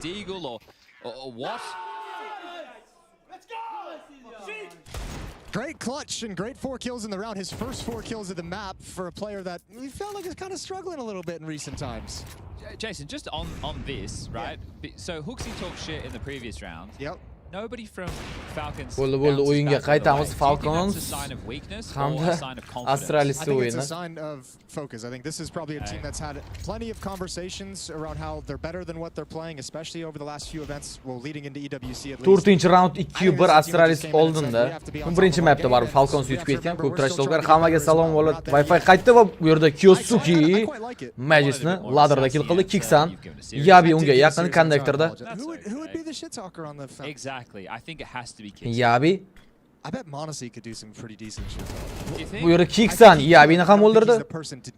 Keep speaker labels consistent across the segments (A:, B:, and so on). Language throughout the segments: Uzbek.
A: Deagle or what?
B: Great clutch and great 4 kills in the round. His first 4 kills of the map for a player that we felt like is kind of struggling a little bit in recent times.
A: Jason, just on this, right? Yeah. So Hooksy talked shit in the previous round.
B: Yep.
A: Nobody from Falcons.
C: Bo'ldi o'yinga qaytamiz Falcons.
A: Hamda
C: Astralis
B: I think it's
C: o'yini.
B: a sign of focus. I think this is probably a team that's had plenty of conversations around how they're better than what they're playing, especially over the last few events, well, leading into EWC at least.
C: 4-round 2-1 Astralis oldinda. Birinchi mapda barib Falcons yutib ketgan. Ko'p trashlovlar. Hammaga salom bo'ladi. Wi-Fi qaytdi va bu yerda Kyosuke Magisni ladderda kill qildi. Kiksan Yabi unga yaqin konnektorda.
B: Who would be the shit talker on the front?
A: Exactly. I think it has to be Kiksan.
C: Yabi.
B: I bet Monacy could do some pretty decent shit.
C: Bu yerda Kiksan Yabini ham o'ldirdi.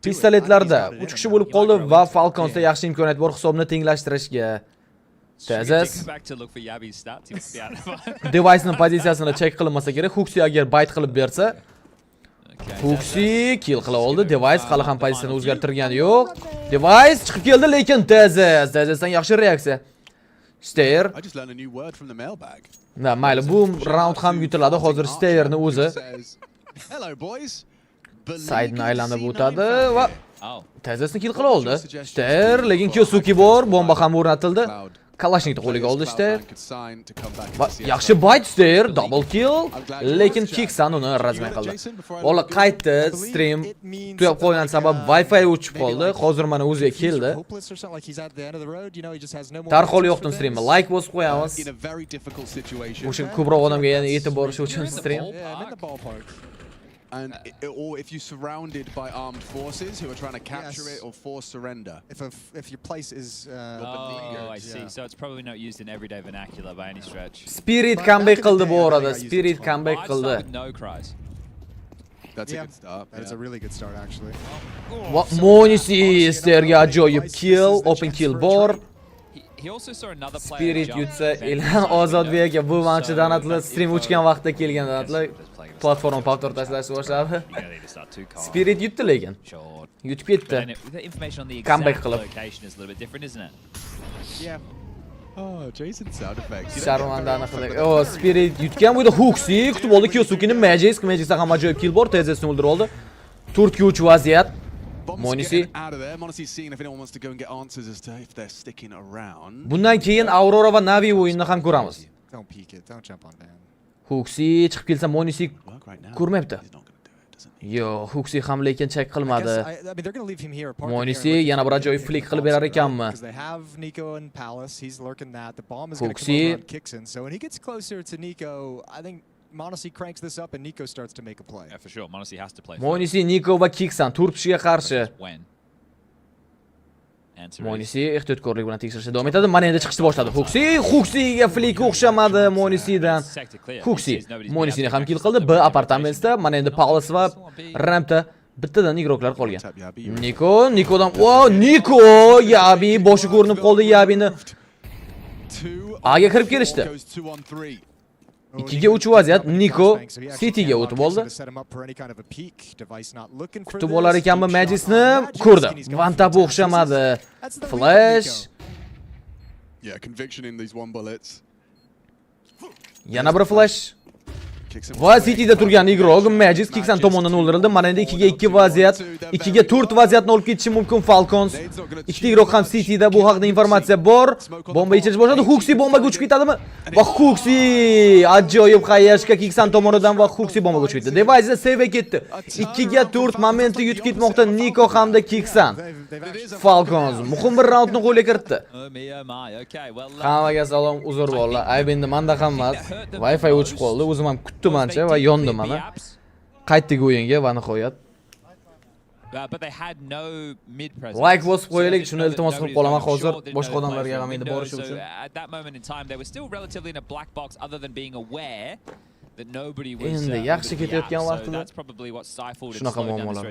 C: Pistoletlarda 3 kishi bo'lib qoldi va Falconsda yaxshi imkoniyat bor hisobni tenglashtirishga. Tezas. Device'ning pozitsiyasini check qilinmasa kerak. Hooksy agar bayt qilib bersa, Hooksy kill qila oldi. Device hali ham pozitsiyani o'zgartirgani yo'q. Device chiqib keldi, lekin Tezasdan yaxshi reaksiya. Stair.
D: I just learned a new word from the mailbag.
C: Na, mayli, bu round ham yutiladi. Hozir Stairni o'zi
D: Hello boys.
C: side'ni aylanib o'tadi va Tezasni kill qila oldi. Stair, lekin Kyosuke bor, bomba ham o'rnatildi. Kalashnikni qo'liga oldi Stair. Va yaxshi bayt Stair, double kill, lekin Kiksan uni razmay qildi. Bola qaytdi, stream tuyab qo'ygan sabab Wi-Fi o'chib qoldi. Hozir mana o'ziga keldi. Darhol yo'qdim streamni. Like bosib qo'yamiz. O'sha ko'proq odamga yana yetib borish uchun stream.
D: And or if you're surrounded by armed forces who are trying to capture it or force surrender.
B: If your place is
A: I see. So it's probably not used in everyday vernacular by any stretch.
C: Spirit comeback qildi bu orada. Spirit comeback qildi.
A: No cries.
D: That's a good start.
B: That is a really good start actually.
C: Monisi Stairga ajoyib kill, open kill bor.
A: He also saw another player.
C: Spirit yutsa, Ilan Ozodbekga bu manchi donatli stream o'chgan vaqtda kelgan donatli platforma povtor tashlashni boshladi. Spirit yutdi lekin. Yutib ketdi. Comeback qilib.
D: Oh, Jason sound effects.
C: Sharmandani qildi. Oh, Spirit yutgan bu yerda Hooksy kutib oldi Kyosuke'ni Magic'da ham ajoyib kill bor, Tezasni o'ldirib oldi. 4-3 vaziyat. Monisi. Bundan keyin Aurora va Navi o'yinini ham ko'ramiz. Hooksy chiqib kelsa Monisi ko'rmayapti. Yo, Hooksy ham lekin check qilmadi. Monisi yana bir ajoyib flick qilib berar ekanmi? Hooksy
B: Monacy cranks this up and Nico starts to make a play.
A: Yeah, for sure. Monacy has to play.
C: Monisi, Nico va Kiksan turpishiga qarshi. Monisi ehtiyotkorlik bilan tekshirishda davom etadi. Mana endi chiqishni boshladi. Hooksy-ga flick o'xshamadi Monisidan. Hooksy Monisini ham kill qildi. B apartamentda mana endi Palace va Rampda bittadan igroklar qolgan. Nikodan, Niko, Yabi boshi ko'rinib qoldi Yabini. Aga kirib kelishdi. 2ga 3 vaziyat. Niko City'ga o'tib oldi. Kutib olar ekanmi Magic'ni ko'rdi. Vantap o'xshamadi. Flash.
D: Yeah, conviction in these one bullets.
C: Yana bir flash. Va City'da turgan igrok Magic Kiksan tomonidan o'ldirildi. Mana endi 2ga 2 vaziyat, 2ga 4 vaziyatni olib ketishi mumkin Falcons. Ikkita igrok ham City'da bu haqida informatsiya bor. Bomba ichirish boshladi. Hooksy bombaga uchib ketadimi? Va Hooksy ajoyib xayrishga Kiksan tomonidan va Hooksy bombaga uchib ketdi. Device save ketdi. 2ga 4 momentni yutib ketmoqda Niko hamda Kiksan. Falcons muhim bir raundni qo'lga kiritdi. Hammaga salom, uzr bolalar. Ayb endi menda ham emas. Wi-Fi o'chib qoldi. O'zim ham kutdim ancha va yondim mana. Qaytdik o'yinga va nihoyat. Like bosib qo'yaylik, shuni iltimos qilib qolaman hozir boshqa odamlarga ham endi borish uchun. Endi yaxshi ketayotgan vaqtida shunaqa muammolar.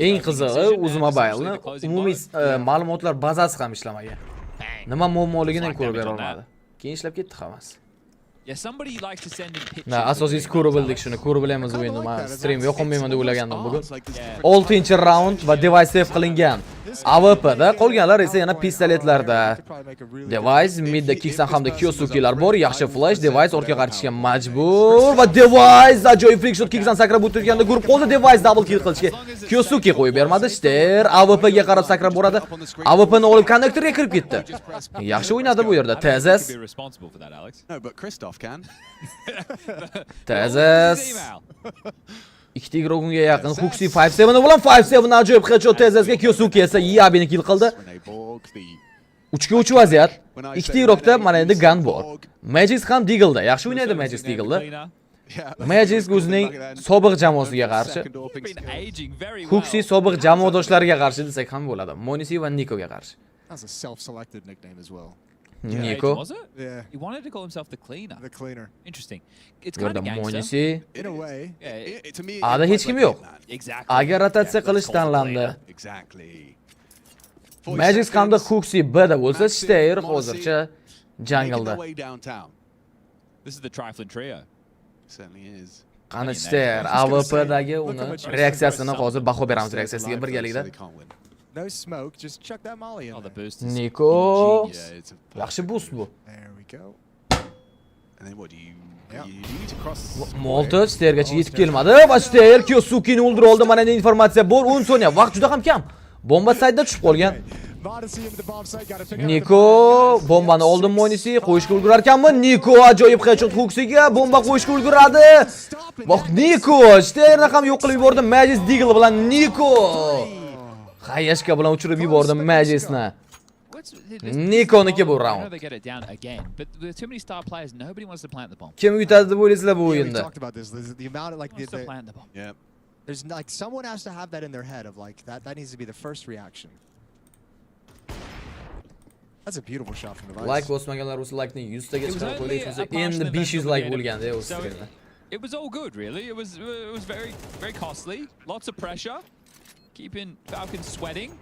C: Eng qizig'i Uzmobile'ni umumiy ma'lumotlar bazasi ham ishlamagan. Nima muammoligini ko'rib bera olmadi. Keyin ishlab ketdi hammasi. Na, asosiysi ko'rib bildik shuni. Ko'rib bilamiz o'yinni. Men stream yoqolmayman deb o'ylagandim bugun. 6-round va device save qilingan. AWP'da, qolganlar esa yana pistoletlarda. Device midda Kiksan hamda Kyosuke'lar bor. Yaxshi flash, Device ortga qarishga majbur va Device ajoyib flick shot Kiksan sakrab o'tayotganda guruh qoldi. Device double kill qilishga Kyosuke qo'yib bermadi. Ster AWP'ga qarab sakrab boradi. AWP'ni olib konnektorga kirib ketdi. Yaxshi o'ynadi bu yerda. Tezes.
D: No, but Christoph can.
C: Tezes. Ikkita igrogunga yaqin Huxi 5-7 bilan 5-7 ajoyib headshot Tezesga Kyosuke esa Yabini kill qildi. 3 ga 3 vaziyat. Ikkita igrokda mana endi gun bor. Magic ham Deagle'da. Yaxshi o'ynaydi Magic Deagle'da. Magic o'zining sobiq jamoasiga qarshi. Huxi sobiq jamoadoshlariga qarshi desak ham bo'ladi. Monisi va Nikoga qarshi.
B: That's a self-selected nickname as well.
C: Niko.
A: Was it?
B: Yeah.
A: He wanted to call himself the cleaner.
B: The cleaner.
A: Interesting. It's kind
C: Yerda
A: of gangster.
C: Monisi.
B: In a way.
A: Yeah,
D: To me,
C: Ada hech kim yo'q.
A: exactly.
C: Agar rotatsiya qilish tanlandi.
D: Exactly.
C: Magic hamda Huxi B'da bo'lsa, Steyr hozircha jungle'da.
A: This is the trifling trio.
D: Certainly is.
C: Qani Steyr AWP'dagi uni reaksiyasini hozir baho beramiz reaksiyasiga birgalikda.
B: No smoke, just chuck that molly in
A: Oh, the
B: there.
A: boost is
C: Niko.
D: Yeah, it's a
C: Yaxshi boost bu.
B: There we go.
D: And then what do you
B: Yeah.
D: you need to cross
C: Molotov Steyrgacha yetib kelmadi va Steyr Kyosuke'ni o'ldirib oldi. Mana endi informatsiya bor. 10 soniya. Vaqt juda ham kam. Bomba saytda tushib qolgan. Niko bombani oldi Monisi, qo'yishga ulgurar ekanmi? Niko ajoyib headshot Huxiga bomba qo'yishga ulguradi. Bak Niko Steyrni ham yo'q qilib yubordi Magic Deagle bilan Niko. Hayashka bilan uchirib yubordi Magic'ni. Nikoniki bu round. Kim yutadi deb o'ylaysizlar bu o'yinda?
D: Yeah.
B: There's like someone has to have that in their head of like that needs to be the first reaction. That's a beautiful shot from Device.
C: Like bosmaganlar o'zi like-ni 100 taga chiqarib qo'ylaysiz. Endi 500 like bo'lganda o'zi fikrda.
A: It was all good, really. It was very costly. Lots of pressure, keeping Falcons sweating.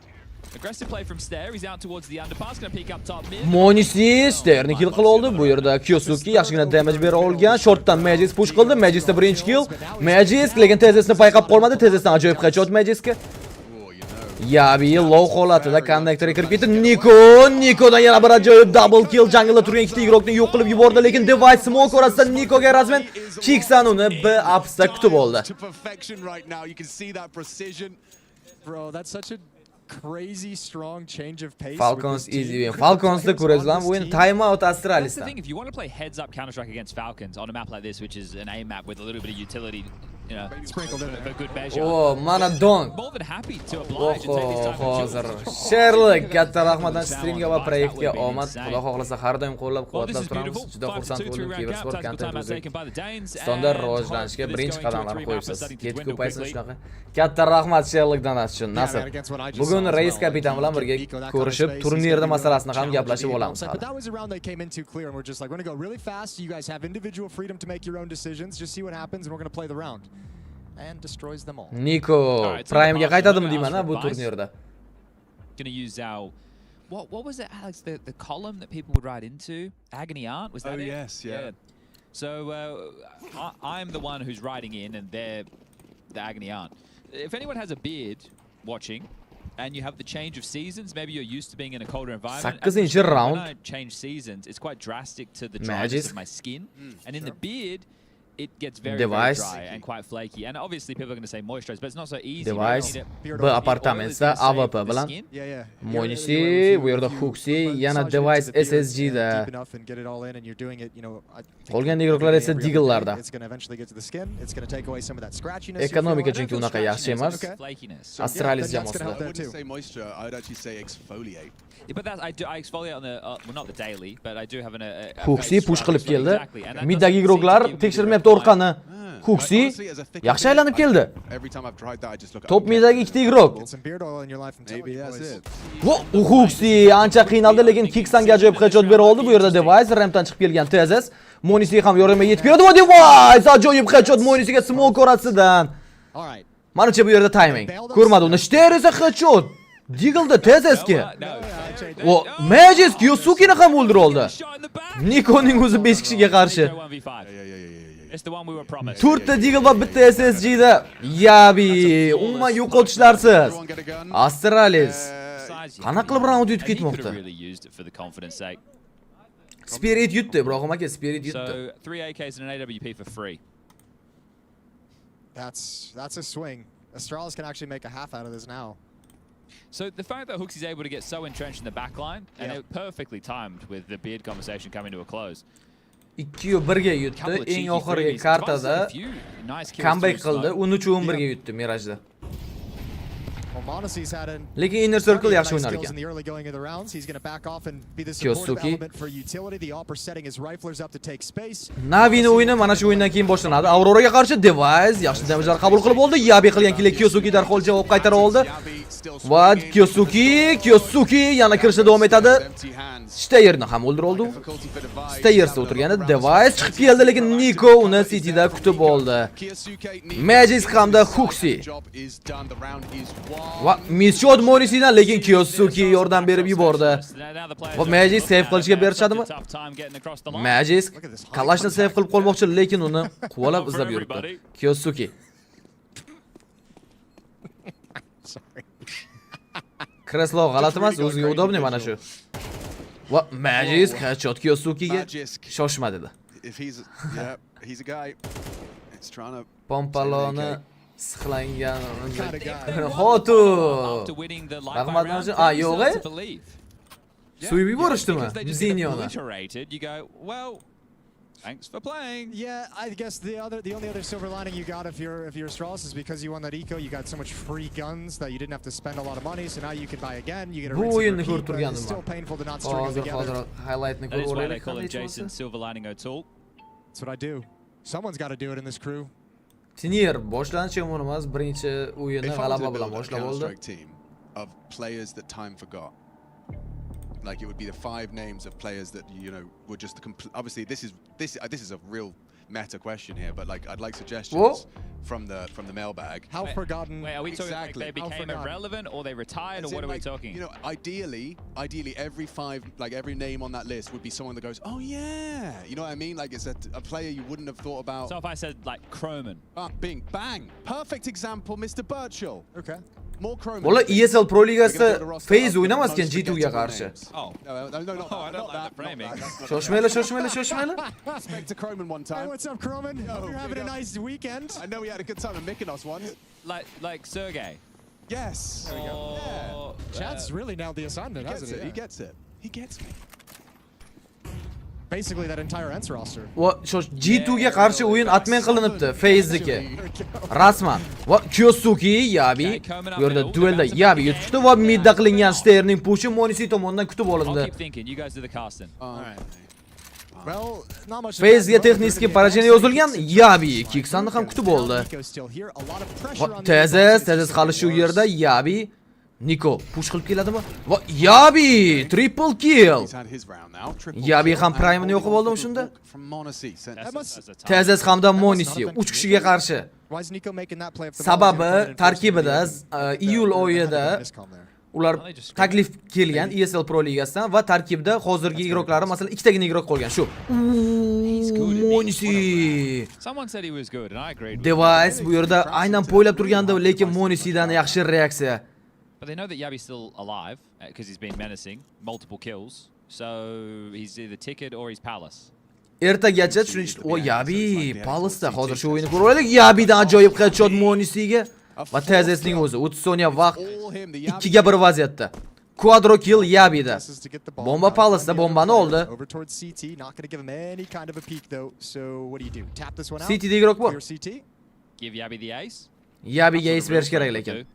A: Aggressive play from Stair. He's out towards the underpass. Going to pick up top mid.
C: Monisi Stairni kill qilib oldi. Bu yerda Kyosuke yaxshigina damage bera olgan. Shortdan Magic push qildi. Magic'da birinchi kill. Magic lekin Tezesni payqab qolmadi. Tezesdan ajoyib headshot Magic'ga. Yabi low holatida konnektorga kirib ketdi. Nikodan yana bir ajoyib double kill. Jungle'da turgan ikkita igrokni yo'q qilib yubordi, lekin Device smoke orasida Nikoga rasman Kiksan uni B upsda kutib oldi.
B: Bro, that's such a crazy strong change of pace.
C: Falcons easy win. Falcons'da ko'radigan o'yin time out
A: That's the
C: Astralis'dan.
A: thing. If you want to play heads up Counter Strike against Falcons on a map like this, which is an A map with a little bit of utility, you know,
B: Sprinkled in
A: for
B: there.
A: good measure.
C: Oh, mana donk.
A: More than happy to oblige and take this time
C: Hozir
A: to
C: Sherlock katta rahmatdan streamga va proyektga omad. Xudo xohlasa har doim qo'llab-quvvatlab turamiz. Juda xursand bo'ldim. Kibersport kontenti standart rivojlanishga birinchi qadamlar qo'yibsiz. Ketib ko'paysin shunaqa. Katta rahmat Sherlockdan uchun. Nasib. Bugun Reis kapitan bilan birga ko'rishib, turnirda masalasini ham gaplashib olamiz.
B: But that was a round that came in too clear and we're just like, we're going to go really fast. You guys have individual freedom to make your own decisions. Just see what happens and we're going to play the round. And destroys them all.
C: Niko Prime'ga qaytadimi deyman bu turnirda.
A: Going to use our what was it, Alex? The column that people would write into Agony Art, was that it?
D: Yes, yeah.
A: So I'm the one who's writing in, and they're the Agony Art. If anyone has a beard watching, and you have the change of seasons, maybe you're used to being in a colder environment.
C: 8-chi round.
A: When I change seasons, it's quite drastic to the dryness of my skin, and in the beard, it gets very dry and quite flaky. And obviously, people are going to say moisturize, but it's not so easy.
C: Device B apartamentda AWP bilan Monisi, bu yerda Huxi, yana Device SSG da. Qolgan igroklar esa Deagle'larda. Ekonomika chunki unaqa yaxshi emas. Astralis jamoasida.
A: But that's, I exfoliate on the well, not the daily, but I do have a
C: Huxi push qilib keldi. Middagi igroklar tekshirmayapti orqani. Huxi yaxshi aylanib keldi. Top middagi ikkita igrok. Huxi ancha qiynaldi, lekin Kicksanga ajoyib headshot bera oldi. Bu yerda Device rampdan chiqib kelgan Tezes. Monisiga ham yordamga yetib keldi. Va Device ajoyib headshot Monisiga smoke orasidan. Menimcha bu yerda timing. Ko'rmadi uni. Shter esa headshot. Deagle'da Tezesga. O Magic Kyosuke'ni ham o'ldirib oldi. Nikoning o'zi 5 kishiga qarshi.
A: It's the one we were promised.
C: 4 ta Deagle va bitta SSG da. Yabi, umuman yo'qotishlarsiz. Astralis Qanaqa qilib round yutib
A: And he could
C: ketmoqda?
A: have really used it for the confidence sake.
C: Spirit yutdi, Ibrohim aka, Spirit yutdi.
A: So 3 AKs and an AWP for free.
B: That's a swing. Astralis can actually make a half out of this now.
A: So the fact that Hooks is able to get so entrenched in the back line, and it perfectly timed with the beard conversation coming to a close.
C: 2-1 ga yutdi. Eng oxirgi kartada comeback qildi. 13-11 ga yutdi Mirajda. Lekin Inner Circle yaxshi o'ynar ekan. Kyosuke. Navini o'yini mana shu o'yindan keyin boshlanadi. Auroraga qarshi Device yaxshi damage'lar qabul qilib oldi. Yabi qilgan killer Kyosuke darhol javob qaytara oldi. Va Kyosuke yana kirishda davom etadi. Steyerni ham o'ldirib oldi. Steyersda o'tirganda Device chiqib keldi, lekin Niko uni City'da kutib oldi. Magic hamda Huxi. Va Misshot Monisidan lekin Kyosuke yordam berib yubordi. Va Magic save qilishga berishadimi? Magic Kalashni save qilib qolmoqchi, lekin uni quvalab izlab yuribdi. Kyosuke. Kreslo g'alati emas, o'ziga udobni mana shu. Va Magic headshot Kyosuke'ga shoshmadi. Pompaloni sixlangan. Xotu. Rahmatli. Yo'q. Suyib yuborishdimi? Zinyoni.
A: Thanks for playing.
B: Yeah, I guess the only other silver lining you got if you're Astralis is because you won that eco, you got so much free guns that you didn't have to spend a lot of money, so now you can buy again. You get a rinse and repeat, but it's still painful to not string them together.
C: Highlightni
A: That is why they call him Jason Silver Lining O'Toole.
B: That's what I do. Someone's got to do it in this crew.
C: Senior boshlanish yomon emas, birinchi o'yinni g'alaba bilan boshlab oldi.
D: Of players that time forgot. Like it would be the 5 names of players that were just obviously this is a real meta question here, but like I'd like suggestions from the mailbag.
B: How forgotten?
A: Wait, are we talking like they became irrelevant or they retired, or what are we talking?
D: Ideally every name on that list would be someone that goes, oh yeah, you know what I mean? Like it's a player you wouldn't have thought about.
A: So if I said like Croman.
D: Bing, bang, perfect example, Mr. Birchall.
B: Okay.
C: Bola ESL Pro Ligasida FaZe o'ynamaskan G2 ga qarshi.
A: Oh. No, I don't like the framing.
C: Shoshmayla.
D: Spectre Croman one time.
B: Hey, what's up, Croman? Hope you're having a nice weekend.
D: I know we had a good time in Mykonos once.
A: Like Sergey.
D: Yes.
B: There we go.
D: Yeah.
B: Chad's really nailed the assignment, hasn't he?
D: He gets it. He gets me.
B: Basically that entire Ents roster.
C: Va G2 ga qarshi o'yin atmen qilinibdi FaZe'niki. Rasman. Va Kyosuke Yabi bu yerda duelda Yabi yutishdi va midda qilingan Steyerning pushi Monisi tomonidan kutib olindi. FaZe'ga texnik porajeniyya yozilgan, Yabi Kicksani ham kutib oldi. Tezes hali shu yerda Yabi Niko push qilib keladimi? Va Yabi triple kill. Yabi ham prime'ni yo'qib oldimi shunda? Tezes hamda Monisi 3 kishiga qarshi. Sababi tarkibida iyul oyida ular taklif kelgan ESL Pro Ligasidan va tarkibda hozirgi igroqlari masalan ikkitagina igroq qolgan shu. Monisi. Device bu yerda aynan poylab turganda, lekin Monisidan yaxshi reaksiya.
A: But they know that Yabi's still alive because he's been menacing, multiple kills. So he's either ticket or he's Palace.
C: Ertagacha tushunishdi. Yabi Palace'da hozir shu o'yinni ko'rib olaylik. Yabidan ajoyib headshot Monisiga va Tezesning o'zi 30 soniya vaqt 2 ga 1 vaziyatda. Quadro kill Yabida. Bomba Palace'da bombani oldi. City'da igroq bor.
A: Give Yabi the ace.
C: Yabiga ace berish kerak lekin.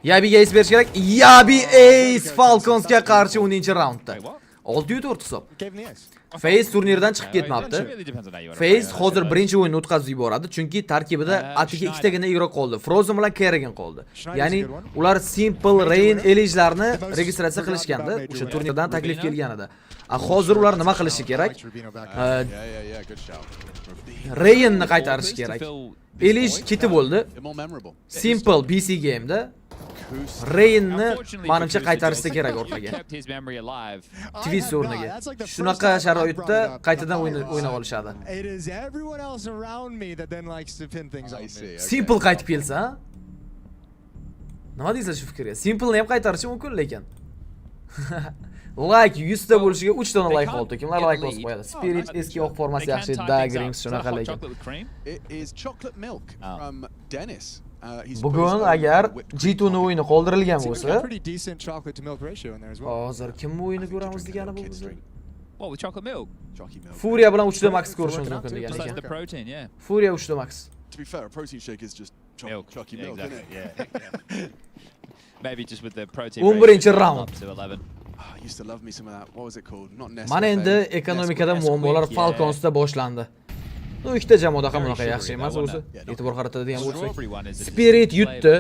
C: Yabiga ace berish kerak. Yabi ace Falconsga qarshi 10-raundda. 6-4 hisob. FaZe turnirdan chiqib ketmabdi. FaZe hozir birinchi o'yinni o'tkazib yuboradi, chunki tarkibida atiga ikkitagina igroq qoldi. Frozen bilan Kerrigan qoldi. Ya'ni ular Simple Rain Elige'larni registratsiya qilishganda, o'sha turnirdan taklif kelgan edi. Hozir ular nima qilishi kerak? Rainni qaytarish kerak. Elige ketib bo'ldi. Simple BC game'da Rainni menimcha qaytarishsa kerak orqaga. Twist o'rniga. Shunaqa sharoitda qaytadan o'ynab olishadi. Simple qaytib kelsa, nima deysiz shu fikrga? Simple'ni ham qaytarishi mumkin lekin. Like 100 ta bo'lishiga 3 dona like qoldi. Kimlar like bosib qo'yadi? Spirit eski oq formasi yaxshi, Dagrings shunaqa lekin.
D: It is chocolate milk from Dennis.
C: Bugun agar G2 ning o'yini qoldirilgan bo'lsa,
B: pretty decent chocolate to milk ratio in there as well.
C: hozir kimning o'yini ko'ramiz degani bu bizda?
A: What with chocolate milk?
C: Furia bilan 3 ta max ko'rishimiz mumkin degan
A: Just like
C: ekan.
A: the protein, yeah.
C: Furia 3 ta max.
D: To be fair, a protein shake is just chalky milk,
A: exactly.
D: isn't it?
A: Yeah. Maybe just with the protein.
C: 11 round.
A: Up to 11.
D: I used to love me some of that. What was it called? Not Nestle.
C: Mana endi ekonomikada muammolar Falconsda boshlandi. No, ikkita jamoada ham unaqa yaxshi emas o'zi. E'tibor qaratadigan bo'lsak. Spirit yutdi.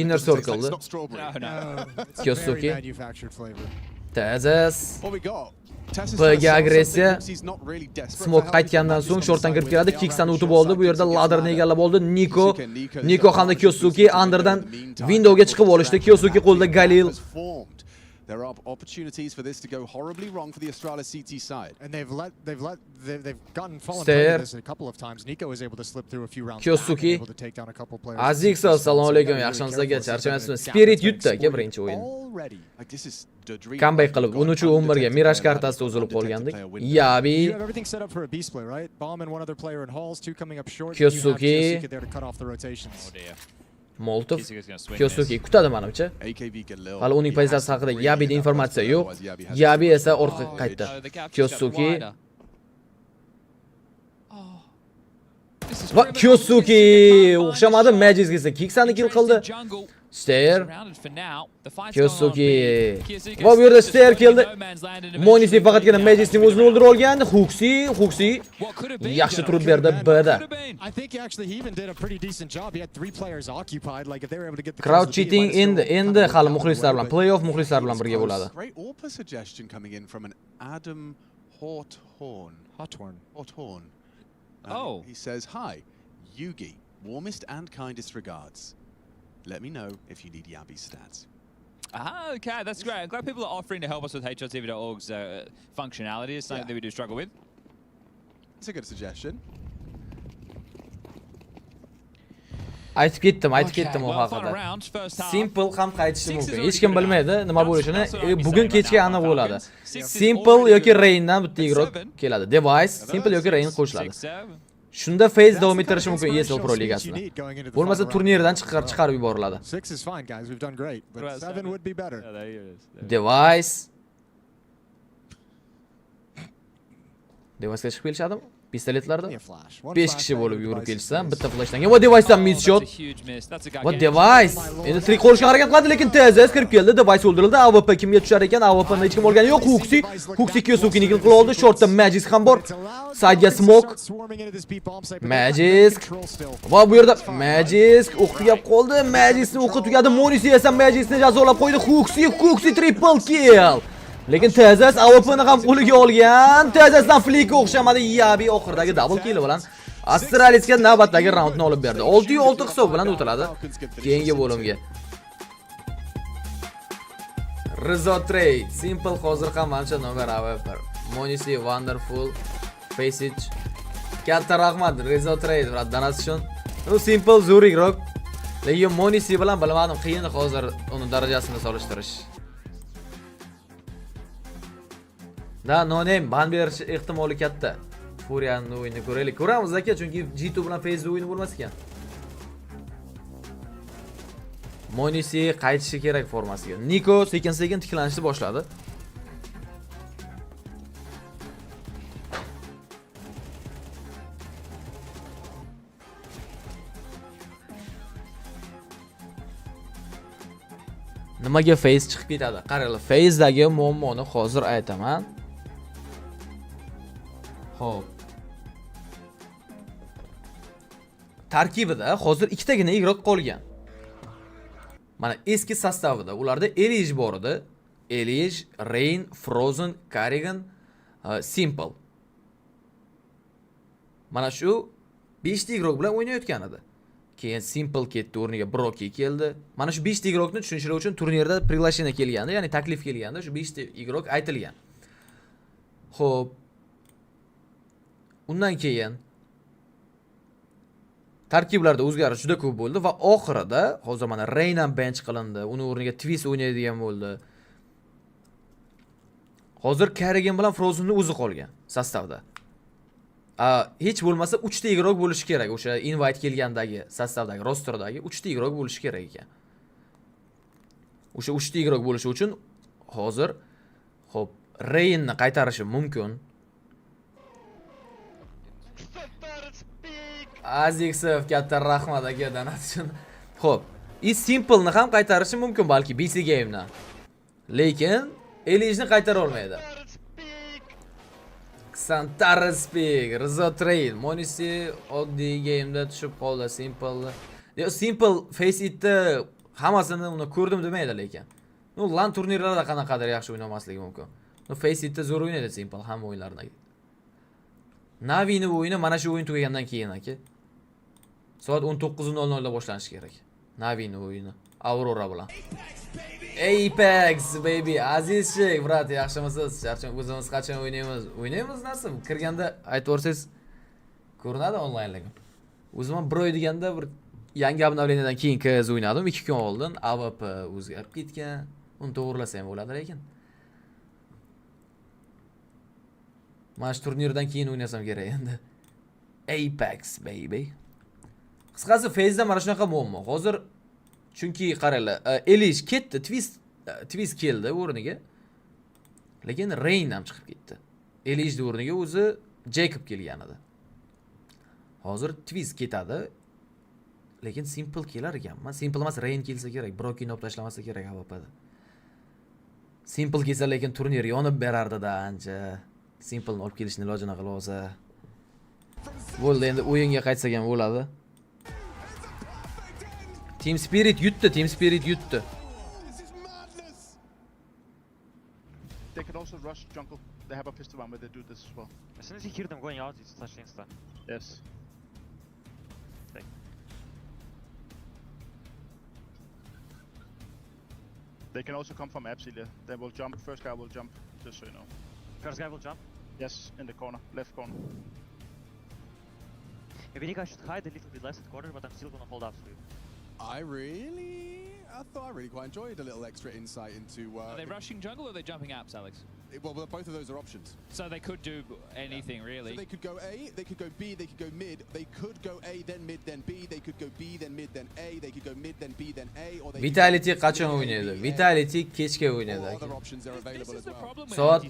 C: Inner Circle'da.
D: It's not strawberry.
A: No.
B: It's a
C: Kyosuke.
B: very manufactured flavor.
C: Tazas.
D: What we got?
C: B'ga agressiya. Smoke qaytgandan so'ng shortdan kirib keladi. Kicksdan o'tib oldi. Bu yerda ladderni egallab oldi. Niko hamda Kyosuke underdan windowga chiqib olishdi. Kyosuke qo'lida Galil.
D: There are opportunities for this to go horribly wrong for the Astralis CT side.
B: And they've gotten fallen
C: Stair.
B: prey to this a couple of times. Nico was able to slip through a few rounds.
C: Kyosuke.
B: Able to take down a couple players.
C: Aziz assalomu alaykum. Yaxshimizga charchamayapsizmi? Spirit yutdi aka birinchi o'yin.
D: Like this is the dream.
C: Comeback qilib 13-11 ga Mirage kartasida uzilib qolgandik. Yabi.
B: You have everything set up for a beast play, right? Bomb and one other player in halls, two coming up short.
C: Kyosuke.
B: You have Kyosuke there to cut off the rotations.
A: Oh dear.
C: Molotov.
A: Kyosuke's gonna swing
C: Kyosuke kutadi menimcha. Hali uning pozitsiyasi haqida Yabi'da informatsiya yo'q. Yabi esa orqaga qaytdi. Kyosuke. Va Kyosuke o'xshamadi, Magic'ga esa Kicksani kill qildi. Stair. Kyosuke. Va bu yerda Stair keldi. Monisi faqatgina Magic'ning o'zini o'ldirib olgan. Huxi yaxshi turib berdi B'da.
B: I think actually he even did a pretty decent job. He had 3 players occupied. Like if they were able to get the
C: Crowd cheating endi hali muxlislar bilan, playoff muxlislar bilan birga bo'ladi.
D: Great AWPA suggestion coming in from an Adam Hawthorne.
A: Oh.
D: He says, "Hi, Yugi. Warmest and kindest regards. Let me know if you need Yabi stats."
A: Okay, that's great. I'm glad people are offering to help us with HLTV.org's functionality. It's something that we do struggle with.
D: It's a good suggestion.
C: Aytib ketdim u haqida. Simple ham qaytishi mumkin. Hech kim bilmaydi nima bo'lishini. Bugun kechga aniq bo'ladi. Simple yoki Raindan bitta igrok keladi. Device, Simple yoki Rain qo'shiladi. Shunda phase davom ettirishi mumkin ESL Pro ligasida. Bo'lmasa turnirdan chiqarib yuboriladi.
B: 6 is fine guys. We've done great, but 7 would be better.
C: Device. Device'ga chiqib kelishadimi? Pistoletlarda 5 kishi bo'lib yurib kelsa, bitta flashdan keyin va Device'dan miss shot. Va Device endi trik qo'rishga harakat qiladi, lekin TZS kirib keldi. Device o'ldirildi. AWP kimga tushar ekan? AWP'ni hech kim olgani yo'q. Huxi Kyosuke'ni kill qilib oldi. Shortda Magic ham bor. Side'ga smoke. Magic. Va bu yerda Magic o'q tugab qoldi. Magic'ni o'qi tugadi. Monisi esa Magic'ni jazolab qo'ydi. Huxi triple kill. Lekin TZS AWP'ni ham qo'liga olgan. TZSdan flickga o'xshamadi. Yabi oxirdagi double kill bilan Astralisga navbatdagi raundni olib berdi. 6-6 hisob bilan o'tiladi keyingi bo'limga. Rizo Trade, Simple hozir ham mancha nomer AWP. Monisi wonderful. Passage. Katta rahmat Rizo Trade va donation. U Simple zo'r igrok. Lekin Monisi bilan bilmadim, qiyin hozir uni darajasini solishtirish. Da, no-name ban berish ehtimoli katta. Furiyaning o'yinini ko'raylik. Ko'ramiz aka, chunki G2 bilan Phase o'yini bo'lmas ekan. Monisi qaytishi kerak formasiga. Niko sekin-sekin tiklanishni boshladi. Nimaga Phase chiqib ketadi? Qaranglar, Phase'dagi muammoni hozir aytaman. Xo'p. Tarkibida hozir ikkitagina igrok qolgan. Mana eski sostavida ularda Elish bor edi. Elish, Rain, Frozen, Carrigan, Simple. Mana shu 5 ta igrok bilan o'ynayotgan edi. Keyin Simple ketdi, o'rniga Broki keldi. Mana shu 5 ta igrokni tushunishlar uchun turnirda приглашение kelgandi, ya'ni taklif kelganda shu 5 ta igrok aytilgan. Xo'p. Undan keyin tarkiblarda o'zgarish juda ko'p bo'ldi va oxirida hozir mana Rain ham bench qilindi. Uni o'rniga Twist o'ynaydigan bo'ldi. Hozir Carrigan bilan Frozen'ni o'zi qolgan sostavda. Hech bo'lmasa 3 ta igrok bo'lishi kerak. O'sha invite kelgandagi sostavdagi rosterdagi 3 ta igrok bo'lishi kerak ekan. O'sha 3 ta igrok bo'lishi uchun hozir xo'p, Rainni qaytarishi mumkin. Azixov katta rahmat aka donat uchun. Xo'p, Simple'ni ham qaytarishi mumkin balki BC game'dan. Lekin Elijni qaytara olmaydi. Santarspeak, Rizo Train, Monisi oddiy game'da tushib qoldi Simple. Simple Face It'ni hammasini uni ko'rdim demaydi lekin. LAN turnirlarida qanaqadir yaxshi o'ynamasligi mumkin. Face It'da zo'r o'ynaydi Simple hamma o'yinlarini. Navi'ning o'yini mana shu o'yin tugagandan keyin aka. Soat 19:00 da boshlanishi kerak. Navi'ning o'yini Aurora bilan. Apex baby, Aziz Sheikh, brat, yaxshimisiz? O'zimiz qachon o'ynaymiz? O'ynaymiz nasib? Kirganda aytib o'rsangiz ko'rinadi onlaynligi. O'zim ham bir oy deganda bir yangi obnovleniyadan keyin KZ o'ynadim, 2 kun oldin AWP o'zgarib ketgan. Uni to'g'rilasa ham bo'ladi lekin. Mana shu turnirdan keyin o'ynasam kerak endi. Apex baby. Qisqasi Faze'da mana shunaqa muammo. Hozir chunki qaranglar, Elish ketdi, Twist keldi o'rniga. Lekin Rain ham chiqib ketdi. Elishning o'rniga o'zi Jacob kelgan edi. Hozir Twist ketadi. Lekin Simple kelar ekanmi? Simple emas, Rain kelsa kerak. Brokin olib tashlamasa kerak AWPda. Simple kelsa lekin turnir yonib berardi-da ancha. Simple'ni olib kelishni ilojini qilib olsa. Bo'ldi, endi o'yinga qaytsak ham bo'ladi. Team Spirit yutdi.
E: They can also rush jungle. They have a pistol round where they do this as well.
F: As soon as you hear them going out, it's touch insta.
E: Yes. They can also come from Absolia. They will jump. First guy will jump, just so you know.
F: First guy will jump.
E: Yes, in the corner, left corner.
F: Maybe you guys should hide a little bit less at corner, but I'm still gonna hold up for you.
D: I thought I really quite enjoyed a little extra insight into.
A: Are they rushing jungle or are they jumping apps, Alex?
D: Well, both of those are options.
A: So they could do anything really.
D: So they could go A, they could go B, they could go mid. They could go A, then mid, then B. They could go B, then mid, then A. They could go mid, then B, then A. Or they
C: Vitality qachon o'ynaydi? Vitality kechga o'ynaydi.
D: Other options are available as well.
C: Soat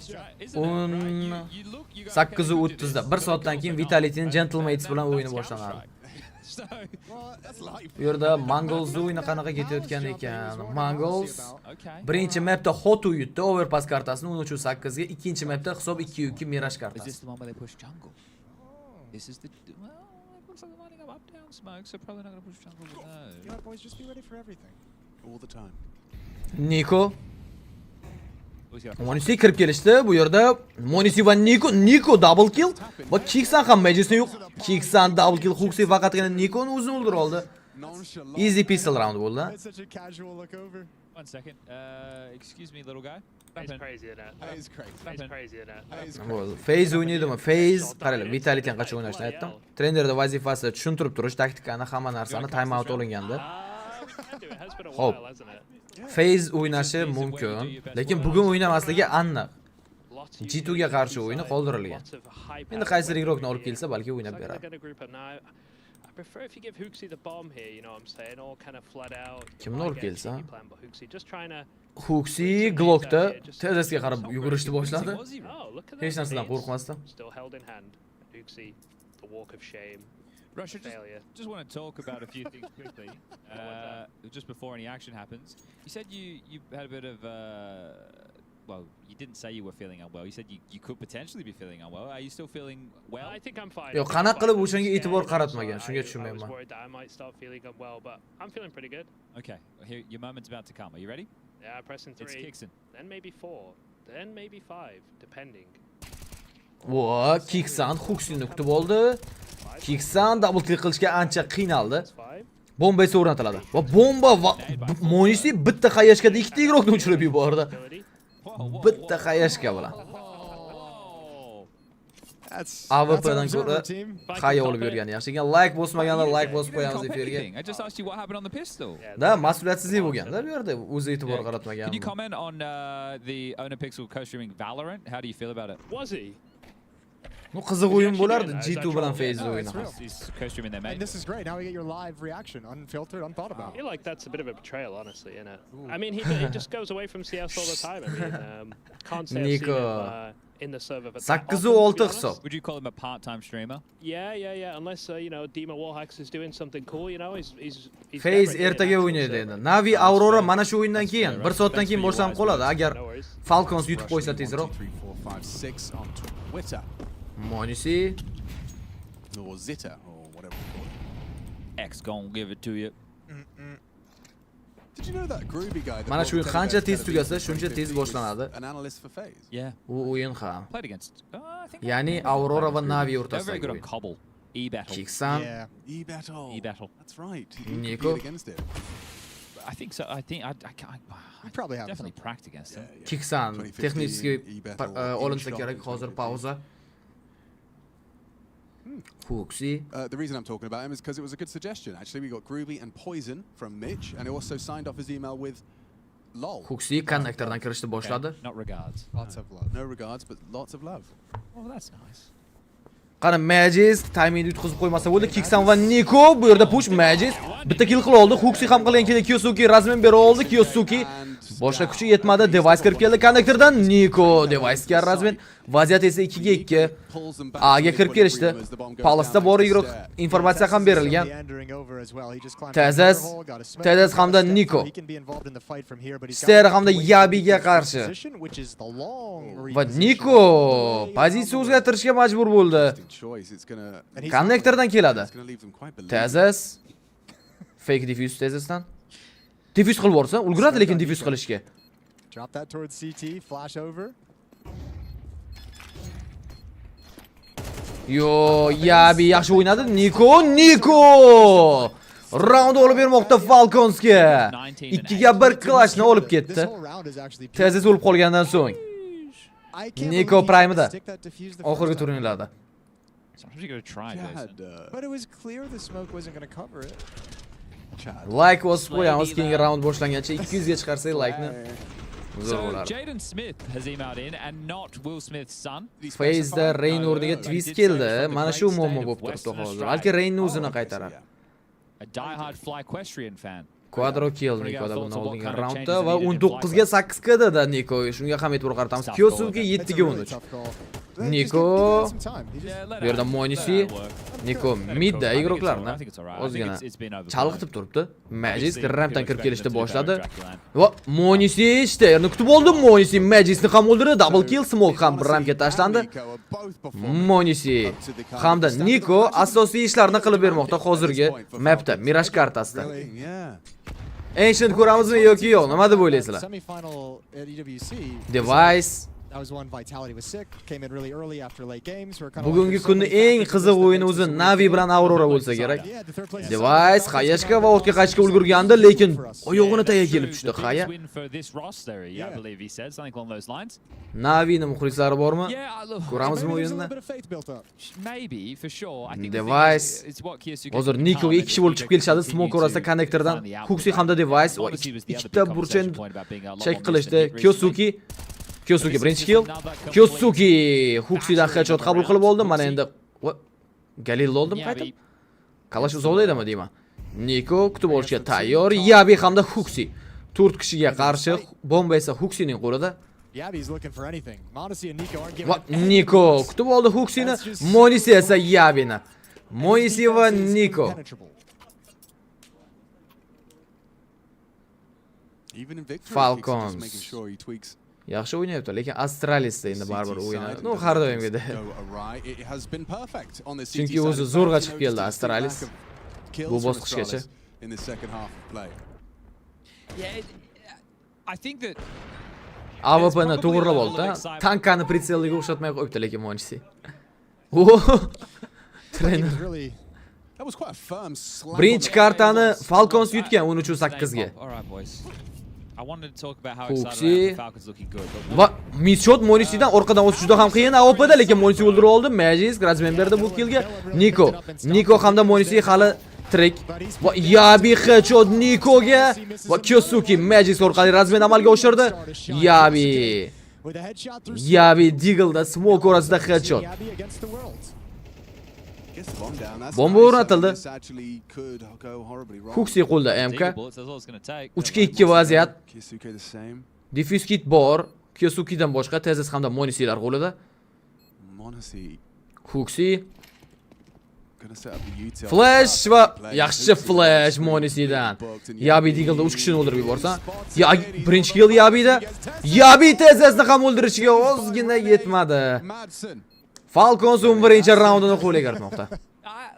C: 8:30da. 1 soatdan keyin Vitality'ning Gentlemates bilan o'yini boshlanadi. Bu yerda Mongols o'yini qanaqa ketayotgan ekan? Mongols birinchi mapda Hotu yutdi overpass kartasini 13-8 ga, ikkinchi mapda hisob 2-2 Mirage kartasi.
A: Is this the one where they push jungle? This is the looks like they're lining up down smoke, so probably not going to push jungle. No.
B: You know, boys, just be ready for everything.
D: All the time.
C: Niko Monisi kirib kelishdi. Bu yerda Monisi va Niko double kill. Va Kiksan ham majlisni yo'q. Kiksan double kill, Huxi faqatgina Nikoni o'zini o'ldirib oldi. Easy pistol round bo'ldi.
B: It's such a casual look over.
A: 1 second. Excuse me, little guy.
F: He's crazy at that.
D: That is crazy.
F: He's crazy at that.
C: Bo'ldi. Faze o'ynaydimi? Faze, qaranglar, Vitality'ni qachon o'ynashni aytdim. Trenerda vazifasi tushuntirib turish, taktikani, hamma narsani, time out olinganda. Xo'p. Faze o'ynashi mumkin, lekin bugun o'ynamasligi aniq. G2 ga qarshi o'yini qoldirilgan. Endi qaysi igrokni olib kelsa, balki o'ynab beradi. Kimni olib kelsa? Huxi Glockda tezasga qarab yugurishni boshladi. Hech narsadan qo'rqmasdan.
A: Russia, just want to talk about a few things quickly, just before any action happens. You said you had a bit of, well, you didn't say you were feeling unwell. You said you could potentially be feeling unwell. Are you still feeling well?
F: I think I'm fine.
C: Yo'q, qanaqa qilib o'shanga e'tibor qaratmagan, shunga tushunmayman.
F: I was worried that I might start feeling unwell, but I'm feeling pretty good.
A: Okay, well, here, your moment's about to come. Are you ready?
F: Yeah, pressing 3.
A: It's Kixon.
F: Then maybe 4. Then maybe 5, depending.
C: Voa, Kiksan Huxini kutib oldi. Kiksan double kill qilishga ancha qiynaldi. Bomba esa o'rnatiladi. Va bomba Monisi bitta qayashkada ikkita igrokni uchirib yubordi. Bitta qayashka bilan. AWP'dan ko'ra qayga olib yurgan yaxshi ekan. Like bosmaganlar like bosib qo'yamiz efirga.
A: I just asked you what happened on the pistol.
C: Da, mas'uliyatsizlik bo'lganda bu yerda o'zi e'tibor qaratmagan.
A: Can you comment on the owner Pixel co-streaming Valorant? How do you feel about it?
G: Was he?
C: Bu qiziq o'yin bo'lardi G2 bilan FaZe o'yini.
A: He's co-streaming their mate.
B: And this is great. Now we get your live reaction, unfiltered, unthought
G: I
B: about.
G: feel like that's a bit of a betrayal, honestly, isn't it? I mean, he just goes away from CS all the time. I mean, can't say I've seen him in the server. But
C: 8-6 hisob.
A: Would you call him a part-time streamer?
G: Yeah. Unless you know, Dima Warhacks is doing something cool, you know, he's
C: FaZe ertaga o'ynaydi endi. Navi Aurora mana shu o'yindan keyin 1 soatdan keyin boshlanib qoladi agar Falcons yutib qo'ysa tezroq.
D: 3, 4, 5, 6 on Twitter.
C: Monisi
D: Or Zitter, or whatever you call it.
A: X gonna give it to you.
D: Did you know that Groovy guy?
C: mana shu o'yin qancha tez tugasa, shuncha tez boshlanadi.
D: An analyst for FaZe.
A: Yeah.
C: U o'yin ham.
A: Played against. I think.
C: Ya'ni Aurora va Navi
A: They're very
C: o'rtasidagi
A: good on
C: o'yin.
A: cobble. E-battle.
C: Kiksan,
B: Yeah.
D: E-battle.
A: E-battle.
D: That's right.
C: Nico.
D: He against it.
A: I think so. I think I can't.
B: You probably have
A: definitely pracked against him.
C: Kiksan,
D: 2015
C: texnически
D: e-battle,
C: olinsa
D: e-shot
C: kerak,
D: is
C: hozir
D: what
C: pauza. Huxi,
D: The reason I'm talking about him is because it was a good suggestion. Actually, we got Groovy and Poison from Mitch, and he also signed off his email with LOL.
C: Huxi konnektordan kirishni boshladi.
A: Not regards.
B: Lots of love.
D: No regards, but lots of love.
A: Oh, that's nice.
C: Qani Magic timingni yutqizib qo'ymasa bo'ldi. Kiksan va Niko bu yerda push Magic bitta kill qila oldi. Huxi ham qilgan keyin Kyosuke razmen bera oldi. Kyosuke boshqa kuchi yetmadi. Device kirib keldi konnektordan. Niko device-ga razmen. Vaziyat esa 2-2. A'ga kirib kelishdi. Palasda bor yo'q informatsiya ham berilgan. Tezas hamda Niko. Ster hamda Yabiga qarshi. Va Niko pozitsiya o'zgartirishga majbur bo'ldi. Konnektordan keladi. Tezas fake diffuse Tezasdan. Diffuse qilib borsa, ulguradi lekin diffuse qilishga.
B: Drop that towards CT, flash over.
C: Yo, Yabi yaxshi o'ynadi. Niko! Round olib bermoqda Falconsga. 2ga 1 clashni olib ketdi. Tezas o'lib qolgandan so'ng. Niko Prime'da. Oxirgi turnirlarda.
A: Sometimes you gotta try this.
B: But it was clear the smoke wasn't going to cover it.
C: Like bosib qo'yamiz keyingi round boshlangancha 200 ga chiqarsak like-ni. Zo'r
A: So
C: bo'lardi.
A: Jaden Smith has emailed in, and not Will Smith's son.
C: FaZe'da Rain o'rniga twist keldi. Mana shu muammo bo'lib turibdi hozir. Balki Rainni o'zini qaytarar.
A: A diehard Flyquestrian fan.
C: Quadro kill Nikoda bundan oldingi raundda va 19 ga 8 kdda Niko. Shunga ham e'tibor qaratamiz. Kyosuke 7 ga 13. Niko bu yerda Monisi Niko midda igroqlarni ozgina chalg'itib turibdi. Magic rampdan kirib kelishni boshladi. Va Monisi Sterni kutib oldi. Monisi Magicni ham o'ldirdi. Double kill, smoke ham rampga tashlandi. Monisi hamda Niko asosiy ishlarni qilib bermoqda hozirgi mapda, Mirage kartasida. Ancient ko'ramizmi yoki yo'q? Nima deb o'ylaysizlar? Device bugungi kunning eng qiziq o'yini o'zi Navi bilan Aurora bo'lsa kerak. Device Hayashga va ortga qaytishga ulgurgandi, lekin oyog'ini tagiga kelib tushdi. Haya. Navining muxlislari bormi? Ko'ramizmi o'yinni? Device hozir Nikoga 2 kishi bo'lib chiqib kelishadi. Smoke orasida konnektordan Huxi hamda Device ikkita burchak check qilishdi. Kyosuke birinchi kill. Kyosuke Huxidan headshot qabul qilib oldi. Mana endi Galil oldim qaytib. Kalash uzoqdaydimi deyman. Niko kutib olishga tayyor. Yabi hamda Huxi 4 kishiga qarshi. Bomba esa Huxining qo'lida. Va Niko kutib oldi Huxini. Monisi esa Yabini. Monisi va Niko. Falcons yaxshi o'ynayapti, lekin Astralisda endi baribir o'ynadi. No, har doimgidek. Chunki o'zi zo'rg'a chiqib keldi Astralis bu bosqichgacha.
A: I think that
C: AWP'ni to'g'rilab oldi. Tankani pritselga o'xshatmay qo'yibdi lekin Monisi. Trener. Birinchi kartani Falcons yutgan 13-8 ga.
A: I wanted to talk about how
C: Hoxie.
A: excited I am the Falcons looking good. But
C: Va Midshot Monisidan orqadan o'tish juda ham qiyin AWP'da, lekin Monisi o'ldirib oldi. Magic razmen berdi bu killga. Niko hamda Monisi hali tirik. Va Yabi headshot Nikoga va Kyosuke Magic orqali razmen amalga oshirdi. Yabi Deagle'da smoke orasida headshot. Bomba o'rnatildi. Hoxie qo'lda MK. 3-2 vaziyat. Diffuse kit bor. Kyosuke'dan boshqa Tezes hamda Monisilar qo'lida. Hoxie Flash va yaxshi flash Monisidan. Yabi Deagle'da 3 kishini o'ldirib yuborsa, birinchi kill Yabida. Yabi Tezesni ham o'ldirishiga ozgina yetmadi. Falcons 11-chi raundini qo'lga kiritmoqda.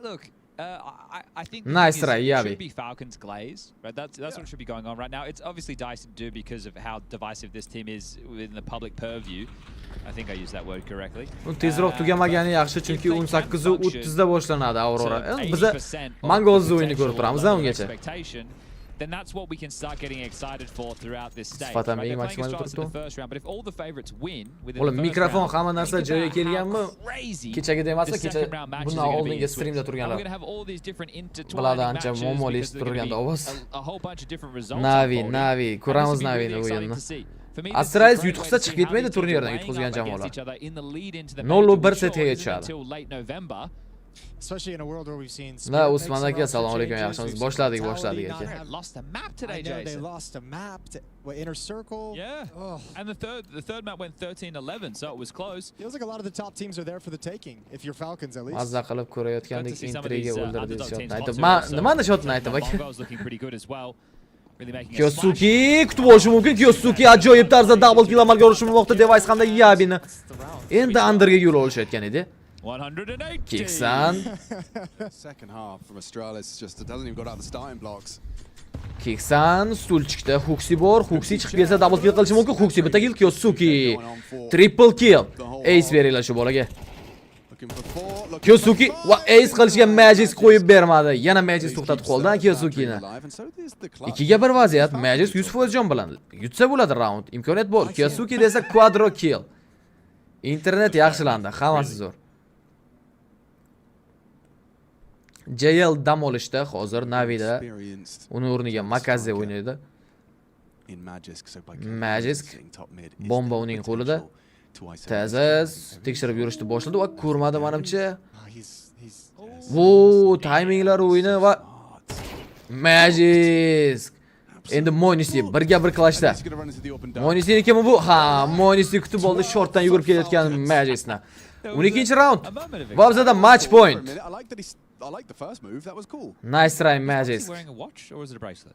A: Look, I think
C: Nice try, Yabi.
A: should be Falcons glaze, right? That's what should be going on right now. It's obviously dicey to do because of how divisive this team is within the public purview. I think I used that word correctly.
C: Tezroq tugamagani yaxshi, chunki 18:30 da boshlanadi Aurora. Biz Mongolz o'yinini ko'rib turamiz ungacha.
A: Then that's what we can start getting excited for throughout this stage.
C: Sifat ham
A: Right?
C: eng
A: They're playing
C: maksimal
A: as stars in the
C: turibdi.
A: first round, but if all the favorites win within
C: Oğlum
A: the first
C: mikrofon
A: round,
C: hamma narsa
A: think
C: joyiga
A: about
C: kelganmi?
A: how crazy
C: Kechagi demasa,
A: the
C: kecha
A: second round matches
C: bundan
A: are gonna be
C: oldingi
A: in
C: streamda
A: Switch. And
C: turganlar.
A: we're gonna have all these different intertwining
C: Bularda ancha
A: matches
C: muammoli
A: because there's gonna
C: turganda ovoz.
A: be a whole bunch of different results
C: Navi,
A: unfolding.
C: Navi,
A: And
C: ko'ramiz
A: this will be
C: Navini
A: really exciting
C: o'yinni.
A: to see. For me, this is a
C: Astralis
A: great
C: yutqizsa
A: way to see
C: chiqib
A: how
C: ketmaydi
A: these teams are
C: turnirdan
A: laying
C: yutqizgan
A: up against
C: jamoalar.
A: each other in the lead into the
C: 0-1
A: major, which
C: setga
A: sure
C: tushadi.
A: isn't until late November.
B: Especially in a world where we've seen
C: Na Usman aka assalomu alaykum, yaxshimisiz? Boshladik aka.
A: Lost a map today,
B: I know they
A: Jason.
B: lost a map to inner circle.
A: Yeah.
B: Oh.
A: And the third map went 13-11, so it was close.
B: Feels like a lot of the top teams are there for the taking. If you're Falcons, at least.
C: Mazza qilib ko'rayotgandek
A: Good to see some of
C: intriga
A: these,
C: o'ldirdi
A: underdog
C: shotni
A: teams
C: aytib.
A: hot to it,
C: Nimani
A: so
C: shotni aytib aka?
A: Mongols looking pretty good as well. Really making a
C: Kyosuke kutib olishi mumkin. Kyosuke ajoyib tarzda double kill amalga oshirmoqda. Device hamda Yabini endi underga yo'l olishayotgan edi.
A: 180.
C: Keksan.
D: Second half from Astralis just doesn't even got out the starting blocks.
C: Keksan stulchikda Hoxie bor. Hoxie chiqib kelsa double kill qilishi mumkin. Hoxie bitta kill, Kyosuke triple kill. Ace beringlar shu bolaga. Kyosuke va ace qilishga Magic qo'yib bermadi. Yana Magic to'xtatib qoldi Kyosuke'ni. 2-1 vaziyat. Magic 100% jon bilan yutsa bo'ladi round. Imkoniyat bor. Kyosuke desa quadro kill. Internet yaxshilandi, hammasi zo'r. JL dam olishda hozir Navida uni o'rniga Makaze o'ynaydi. Magic bomba uning qo'lida. Tezes tekshirib yurishni boshladi va ko'rmadi menimcha. Bu timinglar o'yini va Magic endi Monisi birga bir klashda. Monisinikimi bu? Ha, Monisi kutib oldi, shortdan yugurib kelayotgan Magic'ni. 12-chi raund. Va bizda match point.
D: I like the first move. That was cool.
C: Nice try, Magic.
A: Is he wearing a watch or is it a bracelet?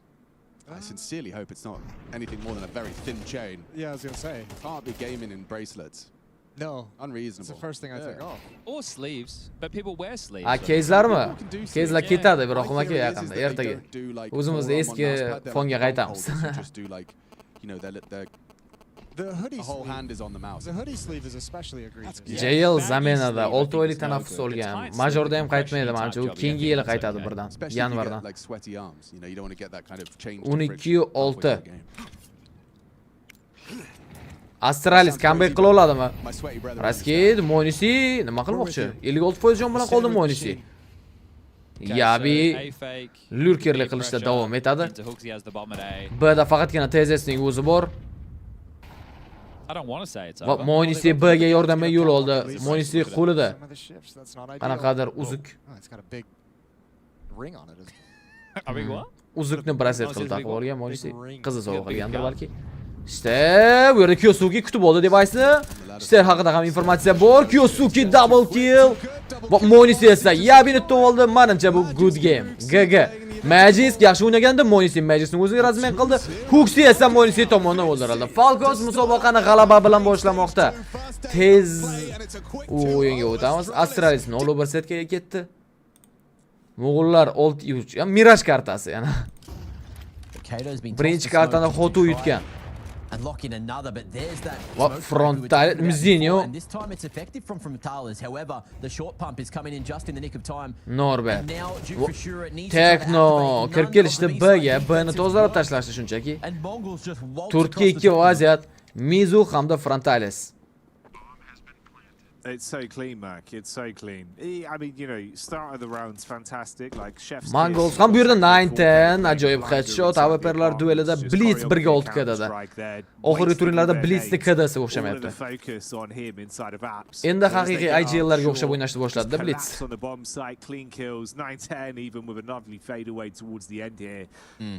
D: I sincerely hope it's not anything more than a very thin chain.
B: Yeah, I was gonna say.
D: Can't be gaming in bracelets.
B: No.
D: Unreasonable.
B: It's the first thing I take off.
A: Or sleeves, but people wear sleeves.
C: Kezlarmi? Kezlar
A: Yeah.
C: ketadi, biroq
D: My
C: aka
D: theory is
C: yaqinda,
D: that they
C: ertaga.
D: don't do like
C: O'zimizni
D: full-on
C: eski
D: mouse pad, they're
C: fonga
D: like
C: qaytamiz.
D: holders who just do like, you know, their
B: The hoodie
D: whole
B: sleeve.
D: hand is on the mouse.
B: The hoodie sleeve is especially egregious.
C: JL zamenada 6 oylik tanaffus olgan. Majorda ham qaytmaydi menimcha. U keyingi yili qaytadi birdan,
D: Especially if you
C: yanvardan.
D: get like sweaty arms. You know, you don't want to get that kind of change.
C: 12-6. Astralis comeback qila oladimi?
D: My sweaty brother.
C: Raskid, Monisi nima qilmoqchi? 56% jon bilan qoldi Monisi. Yabi lurkerlik qilishda davom etadi. B'da faqatgina Tezesning o'zi bor.
A: I don't want to say it's
C: Va
A: over.
C: Monisi B'ga yordamga yo'l oldi. Monisi qo'lida
B: Some of the ships, that's not ideal.
C: qanaqadir uzuk.
B: Oh, it's got a big ring on it.
A: I mean, what?
C: Uzukni bracelet qilib taqib olgan Monisi. Qizi sovg'a qilgandir balki. İşte bu yerda Kyosuke kutib oldi device'ni. İşte haqida ham informatsiya bor. Kyosuke double kill. Va Monisi esa Yabini tutib oldi. Menimcha bu good game. GG. Magic yaxshi o'ynaganda Monisi Magic'ni o'ziga razmen qildi. Hoxie esa Monisi tomonidan o'ldirildi. Falcons musobaqani g'alaba bilan boshlamoqda. Tez o'yinga o'tamiz. Astralis 0-1 setga ketdi. Mo'g'ullar 6-3. Miraj kartasi yana. Birinchi kartani Xotu yutgan.
H: and lock in another, but there's that
C: What frontal Mizinho.
H: and this time it's effective from Frontalis. However, the short pump is coming in just in the nick of time.
C: Norbert.
H: And now Duke for sure it needs to try to
C: Tekno
H: activate
C: kirib
H: none
C: kelishdi
H: of the
C: B'ga,
H: B-side
C: B'ni
H: defenses
C: tozalab
H: well.
C: tashlashdi shunchaki.
H: And Mongols just waltz
C: 4-ga
H: across the
C: 2
H: field.
C: vaziyat Mizu hamda Frontalis.
I: It's so clean, Mark. It's so clean. I mean, you know, start of the round's fantastic. Like chef's
C: Mongols ham bu yerda 9-10 ajoyib headshot AWP'lar duelida Blitz 1-6 KD'da. Oxirgi turnirlarda Blitz'ni KD'si o'xshamayapti. Endi haqiqiy IGL'larga o'xshab o'ynashni boshladi Blitz.
I: On the bomb site, clean kills, 9-10, even with a lovely fade away towards the end here.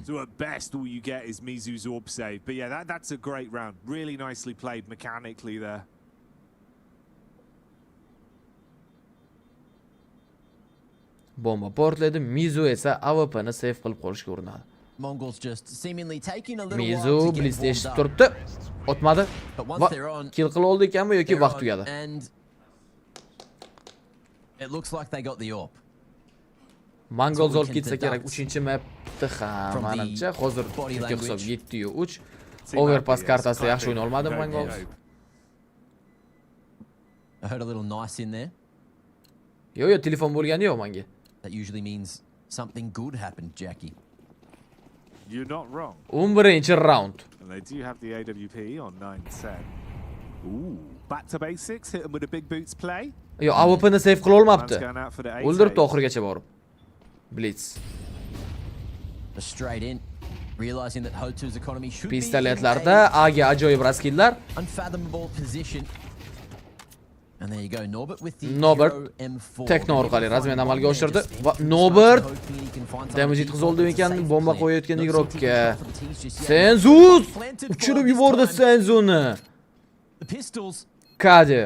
I: So at best, all you get is Mizu's orb save. But yeah, that's a great round. Really nicely played mechanically there.
C: Bomba portlaydi, Mizu esa AWP'ni save qilib qolishga urinadi.
H: Mongols just seemingly taking a little
C: Mizu
H: while to get
C: Blitz'ni
H: warmed
C: eshitib
H: up.
C: turibdi. O'tmadi.
H: But
C: Va
H: once they're on,
C: kill qila oldi ekanmi yoki
H: they're
C: vaqt
H: on,
C: tugadi.
H: and it looks like they got the orb.
C: Mongols
H: So we
C: olib
H: can
C: ketsa kerak
H: deduct
C: 3-mapda ham
H: from the
C: manimcha hozir
H: body
C: hisob
H: language.
C: 7-3. Overpass kartasida yaxshi o'yna olmadi Mongols.
H: I heard a little nice in there.
C: Yo'q, telefon bo'lgani yo'q menga.
H: That usually means something good happened, Jackie.
I: You're not wrong.
C: 11-round.
I: And they do have the AWP on 9-10. Ooh, back to basics. Hit them with a big boots play.
C: Yo, AWP'ni save qila olmabdi.
I: Man's going out for the 8-8.
C: O'ldiribdi oxirigacha borib. Blitz.
H: Just straight in, realizing that Ho2's economy should be in
C: Pistoletlarda A'ga ajoyib raskillar.
H: unfathomable position. And there you go, Norbert with the
C: Norbert
H: Hero M4.
C: Tekno orqali razmen amalga oshirdi va Norbert damage yetkazib oldi ekan bomba qo'yayotgan igrokka. Senzus uchirib yubordi Senzuni.
H: The pistols
C: Kadi.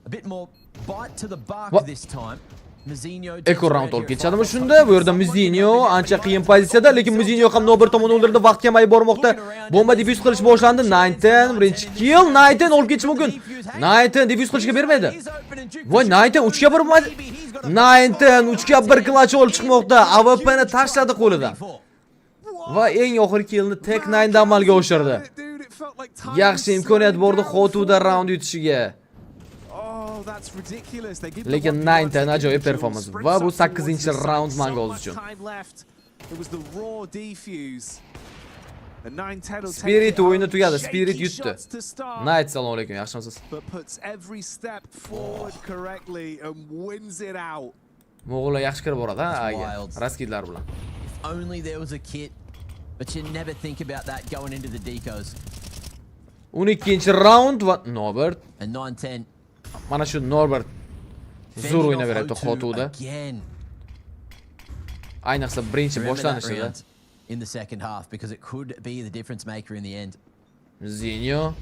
H: a bit more bite to the bark
C: What?
H: this time. Mizinho
C: Ekor round olib ketishadimi shunda? Bu yerda Mizinho ancha qiyin pozitsiyada, lekin Mizinho ham Norbert tomon o'ldirdi, vaqt kamayib bormoqda. Bomba defyuz qilish boshlandi. 9-10 birinchi kill. 9-10 olib ketish mumkin. 9-10 defyuz qilishga bermaydi. Voy 9-10 3 ga 1 9-10 3 ga 1 clutch olib chiqmoqda. AWP'ni tashladi qo'lidan. Va eng oxirgi killni Tek 9 dan amalga oshirdi. Yaxshi imkoniyat bordi Xotuda round yutishiga. Lekin 9-10 ajoyib performans va bu 8-round Mongols uchun. Spirit o'yini tugadi, Spirit yutdi. Night assalomu alaykum, yaxshimisiz? Mo'g'ullar yaxshi kirib boradi, ha, aga. Raskidlar bilan.
H: Only there was a kit, but you never think about that going into the decos.
C: 12-round va Norbert.
H: And 9-10.
C: Mana shu Norbert zo'r o'ynaveradi Xotuda. Ayniqsa birinchi boshlanishida.
H: In the second half, because it could be the difference maker in the end.
C: Zinyo,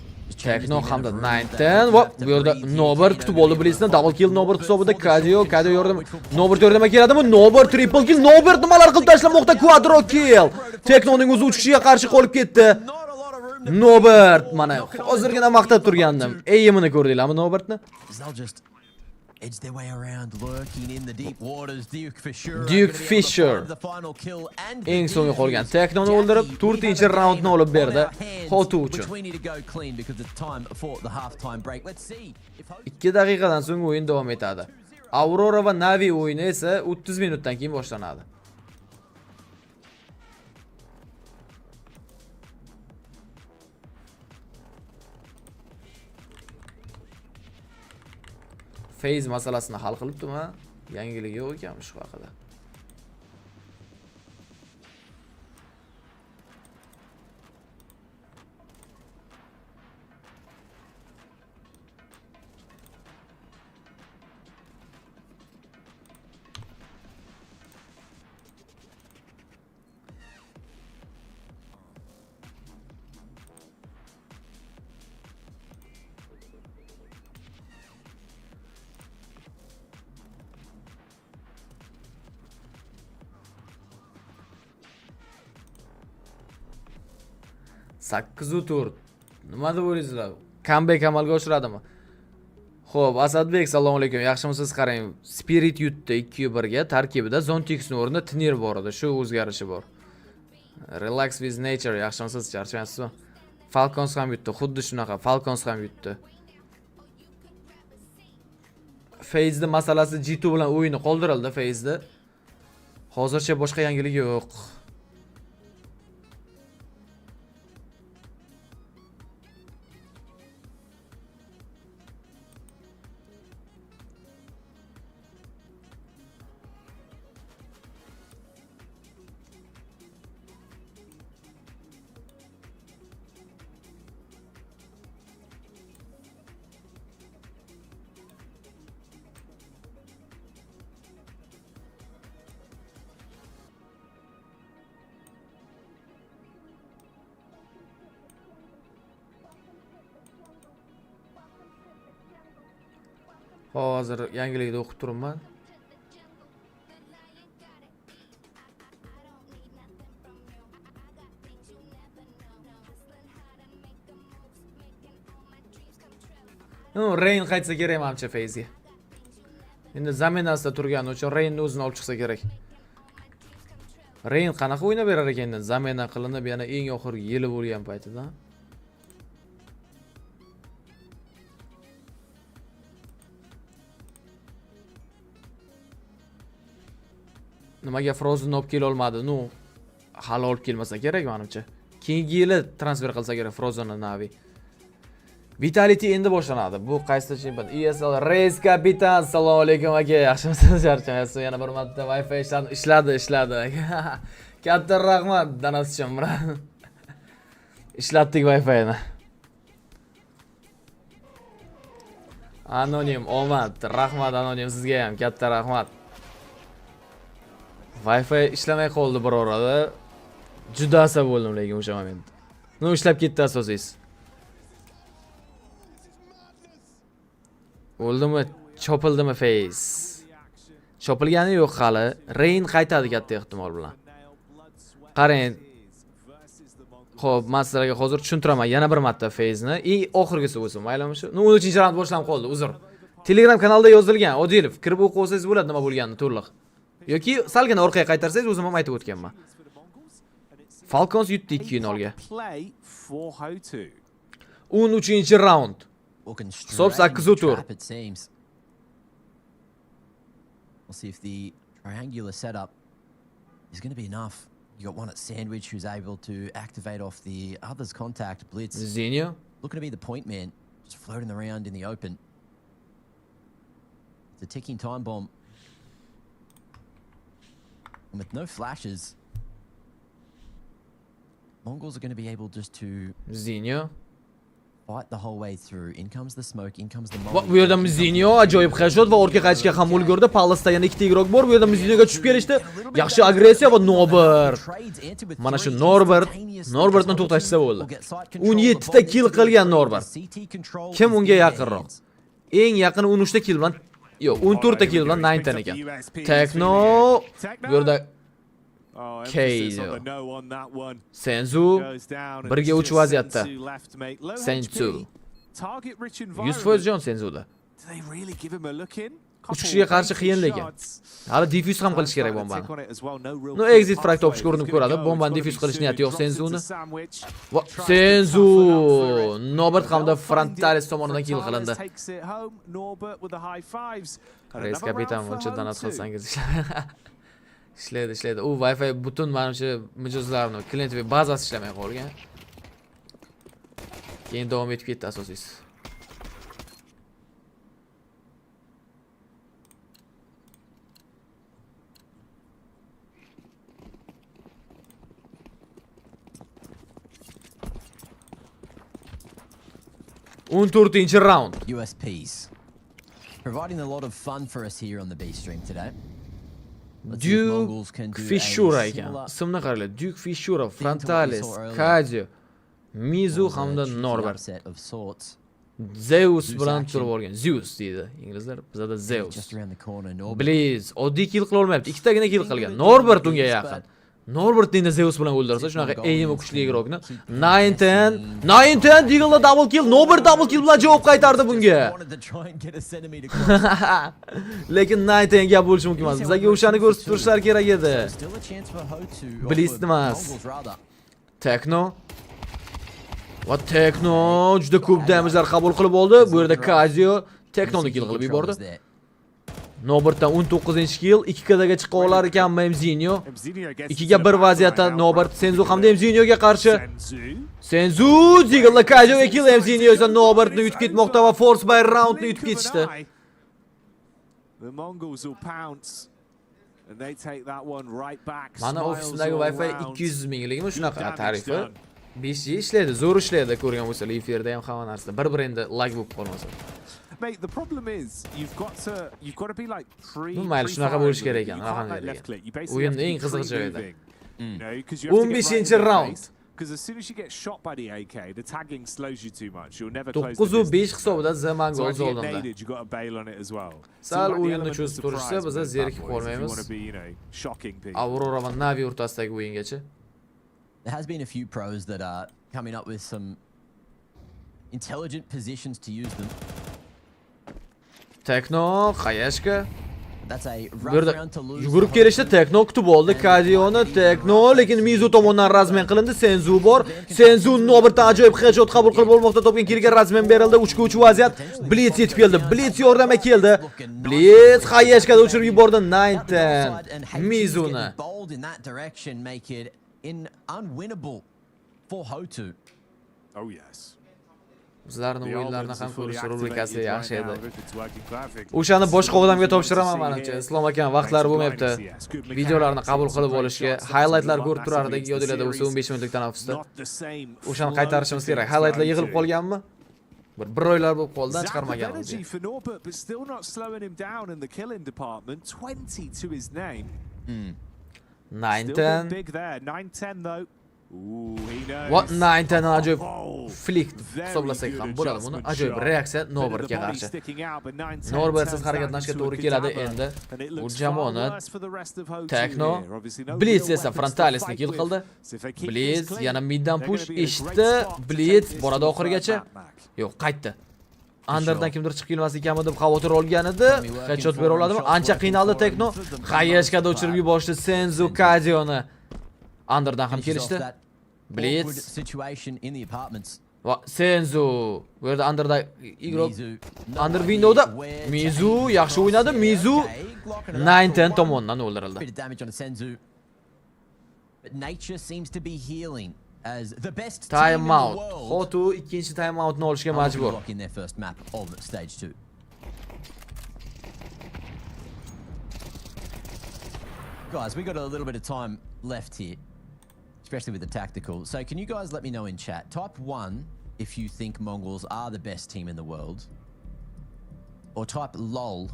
C: Tekno hamda 9-10 va bu yerda Norbert kutib oldi Blitz'ni. Double kill Norbert hisobida. Kadio yordam. Norbert yordamga keladimi? Norbert triple kill. Norbert nimalar qilib tashlamoqda? Quadro kill. Teknoning o'zi 3 kishiga qarshi qolib ketdi. Norbert, mana hozirgina maqtab turgandim. Aimini ko'rdinglarmi Norbertni?
H: They'll just edge their way around, lurking in the deep waters. Duke for sure.
C: Duke Fisher. Eng so'nggi qolgan Teknoni o'ldirib, 4-raundni olib berdi Xotu uchun. 2 daqiqadan so'ng o'yin davom etadi. Aurora va Navi o'yini esa 30 minutdan keyin boshlanadi. Phase masalasini hal qilibdimi? Yangilik yo'q ekan shu haqida. Sakkizu tur. Nima deb o'ylaysizlar? Comeback amalga oshiradimi? Xo'p, Asadbek, assalomu alaykum. Yaxshimisiz? Qarang, Spirit yutdi 2-1 ga. Tarkibida Zontixning o'rnida Tinir bor edi. Shu o'zgarishi bor. Relax with nature. Yaxshimisiz? Charchaysizmi? Falcons ham yutdi. Xuddi shunaqa. Falcons ham yutdi. FaZe'ning masalasi G2 bilan o'yini qoldirildi FaZe'da. Hozircha boshqa yangilik yo'q. Hozir yangilikda o'qib turibman. Rain qaytsa kerak menimcha FaZe'ga. Endi zaminasida turgani uchun Rainni o'zini olib chiqsa kerak. Rain qanaqa o'ynab berar ekan endi? Zamina qilinib yana eng oxirgi yili bo'lgan paytida. Nimaga Frozen olib kela olmadi? Nu, hali olib kelmasa kerak menimcha. Keyingi yili transfer qilsa kerak Frozenni Navi. Vitality endi boshlanadi. Bu qaysi chempion? ESL Race Kapitan. Assalomu alaykum aka. Yaxshimisiz? Charchamaysiz? Yana bir marta Wi-Fi ishladi aka. Katta rahmat Danasjon bilan. Ishlatdik Wi-Fi'ni. Anonim omad. Rahmat anonim sizga ham katta rahmat. Wi-Fi ishlamay qoldi bir orada. Juda asab bo'ldim lekin o'sha moment. Nu ishlab ketdi asosiysi. O'ldimi? Chopildimi FaZe? Chopilgani yo'q hali. Rain qaytadi katta ehtimol bilan. Qarang. Xo'p, men sizlarga hozir tushuntiraman yana bir marta FaZe'ni. Eng oxirgisi bo'lsin, maylimi shu? 13-raund boshlanib qoldi, uzr. Telegram kanalida yozilgan, Odilov. Kirib o'qib olsangiz bo'ladi nima bo'lganini to'liq. Yoki salgina orqaga qaytarsangiz o'zim ham aytib o'tganman. Falcons yutdi 2-0 ga. 13-raund. Hisob 8-tur.
H: We'll see if the triangular setup is going to be enough. You got one at Sandwich who's able to activate off the other's contact. Blitz.
C: Zinho.
H: Looking to be the point man. Just floating around in the open. It's a ticking time bomb. And with no flashes, Mongols are going to be able just to
C: Zinho.
H: Fight the whole way through. In comes the smoke, in comes the
C: Bu yerda Zinho ajoyib headshot va orqa qaytishga ham ulgurdi. Palace'da yana ikkita igrok bor. Bu yerda Zinhoga tushib kelishdi. Yaxshi agressiya va Norbert. Mana shu Norbertni to'xtatsa bo'ldi. 17 ta kill qilgan Norbert. Kim unga yaqinroq? Eng yaqini 13 ta kill bilan, yo'q, 14 ta kill bilan 9 tan ekan. Tekno bu yerda Senzu 1-3 vaziyatda. Senzu 100% jon Senzuda. 3 kishiga qarshi qiyin lekin. Hali defuse ham qilish kerak bombani. No exit frag topishga urinib ko'radi. Bombani defuse qilish niyati yo'q Senzuni. Senzu Norbert hamda Frontalis tomonidan kill qilindi. Race kapitan bunchadan az qilsangiz ishlaydi. U Wi-Fi butun menimcha mijozlarni klient va bazasi ishlamay qolgan. Keyin davom etib ketdi asosiysi. Round.
H: USPs. Providing a lot of fun for us here on the B stream today.
C: Duke Fishura ekan. Ismini qaranglar. Duke Fishura, Frontalis, Kadio, Mizu hamda Norbert. Zeus bilan turib olgan. Zeus deydi inglizlar. Bizda Zeus. Blaze oddiy kill qila olmayapti. Ikkitagina kill qilgan. Norbert unga yaqin. Norbertni Zeus bilan o'ldirsa, shunaqa aim kuchli igrokni 9-10 Deagle'da double kill, Norbert double kill bilan javob qaytardi bunga. Lekin 9-10 gap bo'lishi mumkin emas. Bizga o'shani ko'rsatib turishlar kerak edi. Blitz emas. Tekno Va Tekno juda ko'p damage'lar qabul qilib oldi. Bu yerda Kazio Teknoni kill qilib yubordi. Nobertdan 19-kill, 2kdaga chiqa olar ekanmi Mzinho? 2ga 1 vaziyatda Nobert Senzu hamda Mzinhoga qarshi. Senzu Zigla Kazioga kill, Mzinho esa Nobertni yutib ketmoqda va force by roundni yutib ketishdi. Mana ofisdagi Wi-Fi 200 mingligimi shunaqa tarifi. 5G ishlaydi, zo'r ishlaydi, ko'rgan bo'lsangiz, efirda ham hamma narsada. Bir endi lag bo'lib qolmasa.
I: Mate, the problem is you've got to be like
C: mayli shunaqa bo'lish kerak ekan, o'yinning eng qiziq joyida. 15-round.
I: Because as soon as you get shot by the AK, the tagging slows you too much. You'll never close
C: 9-5 hisobida Zamangol oldinda.
I: You got to bail on it as well.
C: Sal o'yinni cho'zib turishsa, biz zerikib qolmaymiz. Aurora va Navi o'rtasidagi o'yingacha.
H: There has been a few pros that are coming up with some intelligent positions to use them.
C: Tekno, Qayashka.
H: That's a
C: Bu
H: rough
C: yerda
H: round to lose.
C: yugurib kelishda Tekno kutib oldi Kadioni. Tekno lekin Mizu tomonidan razmen qilindi. Senzu bor. Senzu Nobertdan ajoyib headshot qabul qilib olmoqda. Topgan killga razmen berildi. 3-3 vaziyat. Blitz yetib keldi. Blitz yordamga keldi. Blitz Qayashkada uchirib yubordi. 9-10 Mizuni.
H: Bold in that direction make it unwinnable for Hotu.
I: Oh yes.
C: Bizlarning o'yinlarni ham ko'rish rubrikasi yaxshi edi. O'shani boshqa odamga topshiraman menimcha. Islom akam vaqtlari bo'lmayapti. Videolarni qabul qilib olishga, highlightlar ko'rib turardik, yodingizda bo'lsa 15 minutlik tanaffusda. O'shani qaytarishimiz kerak. Highlightlar yig'ilib qolganmi? Bir oylar bo'lib qoldan chiqarmaganmiz.
I: 9-10 though.
C: What 9-10 ajoyib flick hisoblasak ham bo'ladi buni. Ajoyib reaksiya Norbertga qarshi. Norbertsiz harakatlanishga to'g'ri keladi endi. Bu jamoani Tekno Blitz esa Frontalisni kill qildi. Blitz yana middan push eshitdi. Blitz boradi oxirigacha. Yo'q, qaytdi. Underdan kimdir chiqib kelmas ekanmi deb xavotir olgan edi. Headshot bera oladimi? Ancha qiynaldi Tekno. Qayashkada o'chirib yuborishdi Senzu Kadioni. Underdan ham kelishdi. Blitz. Va Senzu. Bu yerda Underda igroq Under windowda Mizu yaxshi o'ynadi. Mizu 9-10 tomonidan o'ldirildi. Time out. Hotu ikkinchi time outni olishga majbur.
H: Guys, we got a little bit of time left here, especially with the tactical. So can you guys let me know in chat? Type 1 if you think Mongols are the best team in the world. Or type LOL.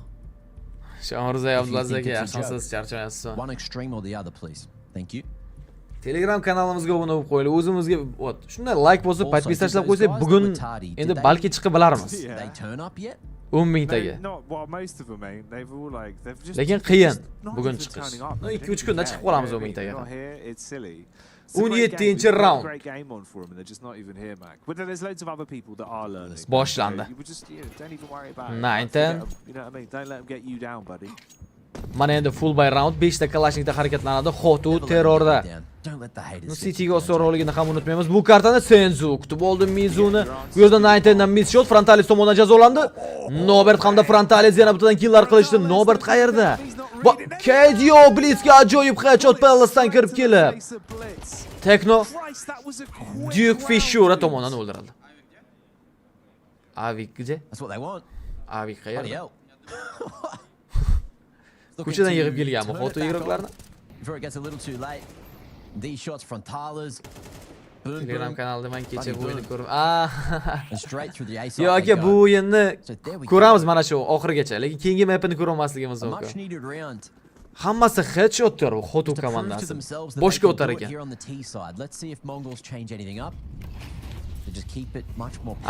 H: One extreme or the other, please. Thank you.
C: Telegram kanalimizga obuna bo'lib qo'yinglar. O'zimizga shunday like bosib, podpisachilar qo'ysak, bugun endi balki chiqib bilarmiz. 10 mingtaga. Lekin qiyin bugun chiqish. 2-3 kunda chiqib qolamiz 10 mingtaga. 17-round. Boshlandi. 9-10. Mana endi full by round 5 ta Kalashnikda harakatlanadi. Hotu terrorda. City'ga osonroligini ham unutmaymiz. Bu kartani Senzu kutib oldi Mizuni. Bu yerda 9-dan miss shot Frontalis tomonidan jazolandi. Nobert hamda Frontalis yana bittadan killlar qilishdi. Nobert qayerda? Kadio Blitzga ajoyib headshot Palace'dan kirib kelib. Tekno Duke Fishura tomonidan o'ldirildi. Avik где? Avik qayerda? Ko'chadan yig'ib kelganmi foto igroqlarni? Telegram kanalida men kecha bu o'yinni ko'rib. Yo'q aka, bu o'yinni ko'ramiz mana shu oxirigacha, lekin keyingi mapini ko'ra olmasligimiz mumkin. Hammasi headshotlar bu Xotu komandasi. Boshga o'tar ekan.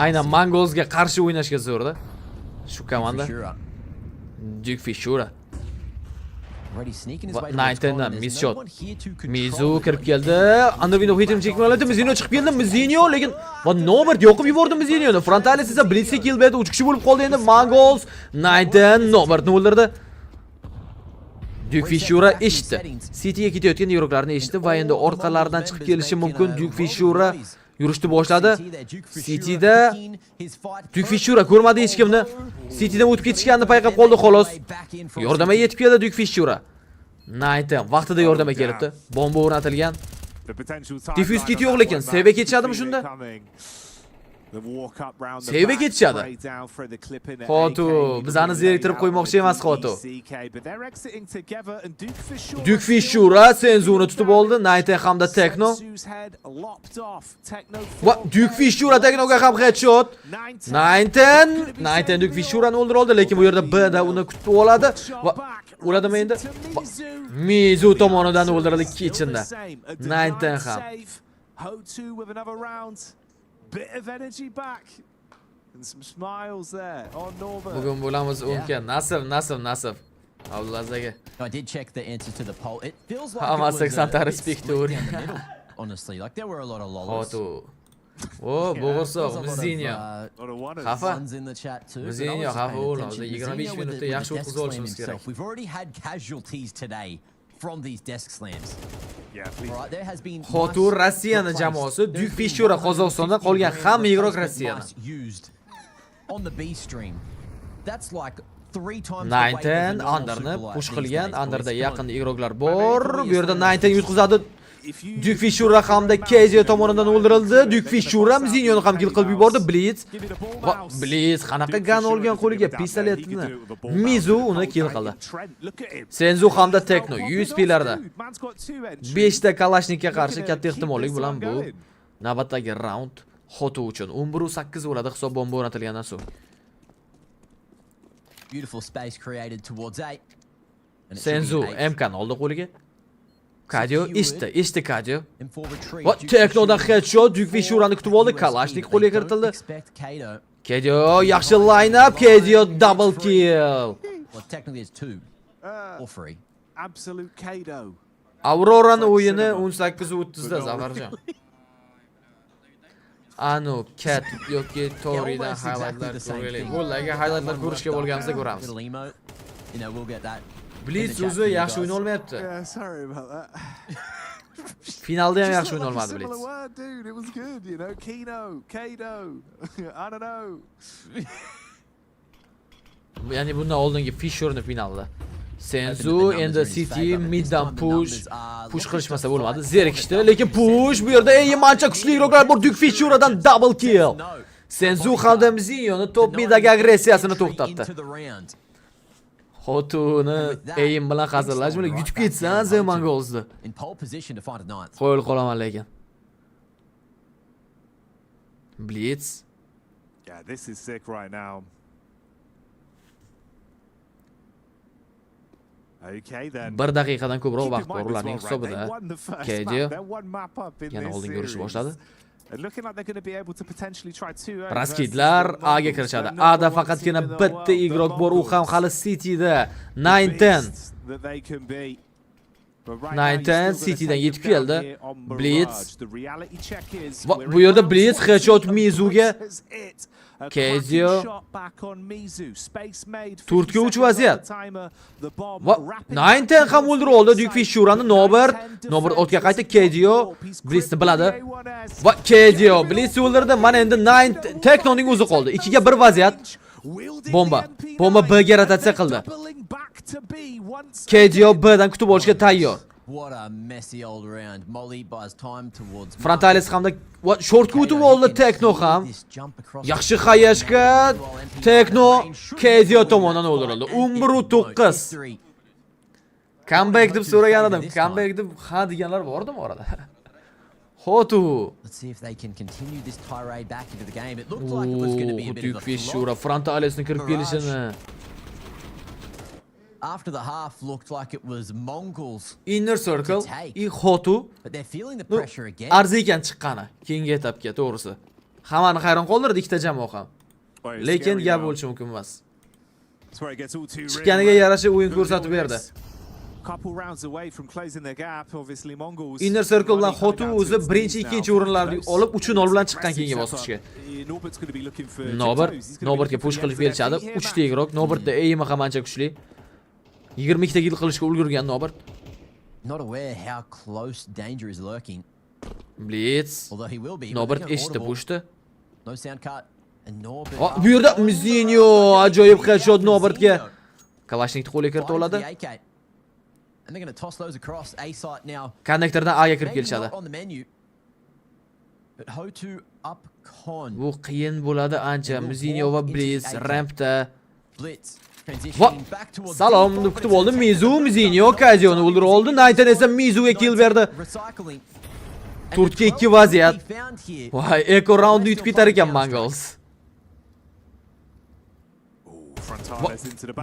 C: Aynan Mongolsga qarshi o'ynashga zo'rda. Shu komanda. Duke Fishura. 9-dan miss shot. Mizu kirib keldi. Underwindow hitim chekmaladi. Mizino chiqib keldi. Mizino lekin va Nobert yoqib yubordi Mizinoni. Frontalis esa Blitzga kill berdi. 3 kishi bo'lib qoldi endi. Mongols 9-dan Nobertni o'ldirdi. Duke Fishura eshitdi. City'ga ketayotgan yo'riqlarni eshitdi va endi orqalaridan chiqib kelishi mumkin. Duke Fishura yurishni boshladi. City'da Duke Fishura ko'rmadi hech kimni. City'dan o'tib ketishganini payqab qoldi xolos. Yordamga yetib keldi Duke Fishura. Nightem vaqtida yordamga kelibdi. Bomba o'rnatilgan. Diffuse kit yo'q lekin sevga ketishadimi shunda? Sevga ketishadi. Xotu, bizani zeriktirib qo'ymoqchi emas Xotu. Duke Fishura Senzuni tutib oldi. Nightem hamda Tekno. Va Duke Fishura Teknoga ham headshot. Nightem Duke Fishurani o'ldirib oldi, lekin bu yerda B da uni kutib oladi va o'ladimi endi? Mizu tomonidan o'ldirildi kitchenda. Nightem ham.
I: Bit of energy back and some smiles there on Norva.
C: Bugun bo'lamiz o'nka. Nasib. Abdulazaga.
H: I did check the answer to the poll. It feels like
C: Hamma
H: it was
C: 80 ta respect
H: split down the middle, honestly, like there were a lot of lolos.
C: O, bo'g'irsoq, Mizinyo. Xafa.
H: Ones in the chat too.
C: Mizinyo xafa o'l. 25 minutda yaxshi o'tkazib olishimiz kerak.
H: We've already had casualties today from these desk slams. Right, there has been
C: Xotu Rossiyani jamoasi Duke Fishura Qozog'istondan qolgan hamma igroq Rossiyani.
H: On the B stream. That's like 3 times
C: Nighten Underni push qilgan, Underda yaqin igroqlar bor. Bu yerda Nighten yutqizadi. Duke Fishura hamda KJ tomonidan o'ldirildi. Duke Fishura Mizinyoni ham kill qilib yubordi. Blitz qanaqa gun olgan qo'liga pistoletni. Mizu uni kill qildi. Senzu hamda Tekno USP larda 5 ta Kalashnikka qarshi katta ehtimollik bilan bu navbatdagi round Xotu uchun 11-8 bo'ladi hisob bomba o'rnatilgandan so'ng.
H: Beautiful space created towards A.
C: Senzu MK'ni oldi qo'liga. Kadio ishti Kadio. Va Teknodan headshot Duke Fishurani kutib oldi. Kalashnik qo'lga kiritildi. Kadio yaxshi line up. Kadio double kill.
H: Well, technically it's 2 or 3.
I: Absolute Kado.
C: Aurorani o'yini 18:30 da Zafarjon. Anu Cat yoki Toridan highlightlar ko'raylik. Bo'ldagi highlightlar ko'rishga bo'lganimizda ko'ramiz.
H: You know, we'll get that.
C: Blitz o'zi yaxshi o'yin olmayapti.
I: Yeah, sorry about that.
C: Finalda ham yaxshi o'yin olmadi Blitz.
I: Dude, it was good, you know. Kado. I don't know.
C: Ya'ni bundan oldingi Fisherni finalda. Senzu endi City middan push qilishmasa bo'lmadi. Zerikishdi, lekin push bu yerda eng mancha kuchli iroqlar bor. Duke Fishuradan double kill. Senzu hamda Mizinyoni top midagi agressiyasini to'xtatdi. Xotuni aim bilan hazırlash bilan yutib ketsan The Mongols'ni. Qo'yil qolaman lekin. Blitz.
I: Yeah, this is sick right now. Okay then.
C: 1 daqiqadan ko'proq vaqt bor ularning hisobida. KJ yana oldinga yurishni boshladi.
I: Looking like they're going to be able to potentially try 2.
C: Raskidlar A'ga kirishadi. A'da faqatgina bitta igroq bor, u ham hali City'da. 9-10 City'dan yetib keldi. Blitz. Bu yerda Blitz headshot Mizuga. Kezio. Turtga 3 vaziyat. 9-10 ham o'ldirib oldi Duke Fishurani. Nobert o'tga qaytdi. Kezio Blitzni biladi. Va Kezio Blitz o'ldirdi. Mana endi 9 Teknoning o'zi qoldi. 2 ga 1 vaziyat. Bomba B'ga rotatsiya qildi. Kezio B'dan kutib olishga tayyor.
H: What a messy old round. Molly buys time towards
C: Frontalis hamda shortga o'tib oldi Tekno ham. Yaxshi xayashga Tekno Kezio tomonidan o'ldirildi. 11-9. Comeback deb so'ragan edim. Comeback deb ha deganlar bordimi orada? Xotu.
H: Let's see if they can continue this tirade back into the game. It looked like it was going to be a bit of a
C: Fishura Frontalisni kirib kelishini.
H: After the half looked like it was Mongols.
C: Inner Circle Xotu.
H: But they're feeling the pressure again.
C: Arzigan chiqqani keyingi etapga to'g'risi. Hammani hayron qoldirdi ikkita jamoa ham. Lekin gap bo'lishi mumkin emas. Chiqqaniga yarasha o'yin ko'rsatib berdi. Inner Circle bilan Xotu o'zi birinchi, ikkinchi o'rinlarni olib 3-0 bilan chiqqan keyingi bosqichga. Nobertga push qilib kelishadi. 3 ta igroq. Nobertda aim ham ancha kuchli. 22 ta kill qilishga ulgurgan Nobert.
H: Not aware how close danger is lurking.
C: Blitz.
H: Although he will be.
C: Norbert eshitdi pushdi.
H: No sound cut. And Norbert.
C: Bu yerda Mizinho ajoyib headshot Norbertga. Kalashnikni qo'lga kiritib oladi.
H: And they're going to toss those across A site now.
C: Konnektordan A'ga kirib kelishadi.
H: On the menu. But Ho2 up con.
C: Bu qiyin bo'ladi ancha. Mizinho va Blitz rampda.
H: Blitz.
C: Salom deb kutib oldi Mizinho Kazioni o'ldirib oldi. Naytan esa Mizuga kill berdi. 4-2 vaziyat. Voy, Eko roundni yutib ketar ekan Mongols.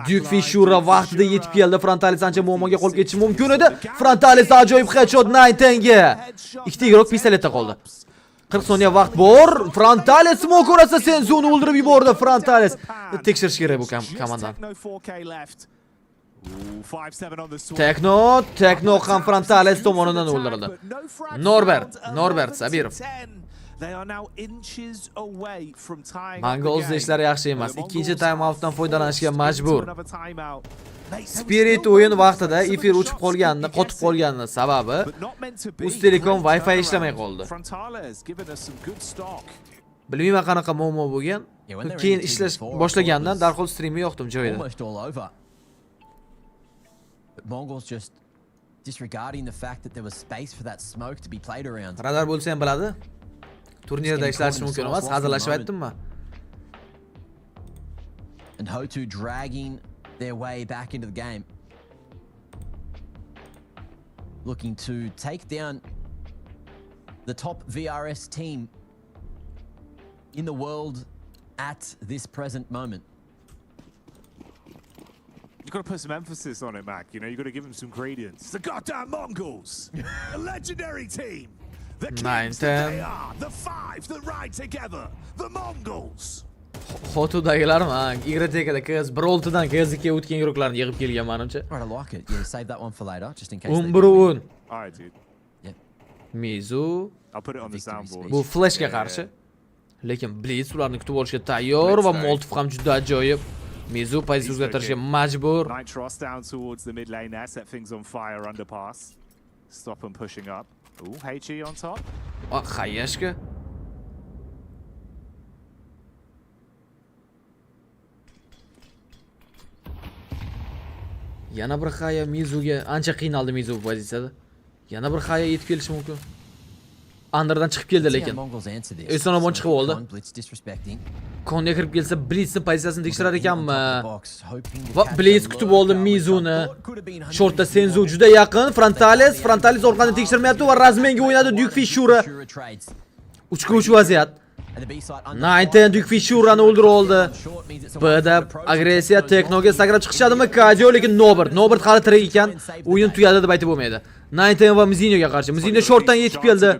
C: Duke Fishura vaqtida yetib keldi. Frontalis ancha muammoga qo'l ketishi mumkin edi. Frontalis ajoyib headshot Naytanga. Ikkita igrok pistoletda qoldi. 40 soniya vaqt bor. Frontalis smoke urasa Senzuni o'ldirib yubordi. Frontalis tekshirish kerak bu komandani. Tekno ham Frontalis tomonidan o'ldirildi. Norbert Sabirov. Mongols ishlari yaxshi emas. Ikkinchi time-outdan foydalanishga majbur. Spirit o'yin vaqtida efir uchib qolganini, qotib qolganini sababi Uztelecom Wi-Fi ishlamay qoldi. Bilmayman qanaqa muammo bo'lgan. Keyin ishlash boshlagandan darhol streamni yoqdim joyida.
H: Mongols just disregarding the fact that there was space for that smoke to be played around.
C: Radar bo'lsa ham biladi. Turnirda ishlash mumkin emas, hazillashib aytdimmi?
H: And Ho2 dragging their way back into the game. Looking to take down the top VRS team in the world at this present moment.
I: You've got to put some emphasis on it, Mac. You know, you've got to give them some gradients. The goddamn Mongols! A legendary team! The kings that they are! The five that ride together! The Mongols!
C: Xotudagilar man, igretekada qiz, Broltidan qiziga o'tgan igroklarni yig'ib kelgan menimcha.
H: Right, I like it. Yeah, save that one for later, just in case.
C: 11.
I: Alright, dude.
H: Yeah.
C: Mizu.
I: I'll put it on the soundboard.
C: Bu Flashga qarshi. Lekin Blitz ularni kutib olishga tayyor va Molotov ham juda ajoyib. Mizu pozitsiya o'zgartirishga majbur.
I: Nitros down towards the mid lane there, set things on fire underpass. Stop them pushing up. Ooh, HE on top.
C: Xayashka. Yana bir xaya Mizuga ancha qiynaldi Mizu bu pozitsiyada. Yana bir xaya yetib kelishi mumkin. Underdan chiqib keldi lekin. Esonobon chiqib oldi. Konga kirib kelsa Blitzning pozitsiyasini tekshirar ekanmi? Va Blitz kutib oldi Mizuni. Shortda Senzu juda yaqin. Frontalis orqani tekshirmayapti va Razmenga o'ynadi Duke Fishura. 3-3 vaziyat. Naytan Duke Fishurani o'ldirib oldi. B'da agressiya Teknoga sakrab chiqishadimi? Kadio lekin Norbert hali tirik ekan. O'yin tugadi deb aytib bo'lmaydi. Naytan va Mizinhoga qarshi. Mizinho shortdan yetib keldi.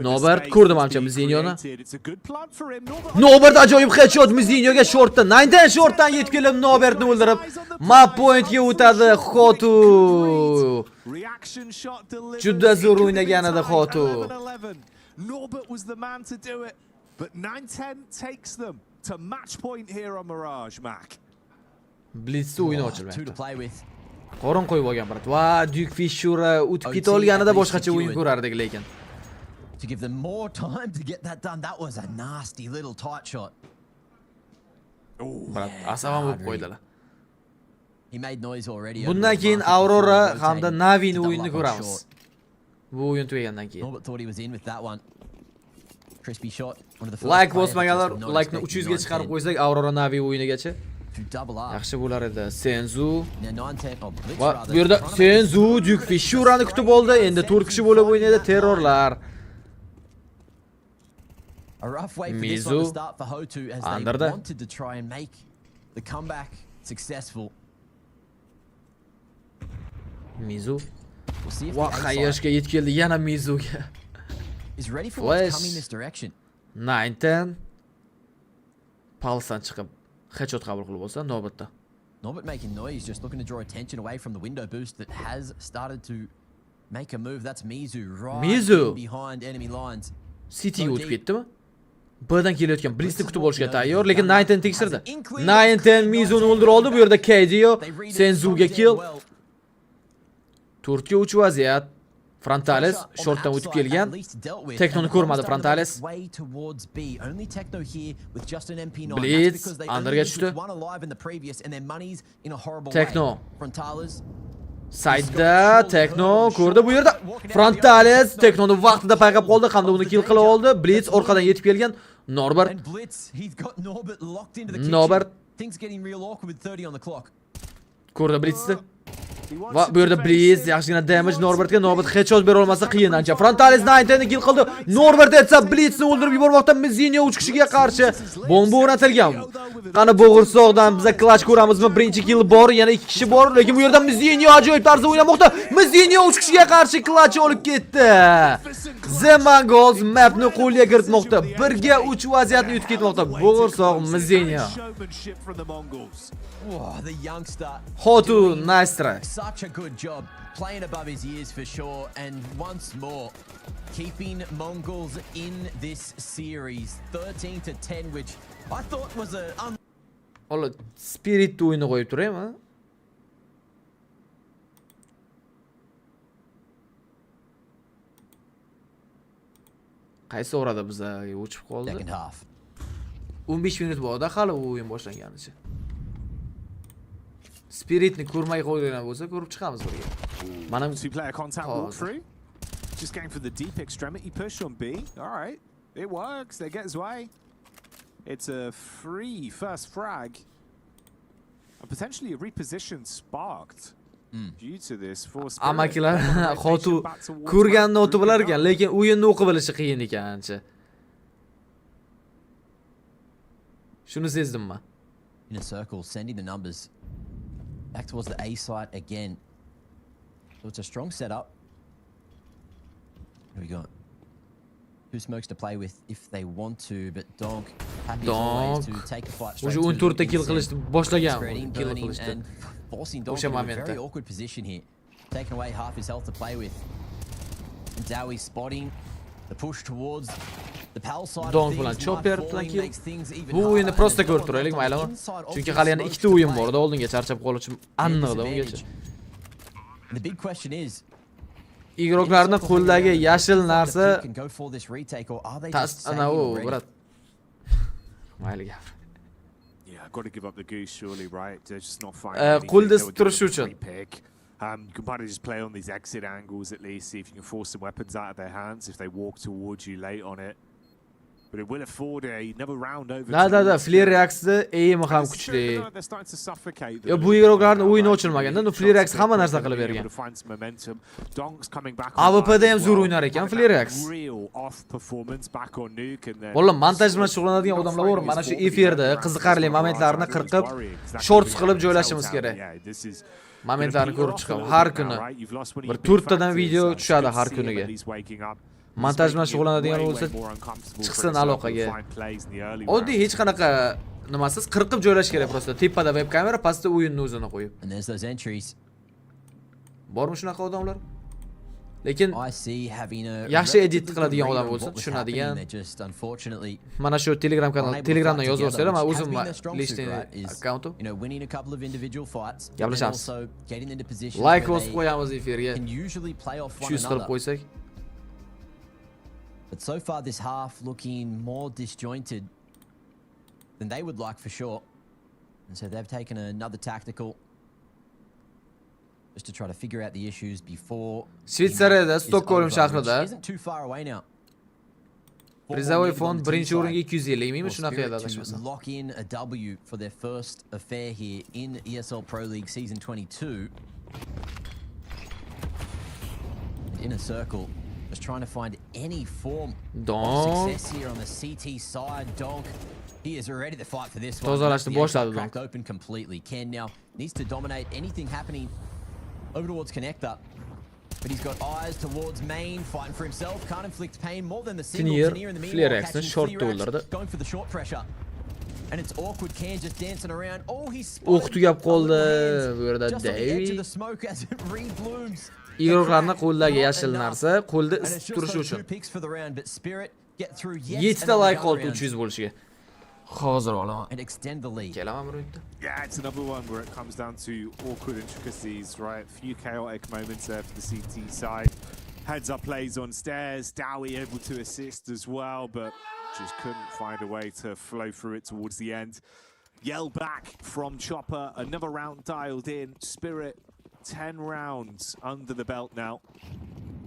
C: Norbert ko'rdim hamcha Mizinhoni. Norbert ajoyib headshot Mizinhoga shortdan. Naytan shortdan yetib kelib Norbertni o'ldirib, map pointga o'tadi Xotu. Juda zo'r o'ynagan edi Xotu.
I: Norbert was the man to do it, but 9-10 takes them to match point here on Mirage, Mac.
C: Blitz o'yini ochilmayapti. Qorin qo'yib olgan brat. Va Duke Fishura o'tib keta olganida boshqacha o'yin ko'rardik lekin.
H: To give them more time to get that done, that was a nasty little tight shot.
C: Brat, asaban bo'lib qo'ydilar.
H: He made noise already.
C: Bundan keyin Aurora hamda Navi'ni o'yinini ko'ramiz. Bu o'yin tugagandan keyin.
H: Norbert thought he was in with that one. Crispy shot. One of the
C: Like bosmaganlar, like-ni 300 ga chiqarib qo'ysak Aurora Navi o'yinigacha yaxshi bo'lar edi. Senzu. Va bu yerda Senzu Duke Fishurani kutib oldi. Endi 4 kishi bo'lib o'ynaydi terrorlar. Mizu Underda.
H: Wanted to try and make the comeback successful.
C: Mizu. Va xayashga yetib keldi yana Mizuga.
H: Is ready for what's coming this direction.
C: 9-10. Pulse'dan chiqib headshot qabul qilib olsa Norbertda.
H: Norbert making noise, just looking to draw attention away from the window boost that has started to make a move. That's Mizu right behind enemy lines.
C: City'ga o'tib ketdimi? B'dan kelayotgan Blitz'ni kutib olishga tayyor, lekin 9-10 tekshirdi. 9-10 Mizuni o'ldirib oldi. Bu yerda Kadio Senzuga kill. 4-3 vaziyat. Frontales shortdan o'tib kelgan. Teknoni ko'rmadi Frontales. Blitz underga tushdi. Tekno. Side'da Tekno ko'rdi bu yerda. Frontales Teknoni vaqtida payqab qoldi hamda uni kill qila oldi. Blitz orqadan yetib kelgan. Norbert ko'rdi Blitzni. Va bu yerda Blitz yaxshigina damage Norbertga. Norbert headshot bera olmasa qiyin ancha. Frontales 9 kill qildi. Norbert esa Blitzni o'ldirib yubormoqda. Mizinyo 3 kishiga qarshi bomba o'rnatilgan. Qani bo'g'irsoqdan biza clutch ko'ramizmi? Birinchi kill bor, yana 2 kishi bor, lekin bu yerda Mizinyo ajoyib tarzda o'ynamoqda. Mizinyo 3 kishiga qarshi clutch olib ketdi. The Mongols mapni qo'lga kiritmoqda. 1 ga 3 vaziyatni yutib ketmoqda. Bo'g'irsoq Mizinyo. Hotu nice try.
H: Such a good job playing above his ears for sure, and once more keeping Mongols in this series 13-10, which I thought was a
C: Ola spirit o'yini qo'yib turaymi? Qaysi o'rada bizga o'chib qoldi? 15 minut bo'ldi hali o'yin boshlanganicha. Spiritni ko'rmay qo'ygan bo'lsa, ko'rib chiqamiz birga. Mana
I: two-player contact walk through. Just going for the deep extremity push on B. All right, it works. They get his way. It's a free first frag, and potentially a reposition sparked due to this.
C: Amakilar xotu ko'rganni o'tib bilar ekan, lekin o'yinni o'qib bilishi qiyin ekan ancha. Shuni sezdim men.
H: In a circle, sending the numbers back towards the A site again. So it's a strong setup. Here we go. Two smokes to play with if they want to, but Donk happy as always to take a fight straight to the
C: 14 ta kill qilishni boshlagan.
H: Kill qilishdi. And forcing Donk in a very awkward position here. Taking away half his health to play with. And Dowie spotting the push towards the pal side.
C: Donk bilan chopper bilan kill. Bu o'yinni prosta ko'rib turaylik, maylimi? Chunki hali yana 2 ta o'yin bor edi, oldinga charchab qoluvchi aniqda ungacha.
H: The big question is,
C: igroklarning qo'ldagi yashil narsa brat. Mayli gap.
I: Yeah, I've got to give up the goose surely, right? They're just not finding
C: qo'lda turish uchun.
I: You can probably just play on these exit angles at least, see if you can force some weapons out of their hands if they walk towards you late on it. But it will afford another round over.
C: Da, flare reaksiyasi aim ham kuchli. Yo, bu igroklarning o'yini ochilmaganda, flare reaks hamma narsa qilib bergan. AWPda ham zo'r o'ynar ekan flare reaks. Valloh montaj bilan shug'ullanadigan odamlar bor. Mana shu efirda qiziqarli momentlarni qirqib, shorts qilib joylashimiz kerak. Momentlarni ko'rib chiqib har kuni bir 4 tadan video tushadi har kuniga. Montaj bilan shug'ullanadigan bo'lsa, chiqsin aloqaga. Oddiy hech qanaqa nimasiz qirqib joylash kerak prosta. Tepada web kamera, pastda o'yinni o'zini qo'yib. Bormi shunaqa odamlar? Lekin yaxshi edit qiladigan odam bo'lsa, tushunadigan. Mana shu Telegram kanal, Telegramdan yozib olsanglar, men o'zim lishting accountim. Gaplashamiz. Like bosib qo'yamiz efirga. 200 qilib qo'ysak.
H: But so far this half looking more disjointed than they would like for sure. And so they've taken another tactical just to try to figure out the issues before
C: Shvetsariyada, Stockholm shahrida
H: isn't too far away now.
C: Prizovoy fond birinchi o'ringa 250 mingmi shunaqa edi adashmasam.
H: Lock in a W for their first affair here in ESL Pro League season 22. In a circle, just trying to find any form of success here on the CT side. Donk, he is ready to fight for this one.
C: Tozalashni boshladi Donk.
H: Cracked open completely. Ken now needs to dominate anything happening over towards connector. But he's got eyes towards main, fighting for himself. Can't inflict pain more than the singles here in the meanwhile. Going for the short pressure. And it's awkward. Ken just dancing around. Oh, he's
C: tugab qoldi. Bu yerda Davey. Igroklarning qo'ldagi yashil narsa qo'lda isib turishi uchun. 7 ta like qoldi 300 bo'lishiga. Hozir olaman. Kelaman bir minutda.
I: Yeah, it's another one where it comes down to awkward intricacies, right? A few chaotic moments there for the CT side. Heads up plays on stairs. Dowie able to assist as well, but just couldn't find a way to flow through it towards the end. Yell back from Chopper. Another round dialed in. Spirit, 10 rounds under the belt now.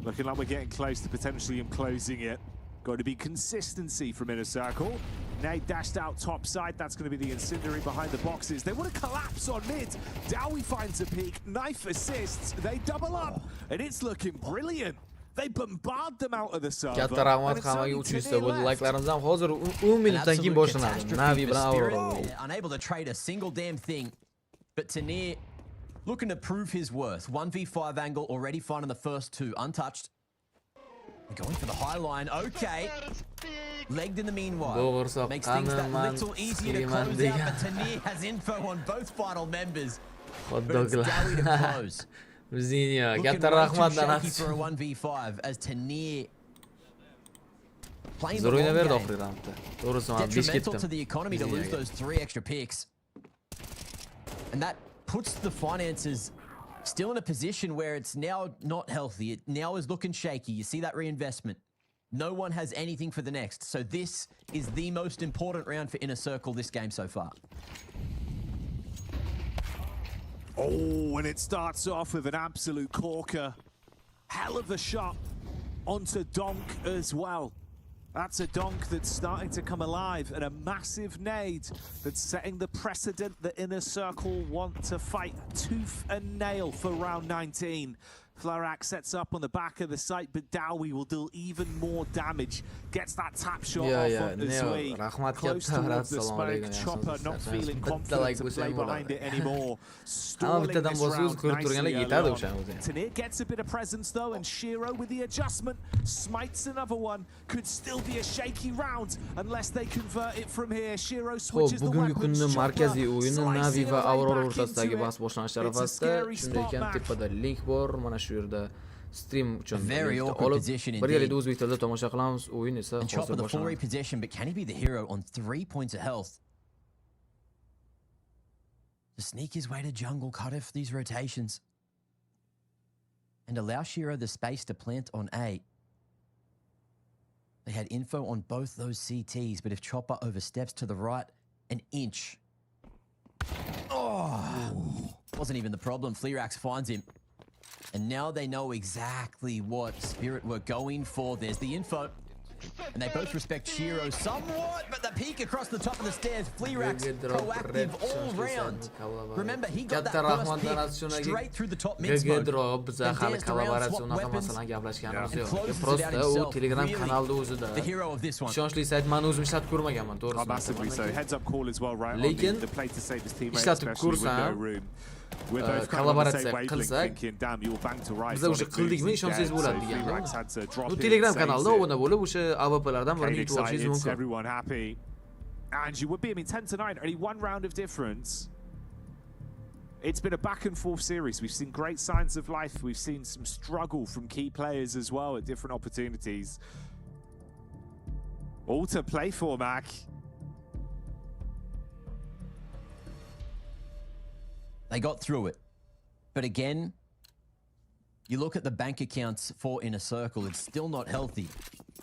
I: Looking like we're getting close to potentially him closing it. Got to be consistency from Inner Circle. Nate dashed out top side. That's going to be the incendiary behind the boxes. They want to collapse on mid. Dowie finds a peek. Knife assists. They double up. And it's looking brilliant. They bombard them out of the server.
C: Katta rahmat hammaga 300 ta bo'ldi. Like'larimiz ham hozir 10 minutdan keyin boshlanadi. Navi bilan Aurora.
H: Unable to trade a single damn thing. But Tanir looking to prove his worth. 1v5 angle already finding the first two untouched. Going for the high line. Okay. Legged in the meanwhile. Makes things that little easier to close out. But Tanir has info on both final members. But it's Dowie to close.
C: Vizinho, katta rahmatlar.
H: For a 1v5 as Tanir playing
C: Zo'r o'ynaverdi oxirgi raundda. To'g'risi men 5
H: detrimental
C: ketdim.
H: to the economy to lose those 3 extra picks. And that puts the finances still in a position where it's now not healthy. It now is looking shaky. You see that reinvestment. No one has anything for the next. So this is the most important round for Inner Circle this game so far.
I: Oh, and it starts off with an absolute corker. Hell of a shot onto Donk as well. That's a Donk that's starting to come alive, and a massive nade that's setting the precedent that Inner Circle want to fight tooth and nail for round 19. Florak sets up on the back of the site, but Dowie will deal even more damage. Gets that tap shot off on the Zui. Close towards the smoke. Chopper not feeling confident to play behind it anymore. Stalling this round nicely along. Tanir gets a bit of presence though, and Shiro with the adjustment smites another one. Could still be a shaky round unless they convert it from here. Shiro switches the weapons.
C: Bugungi kunning markaziy o'yini Navi va Aurora o'rtasidagi bahs boshlanish arafasida. Shunday ekan tepada link bor. Mana shu yerda stream uchun birgalikda o'zbek tilida tomosha qilamiz. O'yin esa hozir
H: boshlanadi. Full repossession, but can he be the hero on 3 points of health? To sneak his way to jungle, cut off these rotations, and allow Shiro the space to plant on A. They had info on both those CTs, but if Chopper oversteps to the right an inch, wasn't even the problem. Flerax finds him. And now they know exactly what Spirit were going for. There's the info. And they both respect Shiro somewhat, but the peek across the top of the stairs, Flerax proactive all round. Remember, he got that first pick straight through the top mid smoke. The hero of this one.
I: Massively so. Heads up call as well, right? On the play to save his teammate, especially with no room. We're both kind of on the same wavelength thinking, damn, you'll bang to right.
C: Biz o'sha qildikmi, ishonsangiz bo'ladi degan. Bu Telegram kanalida obuna bo'lib o'sha AWPlardan birini yutib olishingiz mumkin.
I: Everyone happy. And you would be, I mean, 10 to 9, only 1 round of difference. It's been a back and forth series. We've seen great signs of life. We've seen some struggle from key players as well at different opportunities. All to play for, Mac.
H: They got through it. But again, you look at the bank accounts for Inner Circle, it's still not healthy.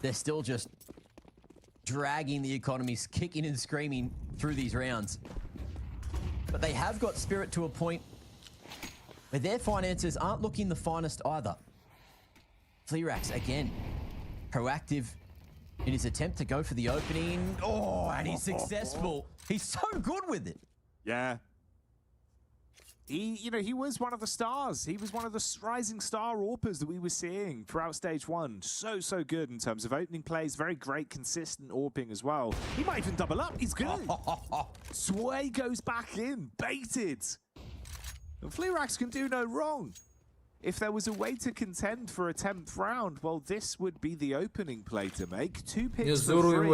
H: They're still just dragging the economies, kicking and screaming through these rounds. But they have got Spirit to a point where their finances aren't looking the finest either. Flerax, again, proactive in his attempt to go for the opening. Oh, and he's successful. He's so good with it.
I: Yeah. He was one of the stars. He was one of the rising star AWPers that we were seeing throughout stage 1. So good in terms of opening plays. Very great, consistent AWPing as well. He might even double up. He's good. Sway goes back in, baited. And Flerax can do no wrong. If there was a way to contend for a 10th round, well, this would be the opening play to make. 2 picks for free,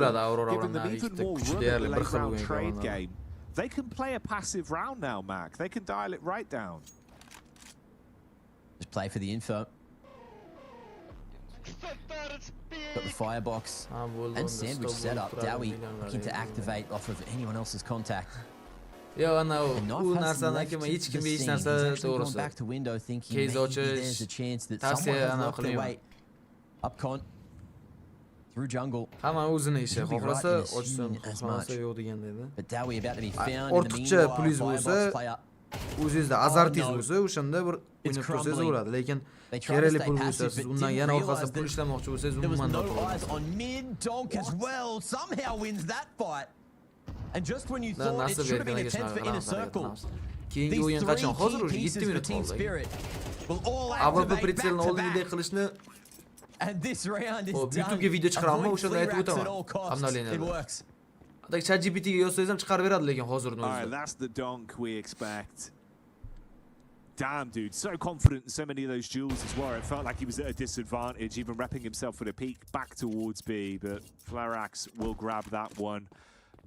I: giving them even more room in the late round trade game. They can play a passive round now, Mac. They can dial it right down.
H: Just play for the info. Got the firebox and sandwich set up. Dowie looking to activate off of anyone else's contact.
C: Yo, ana u narsani kim hech kimga hech narsa to'g'risi.
H: Back to window thinking maybe there's a chance that someone has locked their way Up con. Through jungle.
C: Hamma o'zini ishi. Xohlasa ochsin, xohlasa yo'q degan dedi.
H: But Dowie about to be found
C: Ortiqcha pulingiz bo'lsa, o'zingizda azartingiz bo'lsa, o'shanda bir o'ynab tursangiz bo'ladi. Lekin kerakli pul bo'lsa, siz undan yana orqasidan pul ishlamoqchi bo'lsangiz, umuman
H: eyes on mid. Donk as well somehow wins that fight. And just when you thought it should have been a 10 for Inner Circle.
C: Keyingi o'yin qachon? Hozir o'sha 7 minut qoldi. AWP pritselni oldingiday qilishni
H: and this round is done.
C: YouTube'ga video chiqaraman, o'shanda aytib o'taman. Obnovleniyada. Adak ChatGPT ga yozsangiz ham chiqarib beradi, lekin hozirning o'zida.
I: Alright, that's the donk we expect. Damn, dude, so confident in so many of those duels as well. It felt like he was at a disadvantage, even repping himself with a peek back towards B, but Flarax will grab that one.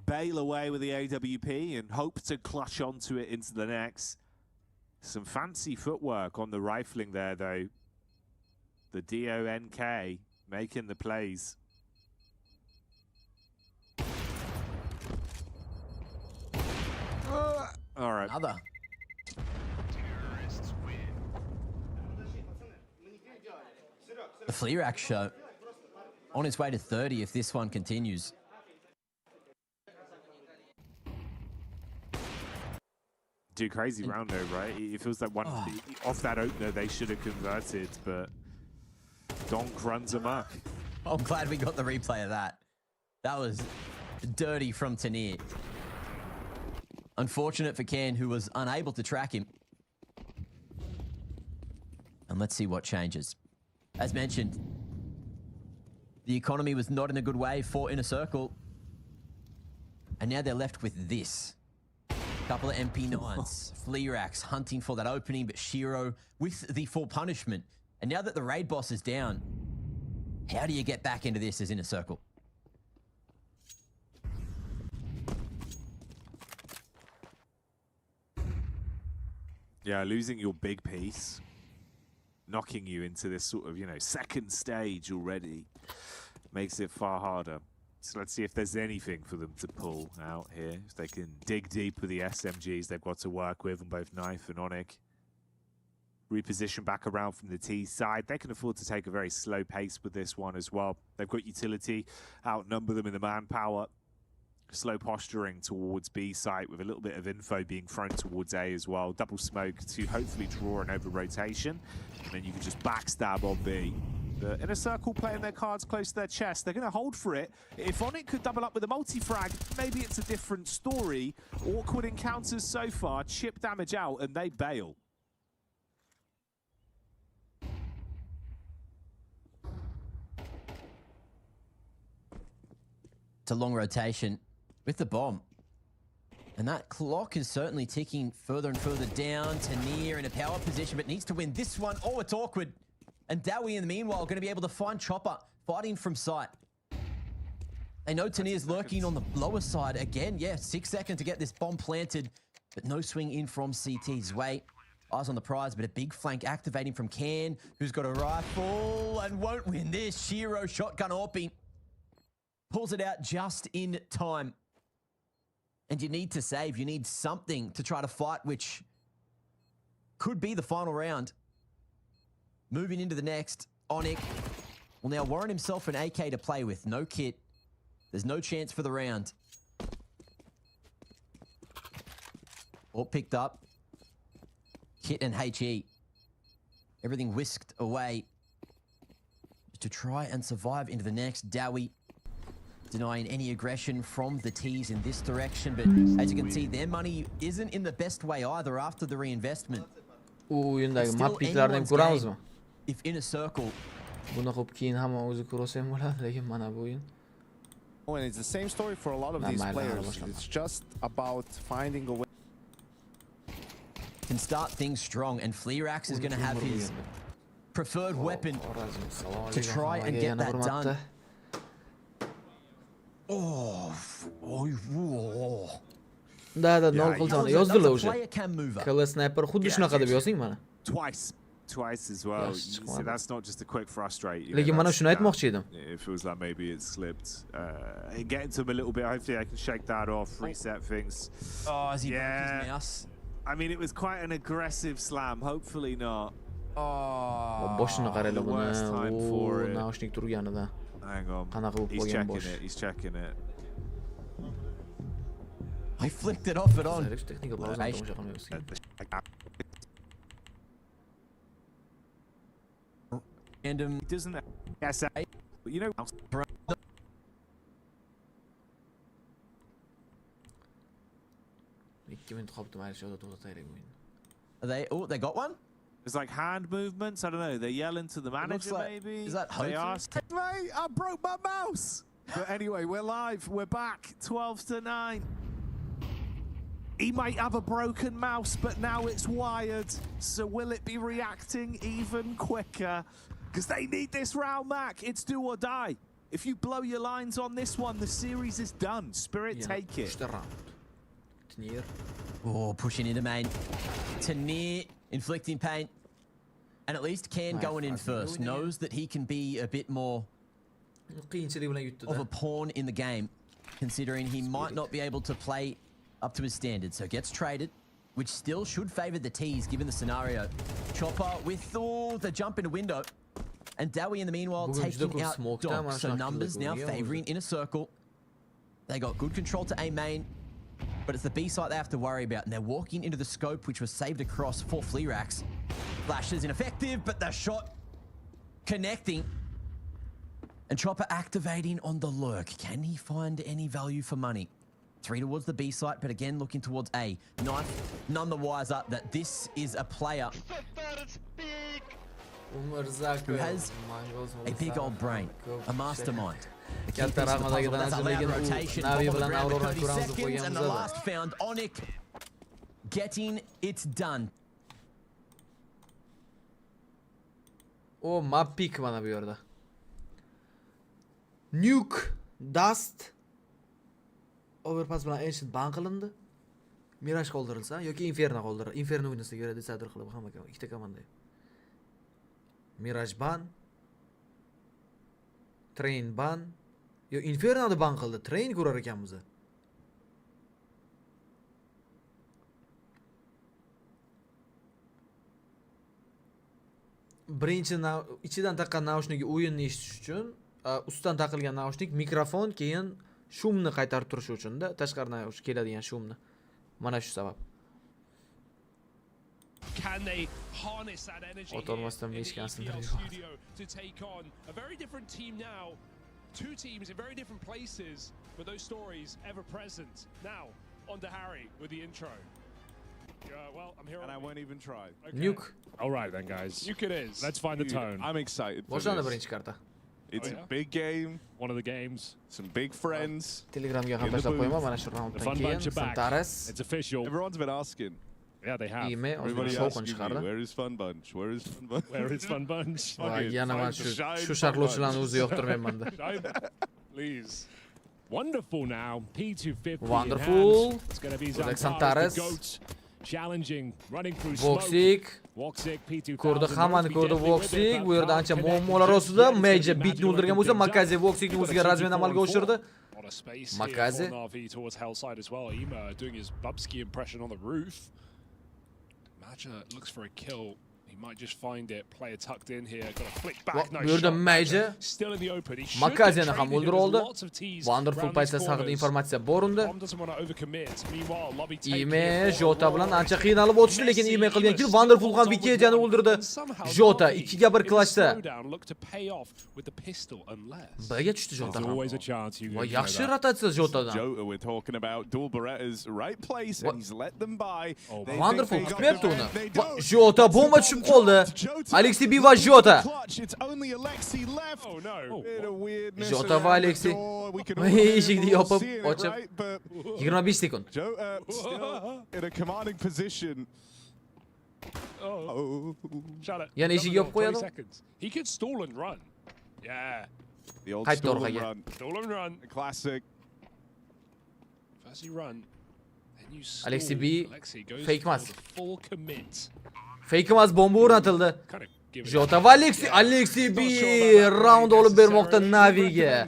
I: Bail away with the AWP and hope to clutch onto it into the next. Some fancy footwork on the rifling there, though. The DONK making the plays. All right.
H: Another. The Flerax show on its way to 30 if this one continues.
I: Do crazy round though, right? It feels like one off that opener they should have converted, but Donk runs amok.
H: I'm glad we got the replay of that. That was dirty from Tanir. Unfortunate for Ken, who was unable to track him. And let's see what changes. As mentioned, the economy was not in a good way for Inner Circle. And now they're left with this. Couple of MP9s. Flerax hunting for that opening, but Shiro with the full punishment. And now that the raid boss is down, how do you get back into this as Inner Circle?
I: Yeah, losing your big piece, knocking you into this sort of, second stage already makes it far harder. So let's see if there's anything for them to pull out here. If they can dig deep with the SMGs they've got to work with on both Knife and Onyx. Reposition back around from the T side. They can afford to take a very slow pace with this one as well. They've got utility, outnumber them in the manpower. Slow posturing towards B site with a little bit of info being thrown towards A as well. Double smoke to hopefully draw an over rotation. And then you can just backstab on B. The Inner Circle playing their cards close to their chest. They're going to hold for it. If Onyx could double up with a multi-frag, maybe it's a different story. Awkward encounters so far. Chip damage out and they bail.
H: It's a long rotation with the bomb. And that clock is certainly ticking further and further down. Tanir in a power position, but needs to win this one. Oh, it's awkward. And Dowie, in the meanwhile, going to be able to find Chopper fighting from sight. They know Tanir's lurking on the lower side again. Yeah, 6 seconds to get this bomb planted, but no swing in from CT's way. Eyes on the prize, but a big flank activating from Can, who's got a rifle and won't win this. Shiro shotgun Orping pulls it out just in time. And you need to save. You need something to try to fight, which could be the final round. Moving into the next, Onyx will now warrant himself an AK to play with. No kit. There's no chance for the round. All picked up. Kit and HE. Everything whisked away to try and survive into the next. Dowie denying any aggression from the T's in this direction. But as you can see, their money isn't in the best way either after the reinvestment.
C: O'yindagi map pitlarni ham ko'ramizmi?
H: If Inner Circle.
C: Buni qilib keyin hamma o'zi ko'rsa ham bo'ladi, lekin mana bu o'yin.
J: Oh, and it's the same story for a lot of these players. It's just about finding a way.
H: Can start things strong, and Flerax is going to have his preferred weapon to try and get that done.
C: Da, 0 qilsani yozdilar o'sha. Killer sniper xuddi shunaqa deb yozing mana.
I: Twice as well. So that's not just a quick frustrate.
C: Lekin mana shuni aytmoqchi edim.
I: It feels like maybe it slipped. And getting to him a little bit. Hopefully I can shake that off, reset things.
H: Oh, has he broke his mouse?
I: I mean, it was quite an aggressive slam. Hopefully not.
C: Boshini qaraylar buni. Naushnik turganida.
I: Hang on.
C: Qanaqa bo'lib
I: He's
C: qolgan
I: checking
C: bosh.
I: it. He's checking it.
H: I flicked it off and on.
C: Texnika ba'zan tomosha qilmaymiz.
H: Random.
I: He doesn't. Yes, but you know.
H: Are they? Oh, they got one.
I: There's like hand movements. I don't know. They're yelling to the manager,
H: like,
I: maybe.
H: is that
I: they
H: Hotu?
I: ask. Mate, I broke my mouse. But anyway, we're live. We're back. 12-9. He might have a broken mouse, but now it's wired. So will it be reacting even quicker? Because they need this round, Mac. It's do or die. If you blow your lines on this one, the series is done. Spirit, take it.
H: Oh, pushing into main. Tanir inflicting pain. And at least Can going in first. Knows that he can be a bit more of a pawn in the game, considering he might not be able to play up to his standards. So gets traded, which still should favor the T's given the scenario. Chopper with the jump in a window. And Dowie in the meanwhile taking out Dog. So numbers now favoring in a circle. They got good control to A main, but it's the B site they have to worry about. And they're walking into the scope, which was saved across 4 flea racks. Flash is ineffective, but the shot connecting. And Chopper activating on the lurk. Can he find any value for money? 3 towards the B site, but again looking towards A. Knife, none the wiser that this is a player who has a big old brain, a mastermind. That's a loud rotation. And the last found Onyx getting it done.
C: O map pick mana bu yerda. Nuke, Dust, Overpass bilan Ancient ban qilindi. Mirage qoldirilsa yoki Inferno qoldirilsa. Inferno o'ynasa ko'ra desadir qilib hamma ikkita komanda. Mirage ban, Train ban, yo Inferno'ni ban qildi. Train ko'rar ekanmiz. Birinchi ichidan taqqan naushnik o'yinni eshitish uchun, ustidan taqilgan naushnik mikrofon, keyin shumni qaytarib turish uchun-da, tashqaridan keladigan shumni. Mana shu sabab.
K: Can they harness that energy in the EPL studio to take on a very different team now? 2 teams in very different places, but those stories ever present. Now, on to Harry with the intro. Well, I'm here
I: and I won't even try.
C: Okay. Nuke.
K: All right then, guys. Nuke it is. Let's find the tone.
I: I'm excited for
C: Boshlanadi
I: this.
C: birinchi karta.
I: It's a big game.
K: One of the games.
I: Some big friends.
C: Telegramga ham tashlab qo'yaman mana shu raunddan keyin. Santares.
K: It's official.
I: Everyone's been asking.
K: Yeah, they have.
I: Everybody asking me, where is Fun Bunch? Where is Fun Bunch?
K: Where is Fun Bunch?
C: Yana men shu sharhlovchilarni o'zi yoqtirmayman-da.
K: Please. Wonderful now. P250.
C: Wonderful.
K: It's going to be
C: Santares.
K: Challenging, running through
C: Voxic. Ko'rdi, hammani ko'rdi Voxic. Bu yerda ancha muammolar ostida. Major bitni o'ldirgan bo'lsa, Makaze Voxicni o'ziga razmen amalga oshirdi. Makaze
K: towards Hellside as well. Ema doing his Bubsky impression on the roof. Major looks for a kill. He might just find it. Player tucked in here. Got a flick back.
C: Bu yerda Major
K: still in the open.
C: Makazeni ham o'ldirib oldi. Wonderful paytda haqida informatsiya bor unda. Ime Jota bilan ancha qiynalib o'tishdi, lekin Ime qilgan kill Wonderful ham Vikediani o'ldirdi. Jota 2 ga 1 klashda. B'ga tushdi Jota. Va yaxshi rotatsiya Jotadan.
I: Jota, we're talking about dual Berettas, right place, and he's let them by.
C: Wonderful kutmayapti uni. Jota bomba tushib qoldi. Alexi B va Jota. Jota va Alexi. Eshikni yopib, ochib. 25 sekund.
I: Jota still in a commanding position.
C: Yana eshik yopib qo'yadi.
K: He could stall and run. Yeah.
I: The old stall and run.
K: Stall and run.
I: A classic.
K: First you run, then you stall.
C: Alexi B fake emas.
K: Full commit.
C: Fake emas, bomba o'rnatildi. Jota va Alexi B round olib bermoqda Naviga.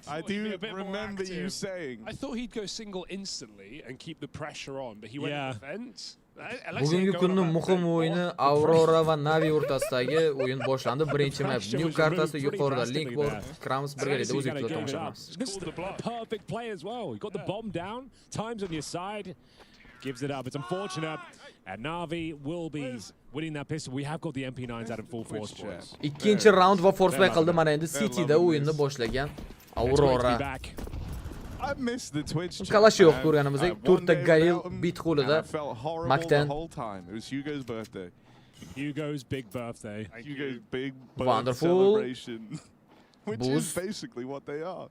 I: I do remember you saying.
K: I thought he'd go single instantly and keep the pressure on, but he went to defense.
C: Bugungi kunning muhim o'yini Aurora va Navi o'rtasidagi o'yin boshlandi. Birinchi map New kartasi yuqorida link bor. Kiramiz birgalikda o'zbek tilida tomosha qilamiz.
K: Perfect play as well. You got the bomb down. Time's on your side. Gives it up. It's unfortunate. And Navi will be winning that pistol. We have got the MP9s out in full force, boys.
C: Ikkinchi round va force play qildi. Mana endi Cityda o'yinni boshlagan Aurora.
J: I missed the Twitch chat.
C: Kalash yo'q ko'rganimizdek, 4 ta Gail bit qo'lida. Mactan.
J: It was Hugo's birthday.
K: Hugo's big birthday.
J: Hugo's big
C: Wonderful
J: celebration. Which is
C: Boost.
J: basically what they are.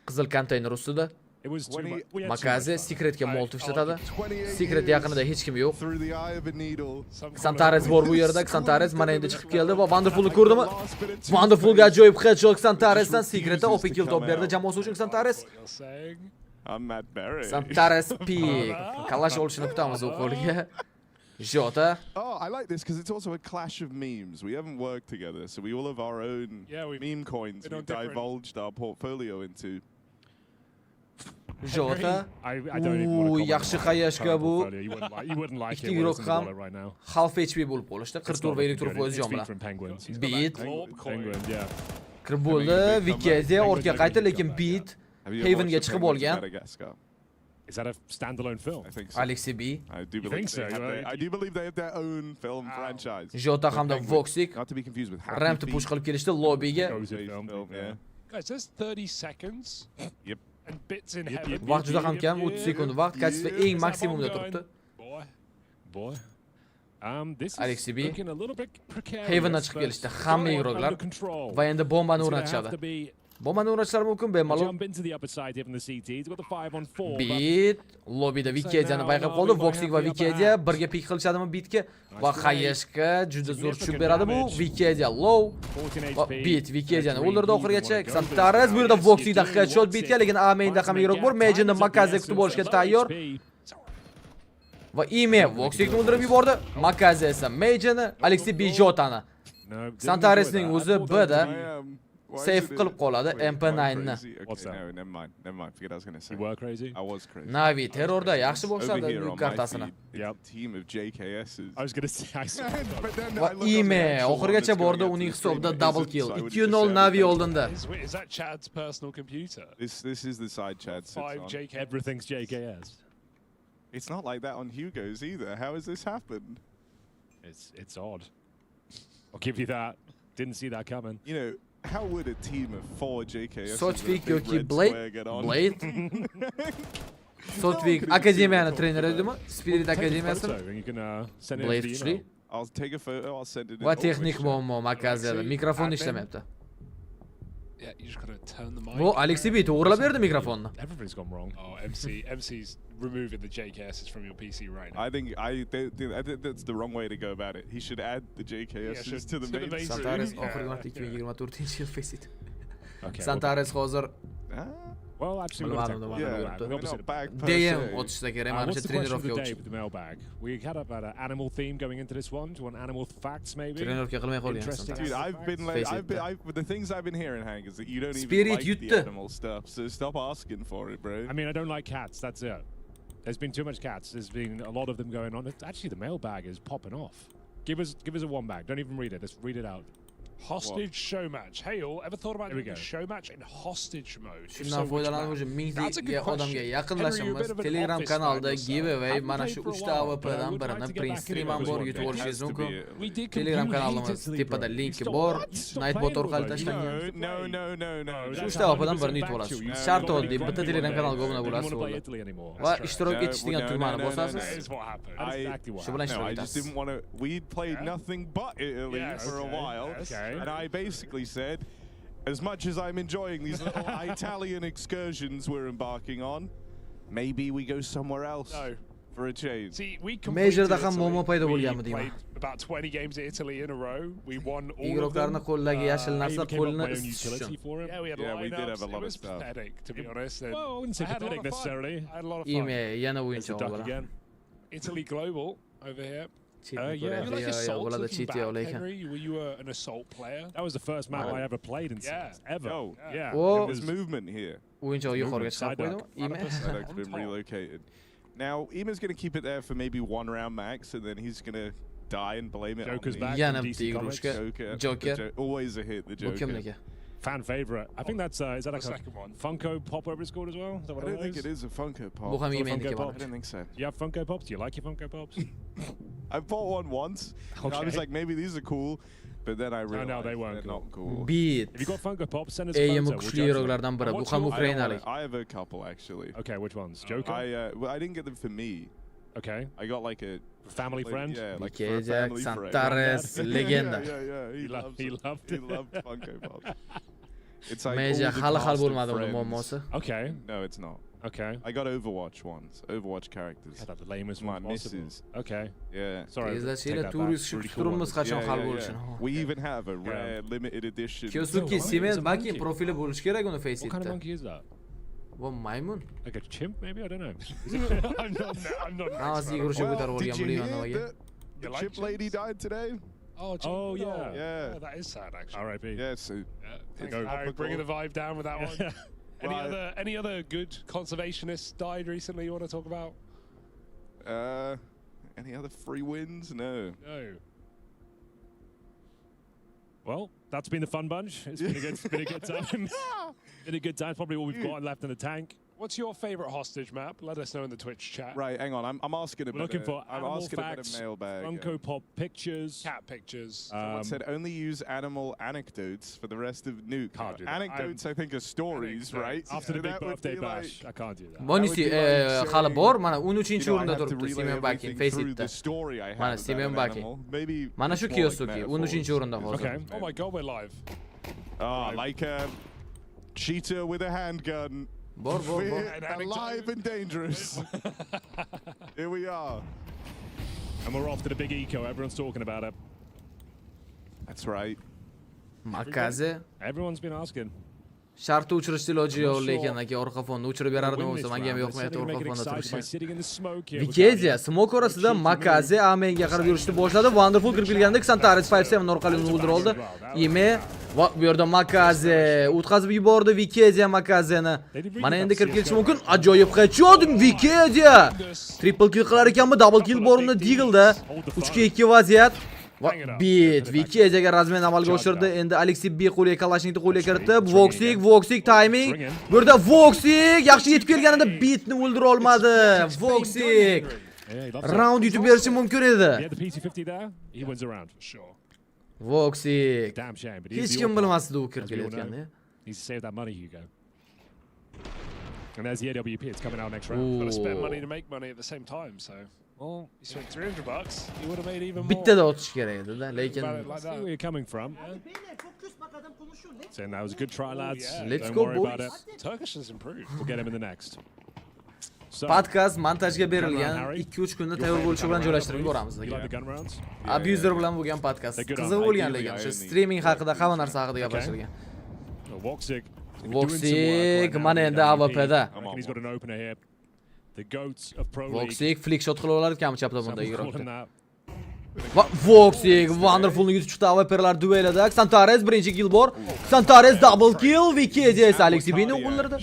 C: Qizil konteyner ustida.
K: It was too much. We had too
C: Makaze
K: much fun.
C: Secretga molotov ishlatadi.
J: 28
C: Secret yaqinida hech kim yo'q.
J: Through the eye of a needle.
C: Xantares bor bu yerda. Xantares mana endi chiqib keldi va Wonderfulni ko'rdimi? Wonderfulga ajoyib headshot Xantaresdan Secretda OP kill top berdi jamoasi uchun Xantares.
K: You're saying?
J: I'm Matt Berry.
C: Xantares pick. Kalash olishini kutamiz u qo'liga. Jota.
J: Oh, I like this because it's also a clash of memes. We haven't worked together, so we all have our own meme coins we divulged our portfolio into.
C: Jota.
K: I don't even want to comment
C: yaxshi
K: on
C: qayashga bu.
K: You wouldn't like it.
C: Ikki guruh ham half HP bo'lib qolishdi. 44 va 54% jon bilan. Beat.
K: Penguin, yeah.
C: Kirib bo'ldi. Vikazia ortga qaytdi, lekin Beat Havenga chiqib olgan.
K: Is that a standalone film?
J: I think so.
C: Alexi B.
J: I do believe I do believe they have their own film franchise.
C: Jota hamda Voxic
J: Not to be confused with
C: ramp push qilib kelishdi lobbyga.
K: Guys, there's 30 seconds.
J: Yep.
K: And bits in heaven.
C: Vaqt juda ham kam, 30 sekund vaqt, kachisi eng maksimumda turibdi.
K: Boy. This is
C: Alexi B.
K: looking a little bit precarious.
C: Havendan chiqib kelishdi hamma igroklar va endi bombani o'rnatishadi. Bombani o'rnatishlari mumkin bemalol.
K: Jump into the upper side here from the CT. He's got the 5 on 4.
C: Beat lobbyda Vikaziyani bayqab qoldi. Voxic va Vikaziya birga pik qilishadimi Beatga va Xayeshga juda zo'r tushib beradi bu. Vikaziya low. Beat Vikaziyani o'ldirdi oxirigacha. Xantares bu yerda Voxicda headshot Beatga, lekin A mainda ham igrok bor. Majinni Makaze kutib olishga tayyor. Va Ime Voxicni o'ldirib yubordi. Makaze esa Majinni, Alexi B Jotani. Xantaresning o'zi B-da safe qilib qoladi MP9 ni.
J: What's that? No, never mind. Forget I was going to say.
K: You were crazy?
J: I was crazy.
C: Navi terrorda yaxshi boshladi
J: Over here on my
C: kartasini.
J: feed, a team of JKS's.
K: I was going to say I saw
J: But then
C: Va
J: I look on the
C: Ime
J: actual one
C: oxirigacha
J: that's going
C: bordi,
J: out to
C: uning
J: the
C: hisobida
J: stream.
C: double
J: It's
C: kill.
J: I would just
C: 2-0
J: say
C: Navi
J: everything.
C: oldinda.
K: Is that Chad's personal computer?
J: This is the side chat sits
K: 5
J: on.
K: JK. Everything's JKS.
J: It's not like that on Hugo's either. How has this happened?
K: It's odd. I'll give you that. Didn't see that coming.
J: You know, how would a team of 4 JKS's
C: Sotvik
J: with a big
C: yoki
J: red
C: Blade?
J: square get on?
C: Blade? Sotvik akademiyani treneri edimi? Spirit
K: Take a
C: akademiyasi.
K: photo and you can send it
C: Blade
K: in the
C: kuchli.
K: email.
J: I'll take a photo, I'll send it in.
C: Va texnik muammo Makaziyada. Mikrofon ishlamayapti.
K: Yeah, you just gotta turn the mic.
C: Bu Alexi B to'g'rilab berdi mikrofonni.
K: Everything's gone wrong. Oh, MC's removing the JKS's from your PC right now.
J: I think that's the wrong way to go about it. He should add the JKS's to the main stream.
C: Xantares oxirgi marta 2024-yil Faceit.
K: Okay.
C: Xantares hozir
K: Well, actually,
C: DM o'tishsa kerak, mana
K: what's
C: shu
K: the question of the
C: trenirovka
K: day
C: o'tish.
K: with the mailbag? We had about an animal theme going into this one. Do you want animal facts, maybe?
C: Trenirovka qilmay qolgan
K: Interesting.
J: Dude, I've been like, the things I've been hearing, Hank, is that you don't even
C: Spirit
J: like the
C: yutdi.
J: animal stuff. So stop asking for it, bro.
K: I mean, I don't like cats. That's it. There's been too much cats. There's been a lot of them going on. Actually, the mailbag is popping off. Give us a one bag. Don't even read it. Just read it out. Hostage show match. Hey, all ever thought about doing a show match in hostage mode?
C: Shundan foydalanib o'sha mingta odamga yaqinlashamiz. Telegram kanalda giveaway mana shu 3 ta AWPdan birini print stream ham bor, yutib olishingiz mumkin. Telegram kanalimiz tepada linki bor. Nightbot orqali tashlangan.
J: No.
C: Shu 3 ta AWPdan birini yutib olasiz. Shart oddiy, bitta Telegram kanalga obuna bo'lasiz bo'ldi. Va ishtirok etish degan tugmani bosasiz. Shu bilan ishtirok
J: I just
C: etasiz.
J: didn't want to. We'd played nothing but Italy for a while. And I basically said, as much as I'm enjoying these little Italian excursions we're embarking on, maybe we go somewhere else for a change.
K: See, we
C: Majorda ham muammo paydo bo'lganmi deyman.
K: About 20 games at Italy in a row. We won all of them.
C: Igroklarni qo'llagi yashil narsa qo'lni isitish uchun.
K: Yeah,
J: we did have a lot of stuff.
K: Pathetic, to be honest. Well, I wouldn't say pathetic necessarily. I had a lot of fun.
C: Ime yana o'yinchi o'g'li.
K: Italy Global over here.
C: You're
K: like assault looking back, Henry. Were you an assault player? That was the first map I ever played in CS, ever.
J: Yeah.
C: Oh.
J: There's movement here.
C: O'yinchi yuqoriga chiqib qo'ydimi? Ime.
J: That's been relocated. Now, Ema's going to keep it there for maybe 1 round max, and then he's going to die and blame it
G: Joker's
J: on me.
G: back from DC Comics.
C: Joker.
J: Always a hit, the Joker.
G: Fan favorite. I think that's is that like a
K: second one.
G: Funko Pop over it's called as well? Is that what
J: I don't think it is a Funko Pop.
C: Bu ham
J: I
C: yemeğindeki
J: don't think so.
G: You have Funko Pops? Do you like your Funko Pops?
J: I bought one once.
G: Okay.
J: I was like, maybe these are cool, but then I realized
G: no, they weren't
J: they're not cool.
C: Beat.
G: If you got Funko Pops, send us a
C: Eng
G: photo.
C: kuchli herolardan biri. Bu ham Ukrainalik.
J: I have a couple actually.
G: Okay, which ones? Joker?
J: Well, I didn't get them for me.
G: Okay.
J: I got like a
G: family friend.
J: Yeah, like for a
C: Vikejak,
J: family friend.
C: Santares, legenda.
J: Yeah. He loved Funko Pops. It's like
C: Meja hali hal bo'lmadi uni muammosi.
G: Okay.
J: No, it's not.
G: Okay.
J: I got Overwatch ones. Overwatch characters.
G: That's the lamest
J: My
G: one possible.
J: missus.
G: Okay.
J: Yeah.
G: Sorry.
C: Tezlashinglar turist turimiz qachon hal bo'lishini.
J: We even have a rare limited edition.
C: Kyosuke Siemens Maki profili bo'lish kerak uni
G: What kind of
C: Faceitda.
G: monkey is that?
C: Bu maymun.
G: Like a chimp, maybe? I don't know.
K: I'm not.
C: Navasi yugurishga ko'tarib
J: Did
C: olgan
J: you
C: bilmayman
J: hear
C: nimaga.
J: that the chip lady died today?
G: Oh, yeah.
J: Yeah.
K: That is sad, actually.
G: R.I.P.
J: Yeah, so
K: Bringing the vibe down with that one.
J: Well,
K: Any other good conservationists died recently you want to talk about?
J: any other free wins? No.
K: No.
G: Well, that's been the fun bunch. It's been a good time. Been a good time. Probably all we've got left in the tank.
K: What's your favorite hostage map? Let us know in the Twitch chat.
J: Right, hang on. I'm asking
G: We're looking for
J: I'm
G: animal
J: asking
G: facts,
J: about a mailbag.
G: Funko Pop pictures,
K: Cat pictures.
J: Someone said only use animal anecdotes for the rest of Nuke.
G: Can't do that.
J: Anecdotes, I think, are stories, right?
G: After the
J: So
G: big
J: that would
G: birthday
J: be
G: bash,
J: like,
G: I can't do that.
C: Bonisi hali bor, mana 13-chi o'rinda
J: I have to
C: turibdi
J: relay
C: Siemens Baki
J: everything through
C: Faceitda.
J: the story I have
C: Mana
J: about
C: Siemens
J: an
C: Baki.
J: animal. Maybe
C: Mana shu
J: it's more like
C: Kyosuke
J: metaphors.
C: 13-chi o'rinda hozir.
G: Okay.
K: Oh my god, we're live.
J: Oh, like a cheetah with a handgun.
C: Bor.
J: We're alive and dangerous. Here we are.
G: And we're off to the big eco. Everyone's talking about it.
J: That's right.
C: Makaze.
G: Everyone's been asking.
C: Shartda o'chirishni iloji yo'q, lekin aka orqa fonni o'chirib berardim bo'lsa, menga ham yoqmayapti orqa fonda turishi. Wikipedia smoke orasida Makaze Amenga qarab yurishni boshladi. Wonderful kirib kelganda Xantares 57 orqali uni o'ldirib oldi. Ime va bu yerda Makaze o'tkazib yubordi Wikipedia Makazeni. Mana endi kirib kelishi mumkin. Ajoyib headshot Wikipedia. Triple kill qilar ekanmi? Double kill bor unda Deagle'da. 3-2 vaziyat. Bit Wikipediaga razmen amalga oshirdi. Endi Alexey B qo'liga Kalashnikni qo'liga kiritdi. Voxik timing. Bu yerda Voxik yaxshi yetib kelganida Bitni o'ldira olmadi. Voxik round yutib berishi mumkin edi. Voxik. Hech kim bilmasdi u kirib kelayotganini.
G: Needs to save that money, Hugo. And there's the AWP. It's coming out next round.
K: Gotta spend money to make money at the same time, so. Well, you spent $300, you would have made even more.
C: Bittada otish kerak edi-da, lekin
G: I see where you're coming from. Saying that was a good try, lads.
C: Let's
G: Don't
C: go,
G: worry about
C: boys.
G: it.
K: Turkish has improved.
G: We'll get him in the next. So,
C: podkast montajga berilgan 2-3 kunda tayyor bo'lishi bilan joylashtirib boramiz.
G: you like the gun rounds?
C: Abuser bilan bo'lgan podkast. Qiziq bo'lgan lekin o'sha streaming haqida, hamma narsa haqida gaplashilgan. Voxik mana endi AWPda.
G: He's got an opener here. The goats of Pro League.
C: Voxik flick shot qila olar ekanmi chap tomonda yiroqda. Voxik Wonderfulni yutib chiqdi AWP'lar duelida. Xantares birinchi kill bor. Xantares double kill. Wikipedia esa Alexey B'ni o'ldirdi.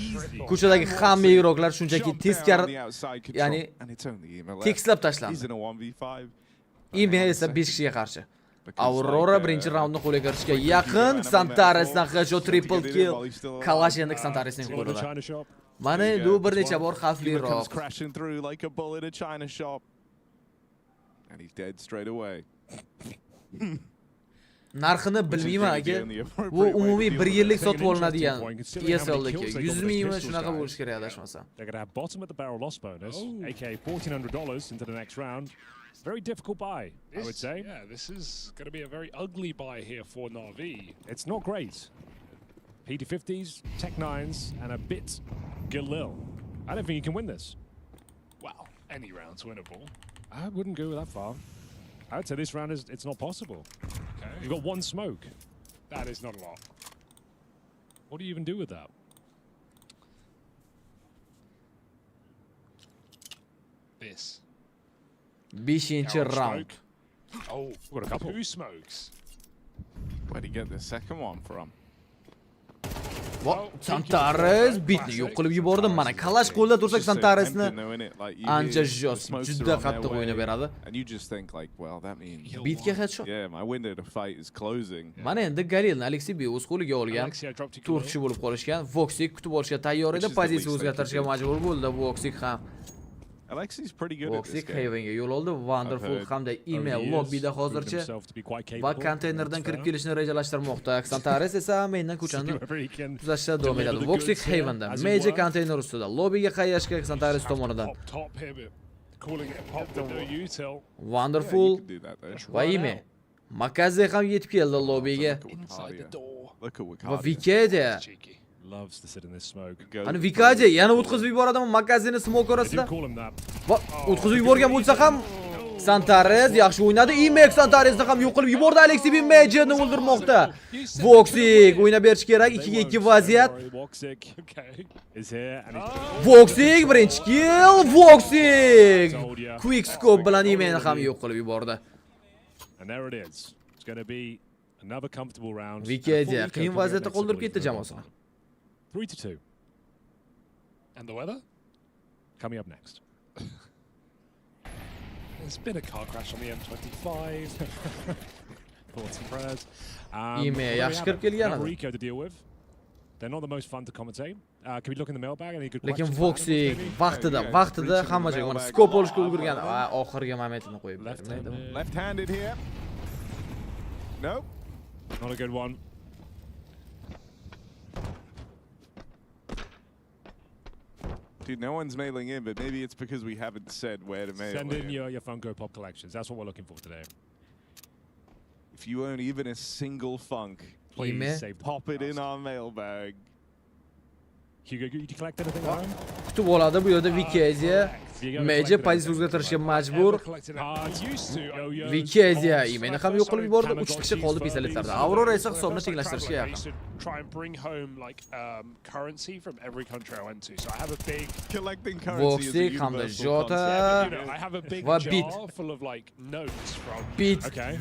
C: Ko'chadagi hamma yiroqlar shunchaki teskari, ya'ni tekslab tashlandi. Ime esa 5 kishiga qarshi. Aurora birinchi raundni qo'lga kiritishga yaqin. Xantaresdan headshot triple kill. Kalash endi Xantaresning qo'lida. Mana endi u bir necha bor xavfliroq.
J: Crashing through like a bull in a china shop. And he's dead straight away.
C: Narxini bilmayman aka. Bu umumiy 1 yillik sotib olinadigan ESL'dagi 100 mingmi shunaqa bo'lish kerak adashmasam.
G: They're going to have bottom at the barrel loss bonus, aka $1,400 into the next round. Very difficult buy, I would say.
K: Yeah, this is going to be a very ugly buy here for Na'Vi.
G: It's not great. PT50s, Tech 9s, and a bit Galil. I don't think you can win this.
K: Well, any round's winnable.
G: I wouldn't go that far. I would say this round it's not possible.
K: Okay.
G: You've got 1 smoke.
K: That is not a lot.
G: What do you even do with that?
K: This.
C: 5-chi round.
K: Oh,
G: We've got a couple.
K: 2 smokes.
J: Where'd he get the second one from?
C: Santares bitni yo'q qilib yubordi. Mana kalash qo'lda tursak Santaresni ancha juda qattiq o'ynab beradi. Bitga headshot. Mana endi Galilni Alexey B o'z qo'liga olgan. 4 kishi bo'lib qolishgan. Voxik kutib olishga tayyor edi. Pozitsiya o'zgartirishga majbur bo'ldi Voxik ham.
J: Alexey's pretty good
C: Voxik Havenga yo'l oldi. Wonderful hamda email lobbyda hozircha va konteynerdan kirib kelishni rejalashtirmoqda. Santares esa mendan ko'chani tuzashda davom etadi. Voxik Havenda major konteyner ustida lobbyga qayashga Santares tomonidan. Wonderful va email. Makaze ham yetib keldi lobbyga. Va Vikedia
K: loves to sit in this smoke.
C: Ani Vikaje yana o'tkazib yuboradimi Makazini smoke orasida? Va o'tkazib yuborgan bo'lsa ham Santares yaxshi o'ynadi. Imek Santaresni ham yo'q qilib yubordi. Alexey Majorni o'ldirmoqda. Voxik o'ynab berish kerak. 2-2 vaziyat. Voxik birinchi kill. Voxik quick scope bilan Imekni ham yo'q qilib yubordi.
K: And there it is. It's going to be another comfortable round.
C: Vikaje qiyin vaziyatda qoldirib ketdi jamoasini.
K: 3-2. And the weather? Coming up next. There's been a car crash on the M25. Thoughts and prayers.
C: Yaxshi kirib kelgan edi.
K: Rico to deal with. They're not the most fun to commentate. Can we look in the mailbag? Any good
C: Lekin Voxik vaqtida hamma joyga mana skop olishga ulgurgan. Oxirgi momentini qo'yib bermaydi.
J: Left-handed here. Nope.
K: Not a good one.
J: Dude, no one's mailing in, but maybe it's because we haven't said where to mail.
K: Send in your Funko Pop collections. That's what we're looking for today.
J: If you own even a single Funk,
K: please save
J: pop it in our mailbag.
K: Hugo, did you collect anything at home?
C: Kutib oladi bu yerda Vikaze. Major pozitsiya o'zgartirishga majbur. Vikaze imeni ham yo'q qilib yubordi. 3 kishi qoldi pistoletlarda. Aurora esa hisobni tenglashtirishga yaqin.
K: Try and bring home like currency from every country I went to. So I have a big
J: collecting currency.
C: Voxik hamda Jota
K: I have a big jar full of like notes from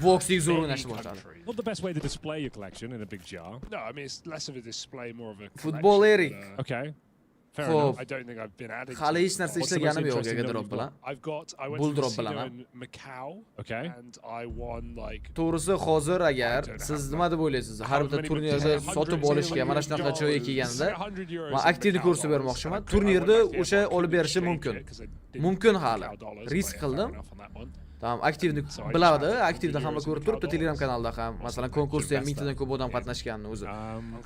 C: Voxik zo'r o'ynashni boshladi.
K: Not the best way to display your collection in a big jar. No, I mean it's less of a display, more of a
C: Football Eric.
K: Okay. Fair enough. I don't think I've been adding.
C: Hali hech narsa ishlaganim yo'q drop bilan.
K: I went to Macau.
C: Okay.
K: And I won like.
C: To'g'risi hozir agar siz nima deb o'ylaysiz? Har bitta turnirda sotib olishga mana shunaqa joyga kelganda men aktivni ko'rsatib bermoqchiman. Turnirda o'sha olib berishi mumkin. Mumkin hali. Risk qildim. Tamam, aktivni biladi, aktivda hamma ko'rib turibdi Telegram kanalda ham. Masalan, konkursda ham 1000 dan ko'p odam qatnashganini o'zi.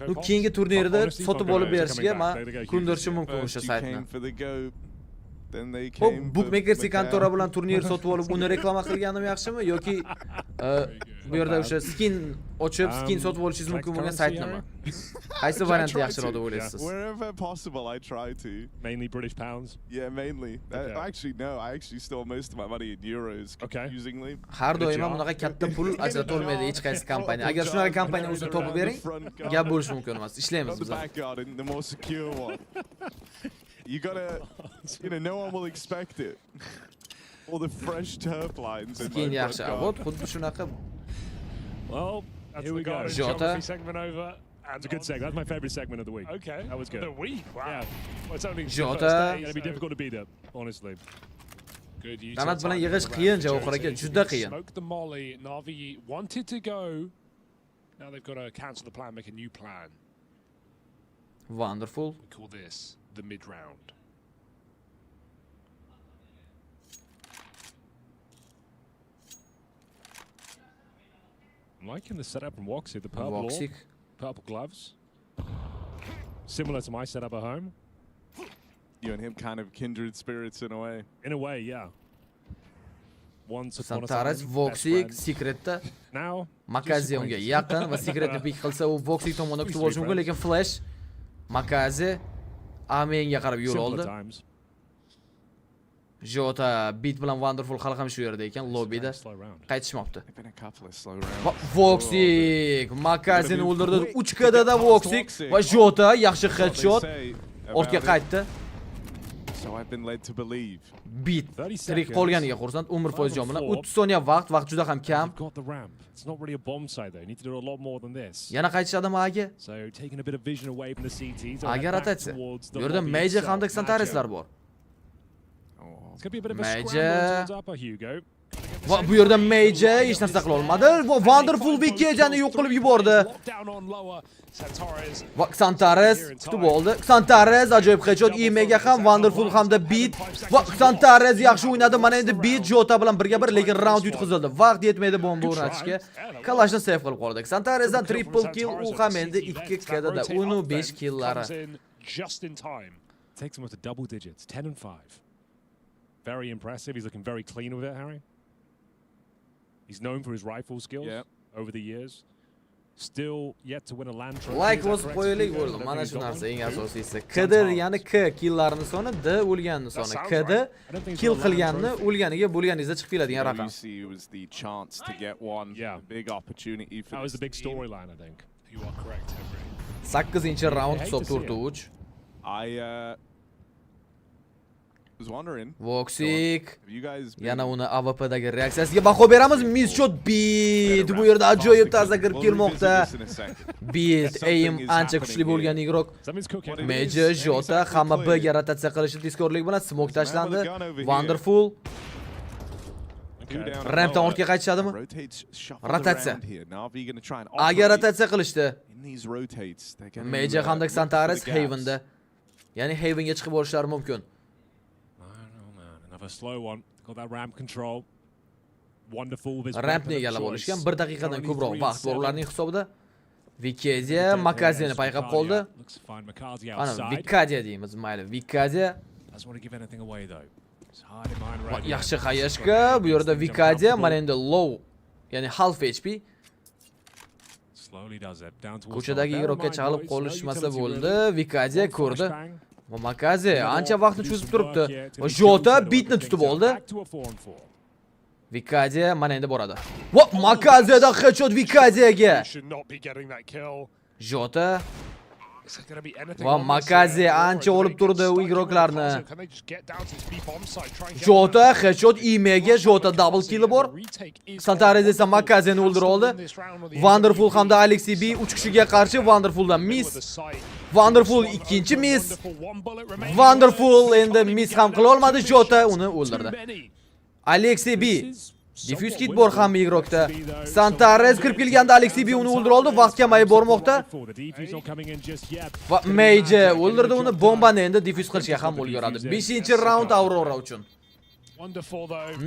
C: Nu keyingi turnirda sotib olib berishga men ko'ndirishim mumkin o'sha saytni. Hop, bookmakers kontora bilan turnir sotib olib uni reklama qilganim yaxshimi yoki bu yerda o'sha skin ochib, skin sotib olishingiz mumkin bo'lgan sayt nima? Qaysi variant yaxshiroq deb o'ylaysiz?
J: Wherever possible I try to.
K: Mainly British pounds?
J: Yeah, mainly. Actually no, I actually store most of my money in euros confusingly.
C: Har doim ham bunaqa katta pul ajrata olmaydi hech qaysi kompaniya. Agar shunaqa kompaniya o'zini topib bering, gap bo'lishi mumkin emas. Ishlaymiz biz.
J: The more secure one. You gotta, no one will expect it. All the fresh turf lines.
C: Skin yaxshi. Вот, xuddi shunaqa.
K: Well, here we go.
C: Jota
K: segment over. It's a good segment. That's my favorite segment of the week. Okay. That was good. The week? Wow. Yeah. Well, it's only
C: Jota.
K: It's going to be difficult to beat up, honestly. Good.
C: Danat bilan yig'ish qiyin, Javohir aka, juda qiyin.
K: Smoke the molly. Navi wanted to go. Now they've got to cancel the plan, make a new plan.
C: Wonderful.
K: We call this the mid-round. I'm liking the setup from Woxy, the purple gloves. Similar to my setup at home.
J: You and him kind of kindred spirits in a way.
K: In a way, yeah.
C: Santares, Voxy, Secretda.
K: Now,
C: Makaze unga yaqin va Secretni pick qilsa u Voxy tomonidan kutib olish mumkin, lekin Flash Makaze Amenga qarab yo'l oldi. Jota bit bilan Wonderful hali ham shu yerda ekan, lobbyda qaytishmoqda. Voxik Makazini o'ldirdi. 3kda Voxik va Jota yaxshi headshot. Ortga qaytdi.
J: So I've been led to believe.
C: Bit. Tirik qolganiga xursand. Umr foiz jon bilan 30 soniya vaqt juda ham kam.
K: Got the ramp. It's not really a bomb site though. You need to do a lot more than this.
C: Yana qaytishadimi agi?
K: So taking a bit of vision away from the CTs.
C: Agar rotatsiya. Bu yerda Major hamda Xantareslar bor.
K: It's going to be a bit of a scramble towards upper Hugo.
C: Va bu yerda Major hech narsa qila olmadi. Wonderful Vikejani yo'q qilib yubordi. Va Xantares tutib oldi. Xantares ajoyib headshot, Imega ham Wonderful hamda Beat. Va Xantares yaxshi o'ynadi. Mana endi Beat Jota bilan birga bir, lekin round yutqizildi. Vaqt yetmaydi bomba o'rnatishga. Kalashni save qilib qoldik. Xantaresdan triple kill, u ham endi 2 KDda 15 killlari.
K: Just in time. Takes him up to double digits, 10 and 5. Very impressive. He's looking very clean with it, Harry. He's known for his rifle skills over the years. Still yet to win a land trophy.
C: Like was qo'ylik bo'ldi. Mana shu narsa eng asosiysi. KD degani K killarning soni, D o'lganning soni. KD kill qilganni o'lganiga bo'lganingizda chiqib keladigan raqam.
J: It was the chance to get one big opportunity for
K: that was the big storyline, I think. You are correct, Henry.
C: 8-round hisob 4-3.
J: I was wondering.
C: Voxic. Yana uni AWP'dagi reaksiyasiga baho beramiz. Miss shot Beat. Bu yerda ajoyib tarzda kirib kelmoqda. Beat aim ancha kuchli bo'lgan igroq. Major Jota hamma B'ga rotatsiya qilishi tezkorlik bilan smoke tashlandi. Wonderful. Rampdan ortga qaytishadimi? Rotatsiya. Agar rotatsiya qilishdi. Major hamda Xantares Haven'da. Ya'ni Haven'ga chiqib olishlari mumkin.
K: A slow one. Got that ramp control. Wonderful.
C: Rampni egallab olishgan. 1 daqiqadan ko'proq vaqt bor ularning hisobida. Vikadia Makaziyani payqab qoldi. Ana Vikadia deymiz, mayli. Vikadia. Yaxshi qayashga. Bu yerda Vikadia mana endi low, ya'ni half HP. Ko'chadagi igroqqa chaqilib qolishmasa bo'ldi. Vikadia ko'rdi. Makaze ancha vaqtni cho'zib turibdi. Jota Beatni tutib oldi. Vikadia mana endi boradi. Va Makazedan headshot Vikadiyaga. Jota va Makaze ancha olib turdi u igroqlarni. Jota headshot Imega, Jota double kill bor. Xantares esa Makazeni o'ldira oldi. Wonderful hamda Alexey B 3 kishiga qarshi Wonderfuldan miss. Wonderful ikkinchi miss. Wonderful endi miss ham qila olmadi, Jota uni o'ldirdi. Alexey B diffuse kit bor hamma igroqda. Xantares kirib kelganda Alexey B uni o'ldira oldi, vaqt kamayib bormoqda. Va Major o'ldirdi uni, bombani endi diffuse qilishga ham ulguradi. 5-round Aurora uchun.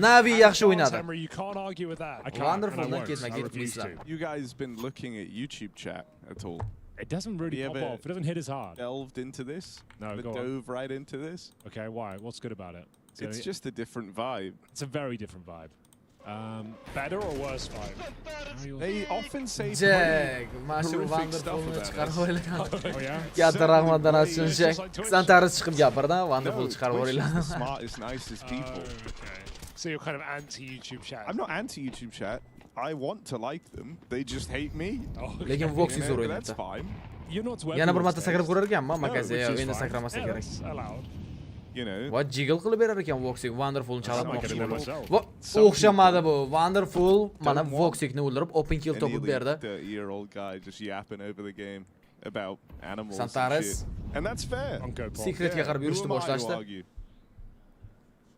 C: Navi yaxshi o'ynadi. Wonderfuldan ketma-ket misslar.
J: You guys been looking at YouTube chat at all?
K: It doesn't really pop off. It doesn't hit as hard.
J: Delved into this?
K: No,
J: dove right into this?
K: Okay, why? What's good about it?
J: It's just a different vibe.
K: It's a very different vibe. Better or worse vibe?
J: They often say
C: Jack, mashu Wonderfulni chiqarib o'ylagan.
K: Oh yeah.
C: Katta rahmatdan achun Jack. Xantares chiqib gapirdi, Wonderful chiqarib o'ylagan.
J: Smartest, nicest people.
K: Okay. So you're kind of anti-YouTube chat.
J: I'm not anti-YouTube chat. I want to like them. They just hate me.
C: Lekin Voxic zo'r o'ynayapti.
J: That's fine.
C: Yana bir marta sakrab ko'rar ekanman, Makaze endi sakramasa kerak.
J: You know.
C: Va jiggle qilib berar ekan Voxic, Wonderfulni chalmoqchi bo'ldi. Va o'xshamadi bu. Wonderful mana Voxicni o'ldirib open kill topib berdi.
J: Year-old guy just yapping over the game about animals.
C: Xantares.
J: And that's fair.
C: Secretga qarab yurishni boshlashdi.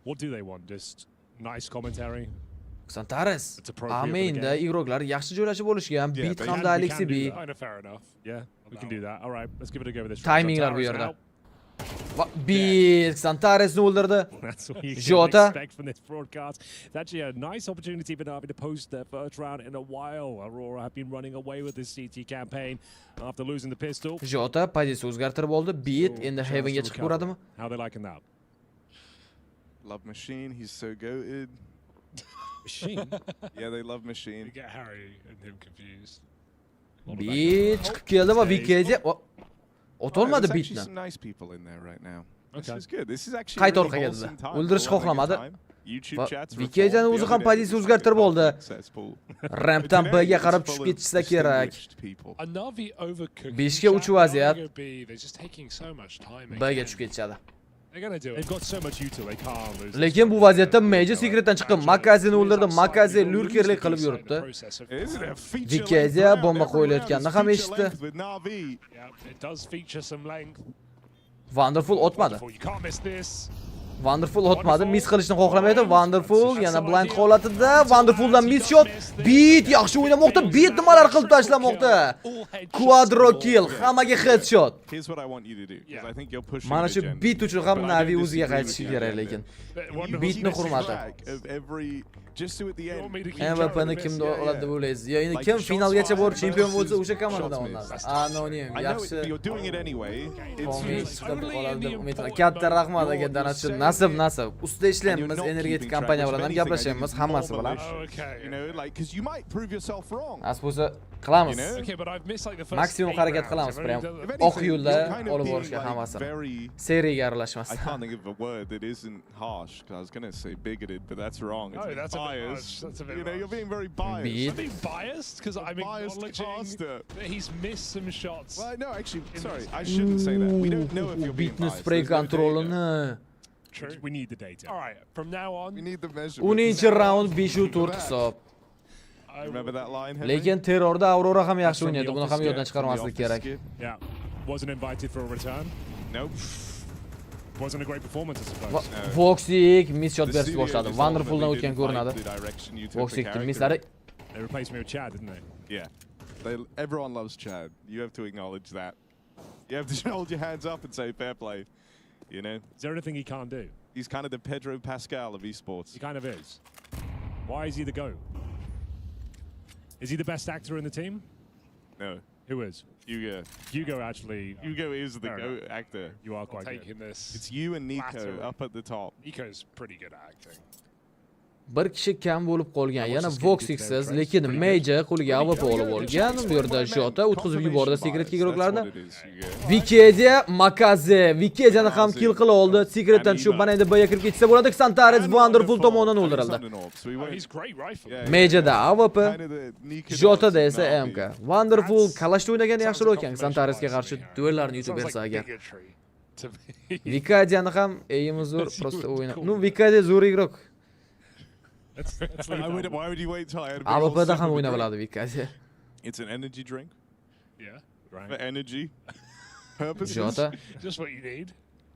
K: What do they want? Just nice commentary.
C: Xantares. Aminda igroqlar yaxshi joylashib olishgan. Beat hamda Alexey B.
K: Fair enough. Yeah, we can do that. All right, let's give it a go with this.
C: Timinglar bu yerda. Va Beat Xantaresni o'ldirdi.
K: That's what you
C: Jota.
K: expect from this broadcast. It's actually a nice opportunity for Navi to post their first round in a while. Aurora have been running away with this CT campaign after losing the pistol.
C: Jota pozitsiya o'zgartirib oldi. Beat endi Haven'ga chiqib ko'radimi?
K: How they liking that?
J: Love Machine, he's so goated.
K: Machine?
J: Yeah, they love Machine.
K: You get Harry and him confused.
C: Beat chiqib keldi va Vikadia o'tolmadi Beatni.
J: Some nice people in there right now. This is good. This is actually
C: Qayta orqaga keldi. O'ldirish xohlamadi. Vikadiani o'zi ham pozitsiya o'zgartirib oldi. Rampdan B'ga qarab tushib ketishsa kerak. 5 ga 3 vaziyat. B'ga tushib ketishadi.
K: They're gonna do it. They've got so much util, they can't lose.
C: Lekin bu vaziyatda Major Secret'dan chiqqan Makazini o'ldirdi. Makazi lurkerlik qilib yuribdi. Vikazia bomba qo'yilayotganini ham eshitdi.
K: Yeah, it does feature some length.
C: Wonderful otmadi.
K: You can't miss this.
C: Wonderful otmadi. Miss qilishni xohlamaydi. Wonderful yana blind holatida. Wonderfuldan miss shot. Beat yaxshi o'ynamoqda. Beat nimalar qilib tashlamoqda. Quadro kill. Hammaga headshot.
J: Here's what I want you to do, because I think you're pushing
C: Mana
J: the
C: shu
J: agenda.
C: beat uchun ham
J: But I
C: Navi
J: don't
C: o'ziga
J: disagree
C: qaytishi
J: with you
C: kerak
J: on
C: lekin.
J: that.
C: Beatni hurmati.
J: Of every, just so at the end.
C: MVP'ni kimda oladi deb o'ylaysiz? Yo, endi kim finalgacha borib chempion bo'lsa, o'sha komandadan olinadi. Anonim,
J: I know it,
C: yaxshi.
J: but you're doing it anyway. It's
C: Oladi deb umid qilaman. Katta rahmat aka Danatchi. Nasib. Ustida ishlayapmiz, energetik kompaniya bilan ham gaplashyapmiz, hammasi bilan.
J: You know, like, because you might prove yourself wrong.
C: Asbosa qilamiz.
K: Okay, but I've missed like the first
C: Maksimum harakat qilamiz, prям oq yo'lda olib borishga hammasini. Seriyaga aralashmasdan.
J: I can't think of a word that isn't harsh, because I was going to say bigoted, but that's wrong. It's
K: Oh, that's
J: biased.
K: that's a bit
J: You know, you're being very biased.
C: Beat.
K: I'm being biased because I'm
J: biased
K: acknowledging
J: caster.
K: that he's missed some shots.
J: Well, no, actually, sorry, I shouldn't say that. We don't know if you're being
C: Beatni
J: biased.
C: spray
J: There's no data.
C: kontrolini.
K: True. We need the data. All right, from now on,
J: We need the measurement.
C: 10-chi raund 5-4 hisob.
J: Remember that line, Henry?
C: Lekin terrorda Aurora ham yaxshi o'ynaydi. Buni ham yoddan chiqarmaslik kerak.
K: yeah, wasn't invited for a return.
J: Nope.
K: Wasn't a great performance, I suppose.
C: Voxik miss shot
J: The
C: berishni
J: studio
C: boshladi.
J: just
C: Wonderfuldan
J: ultimately
C: o'tgan
J: didn't
C: ko'rinadi.
J: like the direction you took the
C: Voxikning
J: character.
C: misslari
K: They replaced me with Chad, didn't they?
J: Yeah. Everyone loves Chad. You have to acknowledge that. You have to hold your hands up and say fair play. You know?
K: Is there anything he can't do?
J: He's kind of the Pedro Pascal of esports.
K: He kind of is. Why is he the GOAT? Is he the best actor in the team?
J: No.
K: Who is?
J: Hugo.
K: Hugo actually.
J: Hugo is the
K: Fair
J: GOAT actor.
K: You are quite
F: taking
K: good.
F: this.
J: It's you and Nico
F: Flattery.
J: up at the top.
K: Nico's pretty good at acting.
C: bir kishi kam bo'lib qolgan. Yana Voxiksiz, lekin Major qo'liga AWP olib olgan. Bu yerda Jota o'tkazib yubordi Secret guruhlarni. Wikidia, Makaze, Wikidiyani ham kill qila oldi. Secretdan tushib, mana endi B'ga kirib ketsa bo'ladi. Xantares Wonderful tomonidan o'ldirildi. Majorda AWP, Jotada esa MK. Wonderful kalashda o'ynagani yaxshiroq ekan. Xantaresga qarshi duellarni yutib bersa agar. Wikidiyani ham aimimiz zo'r, prosta o'yna. Nu Wikidia zo'r igrok.
J: Why would you wait till I had
C: AWPda ham o'yna biladi Wikidia.
J: It's an energy drink.
K: Yeah, right.
J: For energy purposes.
C: Jota.
K: Just what you need.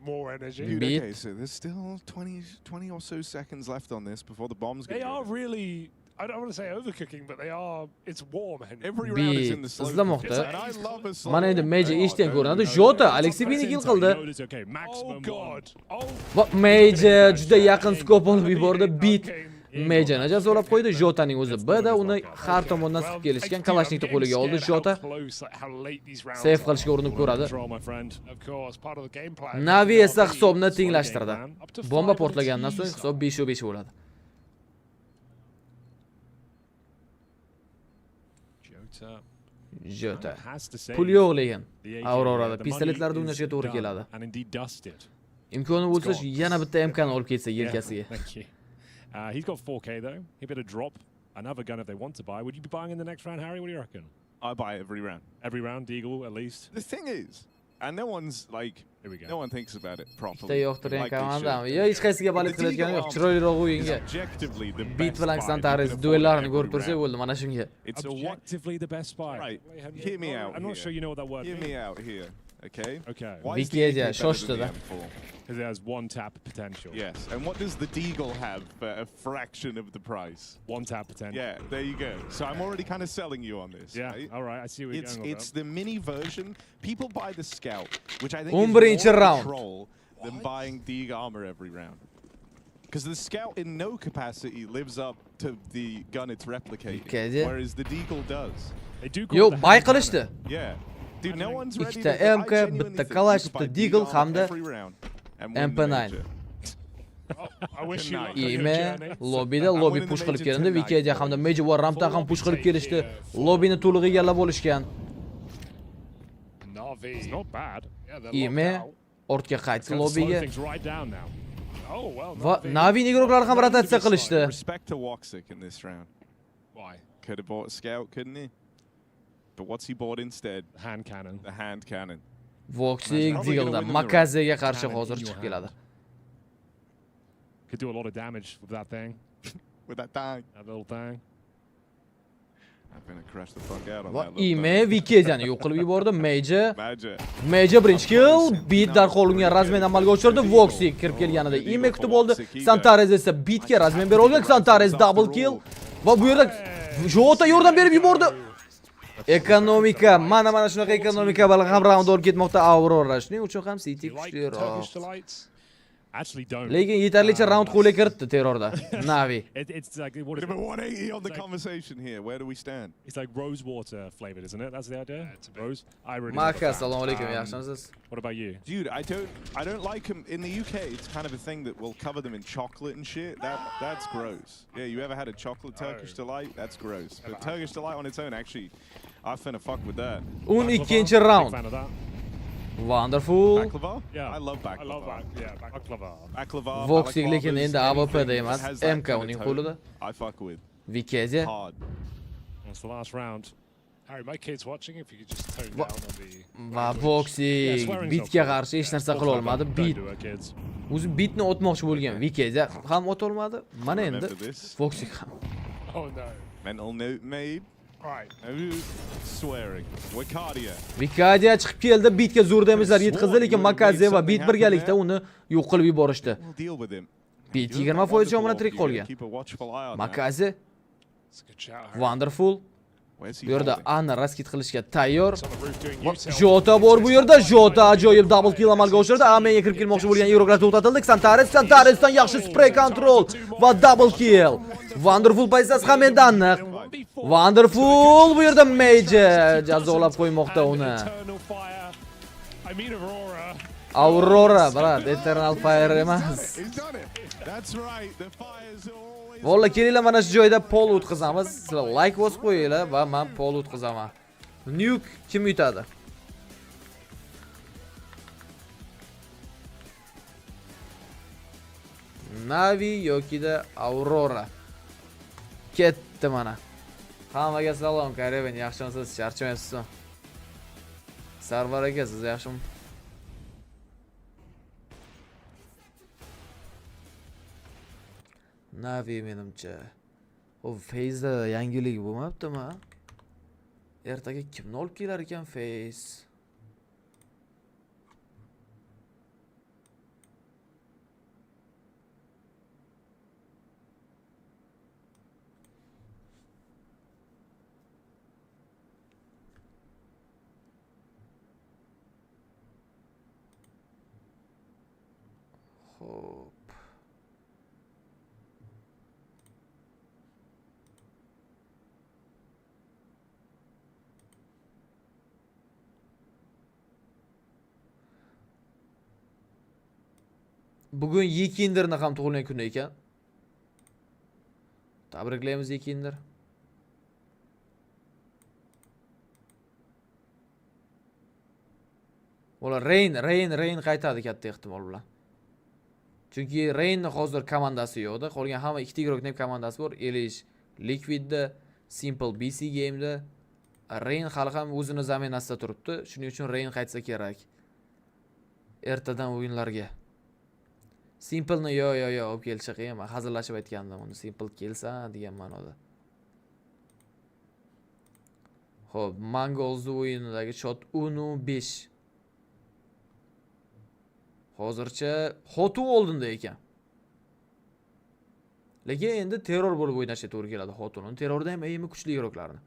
K: More energy.
J: Dude,
C: Beat.
J: okay, so there's still 20 or so seconds left on this before the bombs get
K: They are
J: ready.
K: really, I don't want to say overcooking, but they are, it's warm.
J: Every round is in the slow
C: izlamoqda.
J: cooker, and I love a slow
C: Mana endi Major
J: cooker.
C: eshitgan ko'rinadi. Jota Alexey Bini kill qildi.
K: Oh god. Oh.
C: Va Major juda yaqin skop olib yubordi. Beat Majorni jazolab qo'ydi. Jotaning o'zi B'da uni har tomondan siqib kelishgan. Kalashnikni qo'liga oldi Jota. Save qilishga urinib ko'radi. Navi esa hisobni tenglashtirdi. Bomba portlagandan so'ng hisob 5-5 bo'ladi. Jota. Pul yo'q lekin. Aurorada pistoletlarda o'ynashga to'g'ri keladi. Imkoni bo'lsa yana bitta MKni olib ketsa yelkasiga.
K: He's got 4K though. He better drop another gun if they want to buy. Would you be buying in the next round, Harry? What do you reckon?
J: I buy every round.
K: Every round, Deagle at least.
J: The thing is, and no one's like,
K: Here we go.
J: no one thinks about it properly.
C: Bitta yo'qtirgan
J: like they
C: komandam.
J: should.
C: Yo hech qaysiga balit qilayotgani yo'q. Chiroyliroq o'yinga.
J: Objectively the
C: Beat
J: best
C: bilan
J: buy.
C: Xantares
J: You can
C: duellarni
J: afford
C: ko'rib
J: every
C: tursak
J: round.
C: bo'ldi mana shunga.
J: It's a what?
K: Objectively the best buy.
J: Right.
K: Wait,
J: Hear me out
K: I'm not
J: here.
K: sure you know what that word
J: Hear
K: means.
J: me out here, okay?
K: Okay.
J: Why is the
C: Wikidia
J: AK better than
C: shoshdi
J: the
C: da.
J: M4?
K: Because it has one tap potential.
J: Yes, and what does the Deagle have for a fraction of the price?
K: One tap potential.
J: Yeah, there you go. So I'm already kind of selling you on this.
K: Yeah.
J: Right?
K: All right. I see what you're
J: It's
K: going with
J: it's the mini version. People buy the Scout, which I think
C: 11
J: is more
C: round.
J: control than buying Deagle armor every round. Because the Scout in no capacity lives up to the gun it's replicating,
C: Okay,
J: whereas the Deagle does.
K: They do call
C: Yo'q,
K: it the
C: buy
K: hand
C: qilishdi.
J: Yeah. Dude, no one's ready
C: Ikkita
J: to... I
C: MK,
J: genuinely
C: bitta
J: think
C: Kalash,
J: you could buy
C: bitta Deagle
J: armor
C: hamda
J: every round and win the
C: MP9.
J: major.
K: I wish you luck on your
C: Ime
K: journey.
C: lobbida lobby push qilib kelindi. Wikidia hamda Major va Rampdan ham push qilib kelishdi. Lobbyni to'liq egallab olishgan.
K: Navi. It's not bad. Yeah, they're
C: Ime
K: locked out.
C: ortga qaytdi
K: It's gonna slow
C: lobbyga.
K: things right down now. Oh well.
C: Va Navining guruhlari ham rotatsiya qilishdi.
J: Respect to Woxic in this round.
K: Why?
J: Could have bought a Scout, couldn't he? But what's he bought instead?
K: Hand cannon.
J: The hand cannon.
C: Voxik Deagle'da Makazega qarshi hozir chiqib keladi.
K: Could do a lot of damage with that thing.
J: With that thing.
K: That little thing.
J: I'm gonna crash the fuck out on
C: Va
J: that little
C: ime
J: thing.
C: Vikejani yo'q qilib yubordi. Major
J: Major.
C: birinchi kill. Beat darhol unga razmen amalga oshirdi. Voxi kirib kelganida ime kutib oldi. Santarez esa beatga razmen berib olgan. Santarez double kill. Va bu yerda Jota yordam berib yubordi. Ekonomika, mana shunaqa ekonomika bilan ham raund olib ketmoqda Aurora. Shuning uchun ham City kuchliroq.
K: Actually don't.
C: Lekin yetarlicha round qo'lga kiritdi terrorda. Navi.
K: It's like what is
J: Bit of
K: it?
J: a 180 on the conversation here. Where do we stand?
K: It's like rose water flavored, isn't it? That's the idea. Rose. I really.
C: Maka,
K: love that.
C: assalomu alaykum, yaxshimisiz?
K: What about you?
J: Dude, I don't like them in the UK. It's kind of a thing that will cover them in chocolate and shit. That's gross. Yeah, you ever had a chocolate Turkish delight? That's gross. But Turkish delight on its own, actually, I finna fuck with that.
C: 12-chi round.
K: Big fan of that.
C: Wonderful.
J: Baklava?
K: Yeah.
J: I love baklava.
K: I love that. Yeah, baklava.
J: Baklava.
C: Voxi lekin
J: baklava,
C: endi AWP'da
J: anything
C: emas,
J: that has that
C: MK
J: kind of
C: uning
J: tone,
C: qo'lida.
J: I fuck with.
C: Vikezi.
J: Hard.
K: That's the last round. Harry, my kid's watching. If you could just tone down on the.
C: Va Voxi bitga qarshi hech narsa qila olmadi. Bit o'zi bitni otmoqchi bo'lgan. Vikezi ham ota olmadi. Mana endi Voxi ham.
K: Oh no.
J: Mental note made.
K: Alright.
J: Swearing. Wikadia.
C: Vikadiya chiqib keldi, bitga zo'r damajlar yetkazdi, lekin Makaze va bit birgalikda uni yo'q qilib yuborishdi.
J: We'll deal with him.
C: Bit 20% jon bilan tirik qolgan.
J: Keep a watchful eye on that.
C: Makaze
K: It's a good shout. Harry.
C: wonderful.
J: Where's he
C: Bu yerda
J: holding?
C: Anna raskit qilishga tayyor.
K: It's on the roof doing U-tail.
C: Jota bor bu yerda. Jota ajoyib double kill amalga oshirdi. Amenga kirib kelmoqchi bo'lgan Euroglar to'xtatildi. Santarezdan yaxshi spray control va double kill. Wonderful pozitsiyasi ham endi aniq. Wonderful bu yerda Major jazolab qo'ymoqda uni.
K: Eternal fire. I mean Aurora.
C: Aurora, brat, Eternal Fire emas.
J: He's done it. That's right. The fires are always.
C: Valla kelinglar mana shu joyda pol o'tkazamiz. Sizlar like bosib qo'yinglar va men pol o'tkazaman. Nuke kim yutadi? Navi yokida Aurora. Ketdi mana. Hammaga salom, Kareven, yaxshimisiz? Charchamayapsizmi? Sarvar aka, siz yaxshimi? Navi menimcha. O Faze'da yangilik bo'lmabdimi? Ertaga kimni olib kelar ekan Faze? Hop. Bugun Yekindirni ham tug'ilgan kuni ekan. Tabriklaymiz Yekindir. Ular Rain qaytadi katta ehtimol bilan. Chunki Rainning hozir komandasi yo'qda, qolgan hamma ikkita guruhning komandasi bor. Elish Liquidda, Simple BC Game'da. Rain hali ham o'zini zaminasida turibdi. Shuning uchun Rain qaytsa kerak. Ertadan o'yinlarga. Simple'ni yo olib kelishga qiyin. Hazillashib aytgandim uni. Simple kelsa degan ma'noda. Xo'p, Mongols o'yinidagi shot 1-5. Hozircha Xotu oldinda ekan. Lekin endi terror bo'lib o'ynashga to'g'ri keladi Xotuning. Terrorda ham eng kuchli guruhlarni.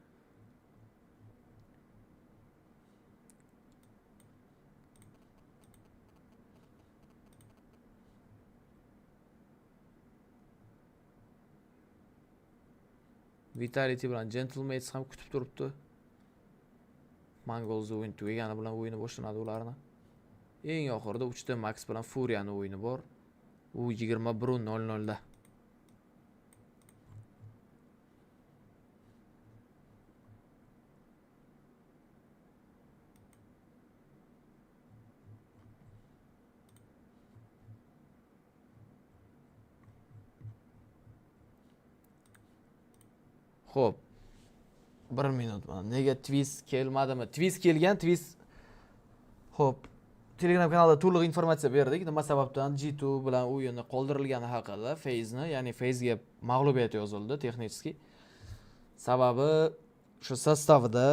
C: Vitality bilan Gentlemates ham kutib turibdi. Mongols o'yin tugagani bilan o'yini boshlanadi ularni. Eng oxirida 3 ta Max bilan Furia'ning o'yini bor. U 21:00 da. Xo'p. 1 minut mana. Nega twist kelmadimi? Twist kelgan, twist. Xo'p. Telegram kanalida to'liq informatsiya berdik. Nima sababdan G2 bilan o'yinni qoldirilgani haqida, Faze'ni, ya'ni Faze'ga mag'lubiyat yozildi texnik. Sababi shu sostavida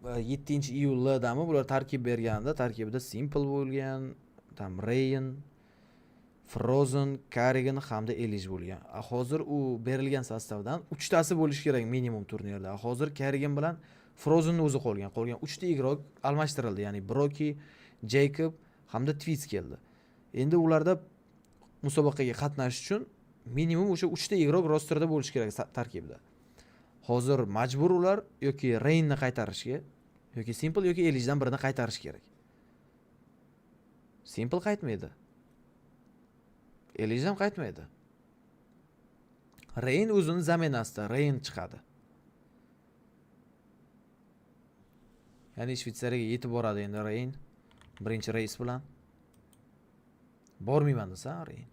C: 7-iyuldami bular tarkib berganda, tarkibida Simple bo'lgan, tam Rain, Frozen, Carrigan hamda Elish bo'lgan. Hozir u berilgan sostavdan 3 tasi bo'lishi kerak minimum turnirda. Hozir Carrigan bilan Frozenning o'zi qolgan. Qolgan 3 ta igrok almashtirildi, ya'ni Broki, Jacob hamda Twitch keldi. Endi ularda musobaqaga qatnashish uchun minimum o'sha 3 ta igrok rosterda bo'lishi kerak tarkibda. Hozir majbur ular yoki Rainni qaytarishga, yoki Simple yoki Elishdan birini qaytarish kerak. Simple qaytmaydi. Elish ham qaytmaydi. Rain o'zini zaminasida Rain chiqadi. Ya'ni Shvetsariyaga yetib boradi endi Rain. Birinchi reys bilan. Bormayman desa Rain.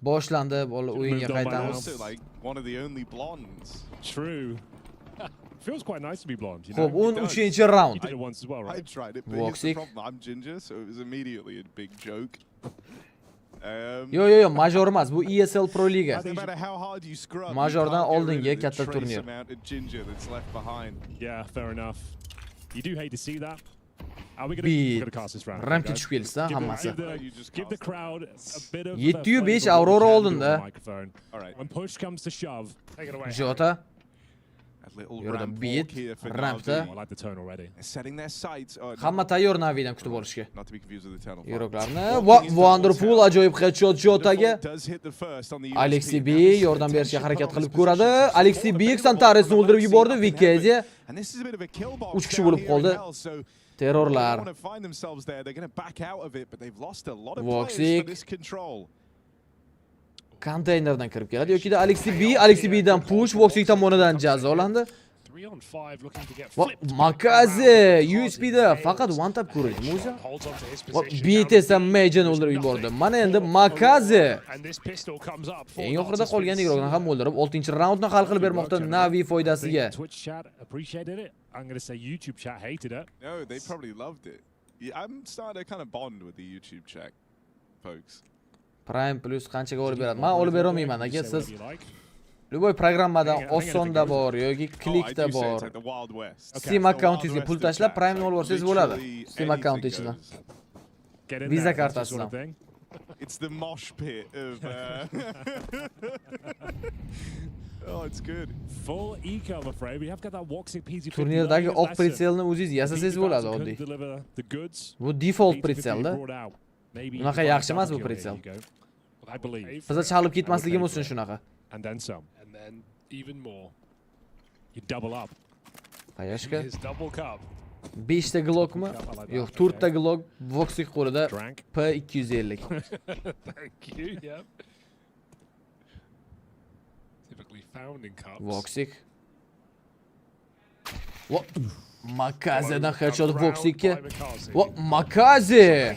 C: Boshlandi, bola o'yinga qaytamiz.
K: True. Feels quite nice to be blonde, you
C: know. Xo'p, 13-chi round.
K: You did it once as well, right?
J: I tried it, but here's the problem. I'm ginger, so it was immediately a big joke.
C: Yo, major emas, bu ESL Pro Liga. Majordan oldingi katta turnir.
K: Yeah, fair enough. You do hate to see that.
C: Ramka tushib kelsa hammasi.
K: Give the crowd a bit of
C: 705 Aurora oldinda.
K: When push comes to shove, take it away.
C: Jota Yurda beat rampda. Hamma tayyor Navidan kutib olishga. Iroqlarni wonderful ajoyib headshot Jotaga. Alexi B yordam berishga harakat qilib ko'radi. Alexi B Xantaresni o'ldirib yubordi. Wikidia 3 kishi bo'lib qoldi. Terrorlar. Voxic konteynerdan kirib keladi yoki Alexi B'dan push, Voxic tomonidan jazolandi. Makaze USB'da faqat one tap ko'rdi o'zi. Beat esa Majorni o'ldirib yubordi. Mana endi Makaze eng oxirida qolgan igrokni ham o'ldirib 6-raundni hal qilib bermoqda Navi foydasiga.
K: I'm going to say YouTube chat hated it.
J: No, they probably loved it. Yeah, I'm starting to kind of bond with the YouTube chat folks.
C: Prime Plus qanchaga olib beradi? Men olib bera olmayman aka, siz Любой programmadan osonda bor yoki klikda bor. Steam accountingizga pul tashlab Prime olib olsangiz bo'ladi. Steam account ichidan. Visa kartasidan.
J: It's the mosh pit of Oh, it's good.
K: Full eco, I'm afraid. We have got that Voxic PZ50.
C: Turnirdagi oq pretselni o'zingiz yasasangiz bo'ladi oddiy. Bu default pretselda. Bunaqa yaxshi emas bu pretsel. Bizga chalib ketmasligimiz uchun shunaqa.
K: And then some. And then even more. You double up.
C: Qayashka?
K: His double cup.
C: 5 ta Glockmi? Yo'q, 4 ta Glock Voxic qo'lida P250.
K: Thank you. Yeah. Typically found in cups.
C: Voxic. What? Makazedan headshot Voxicga. What? Makaze.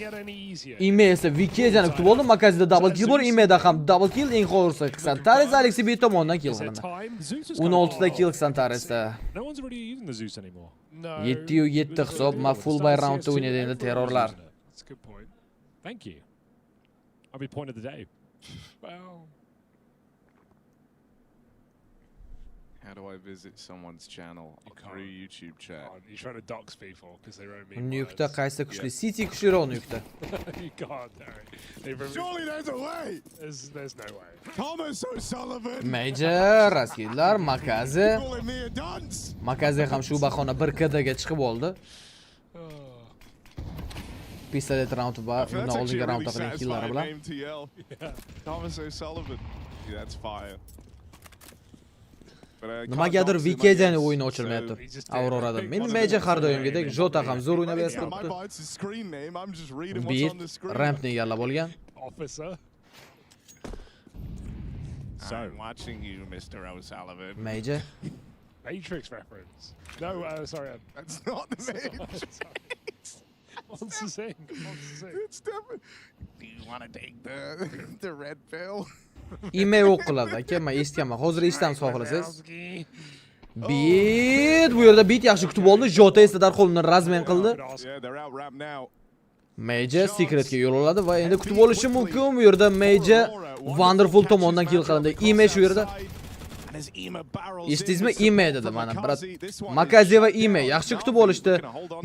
C: Ime esa Vikediani kutib oldi. Makazeda double kill bor, Imeda ham double kill. Eng xo'risi Xantares Alexi B tomonidan kill qilindi. 16 ta kill Xantaresda.
K: No one's really using the Zeus anymore.
C: 7-7 hisob, ma full by roundda o'ynaydi endi terrorlar.
K: That's a good point. Thank you. I'll be point of the day. Well,
J: how do I visit someone's channel through YouTube chat?
K: You're trying to dox people because they own me.
C: Nukta qaysi kuchli? City kuchliroq nukta.
K: You can't, Harry.
J: Surely there's a way.
K: There's no way.
J: Thomas O'Sullivan.
C: Major, Raskidlar, Makaze. Makaze ham shu bahona 1KDga chiqib oldi. Pistolet round va undan oldingi roundda qilgan killari bilan.
J: Thomas O'Sullivan. Yeah, that's fire.
C: Nimagadir Vikediani o'yini o'chirmayapti. Auroradan. Men Major har doimgidek Jota ham zo'r o'ynab beribdi. Beat rampni egallab olgan.
K: Officer.
J: So, I'm watching you, Mr. O'Sullivan.
C: Major.
K: Matrix reference. No, sorry.
J: That's not the Matrix.
K: What's the thing?
J: It's different. Do you want to take the red pill?
C: Email o'qiladi aka, men eshitganman. Hozir eshitamiz xohlasangiz. Bit, bu yerda bit yaxshi kutib oldi. Jota esa darhol uni razmen qildi. Major secretga yo'l oladi va endi kutib olishi mumkin. Bu yerda Major Wonderful tomonidan kill qilindi. Ime shu yerda. Eshitdingizmi? Ime dedi mana. Brat Makaze va Ime yaxshi kutib olishdi.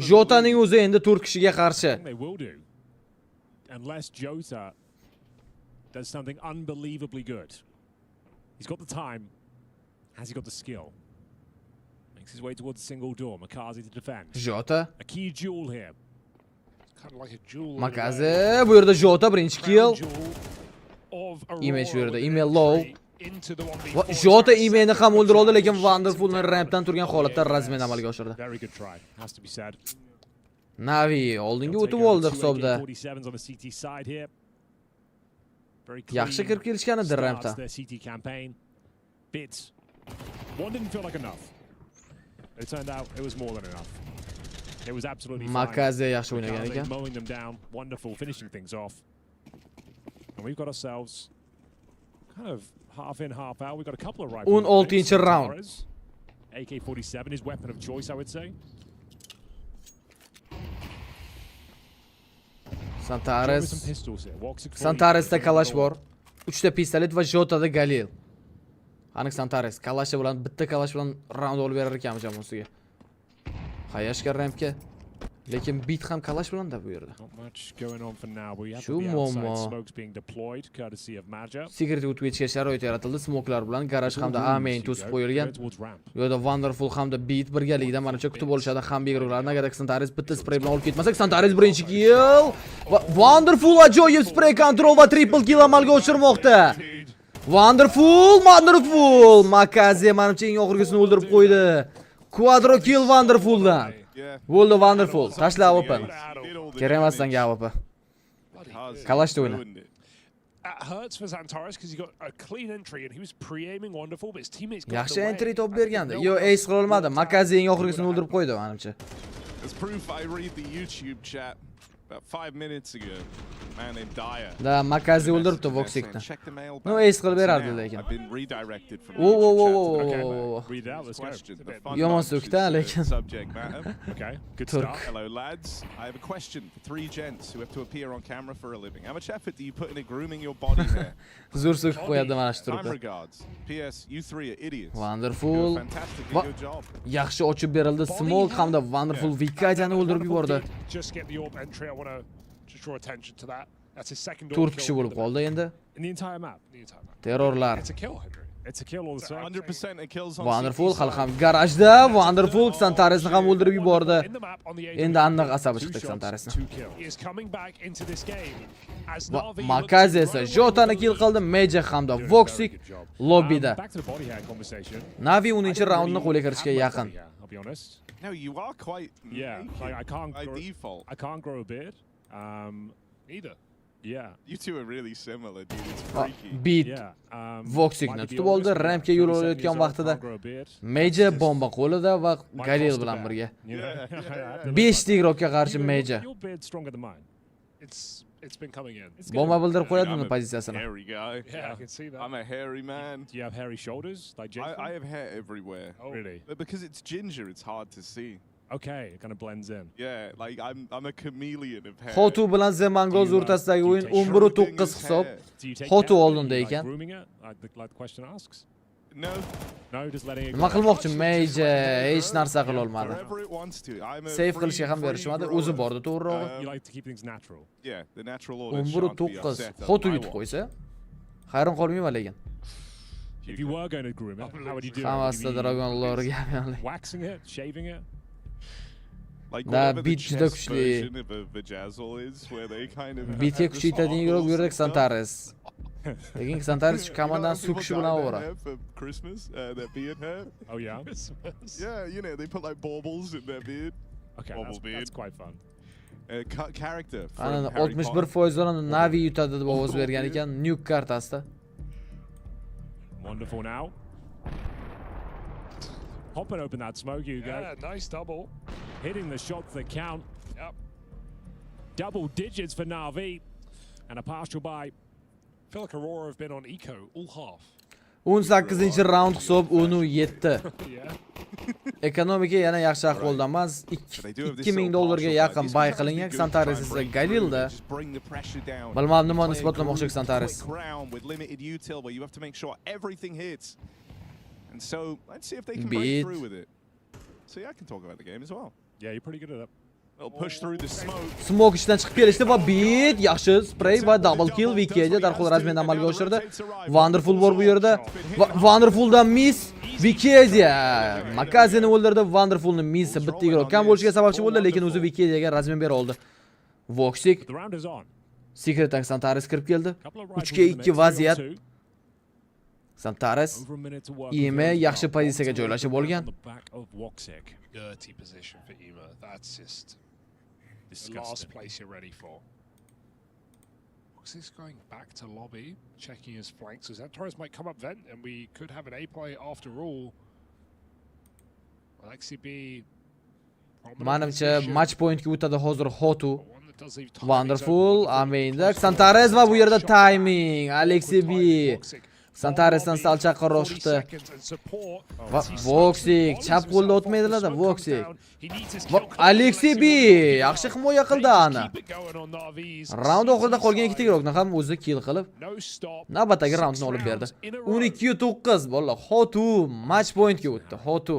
C: Jotaning o'zi endi 4 kishiga qarshi.
K: Unless Jota does something unbelievably good. He's got the time. Has he got the skill? Makes his way towards a single door. Makaze to defend.
C: Jota.
K: A key jewel here. Kind of like a jewel.
C: Makaze bu yerda Jota birinchi kill. Ime shu yerda. Ime low. Jota Imeni ham o'ldira oldi, lekin Wonderfulni rampdan turgan holatda razmen amalga oshirdi. Navi oldinga o'tib oldi hisobda. Yaxshi kirib kelishgan edi rampdan. Makaze yaxshi o'ynagan ekan. 16-chi round.
K: AK-47 is weapon of choice, I would say.
C: Santaresda kalash bor. 3 ta pistolet va Jotada Galil. Aniq Santares kalashi bilan bitta kalash bilan round olib berar ekan jamoasiga. Qayashga rampga. Lekin bit ham kalash bilan da bu yerda. Shu muammo. Secret Twitchga sharoit yaratildi. Smoklar bilan garaj hamda A main to'sib qo'yilgan. Bu yerda Wonderful hamda bit birgalikda mana shu kutib olishadi ham begurularni. Agar Santares bitta spray bilan olib ketmasak, Santares birinchi kill. Va Wonderful ajoyib spray control va triple kill amalga oshirmoqda. Wonderful. Makaze menimcha eng oxirgisini o'ldirib qo'ydi. Quadro kill Wonderfuldan. Bo'ldi Wonderful. Tashla AWP. Kerak emas senga AWP. Kalashda o'yna.
K: Hurts for Santares because he got a clean entry and he was pre-aiming Wonderful, but his teammates got
C: Yaxshi entry top bergandi. Yo, ace qila olmadi. Makaze eng oxirgisini o'ldirib qo'ydi menimcha.
J: As proof, I read the YouTube chat about 5 minutes ago. Man named Dyer.
C: Da Makaze o'ldiribdi Voxikni. No ace qilib berardi lekin.
J: I've been redirected from
K: Read out, let's go.
C: Yomon so'kda lekin.
J: Subject matter.
K: Okay, good
C: Turk.
K: start.
J: Hello lads, I have a question for 3 gents who have to appear on camera for a living. How much effort do you put into grooming your body hair?
C: Zo'r so'kib qo'yadi mana shu
J: Kind
C: turda.
J: regards. PS, you 3 are idiots.
C: Wonderful.
J: Do a fantastically good job.
C: Yaxshi ochib berildi. Smoke hamda Wonderful Vikadiani o'ldirib yubordi.
K: Just get the orb entry. I want to just draw attention to that. That's his second
C: 4 kishi bo'lib qoldi endi.
K: In the entire map.
C: Terrorlar.
K: It's a kill, Henry. It's a kill all the time.
J: 100% it kills on
C: Wonderful hali ham garajda. Wonderful Santaresni ham o'ldirib yubordi. Endi aniq asabi chiqdi Santaresni. Makaze esa Jotani kill qildi. Major hamda Voxik lobbida. Navi 10-raundni qo'lga kirishga yaqin.
J: No, you are quite
K: like I can't
J: by
K: grow,
J: default.
K: I can't grow a beard. Either. Yeah.
J: You two are really similar, dude. It's freaky.
C: Beat Voxikni tutib oldi. Rampga yo'l olayotgan vaqtida Major bomba qo'lida va Galil bilan birga. 5 tigrokka qarshi Major.
K: It's been coming in.
C: Bomba bildirib qo'yadi uni pozitsiyasini.
J: Hairy guy.
K: Yeah, I can see that.
J: I'm a hairy man.
K: Do you have hairy shoulders like Jason?
J: I have hair everywhere.
K: Oh, really?
J: But because it's ginger, it's hard to see.
K: Okay, it kind of blends in.
J: Yeah, like I'm a chameleon of hair.
C: Xotu bilan The Mongols o'rtasidagi o'yin 11-9 hisob. Xotu oldinda ekan.
K: Like the question asks.
J: No.
K: No, just letting it go.
C: Nima qilmoqchi Major hech narsa qila olmadi.
J: Wherever it wants to.
C: Save qilishga ham berishmadi, o'zi bordi to'g'rirog'i.
K: You like to keep things natural.
J: Yeah, the natural order.
C: 11-9 Xotu yutib qo'ysa, hayron qolmayman lekin.
K: If you were going to groom it, how would you do it?
C: Hammasi Dragon Lordga.
K: Waxing it, shaving it.
J: Like
C: whatever the chess
J: version of a Vajazzle is, where they kind of
C: bitga kuchaytiradigan yo'q bu yerda Santares. Lekin Santares shu komandan so'kishi bilan ovora.
J: For Christmas, their beard hair.
K: Oh yeah.
J: Yeah, you know they put like baubles in their beard.
K: Okay, that's quite fun.
J: Character.
C: Ana 61% oran Navi yutadi deb ovoz bergan ekan Nuke kartasida.
K: Wonderful now. Hop and open that smoke, you go.
L: Yeah, nice double.
K: Hitting the shots that count.
L: Yep.
K: Double digits for Navi. And a partial buy.
L: I feel like Aurora have been on eco all half.
C: 18-raund hisob 10-7. Ekonomika yana yaxshi ahvolda emas. 2000 dollarga yaqin bay qilingan Xantares esa Galilda. Bilmadim nimani isbotlamoqchi Xantares.
J: And so let's see if they can break through with it. So yeah, I can talk about the game as well.
K: Yeah, you're pretty good at that.
J: They'll push through the smoke.
C: Smoke ishdan chiqib kelishdi va bit yaxshi spray va double kill Wiki'ga darhol rasmiy amalga oshirdi. Wonderful bor bu yerda. Wonderfuldan miss Wiki'ga Makazini o'ldirdi. Wonderfulni miss bitta igrok kam bo'lishiga sababchi bo'ldi, lekin o'zi Wiki'ga rasmiy bera oldi. Voxic Secret Tank Xantares kirib keldi. 3-2 vaziyat. Xantares Ime yaxshi pozitsiyaga joylashib olgan.
K: Dirty position for Ema. That's just the last place you're ready for. Voxic's going back to lobby, checking his flanks. So Xantares might come up vent, and we could have an A play after all. Alexi B.
C: Manimcha match pointga o'tadi hozir Hotu. Wonderful. Aminda Xantares va bu yerda timing. Alexi B. Xantaresdan sal chaqirroq chiqdi. Va Voxic chap qo'lda o'tmaydilar-da Voxic. Va Alexi B yaxshi himoya qildi ana. Raund oxirida qolgan ikkita igrokni ham o'zi kill qilib, navbatdagi raundni olib berdi. 12-9 bolalar. Hotu match pointga o'tdi. Hotu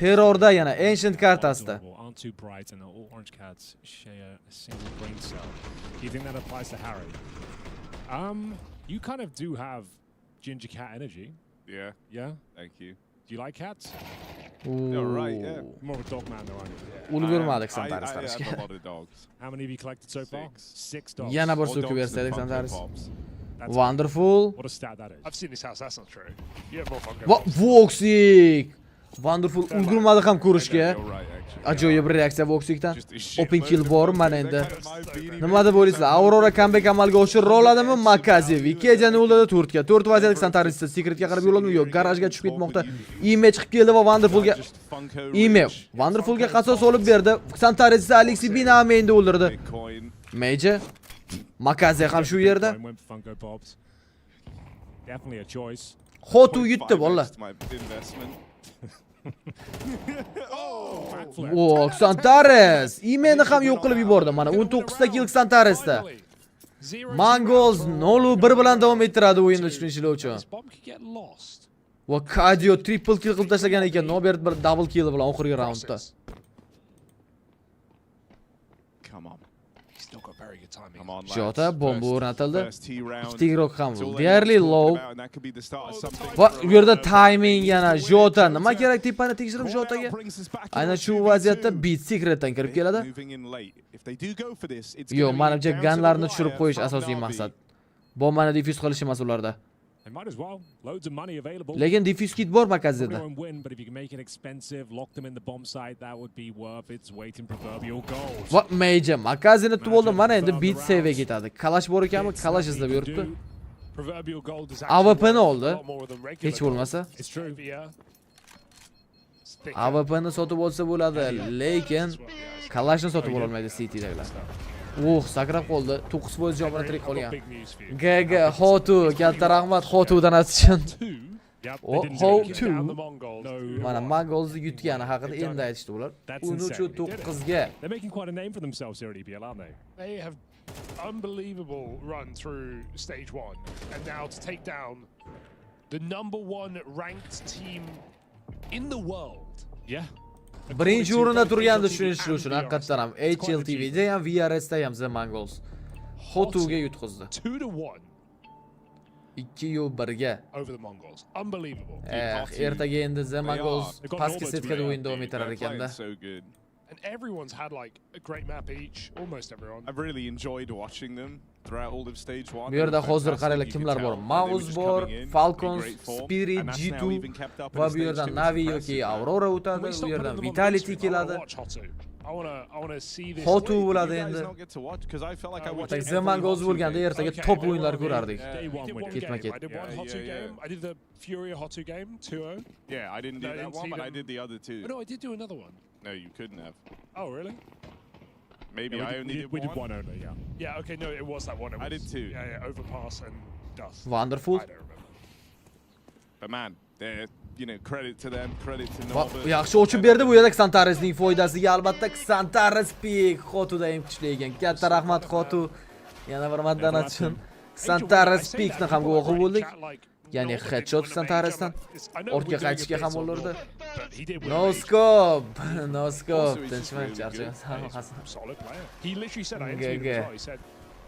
C: terrorda yana ancient kartasida.
K: You kind of do have ginger cat energy.
J: Yeah.
K: Yeah?
J: Thank you.
K: Do you like cats?
J: You're right, yeah.
K: More of a dog man though, aren't you?
C: Ulgurmadik
J: I
C: Xantares
J: have a
C: qarashga.
J: lot of dogs.
K: How many have you collected so far? 6 dogs.
C: Yana bir so'kib bersadik Xantares. Wonderful.
K: What a stat that is. I've seen this house, that's not true. You have more Funko
C: Va
K: Pops.
C: Voxic. Wonderful ulgurmadi ham ko'rishga. Ajoyib reaksiya Voxicdan. Open kill bor mana endi. Nima deb o'ylaysizlar? Aurora comeback amalga oshira oladimi? Makazi Vikejani o'ldirdi 4 ga. 4 vaziyat Xantares Secretga qarab yo'l oldi. Yo'q, garajga tushib ketmoqda. Ime chiqib keldi va Wonderfulga Wonderfulga qasos olib berdi. Xantares Alexi Binami endi o'ldirdi. Major Makazi ham shu yerda.
K: Definitely a choice.
C: Hotu yutdi bolalar. Oh, Xantares Imeni ham yo'q qilib yubordi. Mana 19 ta kill Xantaresda. Mongols 0-1 bilan davom ettiradi o'yinni tushunishlar uchun. Va Kadio triple kill qilib tashlagan ekan. Nobert bir double kill bilan oxirgi raundda.
K: Come on. Still got very good timing.
C: Jota bomba o'rnatildi. Ikkita igrok ham deyarli low. Va bu yerda timing yana Jota nima kerak tepani tekshirib Jotaga. Aynan shu vaziyatda Beat Secretdan kirib keladi. Yo'q, menimcha ganlarni tushirib qo'yish asosiy maqsad. Bombani defuse qilish emas ularda. Lekin defuse kit bor Makazida. Va Major Makazini tutib oldi. Mana endi beat save ketadi. Kalash bor ekanmi? Kalash izlab yuribdi. AWP'ni oldi. Hech bo'lmasa. AWP'ni sotib olsa bo'ladi, lekin Kalashni sotib ola olmaydi City'dagilar. Sakrab qoldi. 9% javob bilan tirik qolgan. GG Hotu, katta rahmat Hotudan uchun. Hotu. Mana Mongols yutgani haqida endi aytishdi ular. 13-9 ga.
K: They're making quite a name for themselves here at EPL, aren't they? They have unbelievable run through stage 1 and now to take down the #1 ranked team in the world. Yeah.
C: Birinchi o'rinda turgandi tushunish uchun haqiqatan ham HLTVda ham VRSda ham The Mongols Hotuga yutqizdi.
K: 2-1.
C: 2-1 ga.
K: Over the Mongols. Unbelievable.
C: Ertaga endi The Mongols pastki setkada o'yin davom etar ekanda.
K: And everyone's had like a great map each, almost everyone.
J: I've really enjoyed watching them throughout all of stage 1.
C: Bu yerda hozir qaranglar kimlar bor. Mouse bor, Falcons, Spirit, G2 va bu yerdan Navi yoki Aurora o'tadi. Bu yerdan Vitality keladi. Hotu bo'ladi endi. The Mongols bo'lganda ertaga top o'yinlar ko'rardik. Ketma-ket.
K: I did the Fury Hotu game 2-0.
J: Yeah, I didn't do that one, but I did the other two.
K: No, I did do another one.
J: No, you couldn't have.
K: Oh, really?
J: Maybe I only did one.
K: We did one only, yeah. Yeah, okay, no, it was that one.
J: I did two.
K: Yeah, overpass and dust.
C: Wonderful.
K: I don't remember.
J: But man, you know, credit to them, credit to Norbert.
C: Yaxshi ochib berdi bu yerda Xantaresning foydasiga. Albatta Xantares pik Xotuda ham kuchli ekan. Katta rahmat Xotu. Yana bir maddanat uchun Xantares pikni ham guvohi bo'ldik. Ya'ni headshot Xantaresdan ortga qaytishga ham bo'lurdi. No scope. No scope. Tinchman charchagan.
K: He literally said, I interviewed him. He said,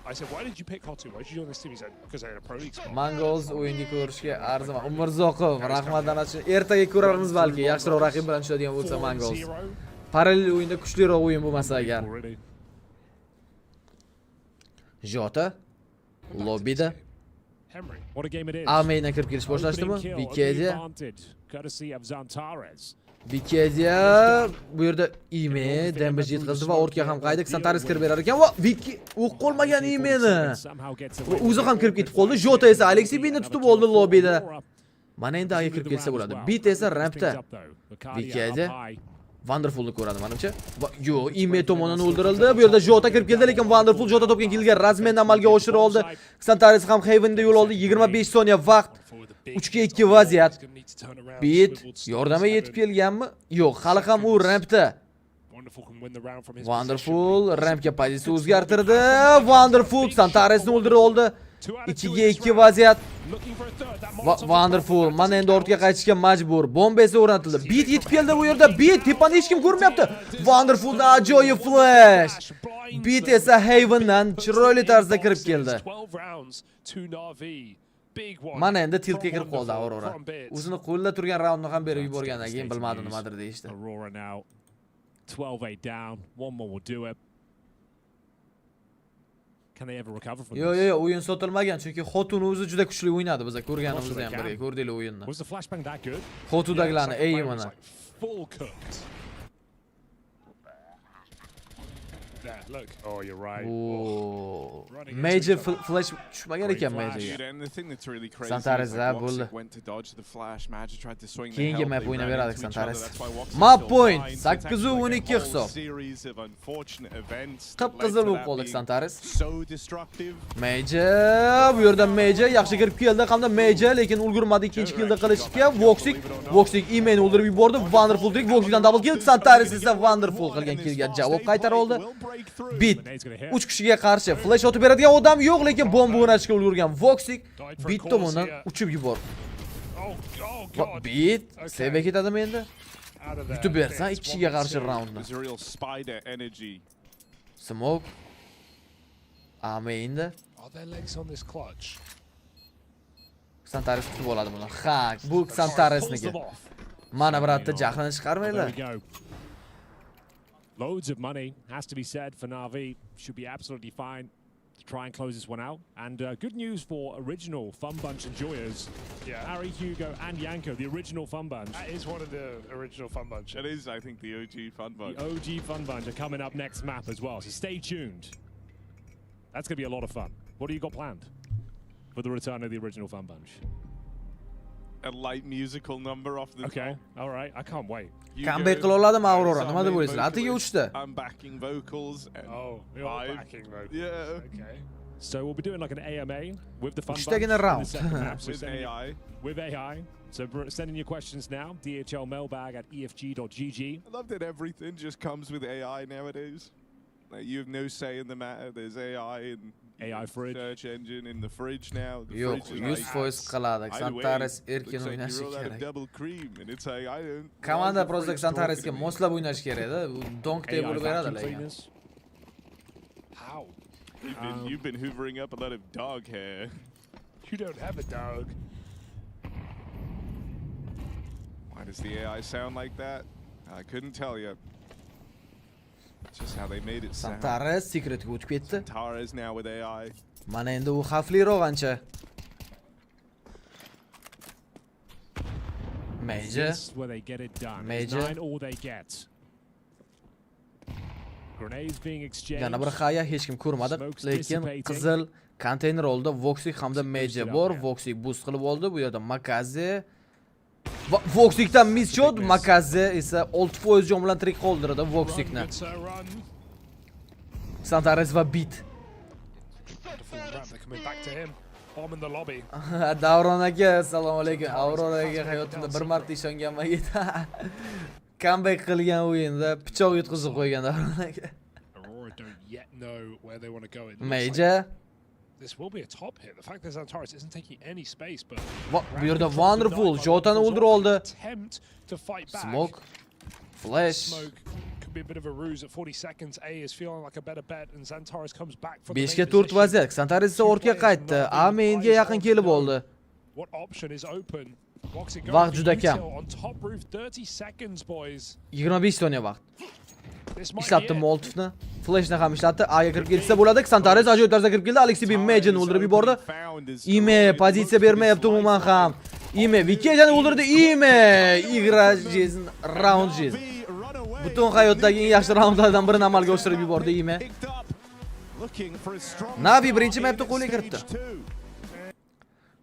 K: I said, why did you pick Hotu? Why did you join this team? He said, because I had a pro league spot.
C: Mongols o'yinni ko'rishga arziman. Umurzoqov, rahmatdan uchun ertaga ko'rarmiz balki. Yaxshiroq raqib bilan tushadigan bo'lsa Mongols. Parallel o'yinda kuchliroq o'yin bo'lmasa agar. Jota lobbida Almeyna kirib kelish boshlashdimi? Vikedia bu yerda ime damage yetkazdi va ortga ham qaydi. Xantares kirib berar ekan va Viki o'q qolmagan imeni. O'zi ham kirib ketib qoldi. Jota esa Alexey Bini tutib oldi lobbida. Mana endi aya kirib kelsa bo'ladi. Bit esa rampda. Vikedia Wonderful'ni ko'radi menimcha. Yo, ime tomonidan o'ldirildi. Bu yerda Jota kirib keldi, lekin Wonderful Jota topgan kilga razmenni amalga oshira oldi. Xantares ham Haven'da yo'l oldi. 25 soniya vaqt. 3-2 vaziyat. Bit yordamga yetib kelganmi? Yo'q, hali ham u rampda. Wonderful rampga pozitsiya o'zgartirdi. Wonderful Xantaresni o'ldirib oldi. 2-2 vaziyat. Wonderful mana endi ortga qaytishga majbur. Bomba esa o'rnatildi. Bit yetib keldi bu yerda. Bit tepani hech kim ko'rmayapti. Wonderfuldan ajoyib flash. Bit esa Haven'dan chiroyli tarzda kirib keldi. Mana endi tiltga kirib qoldi Aurora. O'zini qo'lda turgan raundni ham berib yuborgandan keyin bilmadi nimadir deyishdi.
K: 12-8 down. One more will do it. Can they ever recover from
C: this? Yo, o'yin sotilmagan, chunki Xotun o'zi juda kuchli o'ynadi. Biz ko'rganimiz ham birga ko'rdinglar o'yinni.
K: Was the flashbang that good?
C: Xotudagilarni mana.
K: Full cooked. There, look. Oh, you're right.
C: Oh. Major flash tushmagan ekan Majorga. Xantares bo'ldi. Keyingi map o'ynab beradi Xantares. Map point 8-12 hisob. Qip-qizil bo'lib qoldi Xantares. Major, bu yerda Major yaxshi kirib keldi, hamda Major lekin ulgurmadi ikkinchi killni qilishga. Voxic imeni o'ldirib yubordi. Wonderful direkt Voxicdan double kill. Xantares esa Wonderful qilgan killga javob qaytara oldi. Bit 3 kishiga qarshi flash otib beradigan odam yo'q, lekin bomba o'rnatishga ulgurgan Voxic Bit tomonidan uchib yubordi. Bit sevib ketadimi endi? Yutib bersa 2 kishiga qarshi raundni. Smoke Amenda Xantares tutib oladi buni. Ha, bu Xantaresniki. Mana biratda jahlini chiqarmaylar.
K: Loads of money, has to be said, for Na'Vi. Should be absolutely fine to try and close this one out. And good news for original Fun Bunch enjoyers. Yeah. Harry, Hugo, and Yanko, the original Fun Bunch.
I: That is one of the original Fun Bunch. That is, I think, the OG Fun Bunch.
K: The OG Fun Bunch are coming up next map as well, so stay tuned. That's going to be a lot of fun. What do you got planned for the return of the original Fun Bunch?
J: A light musical number off the
K: Okay, all right, I can't wait.
C: Comeback qila oladimi Aurora? Nima deb o'ylaysizlar? Atiga uchdi.
J: I'm backing vocals and
K: you're backing vocals.
J: Yeah.
K: Okay. So we'll be doing like an AMA with the Fun Bunch.
C: Uchtagina round.
J: With AI.
K: With AI. So send in your questions now. DHL Mailbag at efg.gg.
J: I love that everything just comes with AI nowadays. Like you have no say in the matter. There's AI and
K: AI fridge.
J: Search engine in the fridge now. The
C: Yo'q, 100% qiladi. Xantares erkin o'ynashi kerak. Komanda просто Xantaresga moslab o'ynash kerak-da. Donkday bo'lib beradi lekin.
K: How?
J: You've been hoovering up a lot of dog hair.
K: You don't have a dog.
J: Why does the AI sound like that? I couldn't tell you. Just how they made it sound.
C: Xantares secretga o'tib ketdi.
J: Xantares now with AI.
C: Mana endi u xavfliroq ancha. Major.
K: Where they get it done.
C: Major.
K: 9 all they get. Grenades being exchanged.
C: Yana bir xaya hech kim ko'rmadi, lekin qizil konteyner oldi. Voxic hamda Major bor. Voxic boost qilib oldi. Bu yerda Makaze Voxicdan misshot, Makaze esa 6% jon bilan tirik qoldiradi Voxicni. Xantares va Bit.
K: bomb in the lobby.
C: Davron aka, assalomu alaykum. Avroraga hayotimda bir marta ishonganman edi. Comeback qilgan o'yinda pichoq yutqizib qo'ygan Davron aka.
K: Aurora don't yet know where they want to go.
C: Major.
K: This will be a top hit. The fact that Xantares isn't taking any space, but
C: bu yerda wonderful Jotani o'ldirib oldi.
K: Attempt to fight back.
C: Smoke. Flash.
K: Smoke could be a bit of a ruse at 40 seconds. A is feeling like a better bet, and Xantares comes back for
C: 5 ga 4 vaziyat. Xantares esa ortga qaytdi. A mainga yaqin kelib oldi.
K: What option is open?
C: Vaqt juda kam.
K: On top roof, 30 seconds, boys.
C: 25 soniya vaqt. Ishlatdi Moltovni. Flashni ham ishlatdi. A ga kirib kelsa bo'ladi. Xantares ajoyib tarzda kirib keldi. Alexey Imagine o'ldirib yubordi. Ime pozitsiya bermayapti umuman ham. Ime Vikejani o'ldirdi. Ime igrajizn round jiz. Butun hayotdagi eng yaxshi raundlardan birini amalga oshirib yubordi Ime. Navi birinchi mapda qo'lga kiritdi.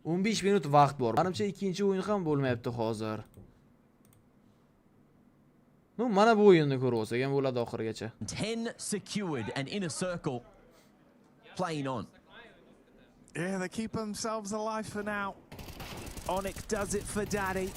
C: 15 minut vaqt bor. Menimcha ikkinchi o'yin ham bo'lmayapti hozir. No, mana bu o'yinni ko'rib olsak ham bo'ladi oxirigacha.
H: 10 secured and in a circle playing on.
I: Yeah, they keep themselves alive for now. Onyx does it for Daddy.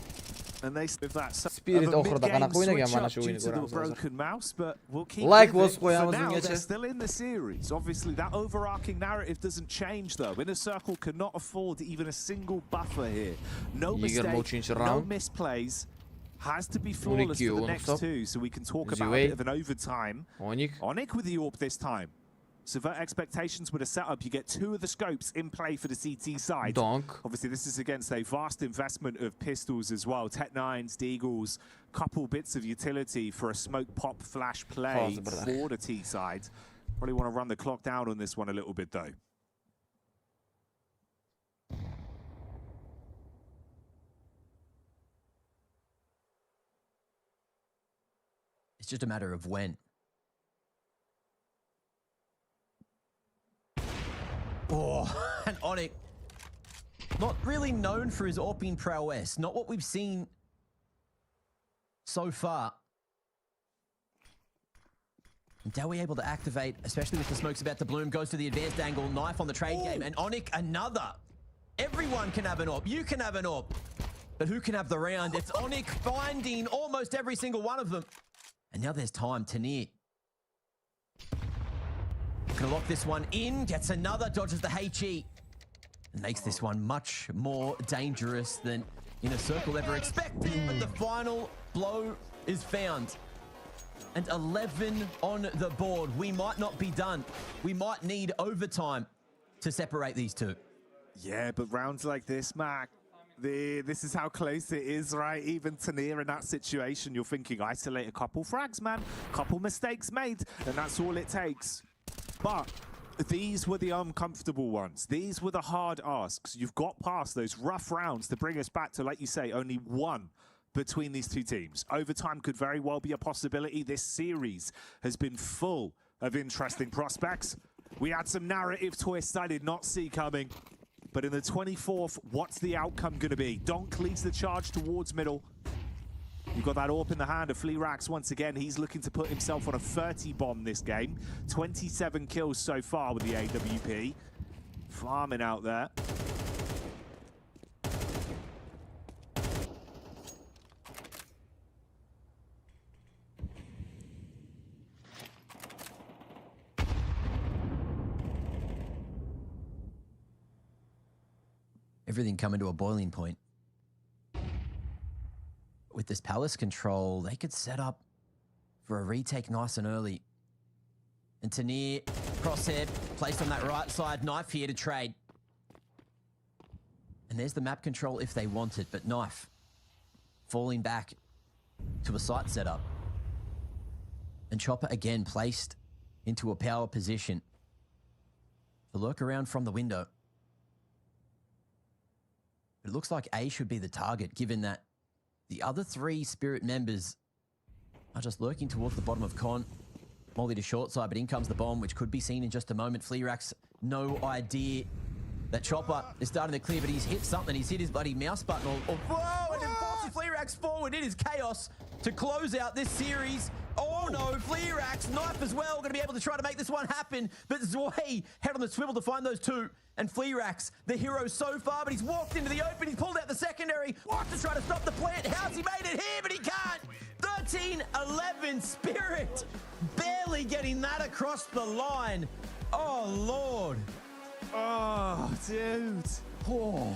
I: And they with that
C: Spirit oxirida qanaqa o'ynagan mana shu o'yinni ko'ramiz hozir.
I: Like
C: was qo'yamiz bungacha.
I: Still in the series. Obviously that overarching narrative doesn't change though. Inner Circle cannot afford even a single buffer here. No mistakes, no misplays. Has to be flawless for the next two, so we can talk about a bit of an overtime. Onyx with the AWP this time. Subvert expectations with a setup. You get 2 of the scopes in play for the CT side. Obviously, this is against a vast investment of pistols as well. Tech-9s, Deagles, couple bits of utility for a smoke pop flash play for the T side. Probably want to run the clock down on this one a little bit though.
H: It's just a matter of when. Oh, and Onyx, not really known for his AWPing prowess. Not what we've seen so far. And Dowie able to activate, especially with the smokes about to bloom, goes to the advanced angle, knife on the trade game, and Onyx another. Everyone can have an AWP. You can have an AWP. But who can have the round? It's Onyx finding almost every single one of them. And now there's time. Tanir gonna lock this one in, gets another, dodges the HE, and makes this one much more dangerous than Inner Circle ever expected. But the final blow is found. And 11 on the board. We might not be done. We might need overtime to separate these two.
I: Yeah, but rounds like this, Mac, this is how close it is, right? Even Tanir in that situation, you're thinking, isolate a couple frags, man. Couple mistakes made, and that's all it takes. But these were the uncomfortable ones. These were the hard asks. You've got past those rough rounds to bring us back to, like you say, only one between these two teams. Overtime could very well be a possibility. This series has been full of interesting prospects. We had some narrative twists I did not see coming. But in the 24th, what's the outcome going to be? Donk leads the charge towards middle. You've got that AWP in the hand of Fleerax once again. He's looking to put himself on a 30 bomb this game. 27 kills so far with the AWP. Farming out there.
H: Everything coming to a boiling point. With this palace control, they could set up for a retake nice and early. And Tanir, crosshair, placed on that right side, knife here to trade. And there's the map control if they want it, but knife falling back to a site setup. And Chopper again placed into a power position to lurk around from the window. It looks like A should be the target, given that the other 3 Spirit members are just lurking towards the bottom of Con. Molly to short side, but in comes the bomb, which could be seen in just a moment. Fleerax, no idea that Chopper is starting to clear, but he's hit something. He's hit his bloody mouse button. Whoa, and then forces Fleerax forward. It is chaos to close out this series. Oh, no, Fleerax, knife as well, going to be able to try to make this one happen. But Zwei head on the swivel to find those two. And Fleerax, the hero so far, but he's walked into the open, he's pulled out the secondary, wants to try to stop the plant. How's he made it here, but he can't. 13-11 Spirit, barely getting that across the line. Oh, Lord.
I: Oh, dude. Oh.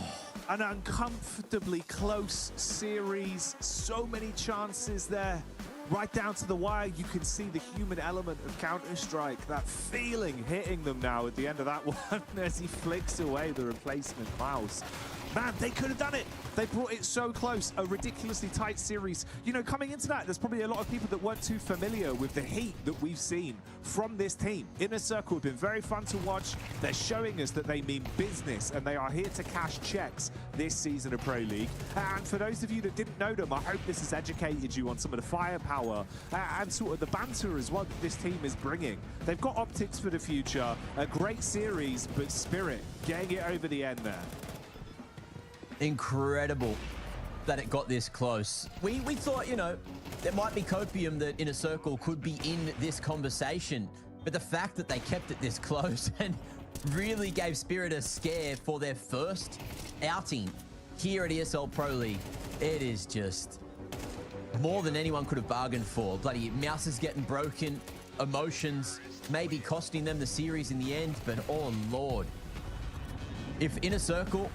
I: An uncomfortably close series. So many chances there. Right down to the wire, you can see the human element of Counter-Strike. That feeling hitting them now at the end of that one as he flicks away the replacement mouse. Man, they could have done it. They brought it so close. A ridiculously tight series. You know, coming into that, there's probably a lot of people that weren't too familiar with the heat that we've seen from this team. Inner Circle have been very fun to watch. They're showing us that they mean business and they are here to cash checks this season of Pro League. And for those of you that didn't know them, I hope this has educated you on some of the firepower and sort of the banter as well that this team is bringing. They've got optics for the future. A great series, but Spirit getting it over the end there.
H: Incredible that it got this close. We thought, you know, there might be copium that Inner Circle could be in this conversation, but the fact that they kept it this close and really gave Spirit a scare for their first outing here at ESL Pro League, it is just more than anyone could have bargained for. Bloody mouse is getting broken, emotions maybe costing them the series in the end, but oh Lord. If Inner Circle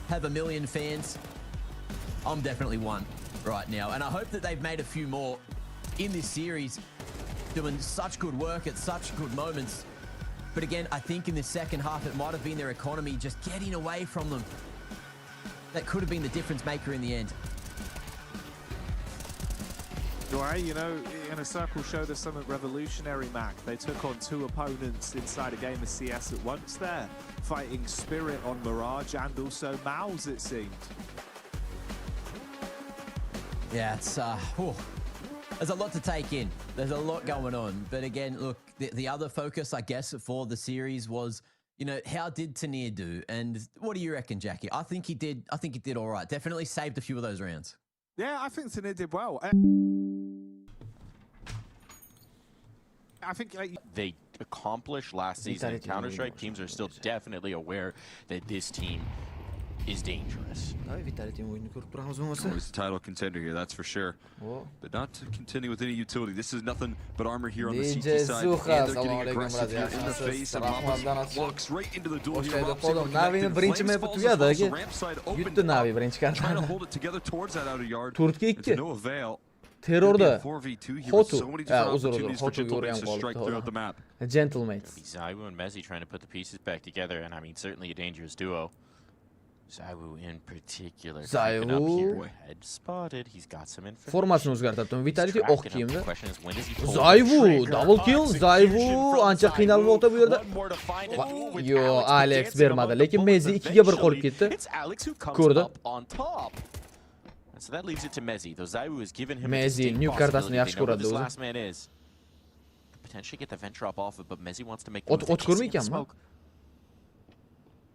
H: have 1 million fans, I'm definitely one right now. And I hope that they've made a few more in this series, doing such good work at such good moments. But again, I think in the second half, it might have been their economy just getting away from them. That could have been the difference maker in the end.
I: Well, you know, Inner Circle showed us something revolutionary, Mac. They took on 2 opponents inside a game of CS at once there, fighting Spirit on Mirage and also Mouse, it seemed.
H: Yeah, it's there's a lot to take in. There's a lot going on. But again, look, the other focus, I guess, for the series was, you know, how did Tanir do? And what do you reckon, Jackie? I think he did all right. Definitely saved a few of those rounds.
I: Yeah, I think Tanir did well. I think
L: they accomplished last season in Counter-Strike. Teams are still definitely aware that this team is dangerous.
M: Always a title contender here, that's for sure. But not to continue with any utility. This is nothing but armor here on the CT side. And they're getting aggressive here in the face. And Mamba walks right into the duel here. Flames falls as well, so ramp side open up, trying to hold it together towards that outer yard. And to no avail.
C: Terrorda Hotu,
L: Hotu throughout
C: the map. Gentlemates.
L: Zaiwu and Mezzi trying to put the pieces back together, and I mean certainly a dangerous duo. Zaiwu in particular.
C: Zaiwu
L: head spotted. He's got some information.
C: Formasını o'zgartirdim. Vitality o'q kiyimda. Zaiwu double kill. Zaiwu ancha qiynalib o'tdi bu yerda. Yo, Alex bermadi, lekin Mezzi 2 ga 1 qolib ketdi. Ko'rdi.
L: So that leaves it to Mezzi. Though Zaiwu has given him
C: Mezzi new kartasini yaxshi ko'radi o'zi.
L: Last man is potentially get the vent drop off it, but Mezzi wants to make
C: ot ko'rmaykanmi?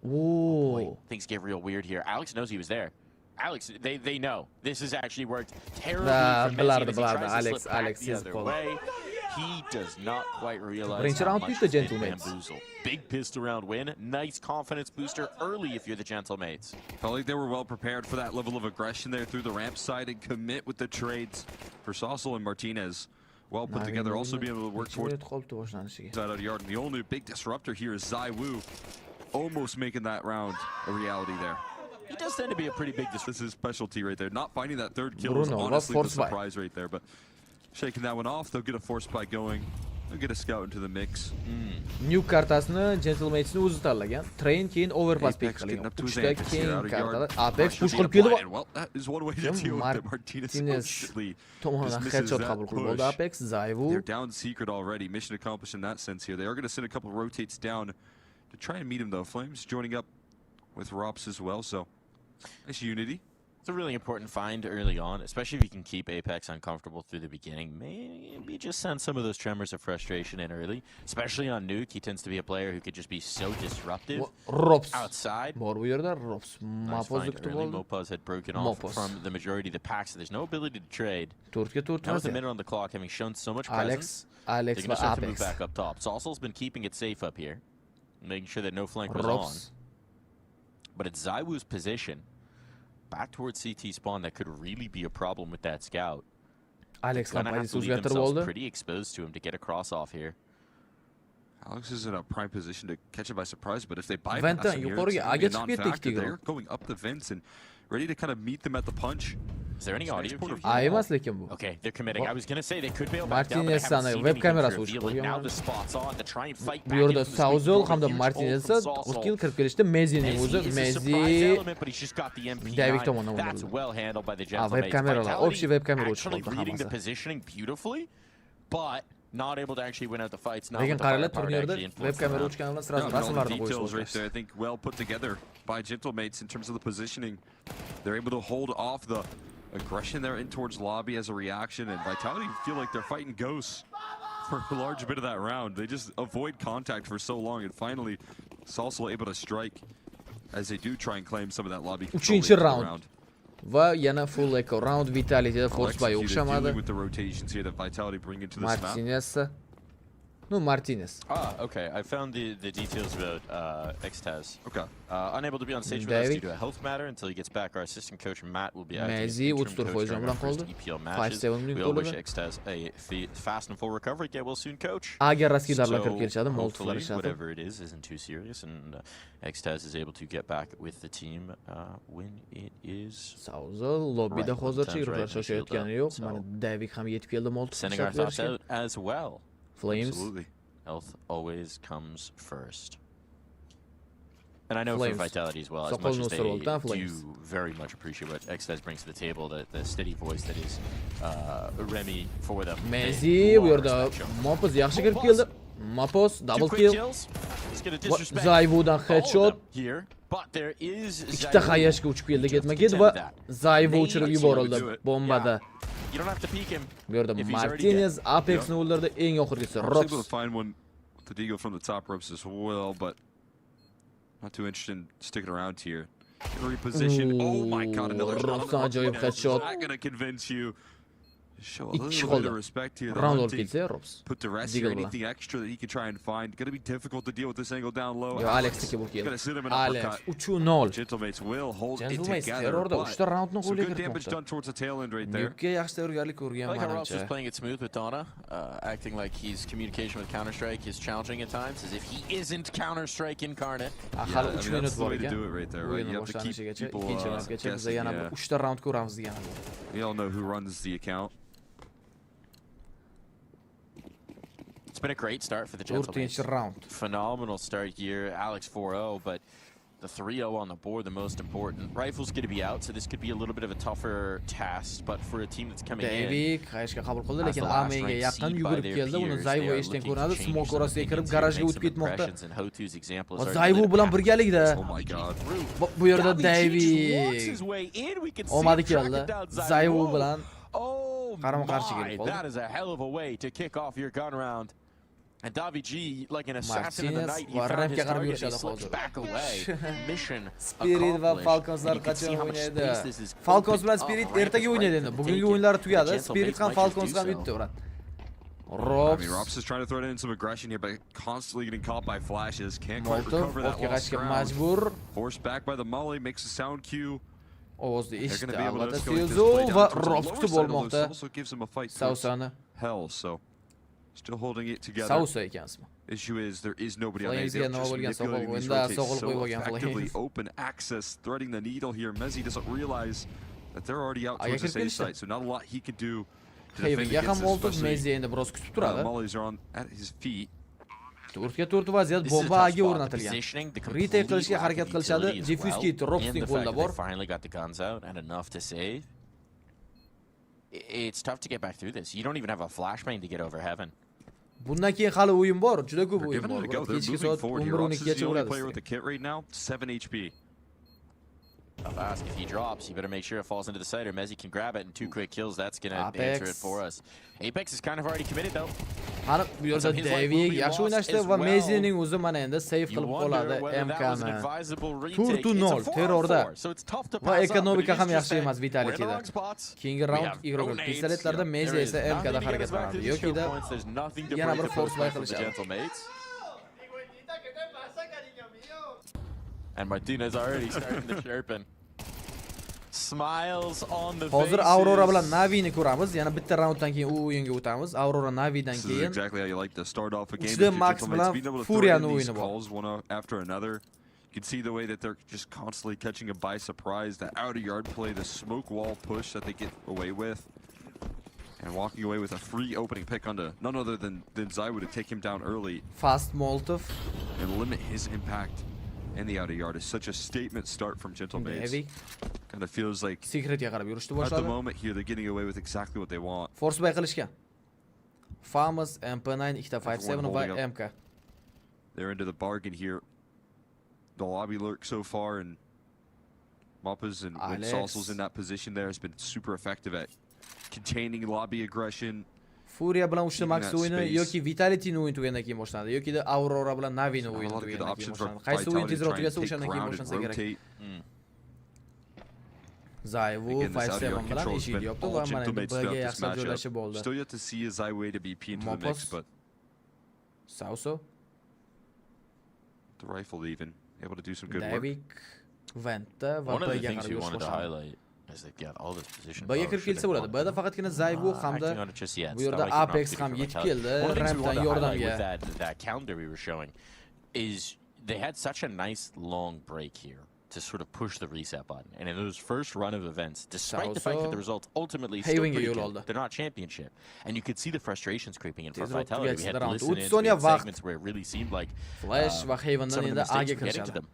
L: Oh, things get real weird here. Alex knows he was there. Alex, they know this has actually worked terribly for Mezzi as he tries to slip back the other way. He does not quite realize how much he's been bamboozled. Big pistol round win. Nice confidence booster early if you're the Gentlemates.
M: Felt like they were well prepared for that level of aggression there through the ramp side and commit with the trades for Sossel and Martinez. Well put together, also being able to work towards that out of yard. And the only big disruptor here is Zaiwu, almost making that round a reality there.
L: He does tend to be a pretty big disruptor.
M: This is his specialty right there. Not finding that third kill is honestly the surprise right there, but shaking that one off, they'll get a force spy going. They'll get a scout into the mix.
C: New kartasini Gentlematesni o'zi tanlagan. Train keyin overpass pick qilgan. Uchta keyin kartada Apex push qilib keldi.
M: Well, that is one way to deal with it. Martinez
C: tomonidan headshot qabul qilib oldi Apex. Zaiwu.
M: They're down secret already. Mission accomplished in that sense here. They are going to send a couple of rotates down to try and meet him though. Flames joining up with Rops as well, so nice unity.
L: It's a really important find early on, especially if you can keep Apex uncomfortable through the beginning. Maybe just send some of those tremors of frustration in early, especially on Nuke. He tends to be a player who could just be so disruptive outside.
C: Nice
L: find early. Mopaz had broken off from the majority of the packs, so there's no ability to trade. Now with a minute on the clock, having shown so much presence, they're going to start to move back up top. Salsal's been keeping it safe up here, making sure that no flank was on. But it's Zywoo's position back towards CT spawn that could really be a problem with that scout.
C: Alex
L: gonna have to leave themselves pretty exposed to him to get a cross off here.
M: Alex is in a prime position to catch it by surprise, but if they bypass him here, it's gonna be a non-factor. They're going up the vents and ready to kind of meet them at the punch.
L: Is there any audio? Okay, they're committing. I was gonna say they could bail back down, but I haven't seen anything to reveal it. Now the spot's on to try and fight back into the
C: Sauzol hamda Martinez'e 9 kill kirib kelishdi. Mezi'ning o'zi David tomonidan o'ynadi.
L: That's well handled by the gentleman.
C: Общий web kamera o'chib
L: qoldi
C: qoldi
L: hammasi. The positioning beautifully, but not able to actually win out the fights.
C: Lekin qaralar turnirda web kamera o'chgani bilan sразу rasmlarni qo'yish
M: details right there. I think well put together by Gentlemates in terms of the positioning. They're able to hold off the aggression there in towards lobby as a reaction, and Vitality feel like they're fighting ghosts for a large bit of that round. They just avoid contact for so long, and finally Salsal able to strike as they do try and claim some of that lobby control.
C: 3-chi round. Va yana full echo round Vitality'da force by o'xshamadi.
M: With the rotations here that Vitality bring into this map.
C: Martinez. No, Martinez.
L: Okay. I found the details about Xtaz. Okay. Unable to be on stage with us due to a health matter until he gets back. Our assistant coach Matt will be acting as interim coach during our first EPL matches. We all wish Xtaz a fast and full recovery. Get well soon, coach.
C: Agar raskidlarlar kirib kelishadi,
L: hopefully whatever it isn't too serious, and Xtaz is able to get back with the team when it is.
C: Sauzol lobbyda hozircha guruhlar shoshayotgani yo'q. Mana David ham yetib keldi Molotov.
L: Sending our thoughts out as well.
C: Flames.
L: Absolutely. Health always comes first. And I know
C: Flames.
L: for Vitality as well, as much as they do very much appreciate what Xtaz brings to the table, the steady voice that is Remy for them.
C: Mezi bu yerda Mopaz yaxshi kirib keldi. Mopaz double kill. Zayvudan headshot. Ikkita xayashga uchib keldi ketma-ket va Zayvu uchirib yuborildi bombada.
L: You don't have to peek him.
C: Bu yerda Martinez Apex'ni o'ldirdi, eng oxirgisi Rops.
M: Able to find one to Deagle from the top ropes as well, but not too interested in sticking around here. Reposition. Oh my god, another
C: Rops ajoyib headshot.
M: Not gonna convince you. Show a little bit of respect here.
C: Round olib ketsa Rops.
M: Put the rest here, anything extra that he can try and find. Gonna be difficult to deal with this angle down low.
C: Yo, Alex'niki bu kill. Alex 3-0.
M: Gentlemates will hold it
C: Gentlemates
M: together.
C: terrorda 3 ta roundni
M: Some
C: qo'lga
M: good damage
C: kiritmoqda.
M: done towards the tail end right there.
C: Nuke'ga yaxshi tayyorgarlik ko'rgan
L: I like how Rops is
C: manimcha.
L: playing it smooth with Donna, acting like his communication with Counter-Strike is challenging at times, as if he isn't Counter-Strike incarnate.
C: Hali 3 minut bor ekan.
M: Do it right there, right? You have to keep people
C: ikkinchi biz yana 3 ta round ko'ramiz degan.
M: We all know who runs the account.
L: It's been a great start for the Gentlemen.
C: 4th round.
L: Phenomenal start here. Alex 4-0, but the 3-0 on the board, the most important. Rifle's going to be out, so this could be a little bit of a tougher task, but for a team that's coming
C: David qayishga qabul qildi, lekin Amenga yaqin yugurib keldi. Uni Zayvu eshdan ko'radi. Smoke orasiga kirib garajga o'tib ketmoqda. Zayvu bilan birgalikda. Bu yerda David omadi keldi. Zayvu bilan qarama-qarshi kelib qoldi.
L: That is a hell of a way to kick off your gun round. And Davi G, like an assassin in the night, he found his target, he slips back away. Mission
C: Spirit va Falconslar qachon o'ynaydi? Falcons bilan Spirit ertaga o'ynaydi endi. Bugungi o'yinlari tugadi. Spirit ham Falcons ham yutdi, brat.
M: Rops is trying to throw in some aggression here, but constantly getting caught by flashes. Can't quite recover that lost ground. Forced back by the molly, makes a sound cue.
C: Ovozni eshitdi. Albatta Sezo va Rops kutib olmoqda. Sausani.
M: Hell, so still holding it together.
C: Sausa ekan ismi.
M: Issue is there is nobody on
C: Flames
M: there.
C: nima bo'lgan soqol o'yinda soqol qo'yib olgan
M: Flames. Open access, threading the needle here. Mezzi doesn't realize that they're already out towards the safe side, so not a lot he could do to defend against this.
C: Mezzi endi biroz kutib turadi.
M: Mollies are on at his feet.
C: 4-4 vaziyat bombaga o'rnatilgan. Retake qilishga harakat qilishadi. Defuse kit Ropsning qo'lida bor.
L: Finally got the guns out and enough to save. It's tough to get back through this. You don't even have a flashbang to get over heaven.
C: Bundan keyin hali o'yin bor, juda ko'p o'yin bor.
M: Kechki soat 11:12gacha bo'ladi. Player with the kit right now, 7 HP.
L: Tough ask. If he drops, you better make sure it falls into the side or Mezzi can grab it in 2 quick kills. That's going to answer it for us. Apex is kind of already committed though.
C: Hani bu yerda Davey yaxshi o'ynashdi va Mezzining o'zi mana endi save qilib qoladi MKni. 4-0 terrorda. Va ekonomika ham yaxshi emas Vitality'da. Keyingi round Igor pistoletlarda Mezzi esa MKda harakatlanadi. Yo'qida yana bir force buy qilishadi.
L: And Martinez already starting to chirping. Smiles on the
C: Hozir Aurora bilan Navini ko'ramiz. Yana bitta rounddan keyin u o'yinga o'tamiz. Aurora Navidan keyin.
M: Exactly how you like to start off a game.
C: Uchda Max bilan Furia'ning o'yini bor.
M: One after another. You can see the way that they're just constantly catching him by surprise. The out of yard play, the smoke wall push that they get away with. And walking away with a free opening pick onto none other than Zaiwu to take him down early.
C: Fast Molotov.
M: And limit his impact. And the outer yard is such a statement start from Gentlemates. Kind of feels like at the moment here they're getting away with exactly what they want.
C: Force buy qilishgan. Famous MP9 257 va MK.
M: They're into the bargain here. The lobby lurk so far and Moppas and Salsal's in that position there has been super effective at containing lobby aggression.
C: Furia bilan uchta Max o'yini yoki Vitality'ning o'yini tugagandan keyin boshlanadi yoki Aurora bilan Navi'ning o'yini tugagandan keyin boshlanadi. Qaysi o'yin tezroq tugasa o'shandan keyin boshlansa kerak. Zaiwu 5-7 bilan eshikni yopdi va mana endi B'ga yaxshi joylashib oldi.
M: Still yet to see a Zaiwu to be pinned to the mix, but
C: Sauso,
M: the rifle even able to do some good work.
C: Davik, Venta va
L: One of the
C: B'ga
L: things we
C: qarab
L: wanted to
C: boshlanadi.
L: highlight is they've got all this position.
C: B'ga kirib kelsa bo'ladi. B'da faqatgina Zaiwu hamda bu yerda Apex ham yetib keldi. Rampdan yordamga.
L: That counter we were showing is they had such a nice long break here to sort of push the reset button. And in those first run of events, despite the fact that the results ultimately still pretty good, they're not championship. And you could see the frustrations creeping in for Vitality. We had listeners, we had segments where it really seemed like
C: Flash va Havendan
L: some of the
C: endi
L: mistakes
C: A'ga
L: were getting to
C: kirishadi.
L: them.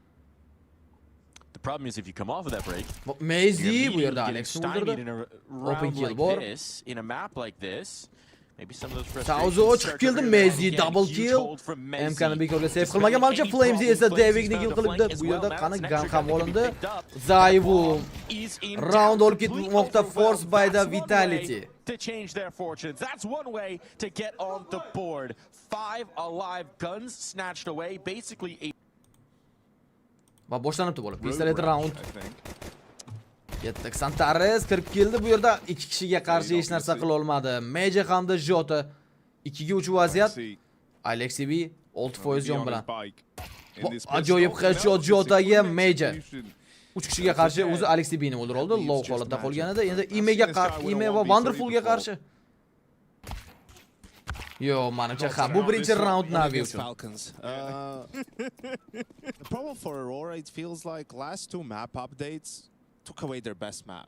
L: The problem is if you come off of that break,
C: Mezzi bu
L: you're
C: yerda
L: getting
C: Alex
L: stymied in a round
C: kill
L: like
C: bor.
L: this, in a map like this. Maybe some of those
C: Sauzo chiqib keldi, Mezzi double kill. MKni bekorga save qilmagan malcha Flames'i esa Davikni kill qilibdi. Bu yerda qani gun ham olindi. Zaiwu round olib ketmoqda Force by the Vitality.
L: To change their fortunes. That's one way to get on the board. 5 alive guns snatched away, basically a
C: Va boshlanibdi bo'lib. Pistolet round. Yetdik Santares kirib keldi. Bu yerda 2 kishiga qarshi hech narsa qila olmadi. Major hamda Jota 2 ga 3 vaziyat. Alexi B 6% jon bilan. Ajoyib headshot Jotaga Major. 3 kishiga qarshi o'zi Alexi B'ni o'ldirib oldi. Low holatda qolganida endi Ime va Wonderfulga qarshi. Yo, manimcha bu birinchi round Navi uchun.
N: The problem for Aurora, it feels like last 2 map updates took away their best map.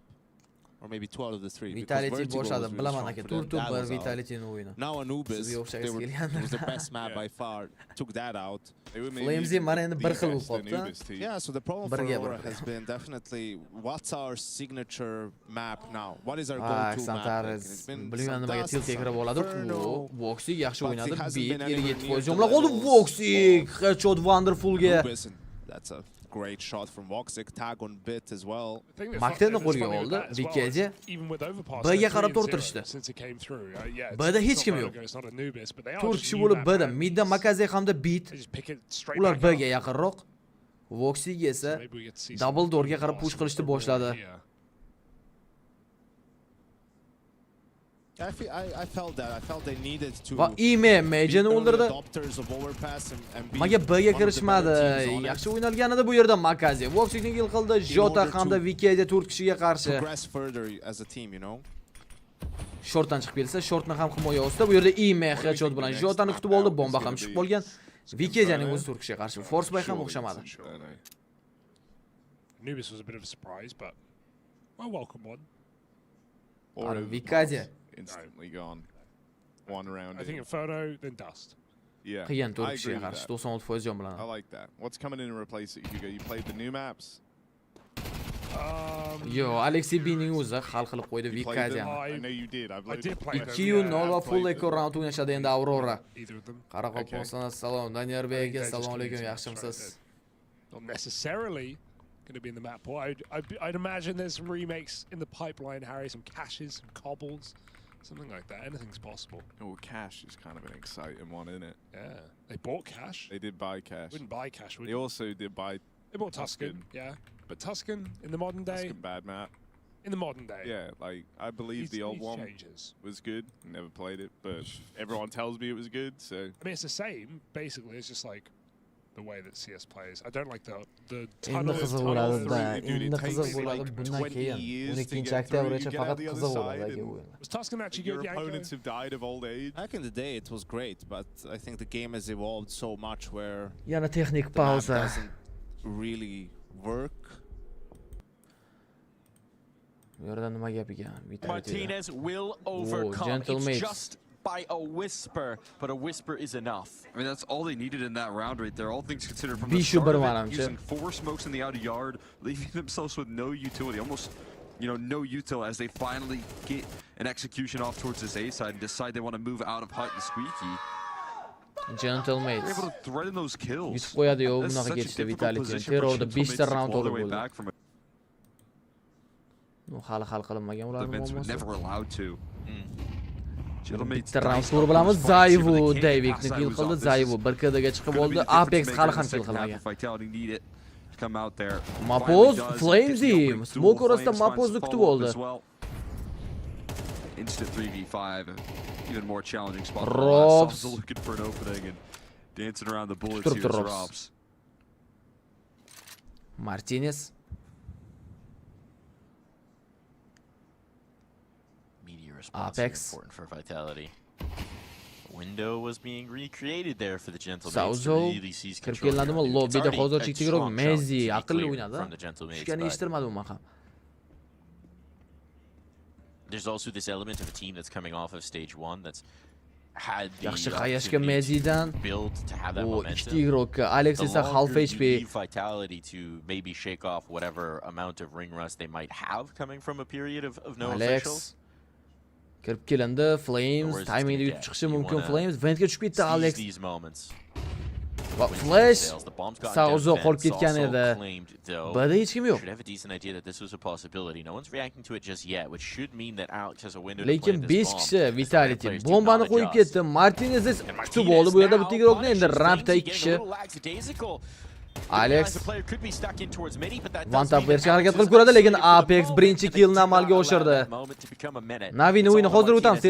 N: Or maybe 2 out of the 3.
C: Vitality boshadi, bilaman aka. Turtu bir Vitality'ning o'yini.
N: Now Anubis, it was the best map by far. Took that out.
C: Flames'i mana endi bir xil bo'lib qoldi.
N: Yeah, so the problem for Aurora has been definitely what's our signature map now? What is our go-to map?
C: Bilmayman nimaga tiltga kirib oladi. Voxig yaxshi o'ynadi. Beat 57% bilan qoldi. Voxig headshot Wonderfulga.
N: That's a great shot from Voxic. Tag on bit as well.
C: Maktenni qo'lga oldi. Vikeji B'ga qarab tortirishdi. B'da hech kim yo'q. 4 kishi bo'lib B'da midda Makaze hamda Beat. Ular B'ga yaqinroq. Voxig esa double doorga qarab push qilishni boshladi.
N: I felt that. I felt they needed to.
C: Va Ime Majorni o'ldirdi. Maga B'ga kirishmadi. Yaxshi o'ynalganida bu yerda Makaze. Voxigni kill qildi. Jota hamda Vikeji 4 kishiga qarshi. Shortdan chiqib kelsa, shortni ham himoya ostida. Bu yerda Ime headshot bilan Jotani kutib oldi. Bomba ham chiqib qolgan. Vikejining o'zi 4 kishiga qarshi. Force by ham o'xshamadi.
K: Nubis was a bit of a surprise, but a welcome one.
C: Or Vikeji
J: instantly gone. One round.
K: I think Inferno, then Dust.
J: Yeah.
C: Qiyin 4 kishiga qarshi 96% jon bilan.
J: I like that. What's coming in to replace it, Hugo? You played the new maps?
C: Yo, Alexi B'ning o'zi hal qilib qo'ydi Vikajani.
J: I know you did. I did
K: play
C: 2-0 va full eco round o'ynashadi endi Aurora. Qoraqalpog'iston salom, Daniyarbek aka, assalomu alaykum, yaxshimisiz?
K: Not necessarily going to be in the map pool. I'd imagine there's some remakes in the pipeline, Harry, some caches, some cobbles, something like that. Anything's possible.
J: Oh, Cash is kind of an exciting one, isn't it?
K: Yeah. They bought Cash.
J: They did buy Cash.
K: Wouldn't buy Cash, would
J: they? Also did buy...
K: They bought Tuscan, yeah. But Tuscan, in the modern day...
J: Tuscan bad map.
K: In the modern day.
J: Yeah, like, I believe the old one was good. Never played it, but everyone tells me it was good, so...
K: I mean, it's the same, basically. It's just like the way that CS plays. I don't like the tunnel.
C: Endi qiziq bo'ladi bundan keyin 12 oktyabrgacha faqat qiziq bo'ladi o'yin.
K: Was Tuscan actually good?
J: Your opponents have died of old age.
N: Back in the day, it was great, but I think the game has evolved so much where
C: yana texnik
N: the map
C: pauza.
N: doesn't really work.
C: Bu yerda nima gap ekan?
L: Martinez will overcome. It's just by a whisper, but a whisper is enough.
M: I mean, that's all they needed in that round right there. All things considered from the start of it, using 4 smokes in the outer yard, leaving themselves with no utility, almost, you know, no util as they finally get an execution off towards this A side and decide they want to move out of Hut and Squeaky.
C: Gentlemates.
M: They're able to threaten those kills.
C: Yutib qo'yadi yo'q, bunaqa ketishdi Vitality. Terrorda 5 ta round to'g'ri bo'ldi. No, hali hal qilinmagan ularning muammosi.
M: Never allowed to.
C: Bitta round to'g'ri bilamiz. Zayevu Davikni kill qildi. Zayevu 1kdga chiqib oldi. Apex hali ham kill qilmagan.
M: Come out there.
C: Mapoz Flamesy. Smoke orasida Mapozni kutib oldi.
M: Instant 3v5. Even more challenging spot.
C: Robs
M: looking for an opening and dancing around the bullets here as Robs.
C: Martinez. Apex.
L: Important for Vitality. Window was being recreated there for the Gentlemen.
C: Sauzo. Kirib keladimi? Lobbida hozircha kichikroq Messi aqlli o'ynadi. Tushgani eshittirmadi umuman ham.
L: There's also this element of a team that's coming off of stage 1 that's had the
C: yaxshi qayashga Messi-dan
L: build to have that momentum.
C: Ikkita igrokka Alex esa half HP.
L: Vitality to maybe shake off whatever amount of ring rust they might have coming from a period of no officials.
C: Kirib kelindi, Flames timingda yutib chiqishi mumkin. Flames ventga tushib ketdi Alex. Va Flash Sauzo qolib ketgan edi. Bada hech kim yo'q. Lekin 5 kishi Vitality bombani qo'yib ketdi. Martinez kutib oldi bu yerda bitta igrokni, endi rampda 2 kishi. Alex Vantap berishga harakat qilib ko'radi, lekin Apex birinchi killni amalga oshirdi. Navini o'yini hozir o'tamiz.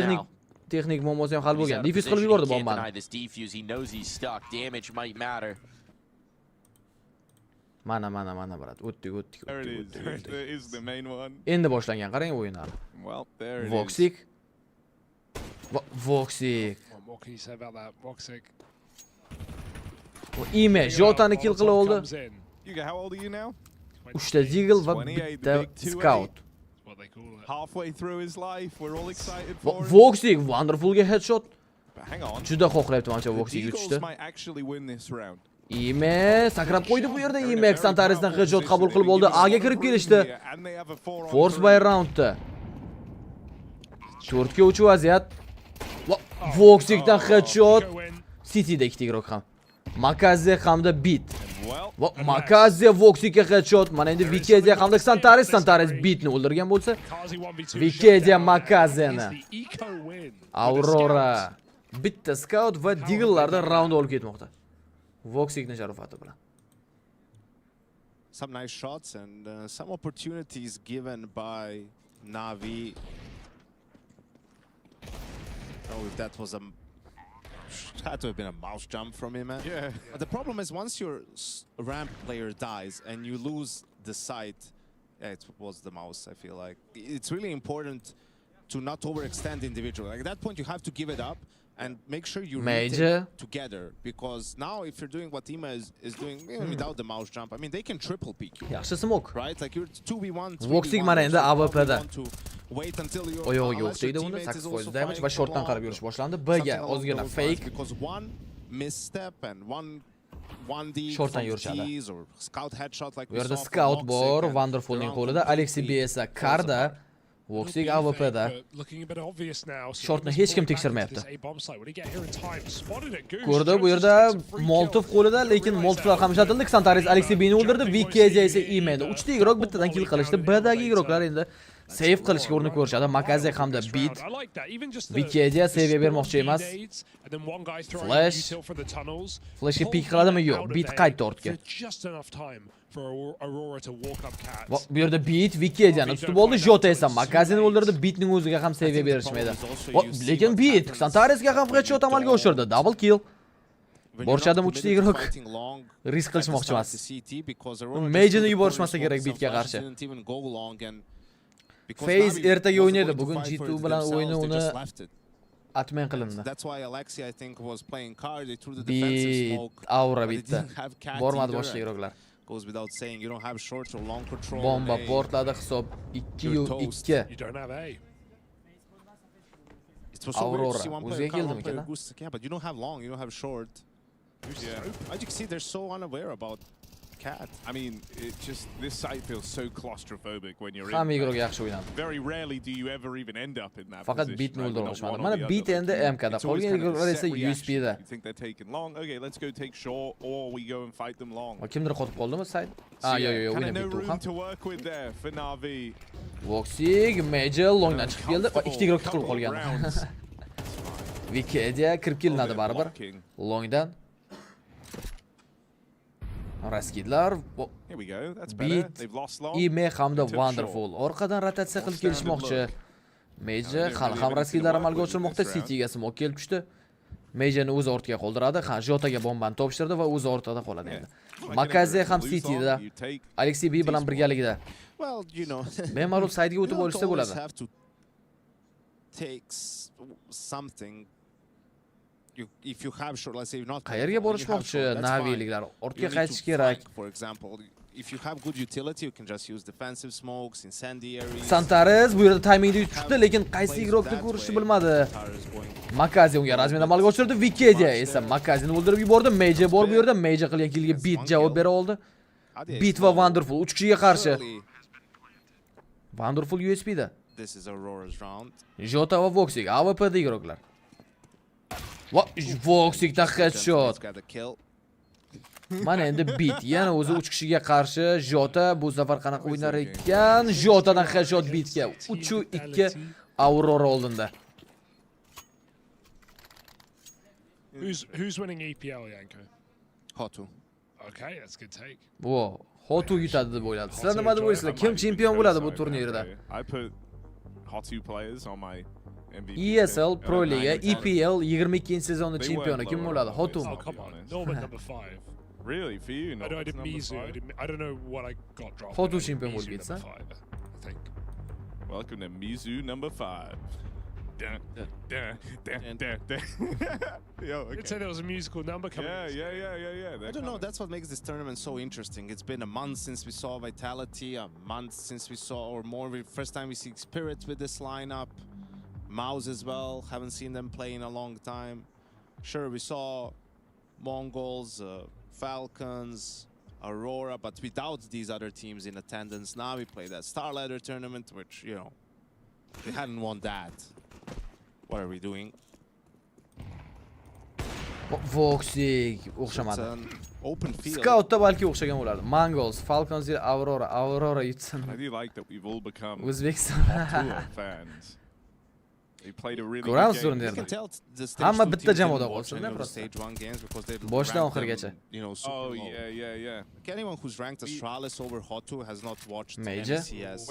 C: Texnik muammosi ham hal bo'lgan. Defuse qilib yubordi bombani. Mana brat. O'tdik. Endi boshlangan, qarang o'yinlar. Voxic.
K: What more can you say about that? Voxic.
C: Ime Jotani kill qilib oldi.
J: How old are you now?
C: 3 ta Deagle va bitta Scout.
J: Halfway through his life, we're all excited for him.
C: Voxic wonderfulga headshot.
J: Hang on.
C: Juda xohlayapti menimcha Voxic yutishdi. Ime sakrab qo'ydi bu yerda. Ime Santaresdan headshot qabul qilib oldi. A ga kirib kelishdi. Force by roundda. 4 ga 3 vaziyat. Voxicdan headshot. Cityda 2 igrok ham. Makaze hamda Beat. Makaze Voxicga headshot. Mana endi Wikidia hamda Santares Beatni o'ldirgan bo'lsa, Wikidia Makazeni. Aurora bitta Scout va Deagle'larda round olib ketmoqda. Voxicning sharofati bilan.
N: Some nice shots and some opportunities given by Navi. Oh, if that was had to have been a mouse jump from him, man.
J: Yeah.
N: But the problem is once your ramp player dies and you lose the sight, yeah, it was the mouse, I feel like. It's really important to not overextend individually. Like at that point, you have to give it up and make sure you retake together. Because now if you're doing what Ima is doing without the mouse jump, I mean, they can triple peek you.
C: Yaxshi smoke.
N: Right? Like you're 2v1, 3v1.
C: Voxic mana endi AWP'da.
N: Wait until your
C: Oyoq yo'q deydi unda 8% damage va shortdan qarab yurish boshlandi. Bga ozgina fake.
N: Because one misstep and one D
C: shortdan yurishadi.
N: Or scout headshot like
C: bu yerda Scout bor, Wonderfulning qo'lida. Alexi esa Karda Voxig AWP'da. Shortni hech kim tekshirmayapti. Ko'rdi, bu yerda Molotov qo'lida, lekin Molotovlar ham ishlatildi. Xantaris Alexey B'ni o'ldirdi, Vikezi esa Imeni. 3 ta igrok bittadan kill qilishdi. B'dagi igroklar endi save qilishga urinib ko'rishadi. Makazi hamda Beat. Vikezi save bermoqchi emas. Flashga pik qiladimi? Yo'q. Beat qaytdi ortga. Bu yerda Beat Vikediani tutib oldi, Jota esa Makazini o'ldirdi, Beatning o'ziga ham save berishmaydi. Lekin Beat Xantarisga ham headshot amalga oshirdi, double kill. Borchadim 3 ta igrok risk qilishmoqchi emas. Majorni yuborishmasa kerak Beatga qarshi. Phase ertaga o'ynaydi. Bugun G2 bilan o'yini uni atmen qilindi. Beat aura bitta. Bormadi boshqa igroklar.
N: Goes without saying, you don't have short or long control.
C: Bomba portladi, hisob 2-2. Aurora o'ziga keldimi ekan?
N: Yeah, but you don't have long, you don't have short. Yeah. As you can see, they're so unaware about Cat.
J: I mean, this site feels so claustrophobic when you're
C: Ham igrok yaxshi o'ynadi.
J: Very rarely do you ever even end up in that
C: Faqat Beatni o'ldirishmadi. Mana Beat endi MKda, qolgan igroklar esa USPda.
J: You think they're taking long? Okay, let's go take short or we go and fight them long.
C: Kimdir qotib qoldimi side? Yo'q, o'ynab ketdi u ham.
J: To work with there for Navi.
C: Voxig Major longdan chiqib keldi. Ikkita igrok tiqilib qolgan. Wikidia kirib kelinadi baribir. Longdan Raskidlar Beat, Ime hamda Wonderful orqadan rotatsiya qilib kelishmoqchi. Major hali ham Raskidlar amalga oshirmoqda. Cityga smoke kelib tushdi. Majorni o'zi ortga qoldiradi. Jotaga bombani topshirdi va o'zi ortada qoladi endi. Makazi ham Cityda, Alexey B bilan birgaligida.
N: Well, you know,
C: bemalol saytga o'tib olishsa bo'ladi.
N: If you have short, let's say you're not.
C: Qayerga borishmoqchi Naviliklar? Ortga qaytish kerak.
N: For example, if you have good utility, you can just use defensive smokes, incendiaries.
C: Santares bu yerda timingni tutdi, lekin qaysi igrokni ko'rishni bilmadi. Makazi unga razmen amalga oshirdi. Wikidia esa Makazini o'ldirib yubordi. Major bor bu yerda. Major qilgan killga Beat javob bera oldi. Beat va Wonderful 3 kishiga qarshi. Wonderful USPda.
N: This is Aurora's round.
C: Jota va Voxig AWP'da igroklar. Voxigda headshot. Mana endi Beat yana o'zi 3 kishiga qarshi. Jota bu safar qanaqa o'ynar ekan? Jotadan headshot Beatga 3-2 Aurora oldinda.
K: Who's winning EPL, Yanko?
N: Hotu.
K: Okay, that's a good take.
C: Hotu yutadi deb o'yladi. Sizlar nima deb o'ylaysizlar? Kim chempion bo'ladi bu turnirda?
J: I put Hotu players on my
C: ESL Pro Liga EPL 22-sezonning chempioni kim bo'ladi? Hotu.
K: Oh, come on. Norman number 5.
J: Really for you?
K: I did Mizu. I don't know what I got dropped.
C: Hotu chempion bo'lib ketsa.
K: I think.
J: Welcome to Mizu number 5. Yo, okay.
K: You'd say there was a musical number coming.
J: Yeah.
N: I don't know. That's what makes this tournament so interesting. It's been a month since we saw Vitality, a month since we saw, or more. First time we see Spirit with this lineup. Mouse as well. Haven't seen them play in a long time. Sure, we saw Mongols, Falcons, Aurora, but without these other teams in attendance. Now we play that Star Ladder tournament, which, you know, we hadn't won that. What are we doing?
C: Voxig o'xshamadi.
N: Open field.
C: Scoutda balki o'xshagan bo'lardi. Mongols, Falcons, Aurora yutsin.
J: I do like that we've all become
C: O'zbekiston
J: fans. They played a really
C: Ko'ramiz
J: good game.
C: turnirda. Hamma bitta jamoada bo'lsin-da, prosta. Boshdan oxirigacha.
J: Oh yeah.
N: Anyone who's ranked Astralis over Hotu has not watched
C: Major.
N: MCS.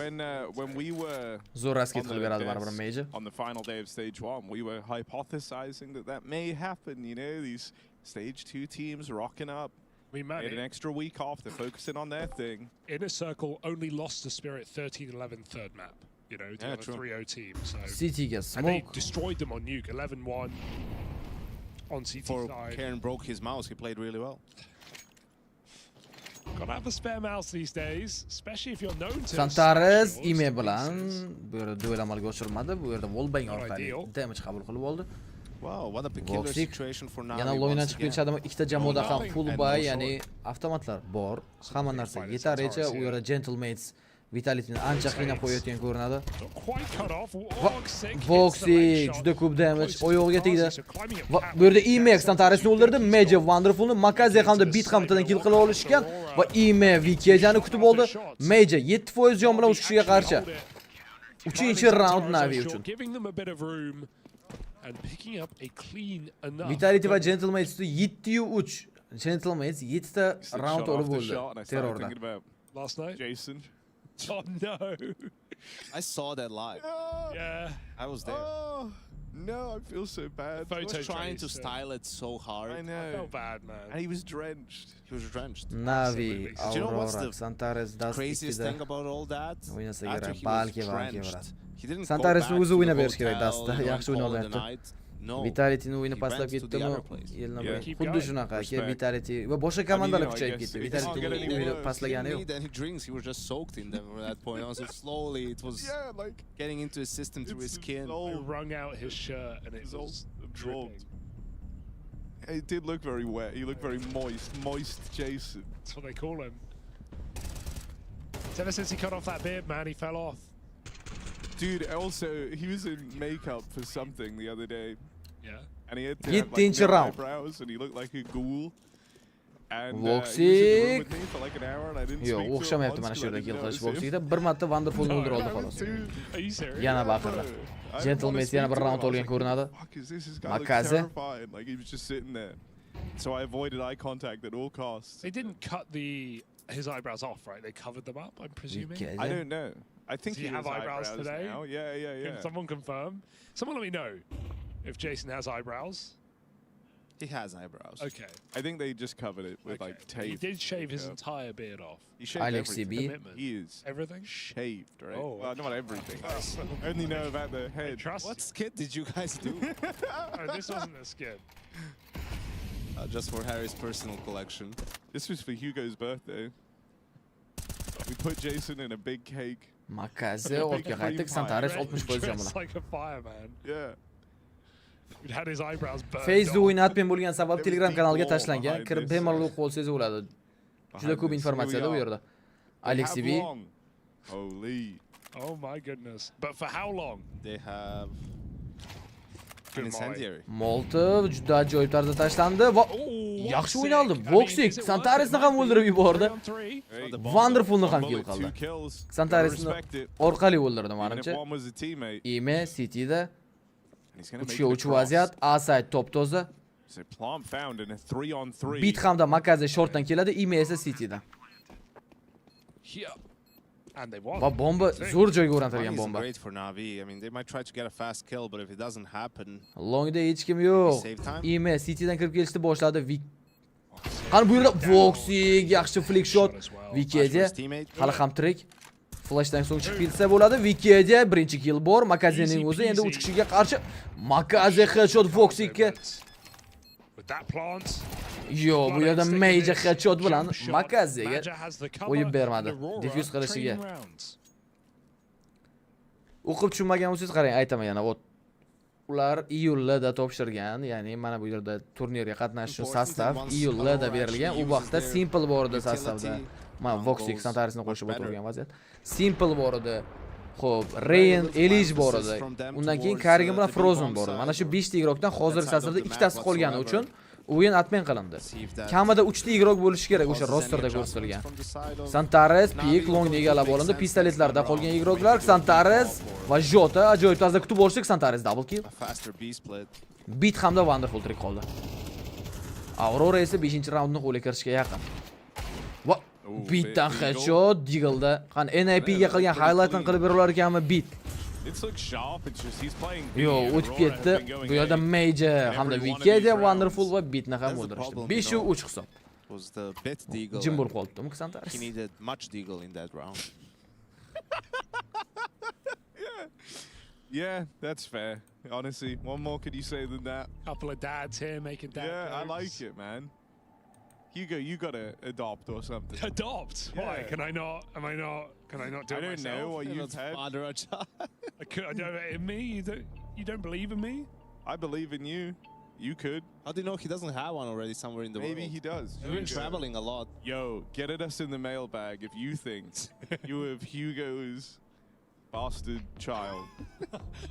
J: When we were
C: Zo'r rasket qilib beradi baribir Major.
J: On the final day of stage 1, we were hypothesizing that may happen, you know, these stage 2 teams rocking up.
K: We
J: had an extra week off, they're focusing on their thing.
K: Inner Circle only lost to Spirit 13-11 third map. You know, to a 3-0 team. So
C: Cityga smoke.
K: And they destroyed them on Nuke 11-1 on CT side.
N: Karen broke his mouse, he played really well.
K: Gotta have a spare mouse these days, especially if you're known to.
C: Santares Ime bilan bu yerda duel amalga oshirilmadi. Bu yerda Wallbang orqali damage qabul qilib oldi.
N: Wow, what a peculiar situation for now.
C: Yana loyindan chiqib kelishadimi? Ikkita jamoada ham full buy, ya'ni avtomatlar bor. Hamma narsa yetarlicha. U yerda Gentlemates Vitality'ni ancha qiynab qo'yayotgan ko'rinadi. Voxy juda ko'p damage oyog'iga tegdi. Va bu yerda Emax Santaresni o'ldirdi. Major Wonderfulni Makaze hamda Bit hamtidan kill qila olishgan va Eme Vikejani kutib oldi. Major 7% jon bilan uch kishiga qarshi. 3-raund Navi uchun. Vitality va Gentleman 7-3. Gentleman 7 ta round olib bo'ldi terrorda.
K: Last night?
J: Jason.
K: Oh no.
N: I saw that live.
K: Yeah.
N: I was there.
J: Oh, no, I feel so bad.
N: He was trying to style it so hard.
J: I know.
K: I felt bad, man.
J: And he was drenched.
N: He was drenched.
C: Navi,
N: Do you know what's
C: Aurora,
N: the
C: Santares dast
N: craziest
C: ikkida
N: thing about all that?
C: o'ynasa
N: After
C: kerak,
N: he was
C: balki
N: drenched, he didn't go
C: Santaresni
N: back
C: o'zi
N: to
C: o'ynab
N: the
C: berish kerak
N: hotel,
C: dastda,
N: he didn't
C: yaxshi
N: call
C: o'yna
N: it a
C: olyapti.
N: night. No.
C: Vitality'ni o'yini
N: He
C: pastlab
N: went to the
C: ketdimi?
N: other place.
C: Xuddi shunaqa, Vitality va boshqa komandalar kuchayib ketdi.
J: He
C: Vitality
J: can't get any
C: o'yini
J: worse.
C: pastlagani
N: He
C: yo'q.
N: didn't need any drinks. He was just soaked in them at that point. Also, slowly it was
J: Yeah, like
N: getting into his system through his skin.
K: I wrung out his shirt and it was dripping.
J: it did look very wet. He looked very moist Jason.
K: That's what they call him. Ever since he cut off that beard, man, he fell off.
J: Dude, also he was in makeup for something the other day.
K: Yeah.
J: And he had to have,
C: 7-inch
J: like, no
C: round.
J: eyebrows and he looked like a ghoul. And he was in the
C: Voxy.
J: room with me for like an hour and I didn't
C: Yo'q,
J: speak to him
C: o'xshamayapti
J: once
C: mana shu
J: 'cause I
C: yerda kill
J: didn't
C: qilish
J: notice him.
C: Voxyda. Bir marta Wonderfulni o'ldira oldi xolos.
K: Are you serious?
C: Yana baqirdi. Gentleman yana bir round olgan ko'rinadi.
J: Fuck is this? This guy looks
C: Makaze.
J: terrifying. Like he was just sitting there. So I avoided eye contact at all costs.
K: They didn't cut his eyebrows off, right? They covered them up, I'm presuming.
J: I don't know. I think
K: Does he have
J: has
K: eyebrows today?
J: now. Yeah.
K: Can someone confirm? Someone let me know if Jason has eyebrows.
N: He has eyebrows.
K: Okay.
J: I think they just covered it with like tape.
K: He did shave his entire beard off.
J: He shaved
C: Alex
J: everything.
C: CB.
J: He is
K: Everything?
J: shaved, right?
K: Oh,
J: Well, not everything. I only know about the head.
K: Trust?
N: What skit did you guys do?
K: Oh, this wasn't a skit.
N: Just for Harry's personal collection.
J: This was for Hugo's birthday. We put Jason in a big cake.
C: Makaze ortga qaytdik, Santares 60% jon
K: Dressed
C: bilan.
K: like a fireman.
J: Yeah.
K: He'd had his eyebrows burned
C: Face'da
K: off.
C: o'yin admin bo'lgan sabab Telegram kanaliga tashlangan. Kirib bemalol o'qib olsangiz bo'ladi. Juda ko'p informatsiyada bu yerda. Alex
J: How
C: CB.
J: long? Holy.
K: Oh my goodness. But for how long?
N: They have an incendiary.
C: Moltov juda ajoyib tarzda tashlandi va yaxshi o'ynaldi. Voxy Santaresni ham o'ldirib yubordi. Wonderfulni ham kill qildi. Santaresni orqali o'ldirdi menimcha.
J: One was a teammate.
C: Eme City'da
J: And he's gonna
C: 3 3 vaziyat, A-side top toza.
J: So Plant found in a 3-on-3.
C: Bit hamda Makaze shortdan keladi, Eme esa City'da.
K: Yeah. And they won.
C: Va bomba zo'r joyga o'rnatilgan
N: Money is
C: bomba.
N: great for Navi. I mean, they might try to get a fast kill, but if it doesn't happen,
C: Longda hech kim yo'q.
N: Save time.
C: Eme City'dan kirib kelishni boshladi. Qani bu yerda Voxy yaxshi flick shot. Wikidia hali ham tirik. Flashdan so'ng chiqib ketsa bo'ladi. Wikidia birinchi kill bor. Makazening o'zi endi 3 kishiga qarshi. Makaze headshot Voxyga.
K: With that plant.
C: Yo, bu yerda major headshot bilan Makazega o'yib bermadi. Defuse qilishiga. O'qib tushunmagan bo'lsangiz qarang, aytaman yana. Ular iyulda topshirgan, ya'ni mana bu yerda turnirga qatnashish uchun sostav iyulda berilgan. U vaqtda Simple bor edi sostavda. Mana Voxy Santaresni qo'shib o'tirgan vaziyat. Simple bor edi. Xo'p, Rain, Elish bor edi. Undan keyin Carrigan bilan Frozen bor edi. Mana shu 5 ta igrokdan hozir sastrda 2 tasi qolgani uchun o'yin admin qilindi. Kamida 3 ta igrok bo'lishi kerak o'sha rosterda ko'rsatilgan. Santares, Peak, Longni egallab olindi. Pistoletlarda qolgan igroklar Santares va Jota ajoyib tarzda kutib olishdik. Santares double kill. Bit hamda Wonderful tirik qoldi. Aurora esa 5-raundni qo'lga kirishga yaqin. Va Bitdan headshot Deagle'da. Qani NIP ga qilgan highlight'ni qilib berar ekanmi Bit. Yo, o'tib ketdi. Bu yerda Major hamda Wikidia Wonderful va Bitni ham o'ldirishdi. 5-3 hisob.
N: was the bit deagle.
C: Jim bo'lib qolibdi-mi Santares?
N: He needed much deagle in that round.
J: Yeah, that's fair. Honestly, what more could you say than that?
K: Couple of dads here making dad
J: Yeah,
K: jokes.
J: I like it, man. Hugo, you gotta adopt or something.
K: Adopt?
J: Yeah.
K: Why? Can I not? Am I not? Can I not do
J: I
K: it
J: don't
K: myself?
J: know what you've had.
K: I don't. In me? You don't believe in me?
J: I believe in you. You could.
N: How do you know he doesn't have one already somewhere in the world?
J: Maybe he does.
N: He's been traveling a lot.
J: Yo, get at us in the mailbag if you think you have Hugo's bastard child.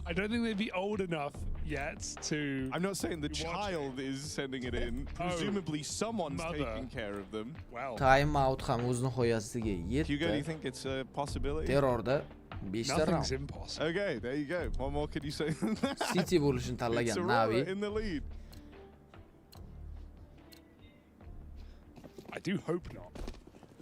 K: I don't think they'd be old enough yet to...
J: I'm not saying the child is sending it in. Presumably someone's taking care of them.
K: Well.
C: Time out ham o'z nihoyasiga yetdi.
J: Hugo, do you think it's a possibility?
C: Terrorda 5 ta
K: Nothing's
C: round.
K: impossible.
J: Okay, there you go. What more could you say than that?
C: City bo'lishini tanlagan Navi.
J: In the lead.
K: I do hope not.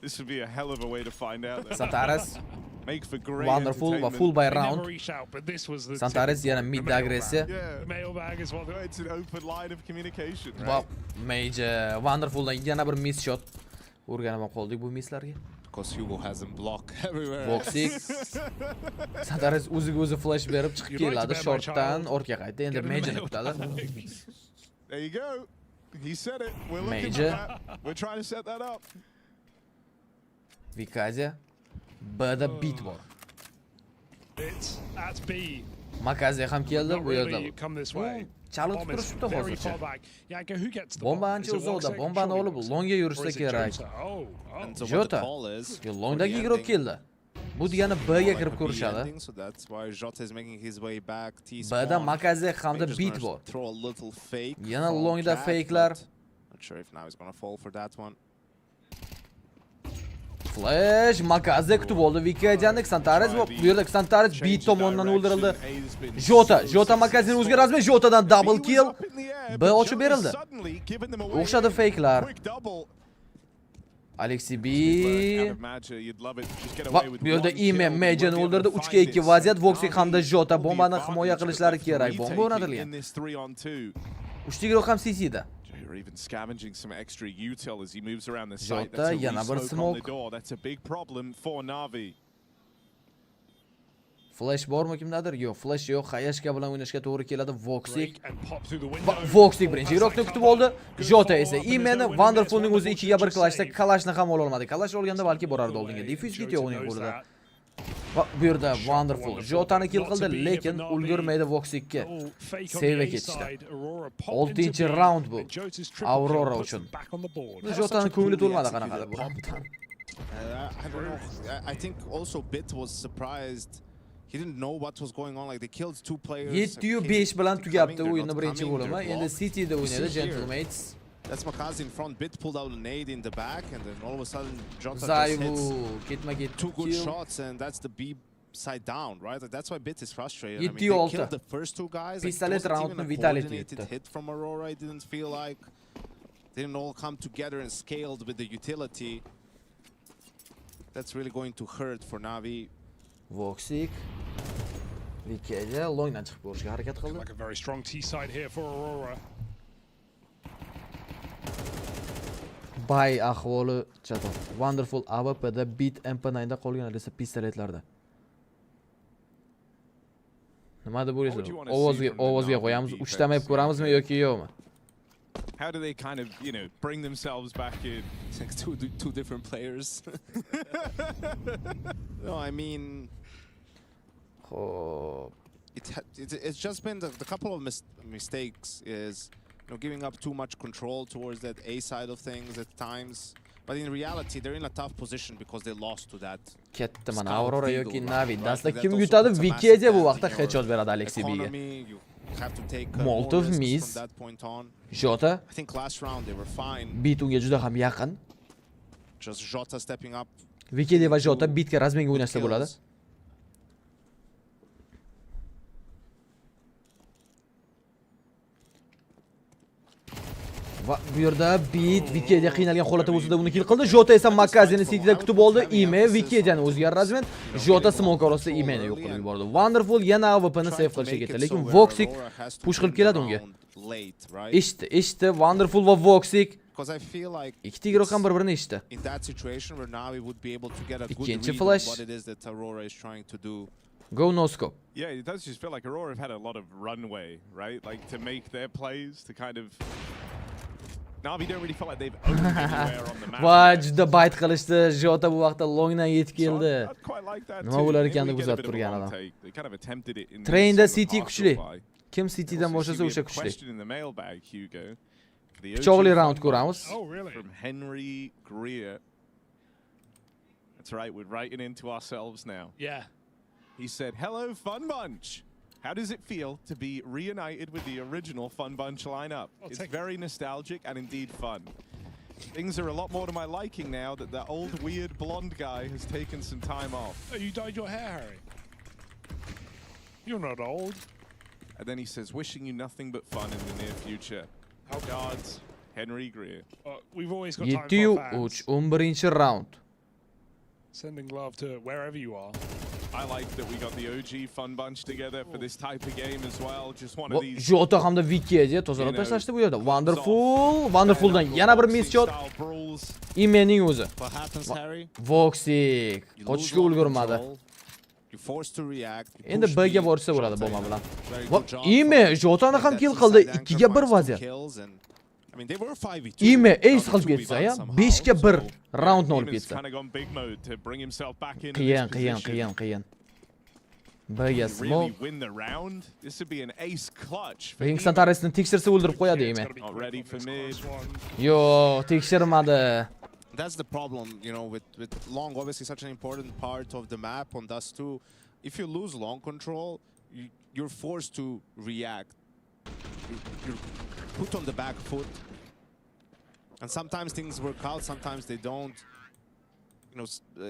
J: This would be a hell of a way to find out.
C: Santares
J: Make for great
C: wonderful va full by
K: They never
C: round.
K: reach out, but this was the
C: Santares yana mid agressiya.
K: The mailbag is what
J: it's an open line of communication, right?
C: Va Major wonderfuldan yana bir miss shot. O'rganib qoldik bu misslarga.
N: Because Hugo has him block everywhere.
C: Boxing. Santares o'ziga flash berib chiqib keladi shortdan ortga qaytdi. Endi Major kutadi.
J: There you go. He said it. We're looking
C: Major.
J: at that. We're trying to set that up.
C: Vikazia B'da bit bor.
K: Bit at B.
C: Makazia ham keldi bu yerda.
K: Come this way.
C: Chalib turibdi hozircha.
K: Yanko, who gets the
C: Bomba ancha uzoqda. Bombani olib longa yurishsa kerak. Jota. Longdagi igro keldi. Bu degani B'ga kirib ko'rishadi.
N: So that's why Jota is making his way back.
C: B'da Makazia hamda bit bor.
N: Throw a little fake.
C: Yana longda fake'lar.
N: Not sure if now he's going to fall for that one.
C: Flash Makazia kutib oldi Vikajanik Santares bu yerda Santares bit tomonidan o'ldirildi. Jota Makaziani o'zgarasmi? Jotadan double kill. B ochib berildi. O'xshadi fake'lar. Alexi B. Va bu yerda Ime Majorni o'ldirdi. 3 ga 2 vaziyat. Voxing hamda Jota bombani himoya qilishlari kerak. Bomba o'rnatilgan. 3 guruh ham CC'da.
J: Even scavenging some extra util as he moves around the site.
C: Jota
J: That's a
C: yana bir
J: smoke on the door. That's a big problem for Navi.
C: Flash bormi kimdadir? Yo'q, flash yo'q. Hayashka bilan o'ynashga to'g'ri keladi. Voxing. Voxing birinchi guruhni kutib oldi. Jota esa Imeni Wonderfulning o'zi 2 ga 1 clashda Kalashni ham ola olmadi. Kalash olganda balki borardi oldinga. Defuse kit yo'q uning qo'lida. Va bu yerda Wonderful Jotani kill qildi, lekin ulgurmaydi Voxingga. Save ketishdi. 6-round bu. Aurora uchun. Jotani ko'ngli to'lmadi qanaqadir bu.
N: I don't know. I think also Bit was surprised. He didn't know what was going on. Like they killed 2 players.
C: 7-5 bilan tugabdi o'yinning birinchi bo'limi. Endi City'da o'ynaydi Gentlemates.
N: That's Makazi in front. Bit pulled out a nade in the back, and then all of a sudden Jota
C: Zayvu
N: just hits 2 good shots, and that's the B side down, right? Like that's why Bit is frustrated. I mean, they killed the first 2 guys. Like,
C: Pistolet round
N: even a coordinated hit from Aurora. It didn't feel like they didn't all come together and scaled with the utility. That's really going to hurt for Navi.
C: Voxing Vikaja longdan chiqib ko'rishga harakat qildi.
K: Like a very strong T side here for Aurora.
C: Bay ahvoli chatoq. Wonderful AWP'da Bit MP9 da qolgan esa pistoletlarda. Nima deb o'ylaysiz? Ovozga qo'yamiz, uchtamayib ko'ramizmi yoki yo'qmi?
J: How do they kind of, you know, bring themselves back in?
N: It's like two different players. No, I mean, it's just been the couple of mistakes is, you know, giving up too much control towards that A side of things at times. But in reality, they're in a tough position because they lost to that.
C: Ketdi mana Aurora yoki Navi. Dastlab kim yutadi? Vikaja bu vaqtda headshot beradi Alexi B'ga.
N: Have to take
C: Molotov miss.
N: From that point on.
C: Jota.
N: I think last round they were fine.
C: Bit unga juda ham yaqin.
N: Just Jota stepping up.
C: Vikaja va Jota Bitga razmenga o'ynashsa bo'ladi. Va bu yerda Bit Vikaja qiynalgan holatda bo'lsa-da uni kill qildi. Jota esa Makazini City'da kutib oldi. Ime Vikajani o'ziga razmen. Jota smoke orasida Imeni yo'q qilib yubordi. Wonderful yana AWP'ni save qilishga ketdi, lekin Voxing push qilib keladi unga. Eshitdi Wonderful va Voxing.
N: Because I feel like
C: ikkita guruh ham bir-birini eshitdi.
N: In that situation where Navi would be able to get a good read
C: flash.
N: what it is that Aurora is trying to do.
C: Go no scope.
J: Yeah, it does just feel like Aurora have had a lot of runway, right? Like to make their plays, to kind of Navi don't really feel like they've owned anywhere on the map.
C: Va juda bayt qilishdi. Jota bu vaqtda longdan yetib keldi. Nima bo'lar ekan deb kuzatib turgan adam. Trainda City kuchli. Kim City'dan boshlasa o'sha kuchli.
J: Question in the mailbag, Hugo. The
C: Pichoqli
J: OG
C: round
J: fun
C: ko'ramiz.
J: bunch From Henry Greer. That's right, we're writing into ourselves now.
K: Yeah.
J: He said, "Hello, Fun Bunch. How does it feel to be reunited with the original Fun Bunch lineup? It's very nostalgic and indeed fun. Things are a lot more to my liking now that the old weird blonde guy has taken some time off."
K: Oh, you dyed your hair, Harry. You're not old.
J: And then he says, "Wishing you nothing but fun in the near future. Regards, Henry Greer."
K: We've always got time for our fans.
C: 7-11 round.
K: Sending love to wherever you are.
J: I like that we got the OG Fun Bunch together for this type of game as well. Just one of these.
C: Jota hamda Wiki'ga tozalab tashlashdi bu yerda. Wonderfuldan yana bir miss shot. Imening o'zi.
N: What happens, Harry?
C: Voxic qochishga ulgurmadi.
N: You're forced to react.
C: Endi B'ga borsa bo'ladi bomba bilan. Ime Jotani ham kill qildi. 2 ga 1 vaziyat.
N: I mean, they were 5v2.
C: Ime ace qilib ketsa, ya 5 ga 1 roundni olib ketsa. Qiyin. B'ga smoke. Ringsan taresini tekshirsa o'ldirib qo'yadi Ime. Yo, tekshirmadi.
N: That's the problem, you know, with long, obviously such an important part of the map on Dust 2. If you lose long control, you're forced to react. You're put on the back foot. And sometimes things work out, sometimes they don't. You know,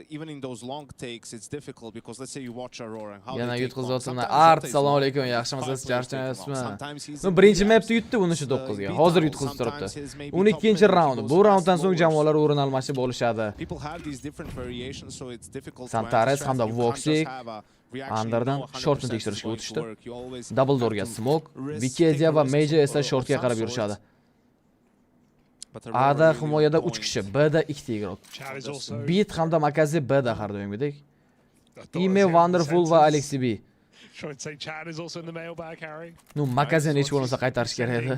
N: even in those long takes, it's difficult because let's say you watch Aurora and how
C: Yana
N: they take long.
C: yutqizotibman. Art, assalomu alaykum. Yaxshimisiz? Charchamayapsizmi? Men birinchi mapda yutdi 13-9 ga. Hozir yutqizib turibdi. 12-raund. Bu raunddan so'ng jamoalar o'rin almashib olishadi.
N: People have these different variations, so it's difficult to
C: Santares hamda Voxic Underdan shortni tekshirishga o'tishdi. Double doorga smoke, Wikidia va Major esa shortga qarab yurishadi. A'da himoyada 3 kishi, B'da 2 ta igrok. Beat hamda Makazi B'da har doimgidek. Ime Wonderful va Alexi B.
K: Trying to say Chad is also in the mailbag, Harry.
C: No, Makazini hech bo'lmasa qaytarish kerak edi.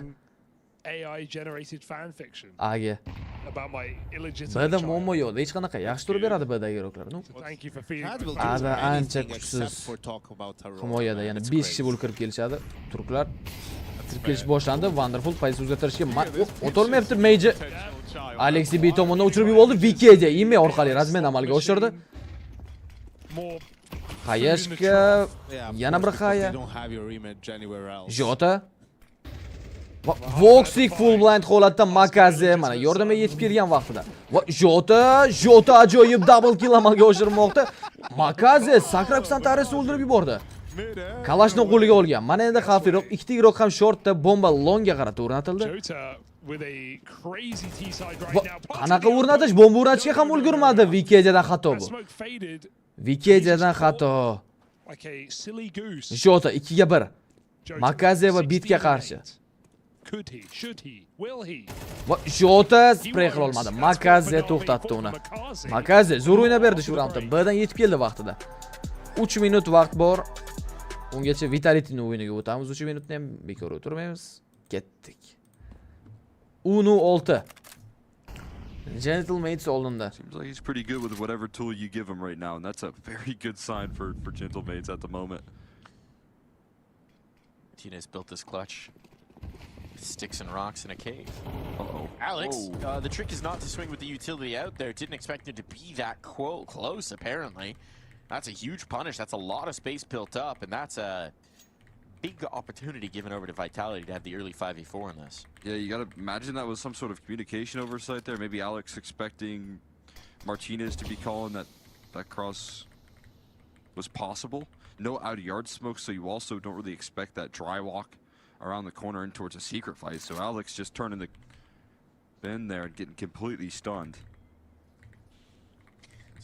K: AI generated fan fiction.
C: Age.
K: About my illegitimate.
C: B'da muammo yo'q. Hech qanaqa yaxshi turib beradi B'da igroklar. No.
K: Thank you for feeding.
C: A'da ancha kuchsiz. Himoyada yana 5 kishi bo'lib kirib kelishadi. Turklar kirib kelish boshlandi. Wonderful pozitsiya o'zgartirishga o'tolmayapti Major. Alexi B tomonidan uchirib yubordi. Wikidia ime orqali razmen amalga oshirdi. Hayashka yana bir haya. Jota Voxic full blind holatda Makazi mana yordamga yetib kelgan vaqtida. Va Jota ajoyib double kill amalga oshirmoqda. Makazi sakrab Santaresni o'ldirib yubordi. Kalashni qo'liga olgan. Mana endi xavfliroq ikkita igroq ham shortda bomba longga qarata o'rnatildi. Qanaqa o'rnatish? Bomba o'rnatishga ham ulgurmadi. Wikediadan xato bu. Wikediadan xato. Jota 2 ga 1. Makazi va Bitga qarshi. Jota spray qila olmadi. Makazi to'xtatdi uni. Makazi zo'r o'ynab berdi shu raundda. B'dan yetib keldi vaqtida. 3 minut vaqt bor. Ungacha Vitality'ni o'yiniga o'tamiz. 3 minutni ham bekor o'tirmaymiz. Ketdik. 1-6. Gentlemates oldinda.
M: Seems like he's pretty good with whatever tool you give him right now, and that's a very good sign for Gentlemates at the moment.
L: Martinez built this clutch. Sticks and rocks in a cave. Alex, the trick is not to swing with the utility out there. Didn't expect it to be that close, apparently. That's a huge punish. That's a lot of space built up, and that's a big opportunity given over to Vitality to have the early 5v4 in this.
M: Yeah, you gotta imagine that was some sort of communication oversight there. Maybe Alex expecting Martinez to be calling that cross was possible. No out-of-yard smoke, so you also don't really expect that dry walk around the corner in towards a secret fight. So Alex just turning the bend there and getting completely stunned.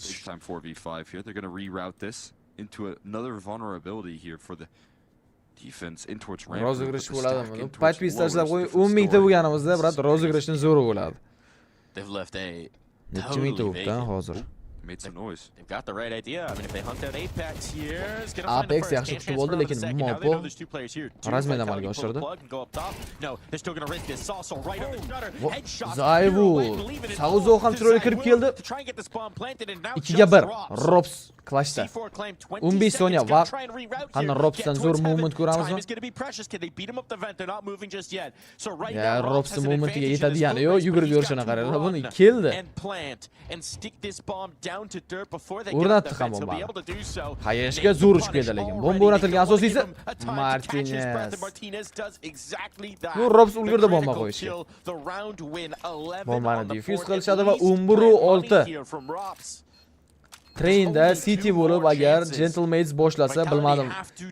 M: Big time 4v5 here. They're going to reroute this into another vulnerability here for the defense in towards ramp.
C: Rozigrish bo'ladimi? Patch tashlab qo'y. 10 mingta bo'lganimizda, brat, rozigirishni zo'r bo'ladi.
L: They've left a
C: necha mingta o'tdi hozir?
M: Made some noise.
L: They've got the right idea. I mean, if they hunt out Apex here, it's gonna find
C: Apex
L: the
C: yaxshi
L: first.
C: tutib oldi, lekin Mopo Razmen amalga oshirdi.
L: No, they're still gonna risk this. Also right on the shutter. Headshot.
C: Zayvu Sauzo ham chiroyli kirib keldi. 2 ga 1. Rops Clashda. 15 soniya vaqt. Qani Ropsdan zo'r movement ko'ramizmi? Ya, Rops movementiga yetadigani yo'q, yugurib yurishini qaranglar. Buni keldi. O'rnatdi ham bombani. Qayerga zo'r uch keldi lekin. Bomba o'rnatilgan asosiysi Martinez. Bu Rops ulgurdi bomba qo'yishga. Bombani defuse qilishadi va 11-6. Trainda City bo'lib agar Gentlemates boshlasa, bilmadim.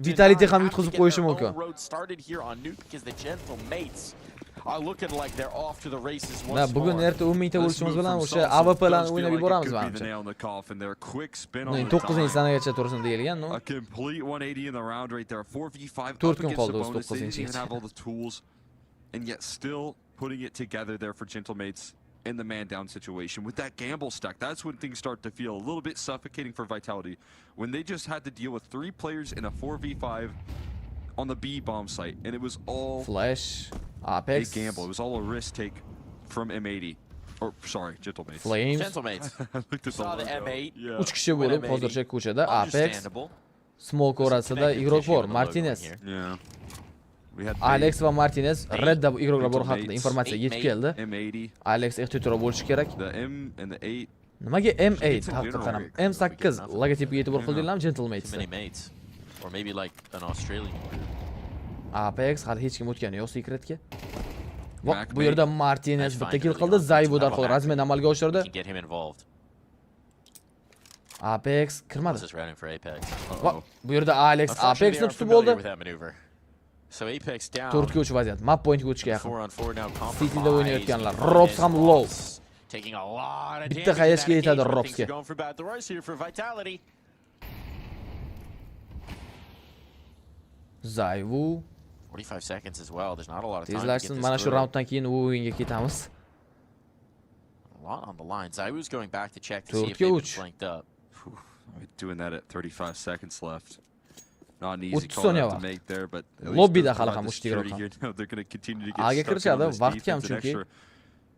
C: Vitality ham yutqizib qo'yishi mumkin. Na bugun erta 10 mingta bo'lishimiz bilan o'sha AWP larni o'ynab yuboramiz menimcha. 9-sanagacha tursin deyilgan, no? 4 kun qoldi o'z 9-gacha.
M: And yet still putting it together there for Gentlemates in the man down situation with that gamble stack. That's when things start to feel a little bit suffocating for Vitality, when they just had to deal with 3 players in a 4v5 on the B bomb site, and it was all
C: Flash Apex
M: a gamble. It was all a risk take from M80, or sorry, Gentlemates.
C: Flames.
L: Saw the M8.
C: 3 kishi bo'lib hozircha ko'chada. Apex Smoke orasida igroq bor. Martinez.
M: Yeah.
C: Alex va Martinez Redda igroqlar bor haqida informatsiya yetib keldi. Alex ehtiyotroq bo'lishi kerak. Nimaga M8 haqiqatan M8 logotipiga e'tibor qildinglarmi Gentlemates?
L: Or maybe like an Australian.
C: Apex hali hech kim o'tgani yo'q secretga. Bu yerda Martinez bitta kill qildi, Zayvu darhol Razmen amalga oshirdi. Apex kirmadi. Bu yerda Alex Apexni tutib oldi.
L: So Apex down.
C: 4-ga 3 vaziyat. Map pointga o'tishga yaqin. City'da o'ynayotganlar. Rops ham low. Bitta qayashga yetadi Ropsga. Zayvu
L: 45 seconds as well. There's not a lot of time.
C: Tezlashsin, mana shu raunddan keyin o'yinga ketamiz.
L: A lot on the line. Zayvu's going back to check to see if they've flanked up.
M: Doing that at 35 seconds left. Not an easy call to make there, but
C: lobbida hali ham ushtiroq.
M: They're going to continue to get stuck on this defense, and extra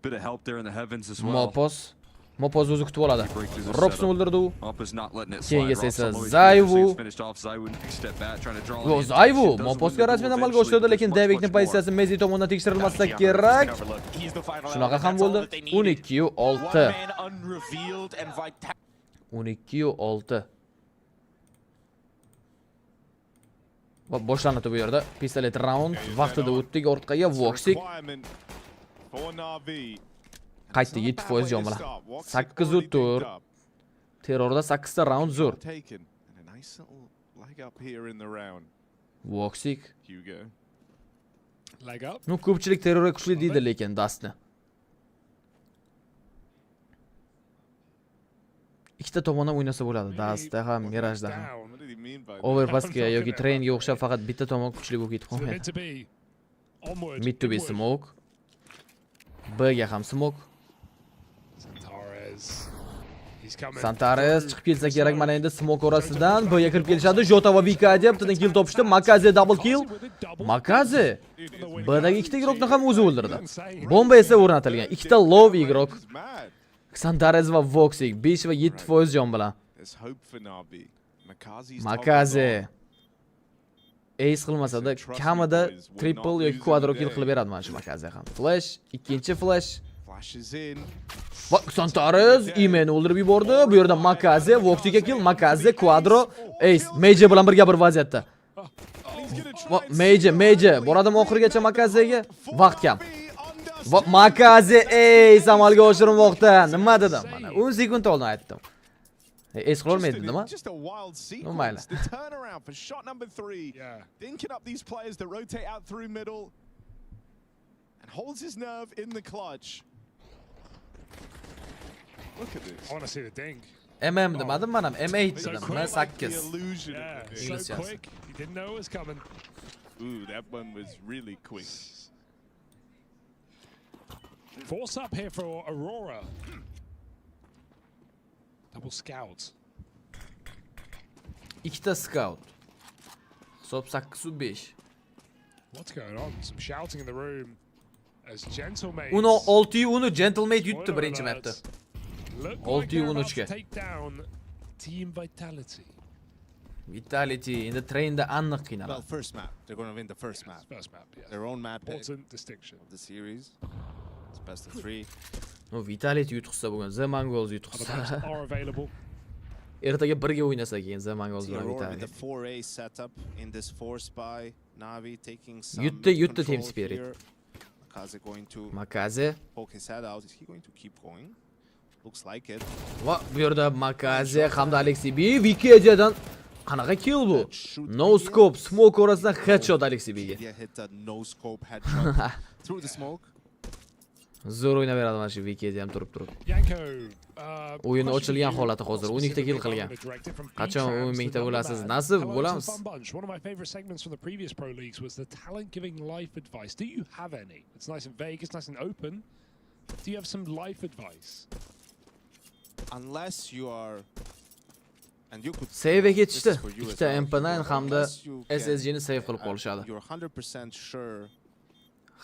M: bit of help there in the heavens as well.
C: Mopos o'zi kutib oladi. Ropsni o'ldirdi u. Keyingi esa Zayvu. Yo, Zayvu Moposga rasman amalga oshirdi, lekin Davikning pozitsiyasi Messi tomonidan tekshirilmasa kerak. Shunaqa ham bo'ldi. 12-6. 12-6. Va boshlanadi bu yerda. Pistolet round vaqtida o'tdik ortqaga Voxik. Qaytdi 7% jon bilan. 8-4. Terrorda 8ta round zo'r. Voxik. No, ko'pchilik terrorga kuchli deydi lekin Dastni. Ikkita tomondan o'ynasa bo'ladi. Dastda ham, Mirajda ham. Overpassga yoki trainga o'xshab faqat bitta tomon kuchli bo'lib ketib qolmaydi. Mid to be smoke. B ga ham smoke. Santares chiqib kelsa kerak, mana endi smoke orasidan B ga kirib kelishadi. Jota va Vikadia bittadan kill topishdi. Makaze double kill. Makaze B dagi ikkita igroqni ham o'zi o'ldirdi. Bomba esa o'rnatilgan. Ikkita low igroq. Santares va Voxik 5 va 7% jon bilan. Makaze ace qilmasa-da kamida triple yoki quadro kill qilib beradi mana shu Makaze ham. Flash, ikkinchi flash. Va Santares Imeni o'ldirib yubordi. Bu yerda Makaze, Voxikga kill, Makaze quadro ace. Major bilan birga bir vaziyatda. Va Major boradimi oxirigacha Makazega? Vaqt kam. Va Makaze ace amalga oshirmoqda. Nima dedim? Mana 10 sekund oldin aytdim. Ace qilolmaydi nima? No mayli.
J: The turnaround for shot number 3. Thinking up these players that rotate out through middle and holds his nerve in the clutch. Look at this.
K: I want to see the ding.
C: MM demadim men ham M8 dedim. Men 8.
K: So quick. He didn't know it was coming.
J: Ooh, that one was really quick.
K: Force up here for Aurora. available scout.
C: Ikkita scout. Hisob 8-5.
K: What's going on? Some shouting in the room as gentlemates.
C: Uni 6-10 gentlemate yutdi birinchi mapda. 6-13 ga.
K: Take down Team Vitality.
C: Vitality in the trainda aniq qiynaladi.
N: Well, first map. They're going to win the first map.
K: First map, yeah.
N: Their own map.
K: Important distinction.
N: Of the series. It's best of 3.
C: No, Vitality yutqizsa bo'lgan, The Mongols
K: Other
C: yutqizsa.
K: maps are available.
C: Ertaga birga o'ynasa keyin The Mongols bilan
N: with the
C: Vitality.
N: 4A setup in this force by Navi taking some
C: Yutdi Team
N: control
C: Spirit.
N: here. Makaze going to
C: Makaze.
N: poke his head out. Is he going to keep going? Looks like it.
C: Va bu yerda Makaze hamda Alexey B Wikipediadan qanaqa kill bu? No scope, smoke orasidan headshot Alexey B'ga.
N: Yeah, hit that no scope headshot through the smoke.
C: Zo'r o'ynaveradi mana shu Wikipedia ham turib. O'yin ochilgan holati hozir 12 ta kill qilgan. Qachon 10 mingta bo'lasiz? Nasib bo'lamiz.
K: One of my favorite segments from the previous pro leagues was the talent giving life advice. Do you have any? It's nice and vague, it's nice and open. Do you have some life advice?
N: Unless you are and you could
C: Save ketishdi. Ikkita MP9 hamda SSG ni save qilib qolishadi.
N: You're 100% sure.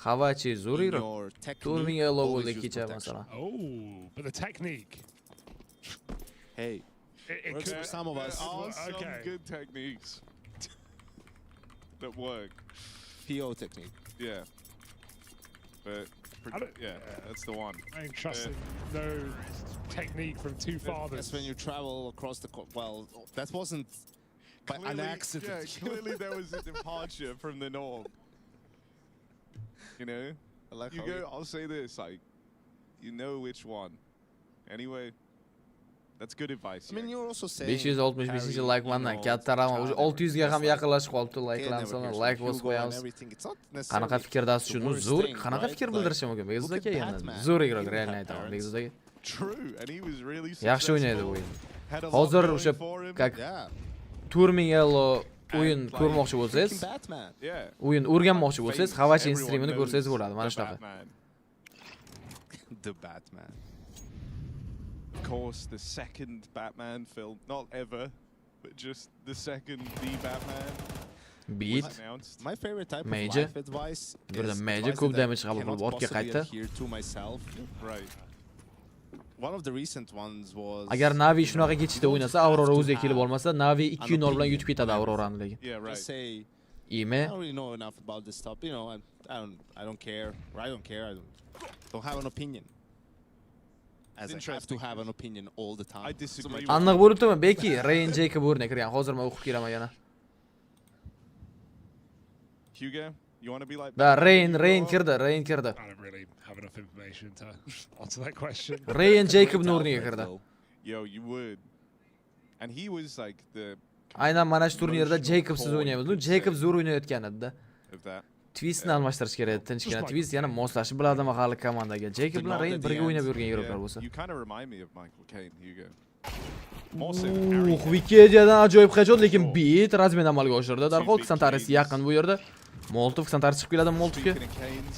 C: Xavachi zo'riroq. 4000 elo bo'ldi kecha masalan.
K: Oh, but the technique.
N: Hey,
K: it
N: works
K: could
N: for some of us.
J: There are some good techniques that work.
N: PO technique.
J: Yeah. But yeah, that's the one.
K: I ain't trusting no technique from two fathers.
N: That's when you travel across the well, that wasn't by an accident.
J: Yeah, clearly there was a departure from the norm. You know, you go. I'll say this: like, you know which one. Anyway, that's good advice.
N: I mean, you're also saying
C: 565 like mandan katta raqam. 600 ga ham yaqinlashib qolibdi like'lansam, like bosib qo'yamiz. Qanaqa fikrdasiz shuni zo'r, qanaqa fikr bildirishi mumkin? Begzod aka yana zo'rroq realni aytaman Begzod aka.
J: True, and he was really
C: Yaxshi o'ynaydi o'yin. Hozir o'sha как 4000 elo o'yin ko'rmoqchi bo'lsangiz, o'yin o'rganmoqchi bo'lsangiz, Xavachi streamini ko'rsangiz bo'ladi. Mana shunaqa.
N: The Batman.
J: Of course, the second Batman film, not ever, but just the second The Batman.
C: Beat.
N: My favorite type
C: Major.
N: of life advice
C: Burada Major ko'p damage qabul qilib ortga qaytdi.
N: Right. One of the recent ones was
C: Agar Navi shunaqa ketishda o'ynasa, Aurora o'ziga kelib olmasa, Navi 2-0 bilan yutib ketadi Aurorani lekin.
J: Yeah, right.
N: Just say,
C: Ime.
N: I don't really know enough about this stuff. You know, I don't care. Or I don't care. I don't have an opinion. As I have to have an opinion all the time.
J: I disagree.
C: Aniq bo'libdimi? Beki, Rain Jacob o'rniga kirgan. Hozir men o'qib kelaman yana.
J: Hugo, you want to be like
C: Da Rain kirdi.
K: I don't really have enough information to answer that question.
C: Rain Jacob o'rniga kirdi.
J: Yo, you would. And he was like the
C: Aynan mana shu turnirda Jacobsiz o'ynaymiz. Nu Jacob zo'r o'ynayotgan edi-da. Twistni almashtirish kerak edi, tinchgina. Twist yana moslashib biladimi hali komandaga. Jacob bilan Rain birga o'ynab yurgan yuriblar bo'lsa.
J: You kind of remind me of Michael Caine, Hugo.
C: Wikipediadan ajoyib headshot, lekin beat razmen amalga oshirdi. Darhol Xantaris yaqin bu yerda. Molotov Xantaris chiqib keladi Molotovga.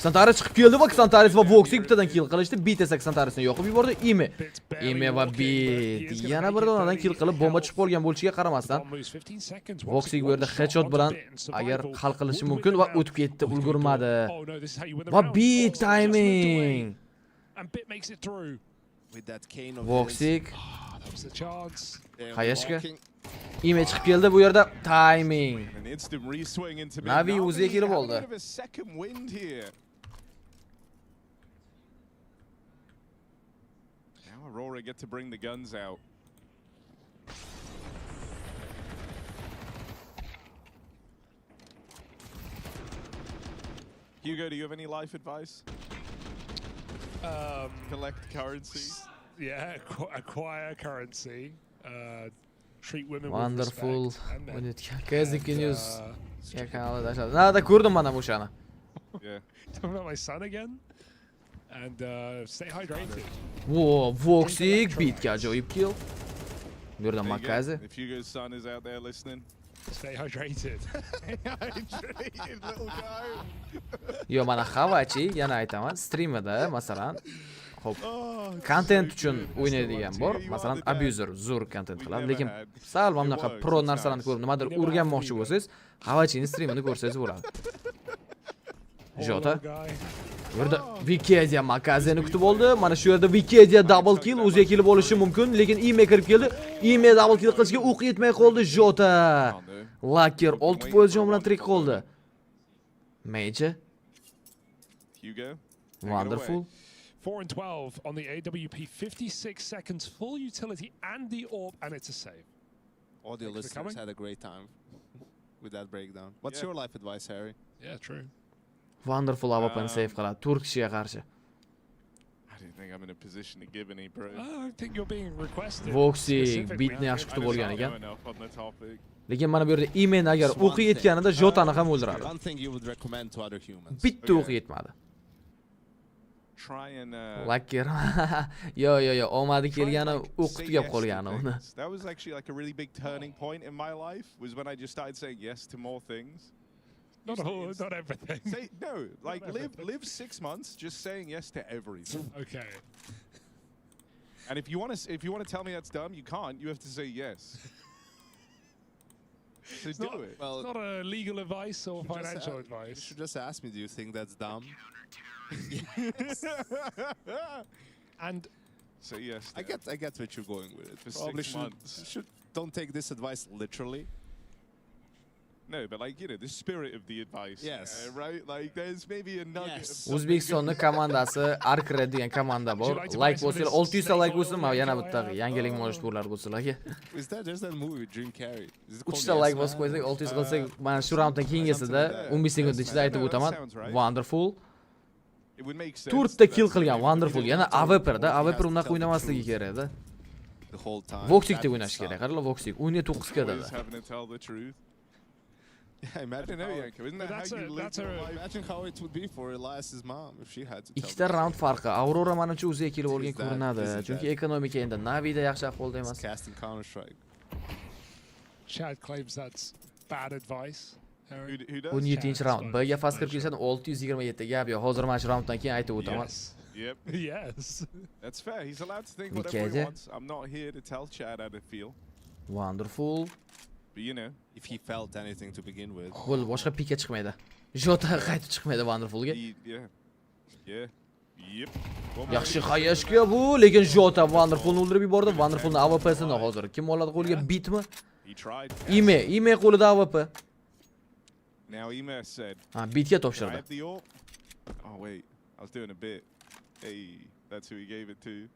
C: Xantaris chiqib keldi va Xantaris va Voxing bittadan kill qilishdi. Beat esa Xantarisni yoqib yubordi. Ime va Beat yana bir donadan kill qilib bomba chiqib qolgan bo'lishiga qaramasdan Voxing bu yerda headshot bilan agar hal qilishi mumkin va o'tib ketdi, ulgurmadi. Va Beat timing. Voxing Qayashga Ime chiqib keldi bu yerda timing. Navi o'ziga kelib oldi.
J: Now Aurora get to bring the guns out. Hugo, do you have any life advice? Collect currency.
K: Yeah, acquire currency. Treat women
C: Wonderful.
K: with respect.
C: Kazik news. Nada ko'rdim mana o'shani.
J: Yeah.
K: Talking about my son again. And stay hydrated.
C: Whoa, Voxing beatga ajoyib kill. Bu yerda Makaze.
J: If Hugo's son is out there listening,
K: stay hydrated.
J: Hydrated little guy.
C: Yo, mana Xavachi yana aytaman, streamida masalan Xo'p. Content uchun o'ynaydigan bor. Masalan, abuser, zo'r content qiladi, lekin sal mana bunaqa pro narsalarni ko'rib, nimadir o'rganmoqchi bo'lsangiz, Havachini streamini ko'rsangiz bo'ladi. Jota. Bu yerda Wikipedia makazini kutib oldi. Mana shu yerda Wikipedia double kill o'ziga kelib olishi mumkin, lekin ime kirib keldi. Ime double kill qilishga o'q yetmay qoldi Jota. Laker 6% jon bilan tirik qoldi. Major.
J: Hugo.
C: Wonderful.
K: 4 and 12 on the AWP, 56 seconds, full utility and the AWP, and it's a save.
N: Audio listeners had a great time with that breakdown. What's your life advice, Harry?
K: Yeah, true.
C: Wonderful AWP'ni save qiladi 4 kishiga qarshi.
J: I don't think I'm in a position to give any, bro.
K: I think you're being requested.
C: Voxy bitni yaxshi kutib olgan ekan. Lekin mana bu yerda Imen agar o'qi yetganida Jotani ham o'ldiradi.
N: One thing you would recommend to other humans.
C: Bitta o'qi yetmadi.
J: Try and
C: Laker. Yo, omadi kelgani o'q tugab qolgani uni.
J: That was actually like a really big turning point in my life, was when I just started saying yes to more things.
K: Not everything.
J: Say no, like live 6 months just saying yes to everything.
K: Okay.
J: And if you want to tell me that's dumb, you can't. You have to say yes. So do it.
N: Well,
K: it's not a legal advice or financial advice.
N: You should just ask me, do you think that's dumb?
K: And
J: say yes.
N: I get what you're going with it.
J: For
N: Probably
J: 6 months.
N: Don't take this advice literally.
J: No, but like, you know, the spirit of the advice.
N: Yes.
J: Right? Like, there's maybe a nugget of
C: O'zbekistonning komandasi Arcred degan komanda bor. Like bo'lsa 600 ta like bo'lsin, mana yana bitta yangilik majburlar bo'lsinlarga.
N: There's that movie with Jim Carrey.
C: 3 ta like bosib qo'ysak, 600 qilsak, mana shu raunddan keyingisida 15 sekund ichida aytib o'taman. Wonderful. 4 ta kill qilgan Wonderful. Yana AWP'da, AWP unaqa o'ynamasligi kerak-da.
N: The whole time.
C: Voxikda o'ynash kerak. Qaranglar, Voxik 19 ga dedi.
N: Yeah, imagine how it would be for Elias's mom if she had to tell.
C: Ikkita round farqi. Aurora menimcha o'ziga kelib olgan ko'rinadi. Chunki ekonomika endi Navida yaxshi ahvolda emas.
N: Casting Counter Strike.
K: Chad claims that's bad advice.
J: Who does?
C: 17 round. Bga fast kirib kelsa 627 gap yo. Hozir mana shu rounddan keyin aytib o'taman.
J: Yep.
K: Yes.
J: That's fair. He's allowed to think whatever he wants. I'm not here to tell Chad how to feel.
C: Wonderful.
J: But you know,
N: if he felt anything to begin with.
C: Bo'l, boshqa pika chiqmaydi. Jota qaytib chiqmaydi Wonderfulga.
J: Yeah. Yep.
C: Yaxshi xayashga bu, lekin Jota Wonderfulni o'ldirib yubordi. Wonderfulning AWP'sini hozir kim oladi qo'liga? Bitmi? Ime qo'lida AWP.
J: Now Ime said.
C: Ha, bitga topshirdi.
J: Oh wait, I was doing a bit. Hey, that's who he gave it to.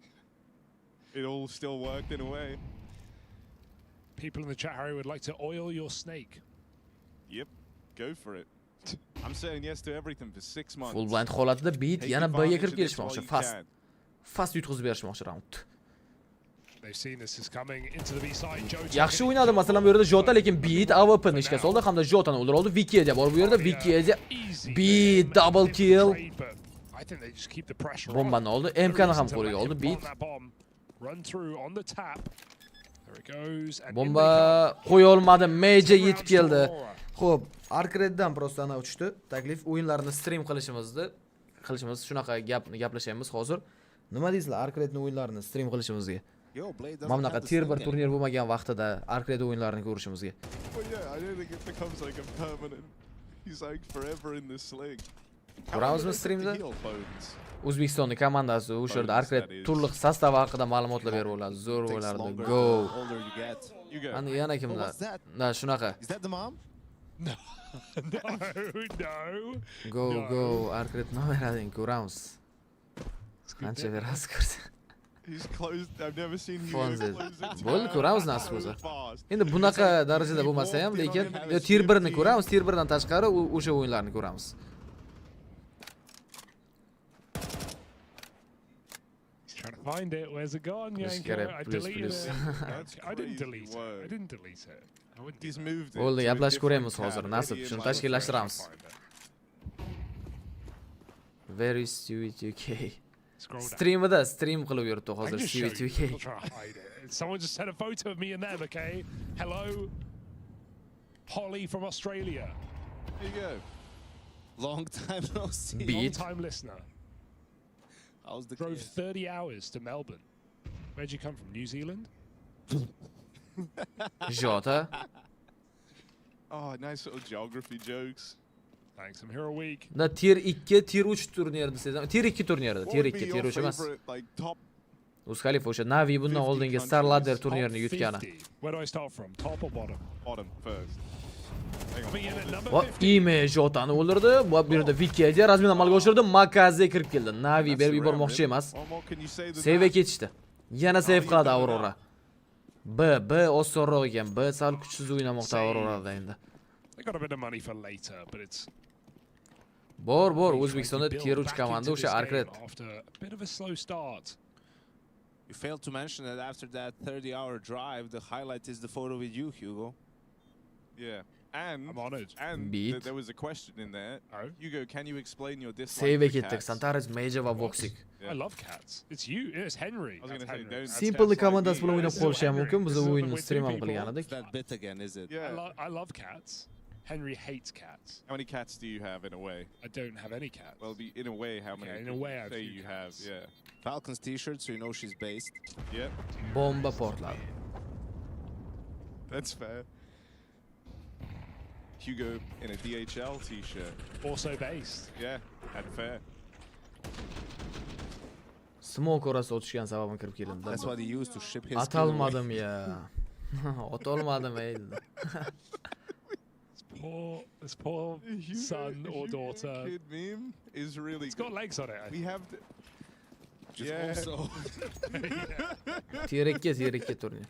J: It all still worked in a way.
K: People in the chat, Harry, would like to oil your snake.
J: Yep, go for it. I'm saying yes to everything for 6 months.
C: Full blind holatida beat yana B'ga kirib kelishmoqchi. Fast yutqizib berishmoqchi round.
K: They've seen this is coming into the B side.
C: Yaxshi o'ynadi masalan bu yerda Jota, lekin beat AWP'ni ishga soldi hamda Jotani o'ldirib oldi. Wikipedia bor bu yerda. Wikipedia beat double kill. Bombani oldi. MK'ni ham qo'liga oldi. Beat.
K: Run through on the tap.
C: Bomba qo'ya olmadi, Major yetib keldi. Xo'p, Arcreddan просто ana uchdi. Taklif o'yinlarni stream qilishimiz shunaqa gaplashamiz hozir. Nima deysizlar Arcredning o'yinlarini stream qilishimizga? Mana bunaqa tier 1 turnir bo'lmagan vaqtida Arcred o'yinlarini ko'rishimizga.
J: I don't think it becomes like a permanent. He's like forever in this sling.
C: Ko'ramizmi streamda? O'zbekistonning komandasi o'sha yerda Arcred turli sostav haqida ma'lumotlar berib oladi. Zo'r bo'lardi. Go. Ana yana kimlar? Na shunaqa.
N: Is that the mom?
K: No.
C: Go. Arcred nima berading ko'ramiz. Qancha berasiz ko'rsa.
J: He's closed. I've never seen him.
C: Bo'ldi, ko'ramiz nasib bo'lsa. Endi bunaqa darajada bo'lmasa ham, lekin tier 1 ni ko'ramiz, tier 1 dan tashqari o'sha o'yinlarni ko'ramiz.
K: Trying to find it. Where's it gone? Yanko? I deleted it. I didn't delete it.
J: He's moved it.
C: Bo'ldi, gaplashib ko'ramiz hozir. Nasib shuni tashkillashtiramiz. Very sweet UK. Streamida stream qilib yuribdi hozir sweet UK.
K: Someone just sent a photo of me and them, okay? Hello. Holly from Australia.
J: There you go.
N: Long time no see.
C: Beat.
K: Long time listener.
N: How's the
K: Drove
N: case?
K: 30 hours to Melbourne. Where'd you come from? New Zealand?
C: Jota.
J: Oh, nice little geography jokes.
K: Thanks, I'm here a week.
C: Da tier 2, tier 3 turnirida sezam. Tier 2 turnirida, tier 2, tier 3 emas.
J: Like top
C: Uz Khalifa o'sha Navi bundan oldingi Star Ladder turnirini yutgani.
K: Where do I start from? Top or bottom?
J: Bottom first.
K: Coming in at number
C: Va
K: 50.
C: Ime Jotani o'ldirdi. Bu yerda Wikipedia rasmiy amalga oshirdi. Makaze kirib keldi. Navi berib yubormoqchi emas. Save ketishdi. Yana save qiladi Aurora. B osonroq ekan. B sal kuchsiz o'ynamoqda Aurorada endi.
K: I got a bit of money for later, but it's
C: Bor, O'zbekistonda tier 3 komanda o'sha Arkret.
K: after a bit of a slow start.
N: You failed to mention that after that 30-hour drive, the highlight is the photo with you, Hugo.
J: Yeah. And
K: I'm honored.
J: And
C: Beat.
J: there was a question in there.
K: Oh.
J: Hugo, can you explain your dislike
C: Save
J: for
C: ketdik.
J: cats?
C: Santaris Major va Voxic.
K: I love cats. It's you. It's Henry.
J: I was going to say, don't.
C: Simple komandasi bilan o'ynab qolishi ham mumkin. Biz o'yinni stream ham qilgan edik.
N: That bit again, is it?
J: Yeah.
K: I love cats. Henry hates cats.
J: How many cats do you have in a way?
K: I don't have any cats.
J: Well, in a way, how many?
K: in a way, I have
J: say
K: few
J: you
K: cats.
J: have. Yeah.
N: Falcons t-shirt, so you know she's based.
J: Yep.
C: Bomba portladi.
J: That's fair. Hugo in a DHL t-shirt.
K: Also based.
J: Yeah, and fair.
C: Smoke orasi o'tishgan sababim kirib kelindi.
N: That's what he used to ship his.
C: Atalmadim ya. Otolmadim edi.
K: This poor son or daughter.
J: Kid meme is really.
K: It's got legs on it.
J: We have.
N: Yeah. Also.
C: Tier 2 turnir.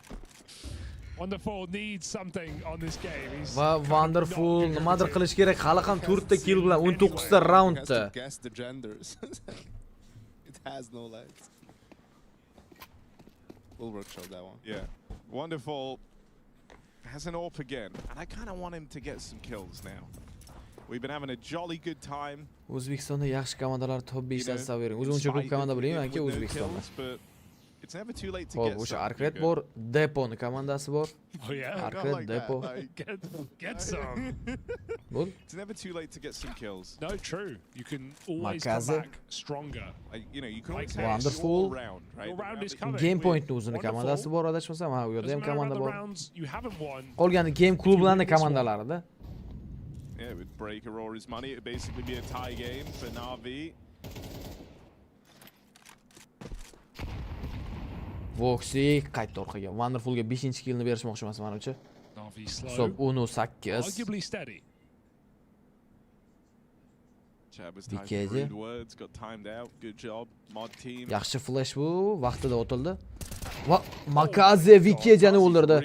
K: Wonderful needs something on this game. He's
C: Va Wonderful nimadir qilish kerak. Hali ham 4 ta kill bilan 19 ta raundda.
N: Guess the genders. It has no legs. We'll workshop that one.
J: Yeah. Wonderful has an AWP again, and I kind of want him to get some kills now. We've been having a jolly good time.
C: O'zbekistonda yaxshi komandalar top 5 da savering. O'zimcha ko'p komanda bilaman-ku O'zbekistonda.
J: It's never too late to
C: Hop,
J: get
C: o'sha
J: some.
C: Arkret bor, Depon komandasi bor.
K: Oh yeah.
C: Arkret, Depo.
K: Get some.
C: Bo'l.
J: It's never too late to get some kills.
K: No, true. You can always
C: Makaze.
K: come back stronger.
J: Like, you know, you can always
C: Wonderful.
J: all round, right?
K: Your round is coming.
C: Game Point'ning o'zini komandasi bor, adashmasam, ha, u yerda ham komanda bor.
K: Rounds you haven't won.
C: Qolgani game klublarning komandalarida.
J: Yeah, with break Aurora's money, it would basically be a tie game for Navi.
C: Voxic qaytdi orqaga. Wonderfulga 5-killni berishmoqchi emas menimcha.
K: Navi slow.
C: Hisob 10-8.
K: Arguably steady.
J: Chabas
C: Dikkaji.
J: rude words, got timed out. Good job, mod team.
C: Yaxshi flash bu, vaqtida otildi. Va Makaze Vikejani o'ldirdi.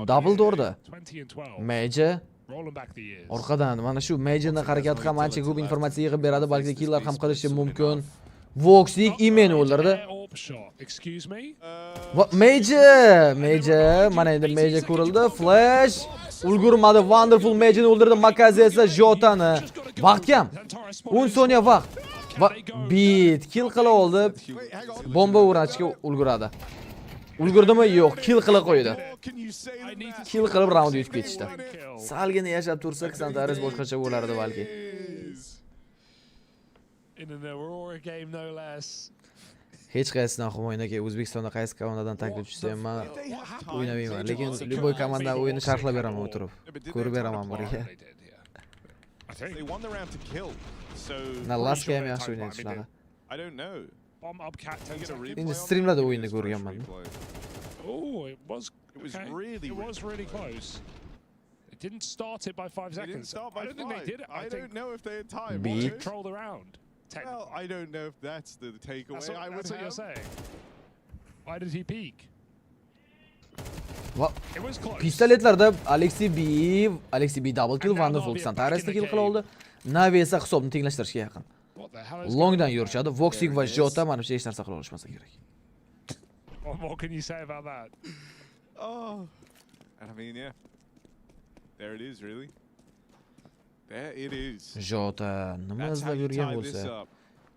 C: Double doorda.
K: 20 and 12.
C: Major
K: Rolling back the years.
C: orqadan mana shu Majorning harakati ham ancha ko'p informatsiya yig'ib beradi, balki killer ham qilishi mumkin. Voxic Imen o'ldirdi.
K: Excuse me.
C: Va Major mana endi Major ko'rildi. Flash ulgurmadi. Wonderful Majorni o'ldirdi. Makaze esa Jotani. Vaqt kam. 10 soniya vaqt. Va bit kill qila oldi. Bomba o'rnatishga ulguradi. Ulgurdimi? Yo'q, kill qila qo'ydi. Kill qilib round yutib ketishdi. Salgina yashab tursa, Xantaris boshqacha bo'lardi balki.
K: In an Aurora game no less.
C: Hech qaysidan himoyanaga O'zbekistonda qaysi komandadan taklif tushsa ham men o'ynamayman, lekin любой komanda o'yini sharhlab beraman o'tirib. Ko'rib beraman birga.
J: They won the round to kill. So
C: Na last game yaxshi o'ynaydi shunaqa.
J: I don't know.
K: Bomb up cat takes a
C: Endi streamlarda o'yinni ko'rganman.
K: Oh, it was
J: really
K: close. It didn't start it by 5 seconds. I don't think they did it.
J: I don't know if they had time.
C: Beat.
K: Control the round.
J: Well, I don't know if that's the takeaway.
K: That's what you're saying. Why did he peek?
C: Va
K: It was close.
C: pistoletlarda Alexey B double kill, Wonderful Xantarisni kill qila oldi. Navi esa hisobni tenglashtirishga yaqin.
K: What the hell is
C: Longdan yurishadi. Voxic va Jota menimcha hech narsa qila olishmasa kerak.
K: What more can you say about that?
J: Oh, and I mean, yeah, there it is, really. There it is.
C: Jota nima izlab yurgan bo'lsa.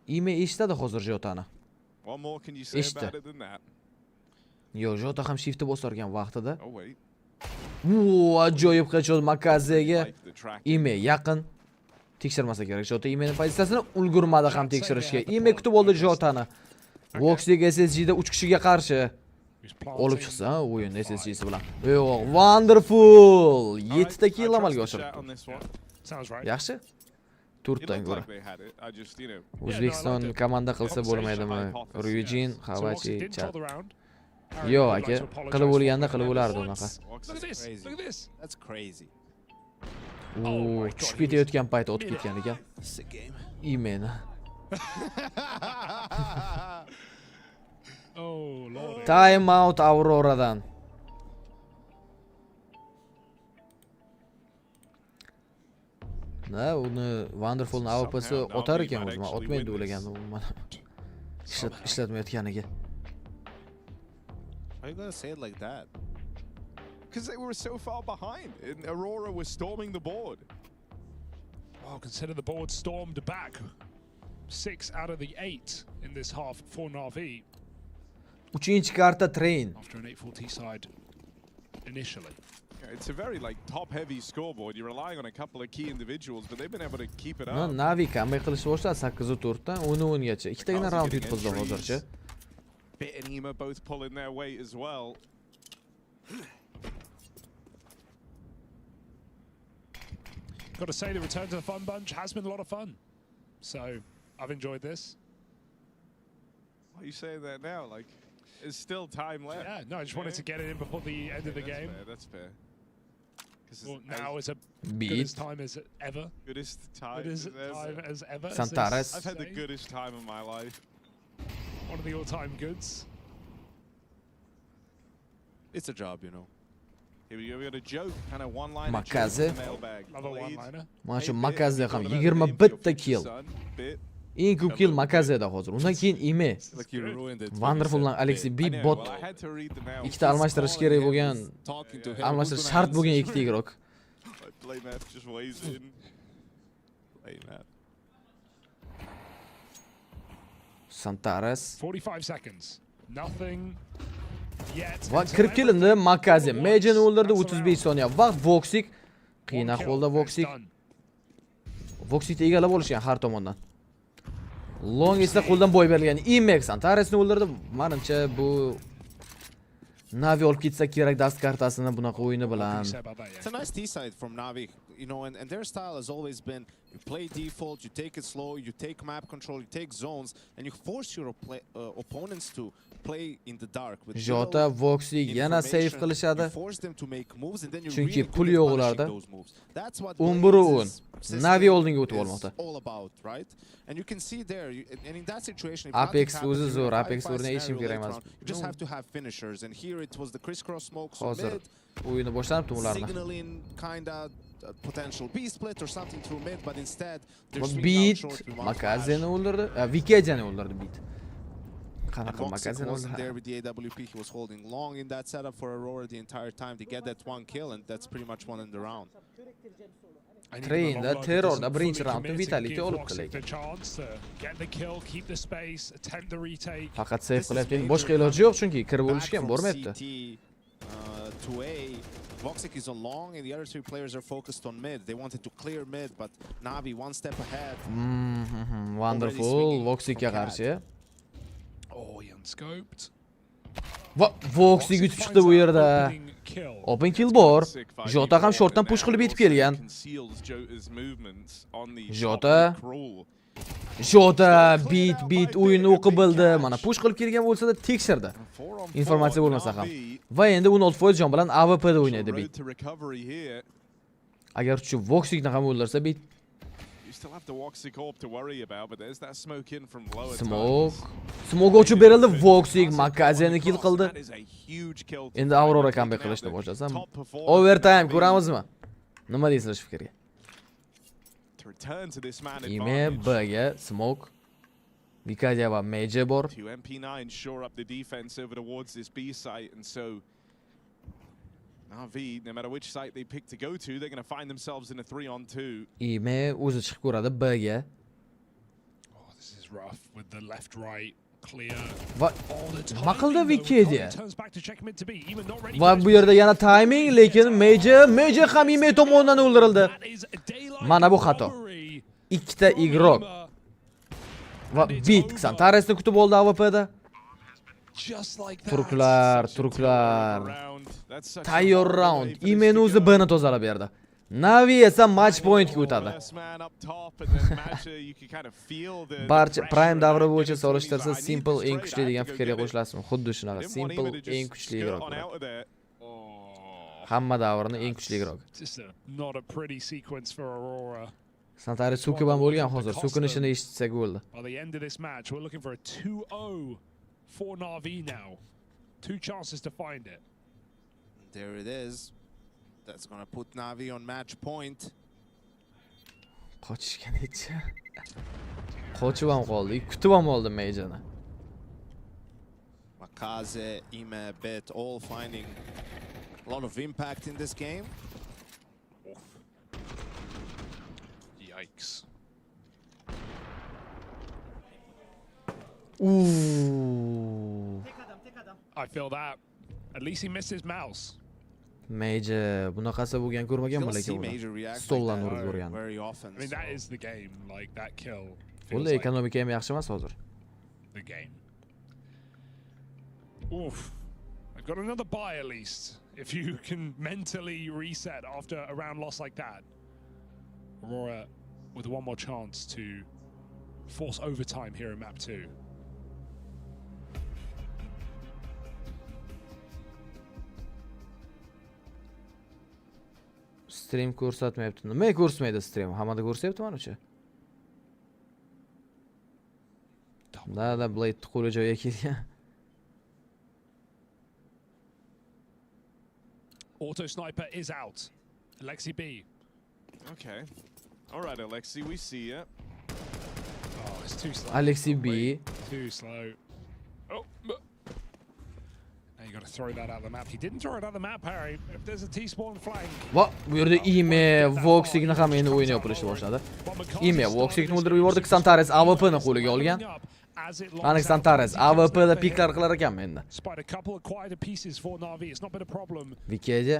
C: Ime eshitadi hozir Jotani.
J: What more can you say about it than that?
C: Yo, Jota ham shiftni bosargan vaqtida.
J: Oh wait.
C: Ajoyib headshot Makazega. Ime yaqin. tekshirmasa kerak. Jota Imening pozitsiyasini ulgurmadi ham tekshirishga. Ime kutib oldi Jotani. Voxig SSG'da 3 kishiga qarshi olib chiqsa, o'yin SSG'si bilan. Yo'q, wonderful. 7 ta kill amalga oshirdi. Yaxshi. Turtdan ko'ra. O'zbekiston komanda qilsa bo'lmaydimi? Ryujin, Xavachi, Chat. Yo'q, aka, qilib bo'lganda qilib bo'lardi unaqa.
N: That's crazy.
C: Tushib ketayotgan payt o'tib ketgan ekan. Imeni. Time out Auroradan. Na, uni Wonderful AWP'si otar ekan o'zi. Men otmaydi o'ylagandim umuman. Ishlatmayotganiga.
N: Why you gonna say it like that?
J: Because they were so far behind, and Aurora was storming the board.
K: Well, consider the board stormed back. 6 out of the 8 in this half for Na'Vi.
C: 3-chi karta train.
K: After an 8-4 side initially.
J: Yeah, it's a very top-heavy scoreboard. You're relying on a couple of key individuals, but they've been able to keep it up.
C: Na'Vi kamay qilishni boshladi 8-4 dan 10-10gacha. Ikkitagina round yutqizdi hozircha.
J: Bit and Ema both pulling their weight as well.
K: Got to say, the return to the fun bunch has been a lot of fun. So, I've enjoyed this.
J: Why are you saying that now? Like, there's still time left.
K: Yeah, no, I just wanted to get it in before the end of the game.
J: That's fair.
K: Well, now is a goodest time as ever.
J: Goodest time
K: as ever.
C: Santares.
J: I've had the goodest time of my life.
K: One of the all-time goods.
N: It's a job, you know.
J: Here we go. We got a joke, kind of one-liner.
C: Makaze.
K: Love a one-liner.
C: Mana shu Makaze ham 21 ta kill. Eng ko'p kill Makazeda hozir. Undan keyin Ime. Wonderful bilan Alexey B bot. Ikkita almashtirish kerak bo'lgan. Almashtirish shart bo'lgan ikkita igrok. Santares.
K: 45 seconds. Nothing yet.
C: Va kirib kelindi Makaze. Majorni o'ldirdi 35 soniya. Vaqt Voxig qiyin ahvolda Voxig. Voxigni egallab olishgan har tomondan. Long esa qo'ldan boy berilgan. Imex Santaresni o'ldirdi. Menimcha bu Na'Vi olib ketsa kerak dast kartasini bunaqa o'yini bilan.
N: It's a nice T-side from Na'Vi, you know, and their style has always been you play default, you take it slow, you take map control, you take zones, and you force your opponents to play in the dark with
C: Jota, Voxig yana save qilishadi. Chunki pul yo'q ularda. 11-10. Na'Vi oldinga o'tib olmoqda.
N: And you can see there, and in that situation, if
C: Apex o'zi zo'r, Apex o'rniga hech kim kerak emas.
N: You just have to have finishers, and here it was the crisscross smokes
C: hozir
N: mid.
C: O'yini boshlanibdi ularning.
N: Signaling kinda potential B split or something through mid, but instead
C: there's beat Makazeni o'ldirdi. Vikediani o'ldirdi beat. Qanaqa Makazeni o'ldirdi.
N: There with the AWP, he was holding long in that setup for Aurora the entire time to get that one kill, and that's pretty much one in the round.
C: Trainda terrorda birinchi raundni vitality olibdi lekin. Faqat save qilyapti. Boshqa iloji yo'q chunki kirib olishgan bormayapti.
N: 2A Voxig is on long and the other two players are focused on mid. They wanted to clear mid, but Na'Vi one step ahead.
C: Wonderful Voxigga qarshi.
K: Oh, he unscoped.
C: Va Voxig yutib chiqdi bu yerda. Open kill bor. Jota ham shortdan push qilib yetib kelgan. Jota beat o'yinni o'qib bildi. Mana push qilib kelgan bo'lsa-da tekshirdi. Informatsiya bo'lmasa ham. Va endi 16% jon bilan AWP da o'ynaydi beat. Agar shu Voxigni ham o'ldirsa beat. Smoke ochib berildi. Voxig Makazeni kill qildi. Endi Aurora comeback qilishni boshlasa, overtime ko'ramizmi? Nima deysiz shu fikrga? Ime B'ga smoke. Vikadia va Major bor.
J: MP9 shore up the defense over towards this B site, and so Na'Vi, no matter which site they pick to go to, they're going to find themselves in a 3-on-2.
C: Ime o'zi chiqib ko'radi B'ga.
K: Oh, this is rough with the left right clear.
C: Va nima qildi Vikadia? Va bu yerda yana timing, lekin Major ham Ime tomonidan o'ldirildi. Mana bu xato. ikkita igrok va bit Xantaresni kutib oldi AWP'da. Turklar. Tayyor round. Imen o'zi B'ni tozalab berdi. Navi esa match pointga o'tadi. Barcha prime davri bo'yicha solishtirsa Simple eng kuchli degan fikrga qo'shilasizmi? Xuddi shunaqa. Simple eng kuchli igrok. Hamma davrning eng kuchli igroki. Santari Suki bilan bo'lgan hozir. Sukining ishini eshitsak bo'ldi.
K: For Na'Vi now. 2 chances to find it.
N: There it is. That's going to put Na'Vi on match point.
C: Qochishganicha. Qochib ham qoldi. Kutib ham oldi Majorni.
N: Makaze, Ime, Bet all finding a lot of impact in this game.
K: Yikes.
C: Ooh.
K: I feel that. At least he missed his mouse.
C: Major bunaqasi bo'lgan ko'rmaganman lekin uni. Stoldan urib ko'rgan.
K: I mean that is the game, like that kill.
C: Unda ekonomika ham yaxshi emas hozir.
K: The game. Oof. I've got another buy at least. If you can mentally reset after a round loss like that. Aurora with one more chance to force overtime here in map 2.
C: Stream ko'rsatmayapti. Nimaga ko'rsatmaydi stream? Hammada ko'rsatyapti menimcha. Da Blade qo'li joyiga kelgan.
K: Auto sniper is out. Alexi B.
J: Okay. All right, Alexi, we see you.
K: Oh, it's too slow.
C: Alexi B.
K: Too slow. Oh. Now you got to throw that out of the map. He didn't throw it out of the map, Harry. If there's a T-spawn flank.
C: Va, bu yerda Ime Voxigni ham endi o'yin yopilishni boshladi. Ime Voxigni o'ldirib yubordi. Xantares AWP'ni qo'liga olgan. Ana Xantares AWP'da piklar qilar ekan endi. Vikeja.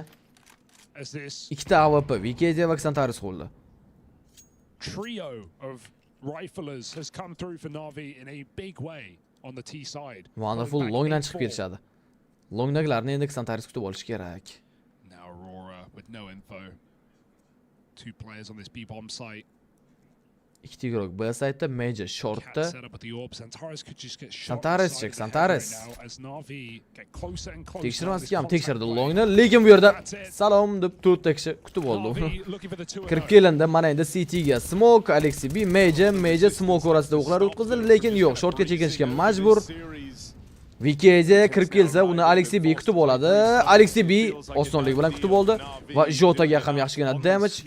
C: Ikkita AWP, Vikeja va Xantares qo'lda.
K: Trio of riflers has come through for Na'Vi in a big way on the T side.
C: Wonderful longdan chiqib kelishadi. Longdagilarni endi Xantares kutib olish kerak.
K: Now Aurora with no info. 2 players on this B bomb site.
C: Ikkita igrok B saytda, Major shortda.
K: Xantares
C: check, Xantares. Tekshirmasga ham tekshirdi longni, lekin bu yerda salom deb 4 ta kishi kutib oldi uni. Kirib kelindi, mana endi CT ga smoke, Alexi B, Major smoke orasida o'qlar o'tkazildi, lekin yo'q, shortga chekinishga majbur. VK'ga kirib kelsa, uni Alexi B kutib oladi. Alexi B osonlik bilan kutib oldi va Jotaga ham yaxshigina damage.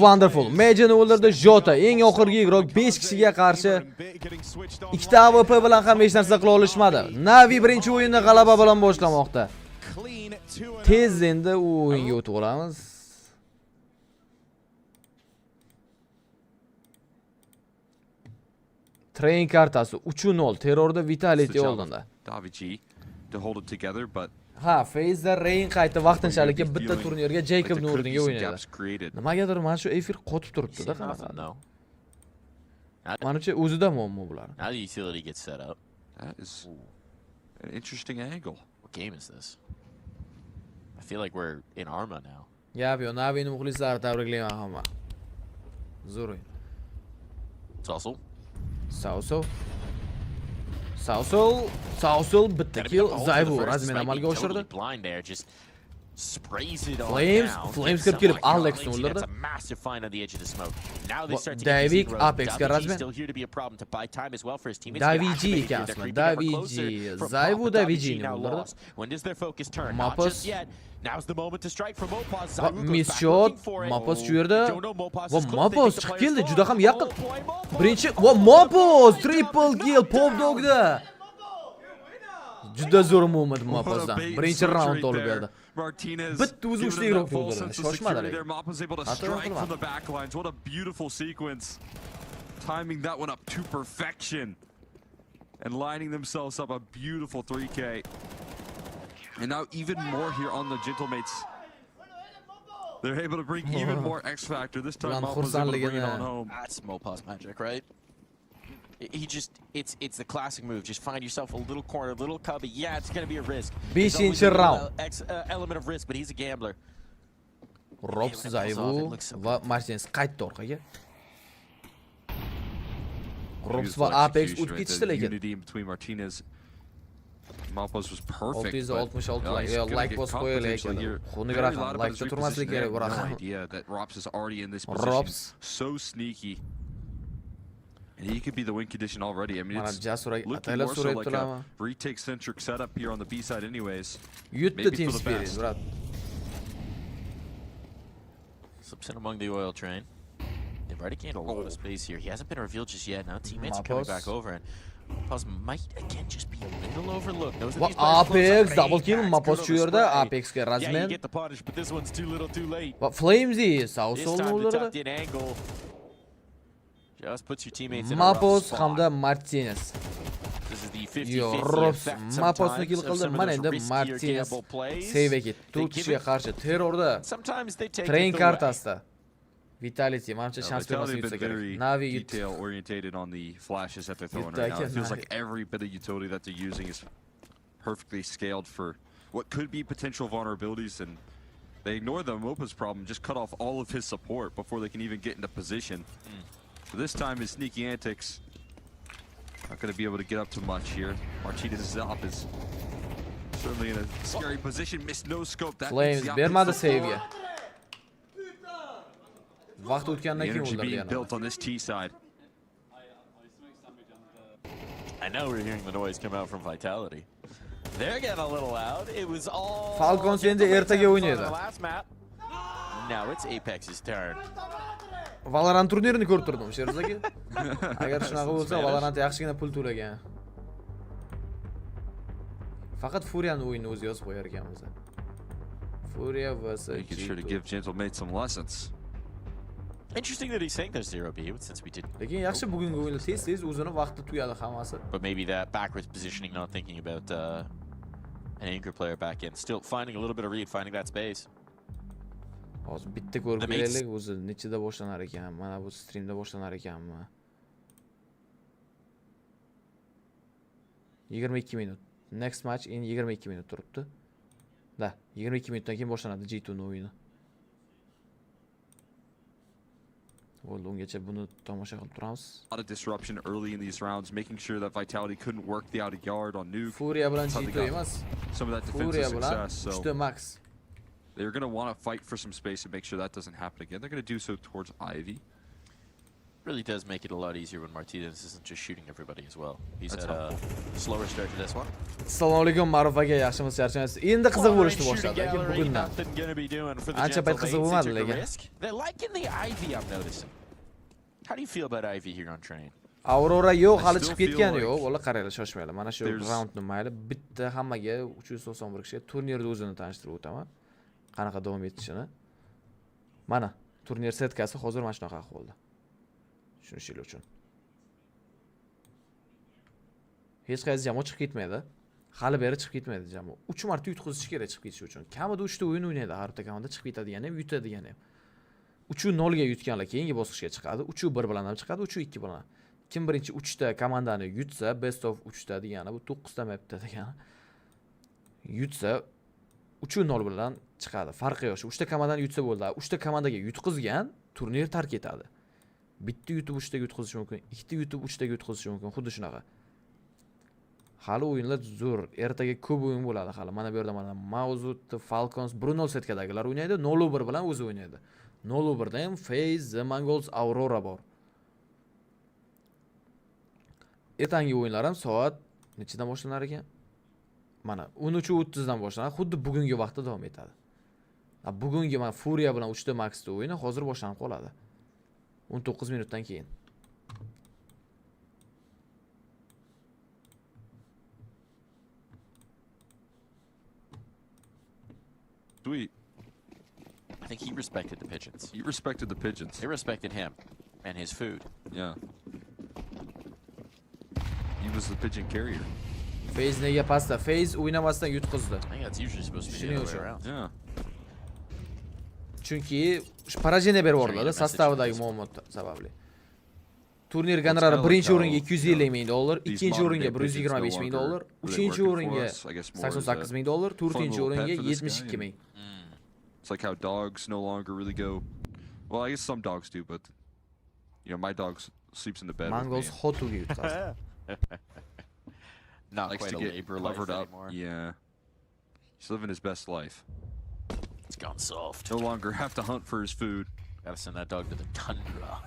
C: Wonderful. Majorni o'ldirdi. Jota eng oxirgi igrok 5 kishiga qarshi. Ikkita AWP bilan ham hech narsa qila olishmadi. Na'Vi birinchi o'yinni g'alaba bilan boshlamoqda. Tez endi o'yinga o'tib olamiz. Train kartasi 3-0 terrorda Vitality oldinda. Ha, Faze'da Rain qayta vaqtinchalik bitta turnirga Jacob Nurdinga o'ynaydi. Nimagadir mana shu efir qotib turibdi-da qanaqa. Menimcha o'zida muammo bular.
L: Now the utility gets set up.
M: That is an interesting angle.
L: What game is this? I feel like we're in Arma now.
C: Gap yo'q, Navi'ni muxlislari tabriklayman hamma. Zo'r o'yin. Sausul bitta kill, Zayvu razmen amalga oshirdi. Flames kirib kelib Alexni o'ldirdi. Davik Apexga razmen. Daviji ekanmi? Daviji, Zayvu Davijini o'ldirdi. Mapos miss shot, Mapos shu yerda. Va Mapos chiqib keldi, juda ham yaqin. Birinchi va Mapos triple kill Pop Dog'da. Juda zo'r moment Maposdan. Birinchi raund olib berdi. Bitta o'zi 3 ta igrok o'ldirdi. Shoshmadi lekin.
M: Mapos able to strike from the back lines. What a beautiful sequence. Timing that one up to perfection. And lining themselves up a beautiful 3K. And now even more here on the Gentlemates. They're able to bring even more X factor. This time, Malpa's able to bring it on home.
L: That's Malpa's magic, right? He just, it's the classic move. Just find yourself a little corner, a little cubby. Yeah, it's going to be a risk. There's always a little element of risk, but he's a gambler.
C: Robs zayvu va Martins qaytdi orqaga. Robs va Apex o'tib ketishdi lekin.
M: Unity in between Martinez. Malpas was perfect.
C: 666 like bos qo'yaylik. Xuniga rahmat. Like'da turmaslik kerak bu rahmat.
M: Idea that Robs is already in this position. So sneaky. And he could be the win condition already. I mean, it's looking more so like a retake-centric setup here on the B side anyways.
C: Maybe team spirit, brat.
L: Slips in among the oil train. They've already gained a lot of space here. He hasn't been revealed just yet. Now teammates are coming back over, and Mapos might again just be a little overlooked.
C: Apex double kill. Mapos shu yerda Apexga razmen.
L: Yeah, you get the punish, but this one's too little, too late.
C: But Flamesy South Soul
L: tucked in angle. Just puts your teammates in
C: Mapos hamda Martinez.
L: This is the 50-50 effect
C: Maposni kill qildi. Mana endi Martinez save ketdi. 4 kishiga qarshi terrorda. Train kartasida. Vitality, manimcha shans bermasa yutsa kerak. Navi
M: detail orientated on the flashes that they're throwing right now. It feels like every bit of utility that they're using is perfectly scaled for what could be potential vulnerabilities, and they ignore the Mopa's problem, just cut off all of his support before they can even get into position. So this time his sneaky antics not going to be able to get up too much here. Martinez's op is certainly in a scary position. Missed no scope. That
C: Flames bermadi save'ga. Vaqt o'tgandan keyin
M: o'ldirdi yana. Built on this T side.
L: I know we're hearing the noise come out from Vitality. They're getting a little loud. It was all
C: Falcons endi ertaga o'ynaydi.
L: Now it's Apex's turn.
C: Valorant turnirini ko'rib turdim, Sherzak aka. Agar shunaqa bo'lsa, Valorant yaxshigina pul to'lagan. Faqat Furia'ni o'yinini o'zi yozib qo'yar ekanmiz. Furia vs.
M: Making sure to give Gentlemate some lessons.
L: Interesting that he's saying there's 0B, since we did.
C: Lekin yaxshi bugungi o'yinda tez o'zini vaqtida tuyadi hammasi.
L: But maybe that backwards positioning, not thinking about an anchor player back in. Still finding a little bit of read, finding that space.
C: Hozir bitta ko'rib kelaylik, o'zi nechida boshlanar ekan. Mana bu streamda boshlanar ekanmi? 22 minut. Next match in 22 minut turibdi. Da, 22 minutdan keyin boshlanadi G2 ning o'yini. Bo'ldi, ungacha buni tomosha qilib turamiz.
M: A lot of disruption early in these rounds, making sure that Vitality couldn't work the outer yard on Nuke.
C: Furia bilan G2 emas.
M: Some of that defensive success. So
C: 3 max.
M: They're going to want to fight for some space and make sure that doesn't happen again. They're going to do so towards Ivy.
L: Really does make it a lot easier when Martinez isn't just shooting everybody as well. He's had a slower start to this one.
C: Assalomu alaykum Ma'ruf aka, yaxshimisiz, yaxshimisiz. Endi qiziq bo'lishni boshladi lekin bugundan. Ancha payt qiziq bo'lmadi lekin.
L: They're liking the Ivy, I'm noticing. How do you feel about Ivy here on train?
C: Aurora yo'q, hali chiqib ketgani yo'q. Bola qaranglar, shoshmanglar. Mana shu raundni mayli bitta hammaga 391 kishiga turnirda o'zini tanishtirib o'taman. Qanaqa davom etishini. Mana turnir setkasi hozir mana shunaqa ahvolda. Tushunishinglar uchun. Hech qaysi jamoa chiqib ketmaydi. Hali beri chiqib ketmaydi jamoa. 3 marta yutqizish kerak chiqib ketish uchun. Kamida 3 ta o'yin o'ynaydi har bitta komanda, chiqib ketadigan ham, yutadigan ham. 3-0 ga yutganlar keyingi bosqichga chiqadi. 3-1 bilan ham chiqadi, 3-2 bilan. Kim birinchi 3 ta komandani yutsa, best of 3 ta degani bu 9 ta mapda degani. Yutsa 3-0 bilan chiqadi. Farqi yo'q. 3 ta komandani yutsa bo'ldi. 3 ta komandaga yutqizgan turnir tark etadi. Bitta yutib 3 taga yutqizish mumkin, 2 ta yutib 3 taga yutqizish mumkin, xuddi shunaqa. Hali o'yinlar zo'r, ertaga ko'p o'yin bo'ladi hali. Mana bu yerda mana Mavzut, Falcons, Bruno setkadagilar o'ynaydi, 0-1 bilan o'zi o'ynaydi. 0-1 da ham FaZe, The Mongols, Aurora bor. Ertangi o'yinlar ham soat nechidan boshlanar ekan? Mana 13:30 dan boshlanadi, xuddi bugungi vaqtda davom etadi. Bugungi mana Furia bilan 3 ta maxda o'yini hozir boshlanib qoladi. 19 minutdan keyin.
M: Sweet.
L: I think he respected the pigeons.
M: He respected the pigeons.
L: They respected him and his food.
M: Yeah. He was the pigeon carrier.
C: FaZe nega pastda? FaZe o'ynamasdan yutqizdi.
L: I think that's usually supposed to be the other way around.
M: Yeah.
C: Chunki parajene berib yuboriladi sostavdagi muammo sababli. Turnir gonorari birinchi o'ringa $250,000, ikkinchi o'ringa $125,000, uchinchi o'ringa $88,000, to'rtinchi o'ringa $72,000.
M: It's like how dogs no longer really go. Well, I guess some dogs do, but you know, my dog sleeps in the bed.
C: Mongols hot to get.
L: Not likes quite to get covered up anymore.
M: Yeah, he's living his best life.
L: It's gone soft.
M: No longer have to hunt for his food.
L: Gotta send that dog to the tundra.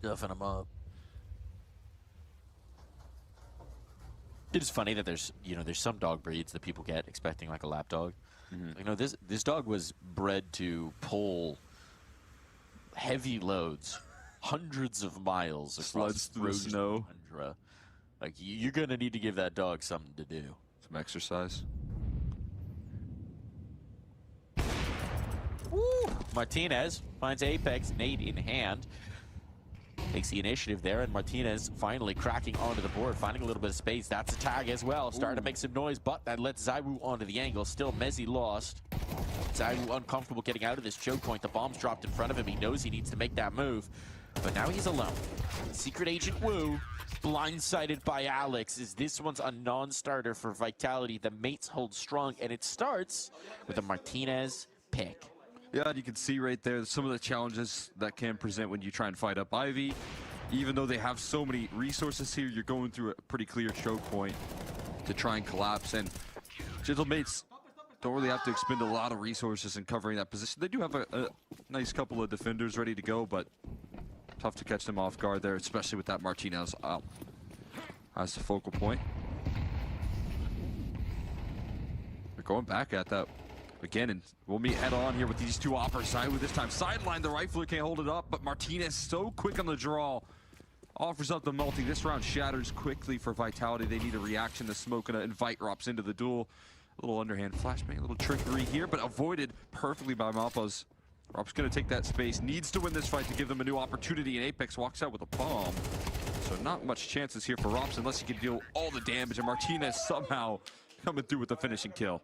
L: Duffing him up. It is funny that there's some dog breeds that people get expecting like a lap dog. You know, this dog was bred to pull heavy loads, hundreds of miles across
M: through the snow.
L: Tundra. Like you're gonna need to give that dog something to do.
M: Some exercise.
L: Woo! Martinez finds Apex, nade in hand. Takes the initiative there, and Martinez finally cracking onto the board, finding a little bit of space. That's a tag as well. Starting to make some noise, but that lets Zaiwu onto the angle. Still Mezzi lost. Zaiwu uncomfortable getting out of this choke point. The bomb's dropped in front of him. He knows he needs to make that move, but now he's alone. Secret Agent Wu, blindsided by Alex, is this one's a non-starter for Vitality. The mates hold strong, and it starts with a Martinez pick.
M: Yeah, you can see right there some of the challenges that can present when you try and fight up Ivy. Even though they have so many resources here, you're going through a pretty clear choke point to try and collapse. And Gentlemates don't really have to expend a lot of resources in covering that position. They do have a nice couple of defenders ready to go, but tough to catch them off guard there, especially with that Martinez out as the focal point. They're going back at that again, and we'll meet head on here with these two operas. Zaiwu this time sideline, the rifler can't hold it up, but Martinez so quick on the draw. Offers up the multi. This round shatters quickly for Vitality. They need a reaction. The smoke gonna invite Rops into the duel. A little underhand flashbang, a little trickery here, but avoided perfectly by Mappas. Rops gonna take that space, needs to win this fight to give them a new opportunity, and Apex walks out with a bomb. So not much chances here for Rops unless he can deal all the damage, and Martinez somehow coming through with the finishing kill.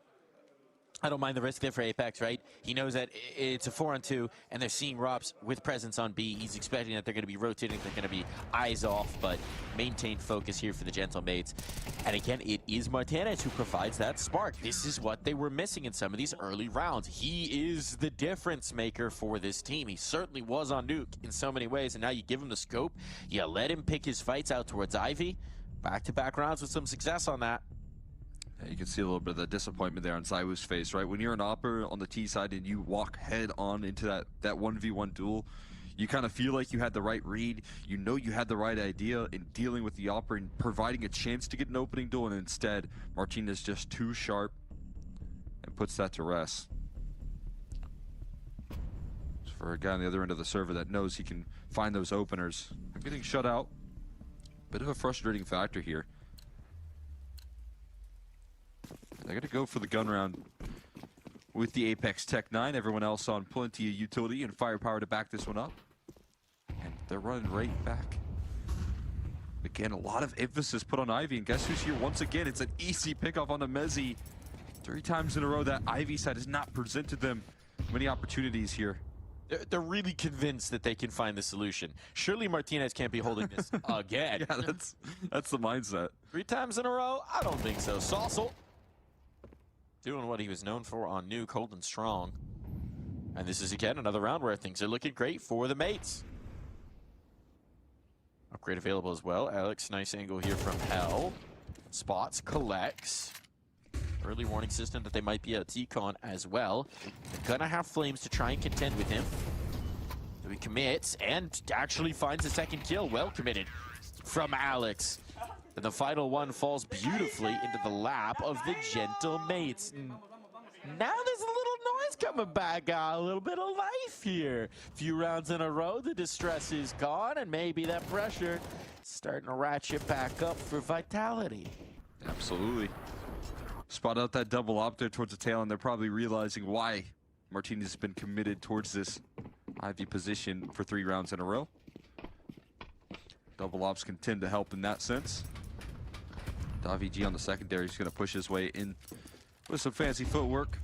L: I don't mind the risk there for Apex, right? He knows that it's a 4-on-2, and they're seeing Rops with presence on B. He's expecting that they're going to be rotating, they're going to be eyes off, but maintain focus here for the Gentlemates. And again, it is Martinez who provides that spark. This is what they were missing in some of these early rounds. He is the difference maker for this team. He certainly was on Nuke in so many ways, and now you give him the scope, you let him pick his fights out towards Ivy. Back-to-back rounds with some success on that.
M: Yeah, you can see a little bit of the disappointment there on Zaiwu's face, right? When you're an opera on the T side and you walk head on into that 1v1 duel, you kind of feel like you had the right read. You know you had the right idea in dealing with the opera and providing a chance to get an opening duel, and instead, Martinez just too sharp and puts that to rest. So for a guy on the other end of the server that knows he can find those openers, getting shut out. Bit of a frustrating factor here. They're going to go for the gun round with the Apex Tech 9. Everyone else on plenty of utility and firepower to back this one up. And they're running right back. Again, a lot of emphasis put on Ivy. And guess who's here once again? It's an easy pickoff on the Mezzi. 3 times in a row that Ivy side has not presented them many opportunities here.
L: They're really convinced that they can find the solution. Surely Martinez can't be holding this again.
M: Yeah, that's the mindset.
L: 3 times in a row? I don't think so. Saucel doing what he was known for on Nuke, holding strong. And this is, again, another round where things are looking great for the mates. Upgrade available as well. Alex, nice angle here from Hell. Spots, collects. Early warning system that they might be a T-Con as well. They're gonna have Flames to try and contend with him. So he commits and actually finds a second kill. Well committed from Alex. And the final one falls beautifully into the lap of the Gentlemates. Now there's a little noise coming back out, a little bit of life here. Few rounds in a row, the distress is gone, and maybe that pressure starting to ratchet back up for Vitality.
M: Absolutely. Spot out that double op there towards the tail, and they're probably realizing why Martinez has been committed towards this Ivy position for 3 rounds in a row. Double ops can tend to help in that sense. Davi G on the secondary is going to push his way in with some fancy footwork.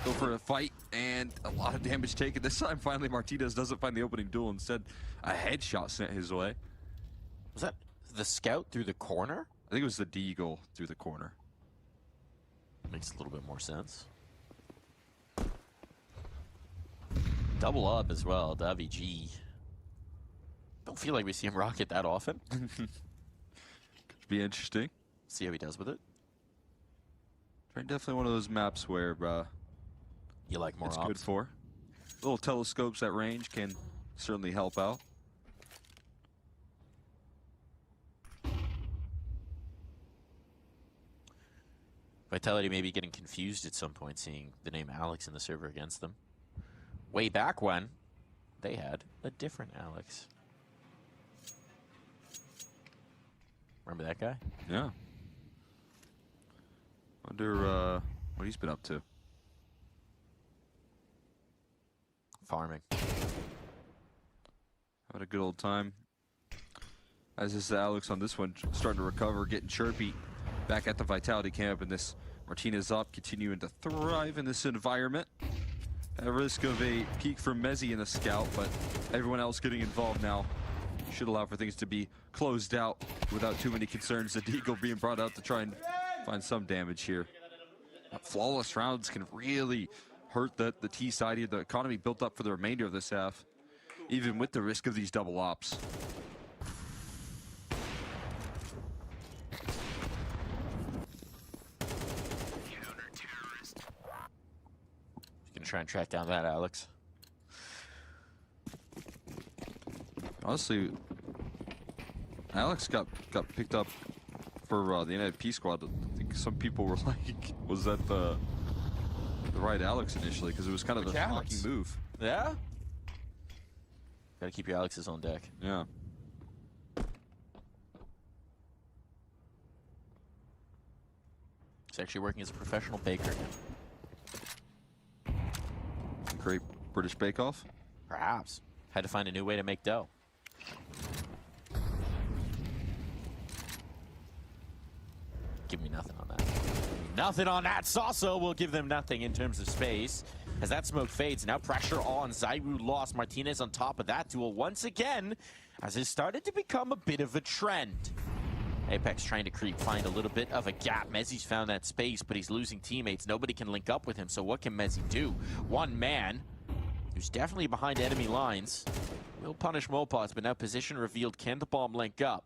M: go for a fight, and a lot of damage taken. This time, finally, Martinez doesn't find the opening duel. Instead, a headshot sent his way.
L: Was that the scout through the corner?
M: I think it was the deagle through the corner.
L: Makes a little bit more sense. Double up as well, WG. Don't feel like we see him rocket that often.
M: Could be interesting.
L: See how he does with it.
M: Definitely one of those maps where
L: you like more
M: it's
L: ops.
M: Good for. Little telescopes at range can certainly help out.
L: Vitality maybe getting confused at some point, seeing the name Alex in the server against them. Way back when, they had a different Alex. Remember that guy?
M: Yeah. Wonder what he's been up to.
L: Farming.
M: Had a good old time. As is Alex on this one, starting to recover, getting chirpy. Back at the Vitality camp, and this Martinez up continuing to thrive in this environment. At risk of a peek from Mezzi in the scout, but everyone else getting involved now should allow for things to be closed out without too many concerns. The Deagle being brought out to try and find some damage here. Flawless rounds can really hurt the T side here. The economy built up for the remainder of this half, even with the risk of these double ops.
L: Try and track down that Alex.
M: Honestly, Alex got picked up for the United Peace Squad. I think some people were like, was that the right Alex initially? Because it was kind of a shocking move.
L: Yeah? Gotta keep your Alexes on deck.
M: Yeah.
L: He's actually working as a professional baker.
M: Great British Bake-Off?
L: Perhaps. Had to find a new way to make dough. Give me nothing on that. Nothing on that. Sasso will give them nothing in terms of space. As that smoke fades, now pressure on. Zaiwu lost. Martinez on top of that duel once again, as it started to become a bit of a trend. Apex trying to creep, find a little bit of a gap. Mezzi's found that space, but he's losing teammates. Nobody can link up with him, so what can Mezzi do? One man, who's definitely behind enemy lines, will punish Mopoz, but now position revealed. Can the bomb link up?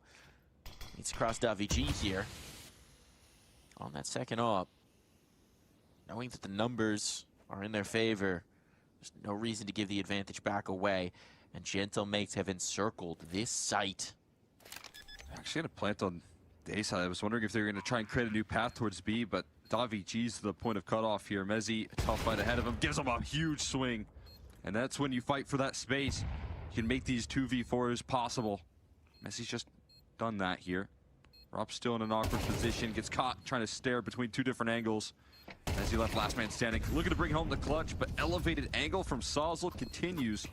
L: Needs to cross WG here. On that second op. Knowing that the numbers are in their favor, there's no reason to give the advantage back away. And Gentle Mates have encircled this site.
M: Actually gonna plant on the A side. I was wondering if they were gonna try and create a new path towards B, but DaVinci's the point of cutoff here. Mezzi, a tough fight ahead of him, gives him a huge swing. And that's when you fight for that space. You can make these 2v4s possible. Mezzi's just done that here. Rob's still in an awkward position, gets caught trying to stare between two different angles. Mezzi left last man standing, looking to bring home the clutch, but elevated angle from Sazel continues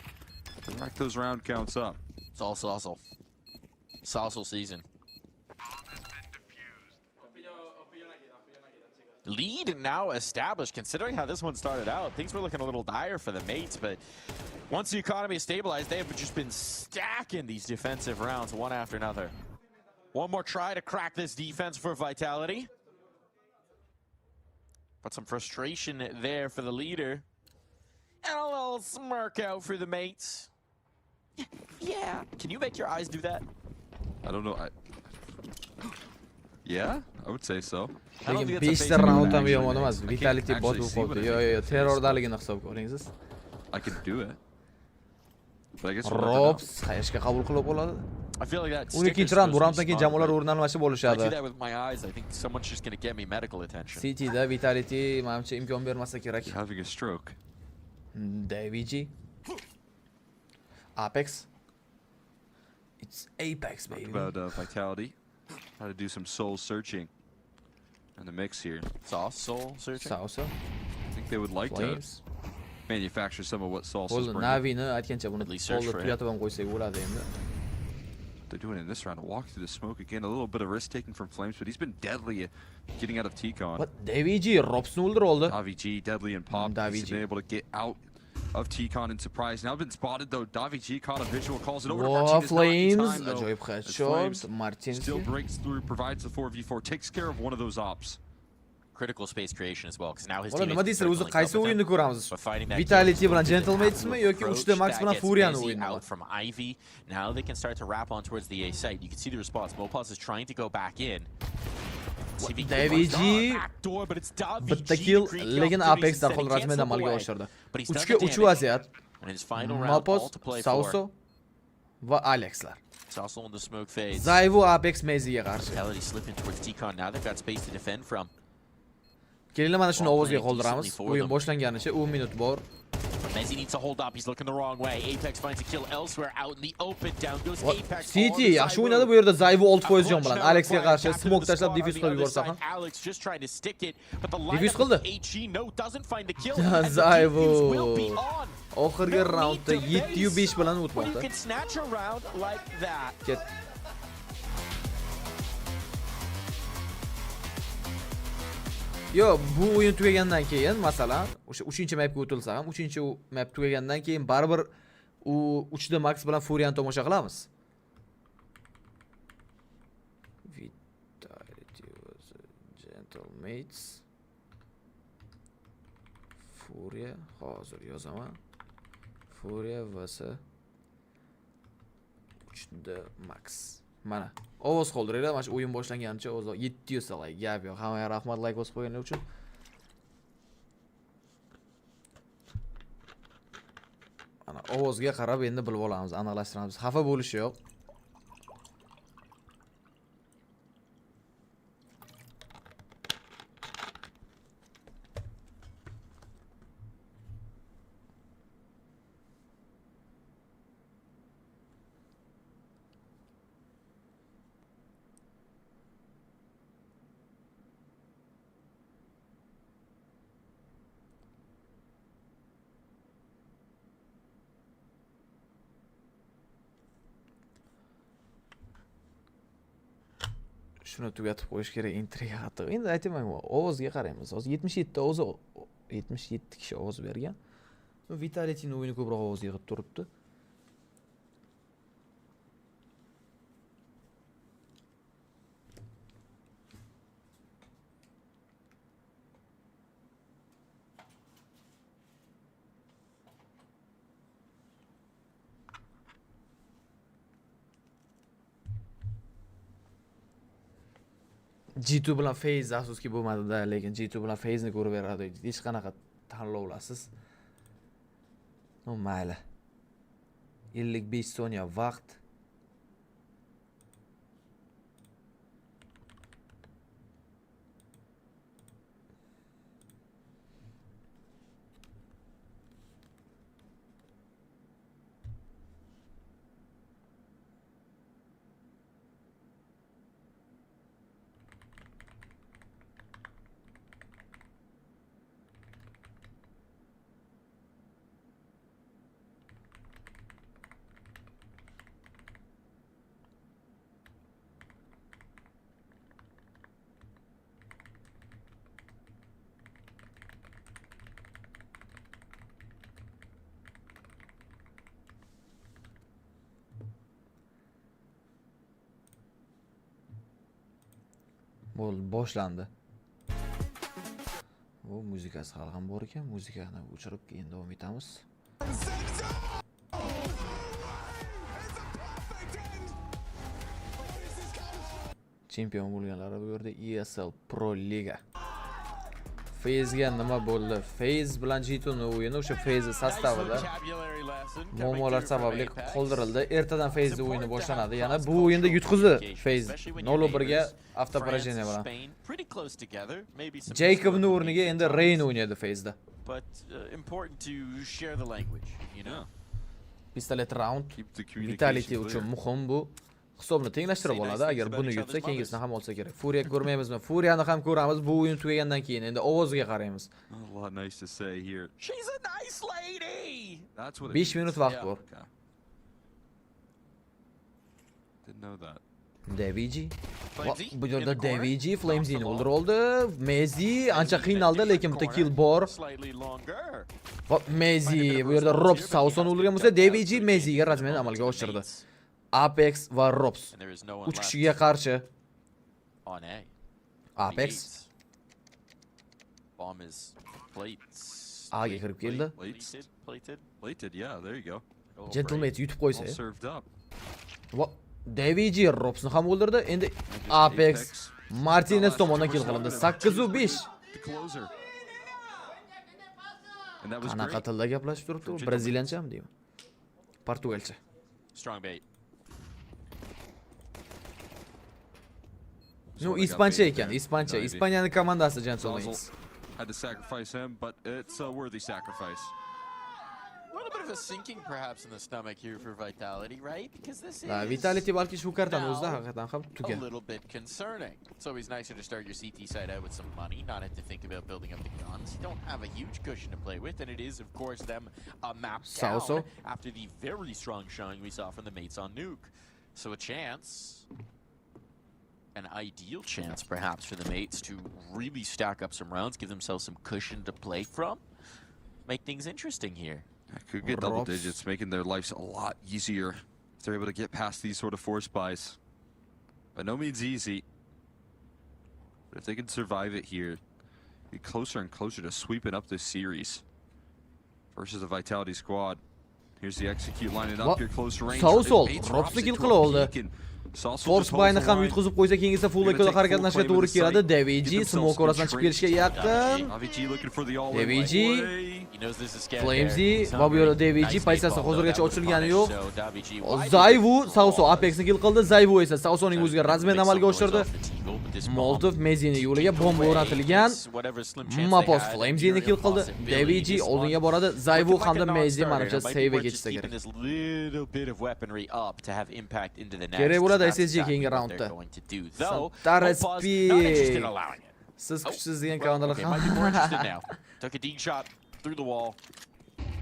M: to rack those round counts up.
L: It's all Sazel. Sazel season. Lead now established, considering how this one started out. Things were looking a little dire for the mates, but once the economy is stabilized, they have just been stacking these defensive rounds one after another. One more try to crack this defense for Vitality. But some frustration there for the leader. And a little smirk out for the mates. Yeah. Can you make your eyes do that?
M: I don't know. Yeah, I would say so.
C: Lekin 5 ta round ham yomon emas. Vitality bot bo'lib qoldi. Yo, terrordaligini hisobga olingiz.
M: I can do it. But I guess
C: Robs qayerga qabul qilib qoladi?
L: I feel like that.
C: 12 round, bu rounddan keyin jamoalar o'rin almashib
L: I
C: olishadi.
L: do that with my eyes. I think someone's just going to get me medical attention.
C: Cityda Vitality menimcha imkon bermasa kerak.
M: Having a stroke.
C: DVG. Apex. It's Apex, baby.
M: Talk about Vitality. How to do some soul searching in the mix here.
L: Soul searching?
C: Salsa.
M: I think they would like
C: Flames.
M: to manufacture some of what Salsa's
C: Bo'ldi,
M: bringing.
C: Navini aytgancha buni polda tugatib ham qo'ysak bo'ladi endi.
M: they're doing in this round. Walk through the smoke again. A little bit of risk taking from Flames, but he's been deadly getting out of T-Con.
C: What? Davy G Robson o'ldiroldi.
M: Davy G deadly and pop. He's been able to get out of T-Con in surprise. Now been spotted though. Davy G caught a visual, calls it over to Martinez.
C: Flames.
M: Time,
C: Ajoyib headshot. Martinez
M: still breaks through, provides the 4v4, takes care of one of those ops.
L: Critical space creation as well, because now his
C: Ola
L: team
C: nima
L: is
C: deysizlar, o'zi qaysi o'yinni ko'ramiz?
L: fighting that
C: Vitality bilan Gentlematesmi yoki 3D Max bilan Furia'ni o'yinimi?
L: out from Ivy. Now they can start to wrap on towards the A site. You can see the response. Mopaz is trying to go back in.
C: Davy G bitta kill, lekin Apex darhol rasmiyan amalga oshirdi. 3 ga 3 vaziyat. Mopaz, Sauso va Alexlar.
L: It's also in the smoke phase.
C: Zayvo Apex Meziga qarshi.
L: Vitality slipping towards T-Con. Now they've got space to defend from.
C: Kelinglar, mana shuni ovozga qoldiramiz. O'yin boshlanganicha 10 minut bor.
L: Mezi needs to hold up. He's looking the wrong way. Apex finds a kill elsewhere out in the open. Down goes Apex.
C: City yaxshi o'ynadi bu yerda. Zayvo 6% jon bilan Alexga qarshi smoke tashlab defuse qilib yuborsa ham.
L: Alex just trying to stick it, but the
C: defuse qildi.
L: no doesn't find the kill.
C: Zayvo oxirgi raundda 7-5 bilan o'tmoqda.
L: You can snatch a round like that.
C: Ket. Yo, bu o'yin tugagandan keyin, masalan, o'sha 3-mapga o'tilsa ham, 3-map tugagandan keyin baribir u 3D Max bilan Furia'ni tomosha qilamiz. Vitality was Gentlemates. Furia, hozir yozaman. Furia vs 3D Max. Mana ovoz qoldiringlar, mana shu o'yin boshlanganicha o'zi 700 like gap yo'q. Hammaga rahmat like bosib qo'yganingiz uchun. Ana ovozga qarab endi bilib olamiz, aniqlashtiramiz. Xafa bo'lish yo'q. Shuni tugatib qo'yish kerak, intriga qattiq. Endi aytmayman, ovozga qaraymiz. Hozir 77 ta o'zi 77 kishi ovoz bergan. Vitality'ning o'yini ko'proq ovoz yig'ib turibdi. G2 bilan Phase afsuski bo'lmadi-da, lekin G2 bilan Phase'ni ko'rib beradi. Hech qanaqa tanlovlasiz. Mayli. 55 soniya vaqt. Bo'ldi, boshlandi. Bu muzikasi hali ham bor ekan, muzikani o'chirib keyin davom etamiz. Chempion bo'lganlar bu yerda ESL Pro Liga. Phase'ga nima bo'ldi? Phase bilan G2'ning o'yini o'sha Phase sostavida muammolar sababli qoldirildi. Ertadan Phase'ning o'yini boshlanadi. Yana bu o'yinda yutqizdi Phase 0-1 ga avtoporajeniya bilan. Jacobning o'rniga endi Rain o'ynaydi Phase'da. Pistolet round Vitality uchun muhim bu. Hisobni tenglashtirib oladi. Agar buni yutsa, keyingisini ham olsa kerak. Furia ko'rmaymizmi? Furia'ni ham ko'ramiz. Bu o'yin tugagandan keyin endi ovozga qaraymiz. 5 minut vaqt bor.
M: Didn't know that.
C: Daviji. Bu yerda Daviji Flames'ini o'ldirib oldi. Mezi ancha qiynaldi, lekin bitta kill bor. Va Mezi bu yerda Robs Sausoni o'ldirgan bo'lsa, Daviji Meziga razmen amalga oshirdi. Apex va Robs 3 kishiga qarshi. Apex
L: Bomb is plates.
C: A'ga kirib keldi.
M: Plated, yeah, there you go.
C: Gentleman yutib qo'ysa.
M: All served up.
C: Va Daviji Robsni ham o'ldirdi. Endi Apex Martinez tomonidan kill qilindi. 8-5. Qanaqa tilda gaplashib turibdi? Brazilianchami deyman? Portugalcha.
L: Strong bait.
C: No, ispancha ekan, ispancha. Ispaniyaning komandasi Gentleman.
M: Had to sacrifice him, but it's a worthy sacrifice.
L: A little bit of a sinking perhaps in the stomach here for Vitality, right? Because this is
C: Vitality balki shu kartani o'zida haqiqatan ham
L: a
C: tugan.
L: little bit concerning. It's always nicer to start your CT side out with some money, not have to think about building up the guns. You don't have a huge cushion to play with, and it is, of course, them a map down after the very strong showing we saw from the mates on Nuke. So a chance, an ideal chance perhaps for the mates to really stack up some rounds, give themselves some cushion to play from, make things interesting here.
M: I could get double digits, making their lives a lot easier if they're able to get past these sort of force buys. By no means easy, but if they can survive it here, get closer and closer to sweeping up this series versus the Vitality squad. Here's the execute lining up here close range.
C: Robsni kill qilib oldi. Force buy'ni ham yutqizib qo'ysa, keyin esa full eco'da harakatlashga to'g'ri keladi. Daviji smoke orasidan chiqib kelishga yaqin. Daviji Flamesy va bu yerda Daviji pozitsiyasi hozirgacha ochilgani yo'q. Zayvu Sauso Apexni kill qildi. Zayvu esa Sausoning o'ziga razmen amalga oshirdi. Molotov Mezini yo'liga bomba o'rnatilgan. Mapos Flamesini kill qildi. Daviji oldinga boradi. Zayvu hamda Mezi menimcha save ketishsa kerak. Kerak bo'ladi SSG keyingi raundda. Tarespi. Siz kuchsiz degan komandalar ham.
L: Took a deep shot through the wall.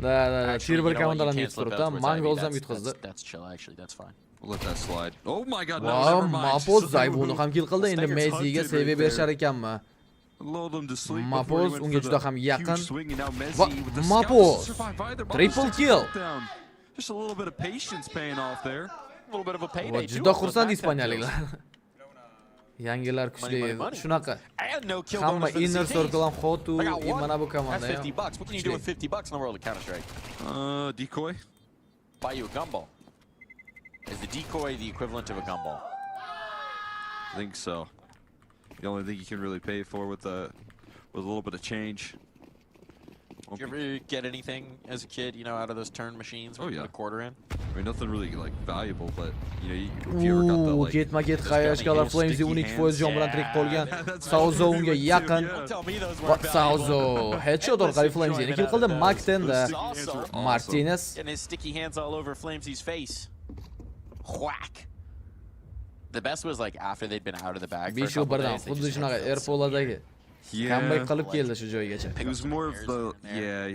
C: Da, Silver komandalarni yutib turibdi. Mangols ham yutqizdi.
L: That's chill actually, that's fine.
M: We'll let that slide. Oh my god, no,
C: wow,
M: never mind.
C: Mapos Zayvuni ham kill qildi. Endi Meziga save berishar ekanmi? Mapos unga juda ham yaqin. Mapos triple kill.
M: Just a little bit of patience paying off there.
L: A little bit of a payday.
C: Juda xursand ispanyaliklar. Yangilar kuchli. Shunaqa. Hamma inner circle ham xotu, mana bu komanda.
L: $50. What can you do with $50 in the world of Counter-Strike?
M: Decoy.
L: Buy you a gumball. Is the decoy the equivalent of a gumball?
M: I think so. The only thing you can really pay for with a little bit of change.
L: Did you ever get anything as a kid, you know, out of those turn machines?
M: Oh yeah.
L: Put a quarter in?
M: I mean, nothing really like valuable, but you know, if you ever got the like.
C: Ketma-ket Qayashkalar Flamesy 12% jon bilan tirik qolgan. Sauzo unga yaqin. Sauzo headshot orqali Flamesy kill qildi. Max-10da Martinez.
L: And his sticky hands all over Flamesy's face. Whack. The best was like after they'd been out of the bag for a couple days.
C: Xuddi shunaqa Airpoladagi. Comeback qilib keldi shu joygacha.
M: It was more of the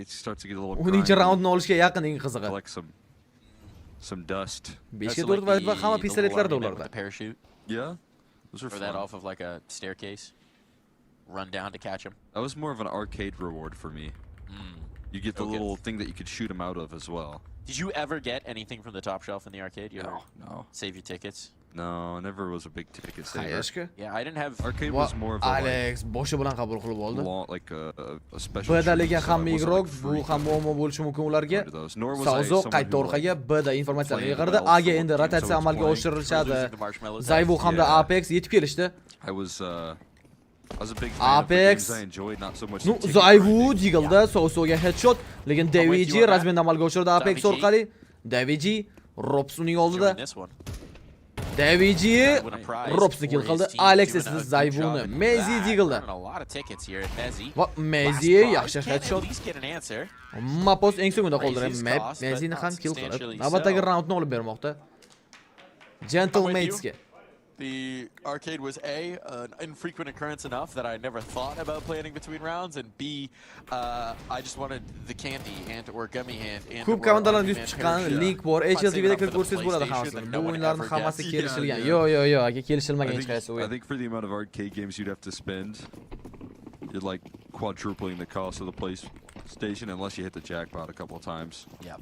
M: it starts to get a little.
C: 10-chi raundni olishga yaqin eng qizig'i.
M: Like some dust.
C: 5-4 va hamma pistoletlarda ularda.
L: Parachute.
M: Yeah. Those were fun.
L: That off of like a staircase. Run down to catch him.
M: That was more of an arcade reward for me. You get the little thing that you could shoot him out of as well.
L: Did you ever get anything from the top shelf in the arcade? You ever
M: No.
L: Save your tickets?
M: No, I never was a big ticket saver.
L: Yeah, I didn't have.
M: Arcade was more of a
C: Alex boshi bilan qabul qilib oldi.
M: Like a special.
C: B'da lekin hamma igrok bu ham muammo bo'lishi mumkin ularga. Sauzo qayta orqaga B'da informatsiyalarni yig'irdi. A'ga endi rotatsiya amalga oshiriladi. Zayvu hamda Apex yetib kelishdi.
M: I was a big fan
C: Apex.
M: of the games I enjoyed, not so much.
C: Nu Zayvu Deagle'da Sauzoga headshot, lekin Daviji razmen amalga oshirdi Apex orqali. Daviji Robs uning oldida. Daviji Robsni kill qildi. Alex esa Zayvuni Mezi Deagle'da. Va Mezi yaxshi headshot. Mapos eng so'ngida qoldirgan Mezini ham kill qilib, navbatdagi raundni olib bermoqda. Gentlemansga.
L: The arcade was A, an infrequent occurrence enough that I never thought about playing between rounds, and B, I just wanted the candy and or gummy hand and
C: Ko'p komandalardan yuz chiqqan link bor. HLTVda kirib ko'rsangiz bo'ladi hammasini. Bu o'yinlarning hammasi kelishilgan. Yo, aka kelishilmagan hech qaysi o'yin.
M: I think for the amount of arcade games you'd have to spend, you're like quadrupling the cost of the PlayStation unless you hit the jackpot a couple of times.
L: Yeah.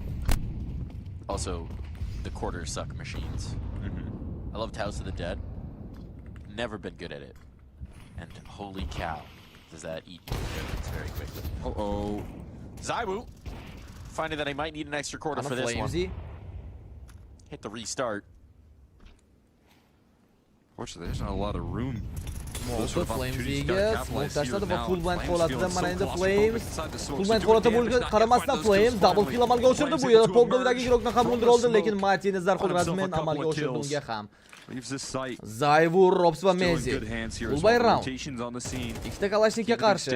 L: Also, the quarter suck machines. I loved House of the Dead. Never been good at it. And holy cow, does that eat dividends very quickly.
M: Uh-oh.
L: Zaiwu, finding that I might need an extra quarter for this one. Hit the restart.
M: Fortunately, there's not a lot of room.
C: Molotov Flames'ga smoke tashladi va full blind holatida mana endi Flames full blind holatda bo'lgan qaramasdan Flames double kill amalga oshirdi. Bu yerda topdagi Girokni ham o'ldira oldi, lekin Martinez zarqul razmen amalga oshirdi unga ham. Zaiwu, Robs va Mezi. Ulbay round. Ikkita Kalashnikka qarshi.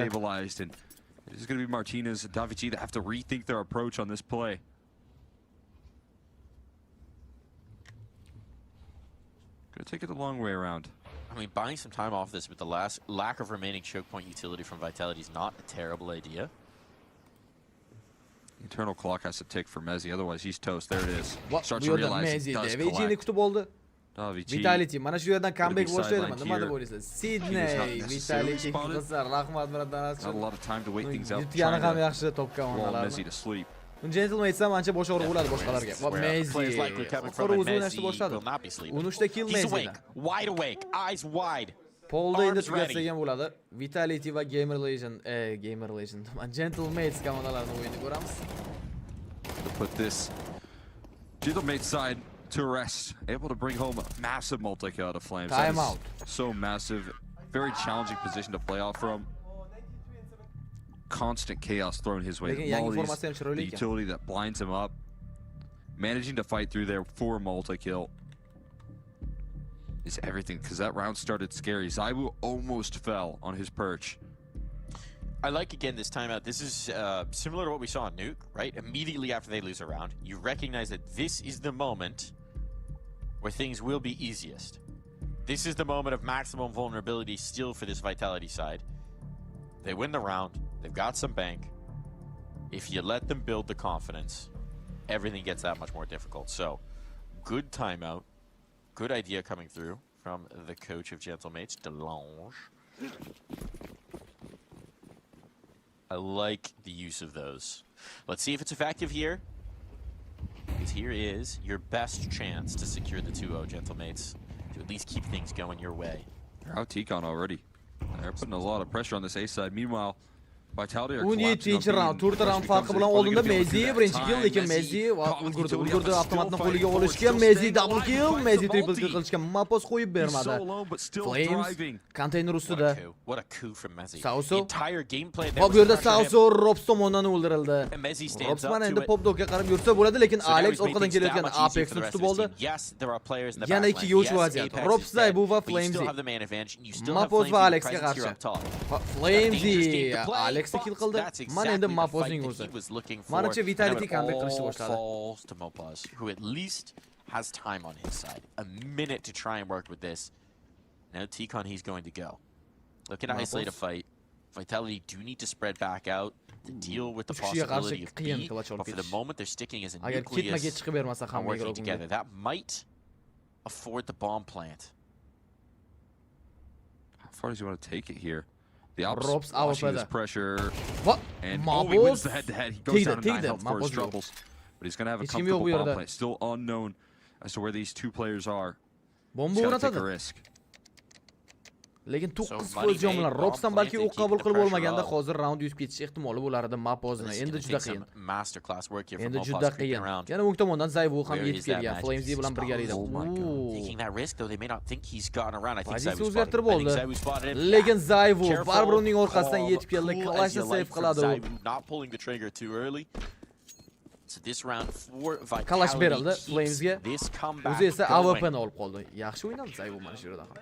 M: It's going to be Martinez and Davichi that have to rethink their approach on this play. Going to take it the long way around.
L: I mean, buying some time off this with the lack of remaining choke point utility from Vitality is not a terrible idea.
M: Internal clock has to tick for Mezi, otherwise he's toast. There it is. Starts
C: to
M: to realize he does collect.
C: Vitality, mana shu yerdan comeback boshlaydi. Nima deb o'ylaysiz? Sydney, Vitality qilsa rahmat birodarlar.
M: Not a lot of time to wait things out.
C: Yutgani ham yaxshi top komandalar.
M: Mezi to sleep.
C: Gentleman esa ancha bosh og'rig'i bo'ladi boshqalarga. Va Mezi o'zini boshladi. 13 ta kill Mezi.
L: Wide awake, eyes wide.
C: Polda endi tugatsagan bo'ladi. Vitality va Gamer Legend, Gentlemates komandalarini o'yinni ko'ramiz.
M: To put this Gentleman side to rest, able to bring home a massive multi-kill out of Flames.
C: Time out.
M: So massive, very challenging position to play off from. Constant chaos thrown his way. The utility that blinds him up. Managing to fight through there for a multi-kill is everything, because that round started scary. Zaiwu almost fell on his perch.
L: I like, again, this timeout. This is similar to what we saw on Nuke, right? Immediately after they lose a round, you recognize that this is the moment where things will be easiest. This is the moment of maximum vulnerability still for this Vitality side. They win the round. They've got some bank. If you let them build the confidence, everything gets that much more difficult. So, good timeout. Good idea coming through from the coach of Gentlemates, Delange. I like the use of those. Let's see if it's effective here. Because here is your best chance to secure the 2-0, Gentlemates. To at least keep things going your way.
M: They're out Tikon already. They're putting a lot of pressure on this A side. Meanwhile, Vitality are
C: 17 round, 4 round farqi bilan oldinda Mezi, birinchi kill, lekin Mezi ulgurdi avtomatni qo'liga olishga. Mezi double kill, Mezi triple kill qilishga mapos qo'yib bermadi. Flames container ustida.
L: What a coup from Mezi.
C: Sauso.
L: Entire gameplay
C: there. Bu yerda Sauso Robs tomonidan o'ldirildi. Robs mana endi Popdogga qarab yursa bo'ladi, lekin Alex orqadan kelayotgan Apex'ni tutib oldi. Yana ikkiga uch vaziyat. Robs, Zaiwu va Flames. Mapos va Alexga qarshi. Flames Alex kill qildi. Mana endi Mapozning o'zi. Manimcha Vitality comeback qilishni boshladi.
L: Who at least has time on his side. A minute to try and work with this. Now Tikon, he's going to go. Looking to isolate a fight. Vitality do need to spread back out to deal with the possibility of B, but for the moment they're sticking as a nucleus and working together. That might afford the bomb plant.
M: How far does he want to take it here? The
C: Robs
M: watching this pressure.
C: What?
M: And he wins the head-to-head. He goes down to 9 health for his troubles. But he's going to have a comfortable bomb plant. Still unknown as to where these two players are. He's got to take a risk.
C: Lekin 9 pozisyonlar Robsdan balki o'q qabul qilib bo'lmaganda hozir round yuz ketish ehtimoli bo'lardi Mapozni. Endi juda qiyin. Endi juda qiyin. Yana o'ng tomondan Zaiwu ham yetib kelgan. Flames bilan birgalikda.
L: Taking that risk though, they may not think he's gotten around. I think
C: Zaiwu o'zgartirib oldi. Lekin Zaiwu baribir uning orqasidan yetib keldi. Clashni save qiladi u.
L: Not pulling the trigger too early. So this round for Vitality.
C: Clash berildi Flamesga. O'zi esa AWP'ni olib qoldi. Yaxshi o'ynadi Zaiwu mana shu yerda ham.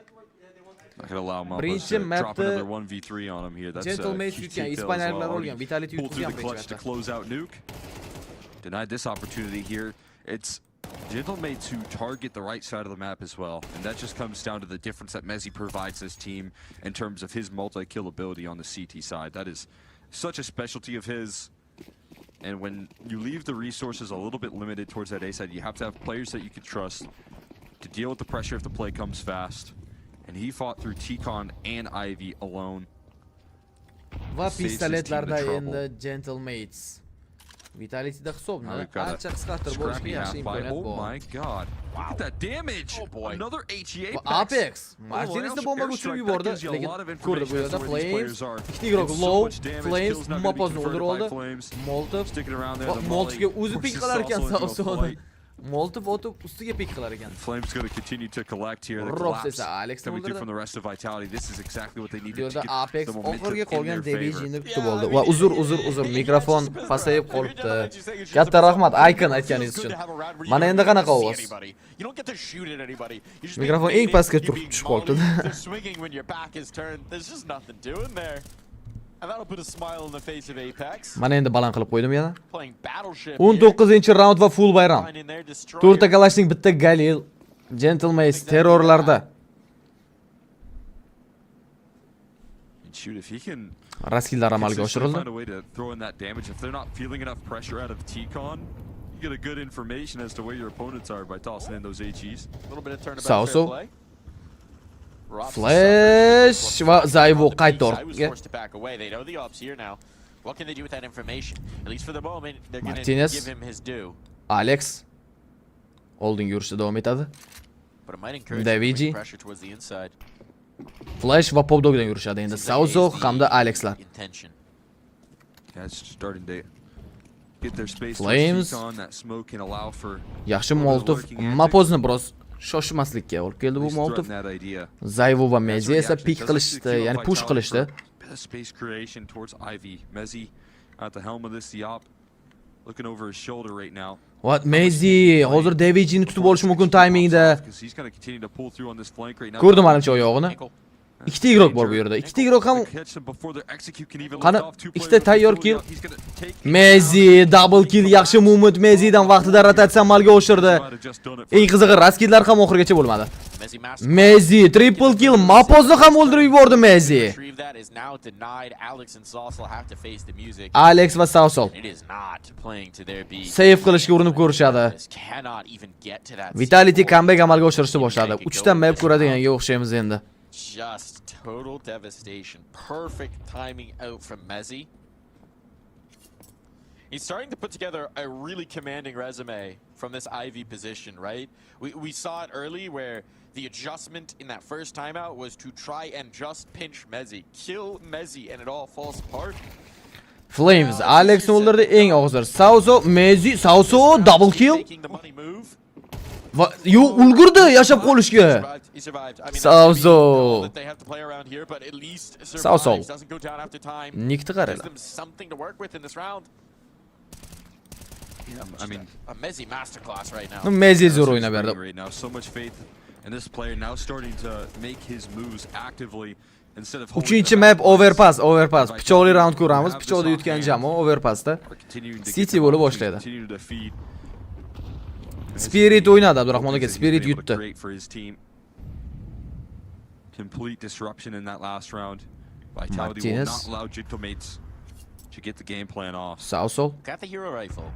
M: Not gonna allow Mapos to drop another 1v3 on him here. That's
C: Gentlemates yutgan, Ispaniyaliklar olgan, Vitality
M: pulled through the clutch to close out Nuke. Denied this opportunity here. It's Gentlemates who target the right side of the map as well, and that just comes down to the difference that Mezzi provides this team in terms of his multi-kill ability on the CT side. That is such a specialty of his, and when you leave the resources a little bit limited towards that A side, you have to have players that you can trust to deal with the pressure if the play comes fast, and he fought through T-Con and Ivy alone.
C: Va pistoletlarda endi Gentlemates Vitality'da hisobni ancha qisqartirib bo'lishga yaxshi imkoniyat bor.
M: Oh my god. Look at that damage. Oh boy. Another HE
C: Apex. Martinez'ni bombaga uchirib yubordi, lekin ko'rdi bu yerda Flames. Ikkita igroq low, Flames Mapozni o'ldirib oldi. Molotov Molotovga o'zi pik qilar ekan Savsoni. Molotov o'tib ustiga pik qilar ekan.
M: Flames going to continue to collect here. The collapse coming through from the rest of Vitality. This is exactly what they needed to get
C: Apex
M: the momentum
C: oxirgi qolgan
M: in their favor.
C: DBG'ni kutib oldi. Va uzr mikrofon pasayib qolibdi. Katta rahmat Icon aytganingiz uchun. Mana endi qanaqa ovoz? Mikrofon eng pastga turib tushib qolibdi. Mana endi baland qilib qo'ydim yana. 19-raund va full bayram. 4 ta Kalashning bitta Galil. Gentlemates terrorlarda. Raskillar amalga oshirildi.
M: Get a good information as to where your opponents are by tossing in those HEs. A little bit of turnabout
C: fair play. Flash va Zayvo qaytdi orqaga.
L: What can they do with that information? At least for the moment, they're going to give him his due.
C: Alex oldinga yurishda davom etadi.
L: But it might encourage pressure towards the inside.
C: Flash va Popdogdan yurishadi endi Sauzo hamda Alexlar.
M: That's starting to get their space.
C: Flames
M: that smoke can allow for
C: yaxshi Molotov Mapozni biroz shoshmaslikka olib keldi bu Molotov. Zayvo va Mezzi esa pik qilishdi, ya'ni push qilishdi.
M: Space creation towards Ivy. Mezzi at the helm of this Yop, looking over his shoulder right now.
C: What Mezzi hozir DVG'ni tutib olishi mumkin timingda. Ko'rdim manimcha oyog'ini. Ikkita igroq bor bu yerda. Ikkita igroq ham qani ikkita tayyor kill. Mezzi double kill, yaxshi movement Mezzidan vaqtida rotatsiya amalga oshirdi. Eng qizig'i raskidlar ham oxirigacha bo'lmadi. Mezzi triple kill, Mapozni ham o'ldirib yubordi Mezzi. Alex va Sausol save qilishga urinib ko'rishadi. Vitality comeback amalga oshirishni boshladi. 3 ta map ko'radiganga o'xshaymiz endi.
L: Just total devastation. Perfect timing out from Mezzi. He's starting to put together a really commanding resume from this Ivy position, right? We saw it early where the adjustment in that first timeout was to try and just pinch Mezzi, kill Mezzi, and it all falls apart.
C: Flames, Alex o'ldirdi eng og'ir. Sauzo, Mezzi, Sauzo double kill. Va yu ulgurdi yashab qolishga. Sauzo. Sauzo. Nikti qaranglar.
L: I mean, a Mezzi masterclass right now.
C: Mezzi zo'r o'ynab berdi.
M: So much faith in this player now starting to make his moves actively instead of
C: 3-chi map overpass. Pichoqli round ko'ramiz. Pichoqda yutgan jamoa overpassda City bo'lib boshlaydi. Spirit o'ynadi Abdurahmon aka, Spirit yutdi.
M: Complete disruption in that last round. Vitality will not allow Gentlemates to get the game plan off.
C: Sauso.
L: Got the hero rifle,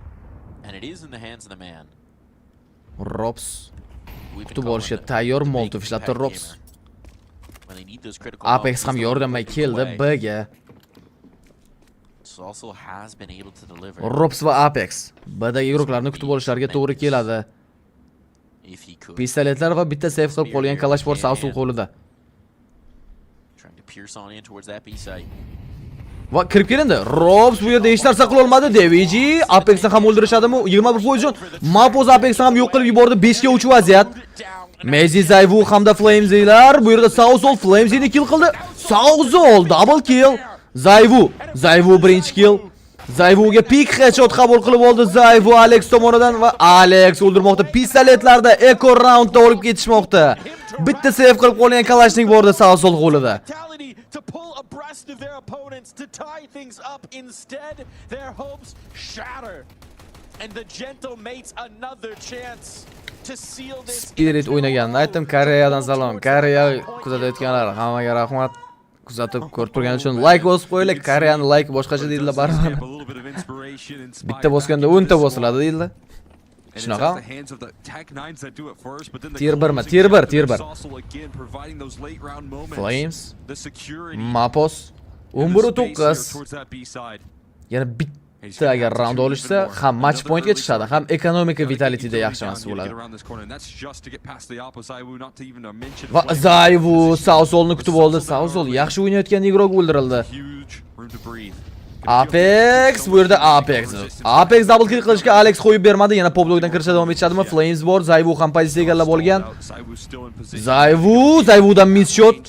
L: and it is in the hands of the man.
C: Robs. Kutib olishga tayyor Molotov ishlatdi Robs. Apex ham yordamga keldi B'ga.
L: Also has been able to deliver.
C: Robs va Apex B'dagi igroqlarni kutib olishlariga to'g'ri keladi. Pistoletlar va bitta save qilib qolgan kalash bor Sausul qo'lida. Va kirib kelindi. Robs bu yerda hech narsa qila olmadi. DVG Apexni ham o'ldirishadimi? 21 poison. Mapoz Apexni ham yo'q qilib yubordi. 5 ga 3 vaziyat. Mezzi Zayvu hamda Flames'lar bu yerda Sausol Flames'ni kill qildi. Sausol double kill. Zayvu birinchi kill. Zayvuga pick headshot qabul qilib oldi Zayvu Alex tomonidan va Alex o'ldirmoqda. Pistoletlarda eco roundda olib ketishmoqda. Bitta save qilib qolgan Kalashnik bordi Sausol qo'lida.
L: To pull abreast of their opponents to tie things up instead, their hopes shatter. And the gentle mates another chance to seal this.
C: Spirit o'ynaganini aytdim. Koreyadan salom. Koreya kuzatayotganlar, hammaga rahmat. Kuzatib ko'rib turgani uchun like bosib qo'yinglar. Koreyani like boshqacha deydilar baribir. Bitta bosganda 10 ta bosiladi deydilar. Shunaqa? Tier 1 mi? Tier 1, Tier 1. Flames. Mapos. 11-9. Yana bitta agar round olishsa, ham match pointga chiqadi, ham ekonomika vitalityda yaxshi emas bo'ladi. Va Zayvu Sausolni kutib oldi. Sausol yaxshi o'ynayotgan igrok o'ldirildi. Apex, bu yerda Apex. Apex double kill qilishga Alex qo'yib bermadi. Yana Poblogdan kirishga davom etishadimi? Flames bor. Zayvu ham pozitsiya egallab olgan. Zayvudan miss shot.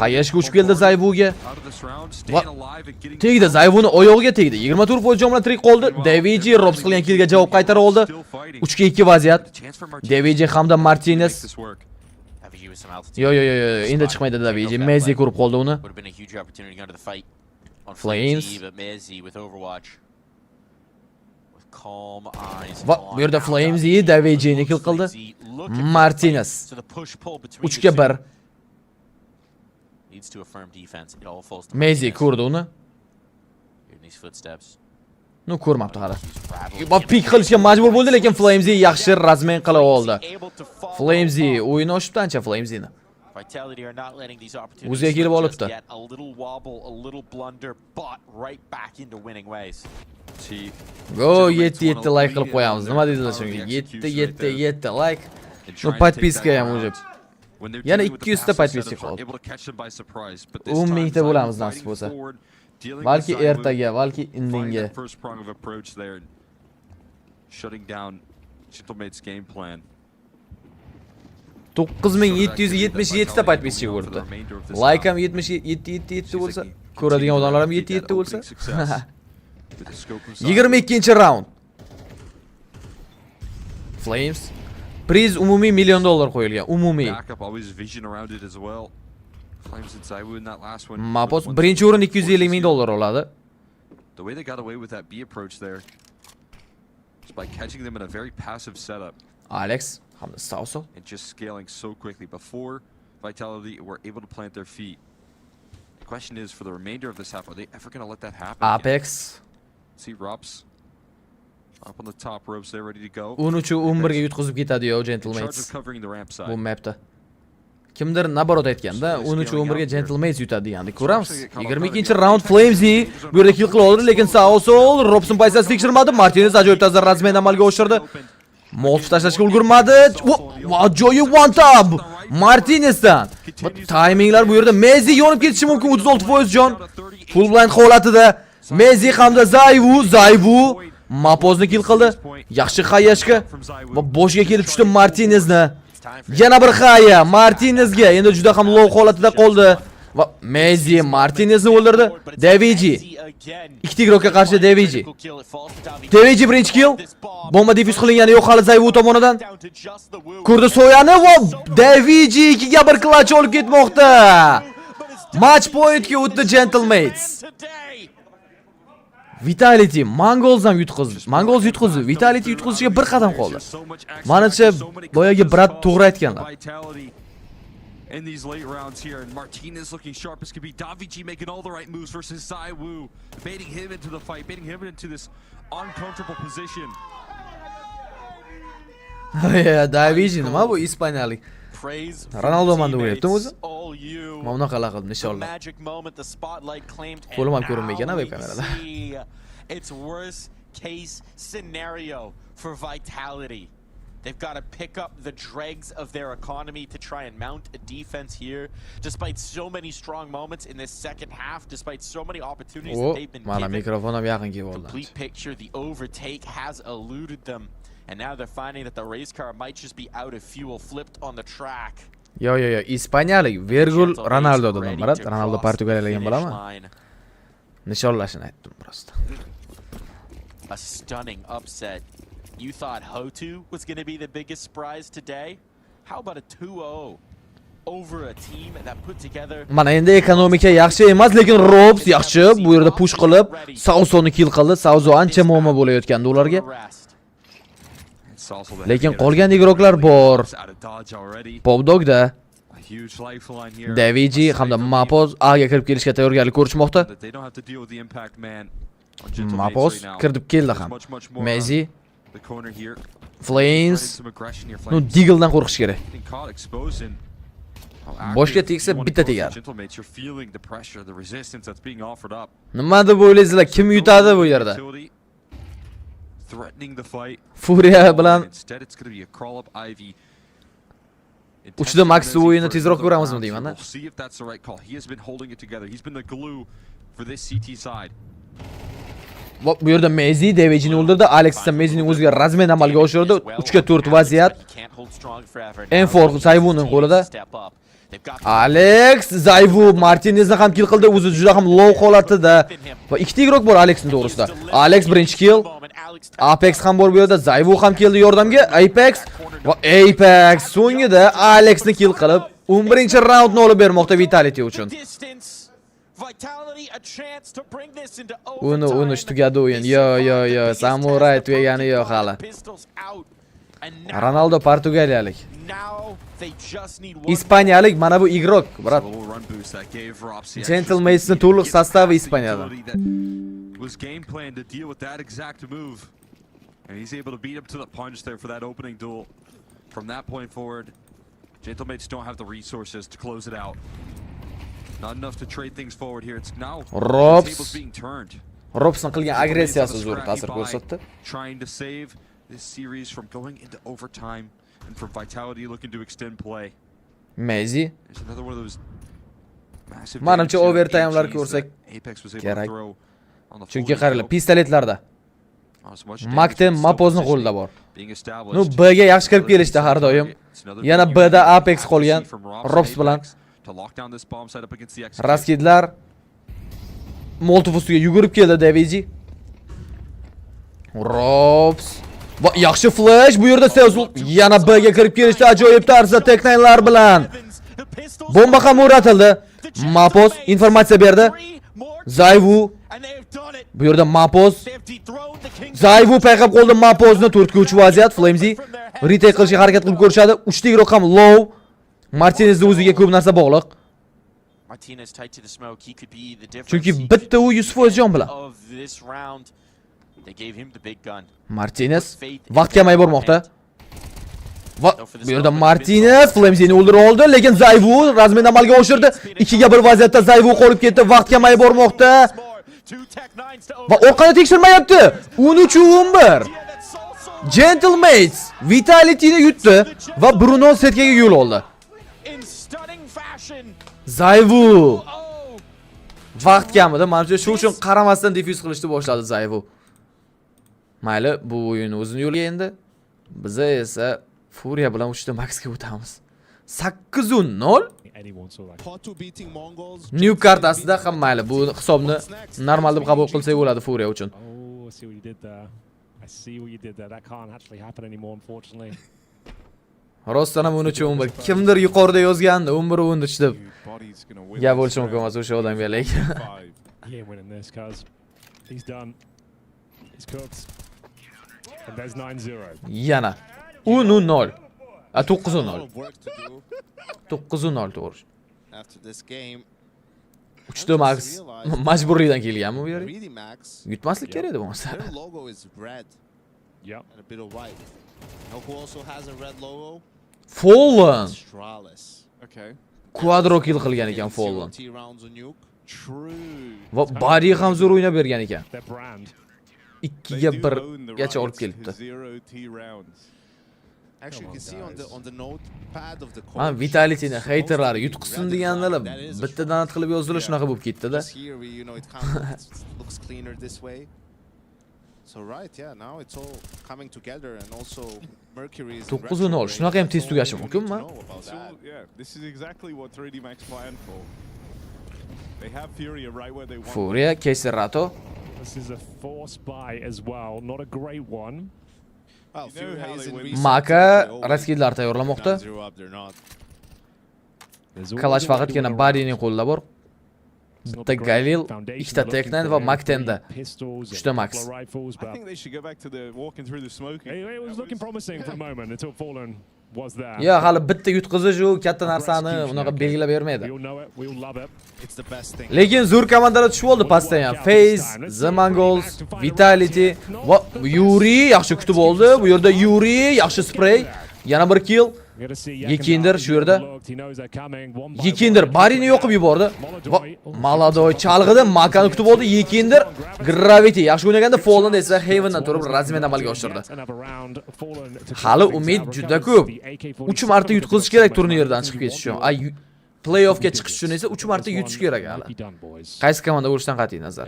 C: Qayashga uchib keldi Zayvuga. Tegdi, Zayvuni oyog'iga tegdi. 24 jomla tirik qoldi. Daviji Robs qilgan killga javob qaytara oldi. 3-2 vaziyat. Daviji hamda Martinez. Yo, endi chiqmaydi Daviji. Messi ko'rib qoldi uni. Flames. Va bu yerda Flames Davijini kill qildi. Martinez 3-1. Messi ko'rdi uni. No, ko'rmabdi hali. Va pik qilishga majbur bo'ldi, lekin Flames yaxshi razmen qila oldi. Flames o'yin oshibdi ancha Flames'ni. O'ziga kelib olibdi. Go 7 like qilib qo'yamiz. Nima deydilar shunga? 7 like. No, подписка ham уже. Yana 200 ta подписка qoldi. 10 mingta bo'lamiz nasib bo'lsa. Balki ertaga, balki indinga.
M: Shutting down Gentlemate's game plan.
C: 9777 ta podpischik bo'libdi. Like ham 77 bo'lsa, ko'radigan odamlar ham 77 bo'lsa. 22-round. Flames. Priz umumiy $1 million qo'yilgan, umumiy. Mapos birinchi o'rin $250 ming oladi.
M: The way they got away with that B approach there is by catching them in a very passive setup.
C: Alex, hamda Sauso.
M: And just scaling so quickly before Vitality were able to plant their feet. The question is, for the remainder of this half, are they ever going to let that happen?
C: Apex.
M: See Rups up on the top ropes, they're ready to go.
C: 13-11 ga yutqizib ketadi yo Gentlemates. Bu mapda. Kimdir naborot aytganda 13-11 ga Gentlemates yutadi degandi. Ko'ramiz. 22-round Flamesy bu yerda kill qila oldi, lekin Sausol Robson pozitsiyasini tekshirmadi. Martinez ajoyib tazar razmen amalga oshirdi. Molf tashlashga ulgurmadi. Ajoyib one tap Martinezdan. Timinglar bu yerda Messi yonib ketishi mumkin 36% jon. Full blind holatida Messi hamda Zayvu Mapozni kill qildi. Yaxshi xayashga va boshga kelib tushdi Martinezni. Yana bir xaya Martinezga, endi juda ham low holatida qoldi va Messi Martinezni o'ldirdi. Daviji ikkita igrokka qarshi Daviji birinchi kill. Bomba defyuz qilingani yo'q hali Zayvu tomonidan. Ko'rdi soyani va Daviji 2 ga 1 clutch olib ketmoqda. Match pointga o'tdi Gentlemates. Vitality Mongols ham yutqizdi. Mongols yutqizdi. Vitality yutqizishga bir qadam qoldi. Menimcha boyagi brat to'g'ri aytganlar.
M: In these late rounds here, and Martinez looking sharp as could be. Daviji making all the right moves versus Zaiwu, baiting him into the fight, baiting him into this uncomfortable position.
C: Yeah, Daviji nima bu ispaniyalik? Ronaldo manda o'ynayapti o'zi. Mana bunaqa qildim inshaalloh. Qo'lim ham ko'rinmaykan web kamerada.
L: It's worst case scenario for Vitality. They've got to pick up the dregs of their economy to try and mount a defense here, despite so many strong moments in this second half, despite so many opportunities that they've been given. Complete picture, the overtake has eluded them, and now they're finding that the race car might just be out of fuel, flipped on the track.
C: Yo, ispaniyalik Virgul Ronaldodan iborat. Ronaldo Portugaliyalik bo'laman. Nishonlashini aytdim prosta.
L: A stunning upset. You thought Hotu was going to be the biggest surprise today? How about a 2-0? over a team that put together.
C: Mana endi ekonomika yaxshi emas, lekin Robs yaxshi. Bu yerda push qilib, Sausoni kill qildi. Sauzo ancha muammo bo'layotgandi ularga. Lekin qolgan igroklar bor. Popdogda Daviji hamda Mapoz A'ga kirib kelishga tayyorgarlik ko'rishmoqda. Mapoz kirib keldi ham. Mezi Flames no Deagle'dan qo'rqish kerak. Boshga tegsa bitta tegar. Nima deb o'ylaysizlar? Kim yutadi bu yerda? Furia bilan uchda max o'yinni tezroq ko'ramizmi deyman-da. Bu yerda Mezi Davejini o'ldirdi. Alex esa Mezining o'ziga razmen amalga oshirdi. 3 ga 4 vaziyat. Enfor Zayvuning qo'lida. Alex Zayvu Martinezni ham kill qildi. O'zi juda ham low holatida. Va ikkita igrok bor Alexning to'g'risida. Alex birinchi kill. Apex ham bor bu yerda. Zayvu ham keldi yordamga. Apex va Apex so'ngida Alexni kill qilib 11-raundni olib bermoqda Vitality uchun. Uni tugadi o'yin. Yo, Samurai tugagani yo'q hali. Ronaldo portugaliyalik. Ispaniyalik mana bu igrok, brat. Gentleman'sning to'liq sostavi Ispaniyadan.
M: Was game plan to deal with that exact move, and he's able to beat him to the punch there for that opening duel. From that point forward, Gentlemates don't have the resources to close it out. Not enough to trade things forward here. It's now the tables being turned.
C: Robson qilgan agressiyasi zo'r ta'sir ko'rsatdi.
M: Trying to save this series from going into overtime and for Vitality looking to extend play.
C: Mezi.
M: There's another one of those massive.
C: Manimcha overtime'lar ko'rsak kerak. Chunki qaranglar, pistoletlarda Makten Mapozni qo'lida bor. No B'ga yaxshi kirib kelishdi har doim. Yana B'da Apex qolgan Robs bilan. Raskidlar Molotov ustiga yugurib keldi Daviji. Robs va yaxshi flash bu yerda Sezul yana B'ga kirib kelishdi ajoyib tarzda Teknaynlar bilan. Bomba ham o'ratildi. Mapoz informatsiya berdi. Zayvu bu yerda Mapoz Zayvu payqab qoldi Mapozni 4 ga 3 vaziyat. Flamesy retake qilishga harakat qilib ko'rishadi. 3 ta igroq ham low. Martinezning o'ziga ko'p narsa bog'liq. Chunki bitta u 100% jon bilan. Martinez vaqt kamay bormoqda. Va bu yerda Martinez Flamesini o'ldirib oldi, lekin Zayvu razmen amalga oshirdi. 2 ga 1 vaziyatda Zayvu qolib ketdi. Vaqt kamay bormoqda. Va orqani tekshirmayapti. 13-11. Gentlemates Vitality'ni yutdi va Bruno setkaga yo'l oldi. Zayvu vaqt kamida, menimcha shu uchun qaramasdan defyuz qilishni boshladi Zayvu. Mayli, bu o'yin o'zini yo'liga endi. Biz esa Furia bilan 3 ta maxga o'tamiz. 8-0. New kartasida ham mayli, bu hisobni normal deb qabul qilsak bo'ladi Furia uchun. Rostdan ham 13-11. Kimdir yuqorida yozgandi, 11-13 deb. Gap bo'lishi mumkin emas o'sha odamga lekin. Yana 10-0. 9-0. 9-0 to'g'ri. 3 ta max majburiydan kelganmi bu yerga? Yutmaslik kerak edi bo'lmasa. Fallen. Quadro kill qilgan ekan Fallen. Va Bari ham zo'r o'ynab bergan ekan. 2 ga 1 gacha olib kelibdi. Ha, Vitality'ni haterlari yutqisin deganlar bittadan qilib yozdilar, shunaqa bo'lib ketdi-da. So right, yeah, now it's all coming together and also Mercury is 9-0. Shunaqa ham tez tugashi mumkinmi?
J: Yeah, this is exactly what 3D Max planned for. They have Furia right where they want.
C: Furia Keserato.
K: This is a force buy as well, not a great one.
C: Maka raskidlar tayyorlamoqda. Kalash faqatgina Barining qo'lida bor. Bitta Galil, ikkita Teknan va Makten'da. 3 ta Max.
J: I think they should go back to the walking through the smoke.
K: It was looking promising for the moment until Fallen was there.
C: Ya, hali bitta yutqizish u katta narsani unaqa belgilab bermaydi.
K: We'll love it.
N: It's the best thing.
C: Lekin zo'r komandalar tushib oldi pastdan ham. FaZe, The Mongols, Vitality va Yuri yaxshi kutib oldi. Bu yerda Yuri yaxshi spray, yana bir kill. Yekinder shu yerda. Yekinder Barini yoqib yubordi. Maladoy chalg'idi, Makani kutib oldi. Yekinder Gravity yaxshi o'ynaganda, Fallen esa Havendan turib razmen amalga oshirdi. Hali umid juda ko'p. 3 marta yutqizish kerak turnirdan chiqib ketish uchun. Playoffga chiqish uchun esa 3 marta yutish kerak hali. Qaysi komanda bo'lishidan qat'iy nazar.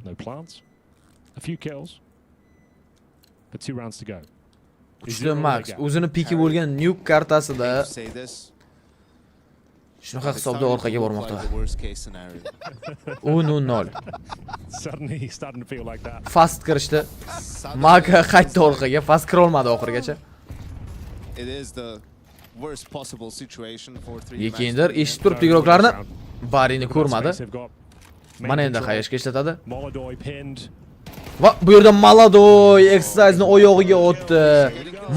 K: No plants. A few kills. But 2 rounds to go.
C: 3 Max o'zini piki bo'lgan nuke kartasida shunaqa hisobda orqaga bormoqda. 10-0.
K: Suddenly he's starting to feel like that.
C: Fast kirishdi. Maka qaytdi orqaga, fast kira olmadi oxirigacha.
N: It is the worst possible situation for 3
C: Yekinder eshitib turibdi igroqlarni. Barini ko'rmadi. Mana endi hayashga ishlatadi. Va bu yerda Maladoy exercise'ni oyog'iga otdi.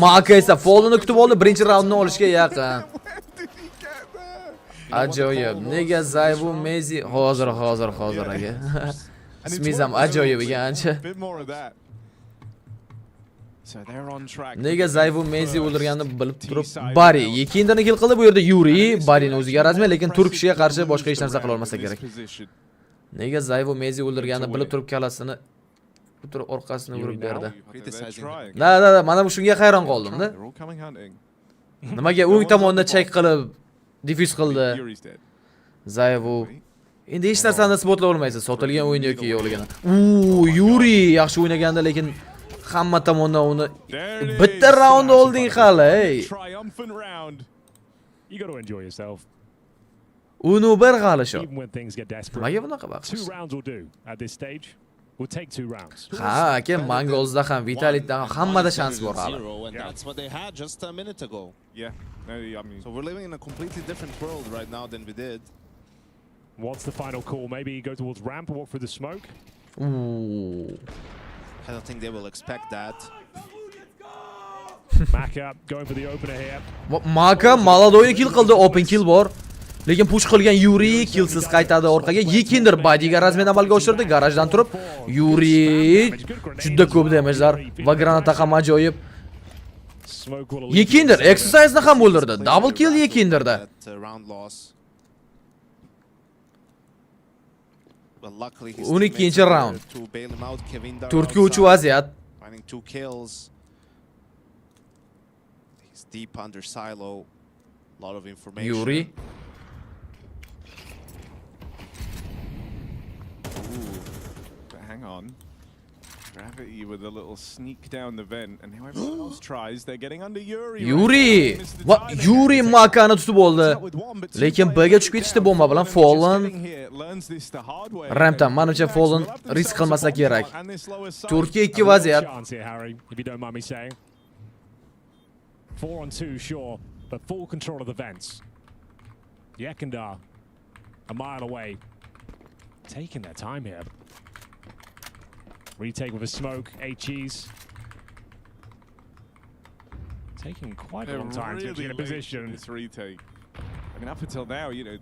C: Maka esa Fallen'ni kutib oldi, birinchi raundni olishga yaqin. Ajoyib. Nega Zayvu Mezi hozir aka. Ismingiz ham ajoyib ekan ancha. Nega Zayvu Mezi o'ldirganini bilib turib, Bari Yekinderni kill qildi. Bu yerda Yuri Barini o'ziga razmen, lekin turk kishiga qarshi boshqa hech narsa qila olmasa kerak. Nega Zayvu Mezi o'ldirganini bilib turib kalasini turib orqasini urib berdi. Da, mana bu shunga hayron qoldim-da. Nimaga o'ng tomonda chek qilib defyuz qildi. Zayvu. Endi hech narsani isbotlay olmaysiz, sotilgan o'yin yoki yo'qligini. Yuri yaxshi o'ynaganda, lekin hamma tomondan uni bitta raund olding hali.
K: You got to enjoy yourself.
C: Uni bir g'alisho. Nimaga bunaqa baqish?
K: 2 rounds will do at this stage. We'll take 2 rounds.
C: Ha, aka Mongolsda ham, Vitalitda ham hammada shans bor hali.
N: That's what they had just a minute ago.
J: Yeah. No, I mean,
N: so we're living in a completely different world right now than we did.
K: What's the final call? Maybe go towards ramp or walk through the smoke?
N: I don't think they will expect that.
K: Maka going for the opener here.
C: Maka Maladoyni kill qildi, open kill bor. Lekin push qilgan Yuri killsiz qaytadi orqaga. Yekinder Badiga razmen amalga oshirdi, garajdan turib. Yuri juda ko'p damage'lar va granata ham ajoyib. Yekinder exercise'ni ham o'ldirdi. Double kill Yekinderda. 12-chi raund. 4-3 vaziyat.
N: Deep under silo. Lot of information.
C: Yuri
J: hang on. Gravity with a little sneak down the vent, and now everyone else tries. They're getting under Yuri.
C: Va Yuri Makani tutib oldi. Lekin B'ga tushib ketishdi bomba bilan. Fallen rampdan menimcha Fallen risk qilmasa kerak. 4-2 vaziyat.
K: 4 on 2 sure, but full control of the vents. Yekindar a mile away, taking their time here. Retake with a smoke, HEs. Taking quite a long time to get in a position.
J: This retake. I mean, up until now, you know,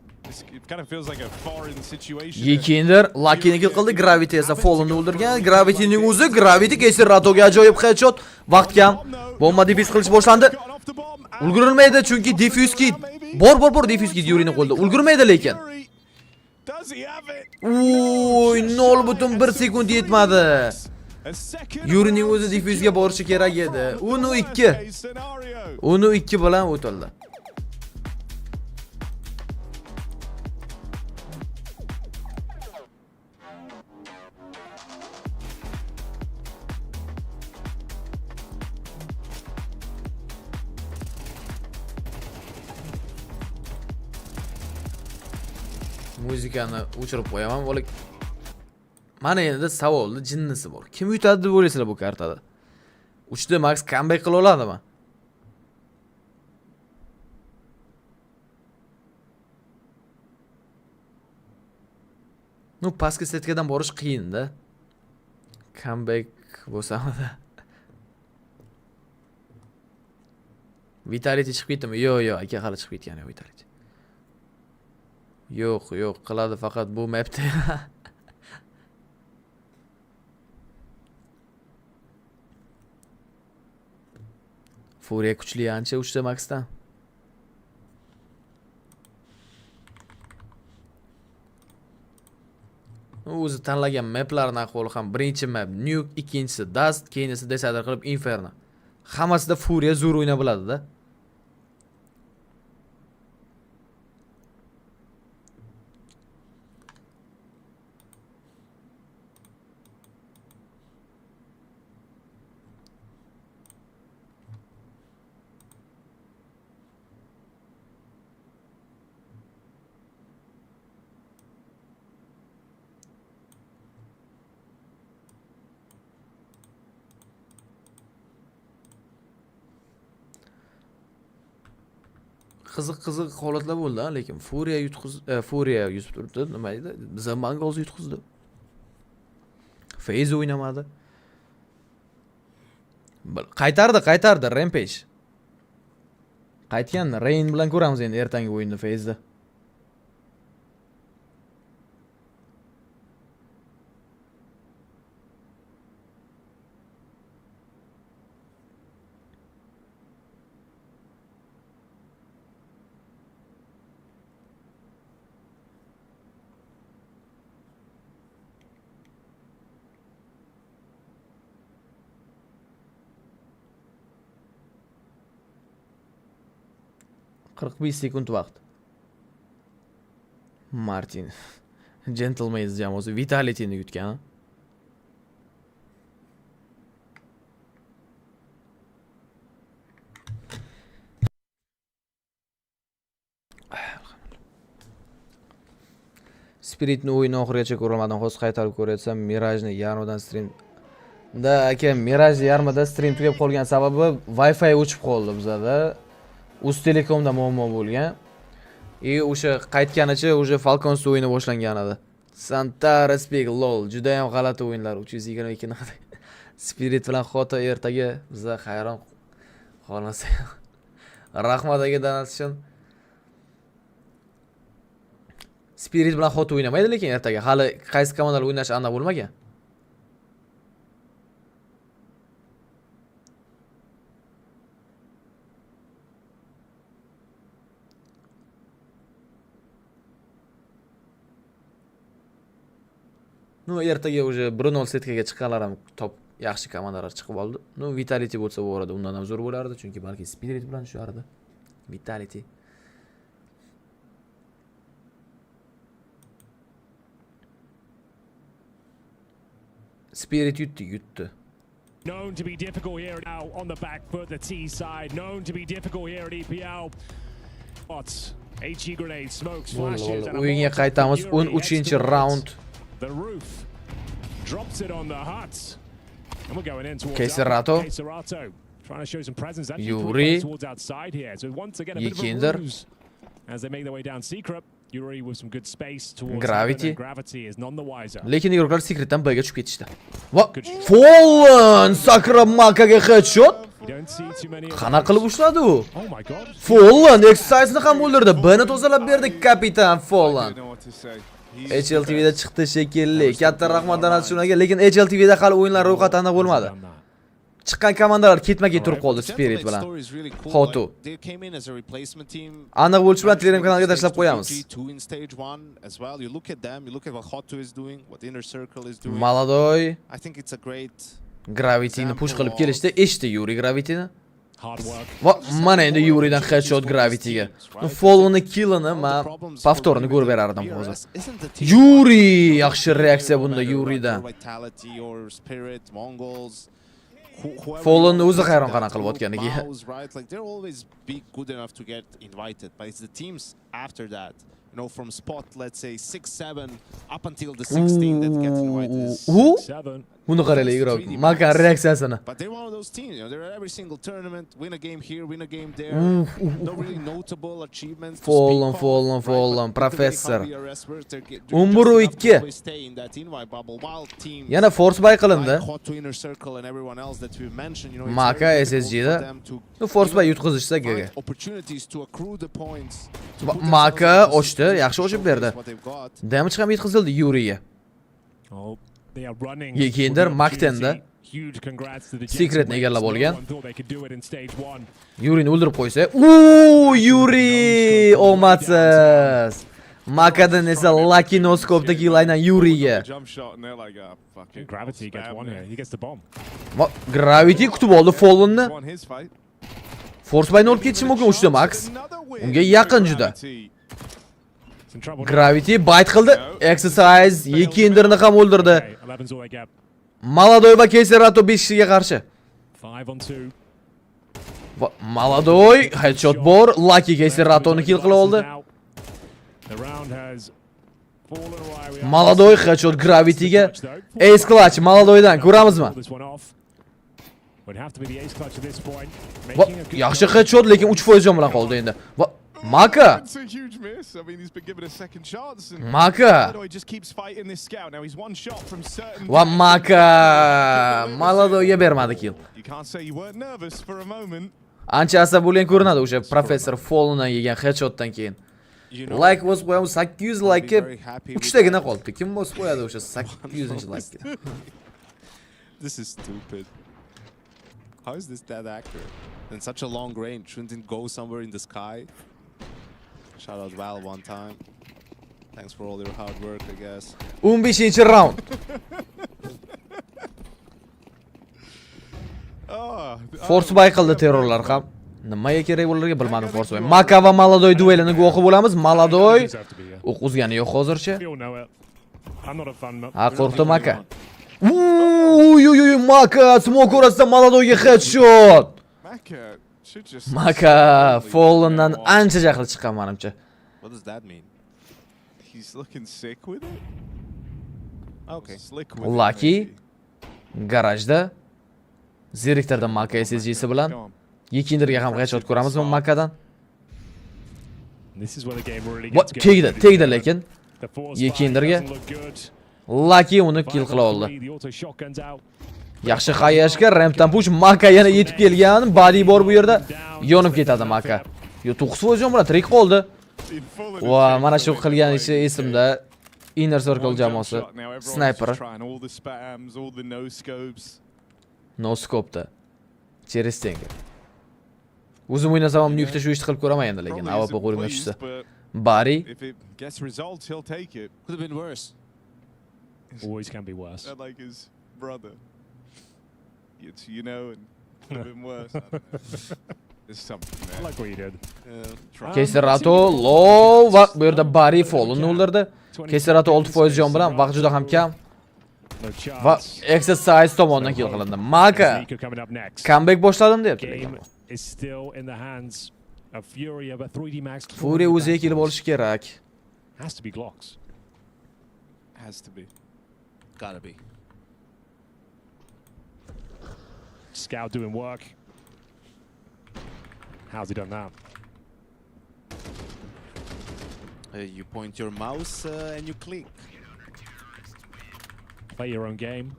J: it kind of feels like a foreign situation.
C: Yekinder Lucky'ni kill qildi, Gravity esa Fallen'ni o'ldirgan. Gravity'ning o'zi Gravity kesir Ratoga ajoyib headshot. Vaqt kam. Bomba defyuz qilish boshlandi. Ulgurilmaydi chunki defyuz kit. Bor defyuz kit Yurining qo'lida. Ulgurmaydi lekin. 0.1 sekund yetmadi. Yurining o'zi defyuzga borishi kerak edi. 1-2 bilan o'tildi. Muzikani o'chirib qo'yaman. Mana endi savolni jinnisi bor. Kim yutadi deb o'ylaysizlar bu kartada? 3 Max comeback qila oladimi? Nu pastki setkadan borish qiyin-da. Comeback bo'lsa-da. Vitality chiqib ketdimi? Yo'q, aka hali chiqib ketgani yo'q Vitality. Yo'q, qiladi faqat bu mapda. Furia kuchli ancha 3 ta maxdan. O'zi tanlagan maplarning ahvoli ham birinchi map Nuke, ikkinchisi Dust, keyinisi Decider qilib Inferno. Hammasida Furia zo'r o'yna biladi-da. Qiziq holatlar bo'ldi, lekin Furia yutib turibdi, nima edi? Biza Mongols yutqizdi. FaZe o'ynamadi. Qaytardi Rampage. Qaytgan Rain bilan ko'ramiz endi ertangi o'yinni FaZe'da. sekund vaqt. Martin. Gentleman's jamoasi Vitality'ni yutgan. Spiritni o'yini oxirigacha ko'rolmadim. Hozir qaytarib ko'ratsam, Mirajni yarmidan stream. Da aka, Miraj yarmida stream tugab qolgan sababi Wi-Fi o'chib qoldi bizda. Uz Telekomda muammo bo'lgan. O'sha qaytganicha o'sha Falcons o'yini boshlangan edi. Santara Speak lol, juda ham g'alati o'yinlar 322 naqd. Spirit bilan Xota ertaga bizda hayron qolmasa. Rahmat aka donation. Spirit bilan Xota o'ynamaydi, lekin ertaga hali qaysi komandalar o'ynashi aniq bo'lmagan. Nu ertaga o'sha 1-0 setkaga chiqqanlar ham top yaxshi komandalar chiqib oldi. Nu Vitality bo'lsa bu orada undan ham zo'r bo'lardi, chunki balki Spirit bilan tushardi. Vitality. Spirit yutdi.
K: Known to be difficult here now on the back foot, the T side. Known to be difficult here at EPL. What? HE grenade, smokes, flashes.
C: O'yinga qaytamiz 13-raund.
K: The roof drops it on the hut, and we're going in towards
C: Keserato.
K: Trying to show some presence.
C: Yuri
K: towards outside here. So once again a bit of a ruse as they make their way down Secret. Yuri with some good space towards
C: Gravity.
K: Gravity is none the wiser.
C: Lekin yo'qlar Secretdan B'ga tushib ketishdi. Va Fallen sakrab Makaga headshot. Qanaqa qilib ushladi u? Fallen exercise'ni ham o'ldirdi. B'ni tozalab berdi kapitan Fallen. HLTV'da chiqdi shekilli. Katta rahmat donat shunaga, lekin HLTV'da hali o'yinlar ro'yxati aniq bo'lmadi. Chiqqan komandalar ketma-ket turib qoldi Spirit bilan. Xotu. Aniq bo'lishi bilan Telegram kanaliga tashlab qo'yamiz. Maladoy. Gravity'ni push qilib kelishdi. Eshitdi Yuri Gravity'ni. Va mana endi Yuridan headshot Gravity'ga. Fallen'ni killini men повторni ko'rib berardim hozir. Yuri yaxshi reaksiya bunda Yuridan. Fallen'ni o'zi hayron qanaqa qilib o'tganiga.
N: You know, from spot, let's say 6-7 up until the 16 that gets invited.
C: Buni qaraylik, Igro. Maka reaksiyasini.
N: But they're one of those teams, you know, they're at every single tournament, win a game here, win a game there. No really notable achievements.
C: Fallen, professor. 11-2. Yana force buy qilindi. Maka SSG'da. Force buy yutqizishsa gaga. Maka ochdi, yaxshi ochib berdi. Damage ham yetkazildi Yuriga. Yekinder Makten'da Secret'ni egallab olgan. Yuri'ni o'ldirib qo'ysa, Yuri omadsiz. Makadan esa Lucky no scope'da kiylaydan Yuriga. Gravity kutib oldi Fallen'ni. Force Buy'ni olib ketishi mumkin uchta Max. Unga yaqin juda. Gravity bite qildi. Exercise Yekinderni ham o'ldirdi. Maladoy va Keserato 5 kishiga qarshi. Maladoy headshot bor. Lucky Keseratoni kill qila oldi. Maladoy headshot Gravity'ga. Ace clutch Maladoydan ko'ramizmi? Yaxshi headshot lekin 3% jon bilan qoldi endi. Maka. Maka. Va Maka. Maladoyga bermadi kill. Ancha asabiy ko'rinadi o'sha professor Fallen'dan yegan headshotdan keyin. Like bosib qo'yamiz 800 like ga 3 tagina qoldi. Kim bosib qo'yadi o'sha 800-like ga?
N: This is stupid. How is this that accurate? In such a long range, shouldn't it go somewhere in the sky? Shout out Val one time. Thanks for all your hard work, I guess.
C: 15-round. Force buy qildi terrorlar ham. Nimaga kerak bo'larga bilmadim Force buy. Maka va Maladoy duelini guvohi bo'lamiz. Maladoy o'q uzgani yo'q hozircha. Ha, qo'rqdi Maka. Maka smoke orasida Maladoyga headshot. Maka Fallen'dan ancha jahli chiqqan menimcha.
N: What does that mean? He's looking sick with it. Okay.
C: Lucky garajda Zeriktardan Maka SSG'si bilan Yekinderga ham headshot ko'ramizmi Makadan? Tegdi lekin Yekinderga Lucky uni kill qila oldi. Yaxshi xayashga rampdan push Maka yana yetib kelgan. Body bor bu yerda. Yonib ketadi Maka. Yo 9 jon bilan tirik qoldi. Va mana shu qilgan ishi esimda. Inner Circle jamoasi sniper. No scope'da. Через tenga. O'zim o'ynasam ham nukta shu ishni qilib ko'raman endi lekin AWP qo'limga tushsa. Bari.
N: Could have been worse.
K: Always can be worse.
J: Like his brother. It's, you know, and could have been worse. There's something there.
K: I like what you did.
C: Keserato low va bu yerda Bari Fallen'ni o'ldirdi. Keserato 6% jon bilan vaqt juda ham kam. Va Exercise tomonidan kill qilindi. Maka comeback boshladim deyapti. Fury o'ziga kelib olishi kerak.
K: Has to be Glocks.
N: Has to be. Gotta be.
K: Scout doing work. How's he done that?
N: You point your mouse and you click.
K: Play your own game.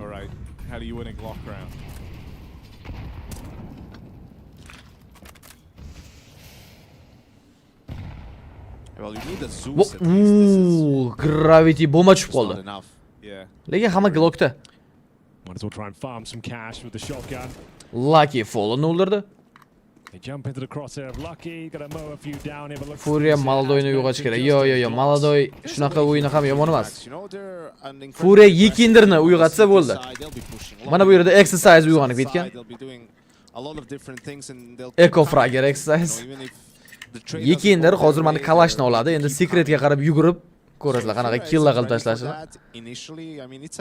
J: All right. How do you win a Glock round?
N: Well, you need a Zeus at least.
C: Gravity bomba tushib qoldi.
N: Yeah.
C: Lekin hamma Glockda.
K: Might as well try and farm some cash with the shotgun.
C: Lucky Fallen o'ldirdi.
K: They jump into the crosshair of Lucky. Gotta mow a few down here, but look.
C: Fury Maladoyni yo'qotish kerak. Yo, Maladoy shunaqa o'yini ham yomon emas. Fury Yekinderni uyg'otsa bo'ldi. Mana bu yerda Exercise uyg'onib ketgan. Echo Fragger Exercise. Yekinder hozir mana Kalashni oladi. Endi Secretga qarab yugurib ko'rasizlar qanaqa kill qilib tashlashini.
N: Initially, I mean, it's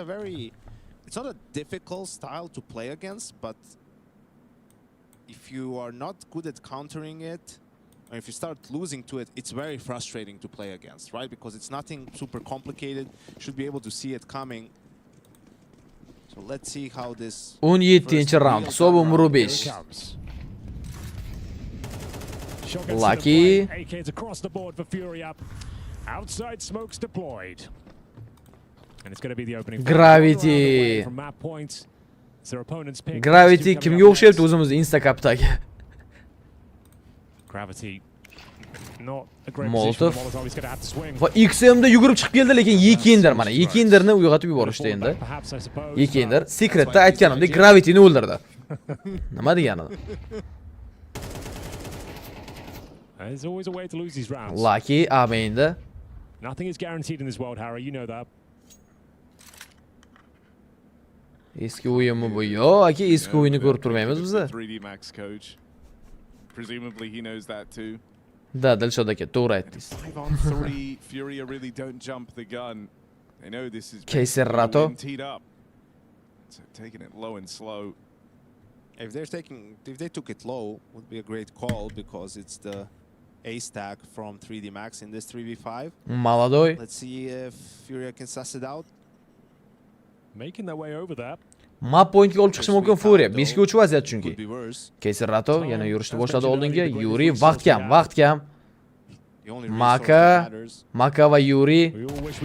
N: not a difficult style to play against, but if you are not good at countering it, And if you start losing to it, it's very frustrating to play against, right? Because it's nothing super complicated. You should be able to see it coming. So let's see how this
C: 17-chi round. Hisob umri 5. Lucky.
K: AK's across the board for Fury up. Outside smokes deployed. And it's going to be the opening.
C: Gravity.
K: From map points. It's their opponent's pick.
C: Gravity kimga o'xshayapti o'zimiz Instacapdagi?
K: Gravity. Not a great
C: Molotov.
K: position. He's going to have to swing.
C: Va XM'da yugurib chiqib keldi, lekin Yekinder mana Yekinderni uyg'otib yuborishdi endi. Yekinder Secret'da aytganimdek Gravity'ni o'ldirdi. Nima degani?
K: There's always a way to lose these rounds.
C: Lucky Aminda.
K: Nothing is guaranteed in this world, Harry. You know that.
C: Eski o'yinmi bu? Yo'q, aka, eski o'yinni ko'rib turmaymiz biz.
J: 3D Max coach. Presumably he knows that too.
C: Da, Dilshod aka, to'g'ri aytdingiz.
J: 5-on-3, Fury really don't jump the gun. They know this is
C: Keserrato.
J: teed up. So taking it low and slow.
N: if they took it low, would be a great call because it's the A stack from 3D Max in this 3v5.
C: Молодой.
N: Let's see if Fury can suss it out.
K: Making their way over there.
C: Map pointga olib chiqishi mumkin Fury. 5 ga 3 vaziyat chunki. Keserrato yana yurishni boshladi oldinga. Yuri vaqt kam. Maka va Yuri.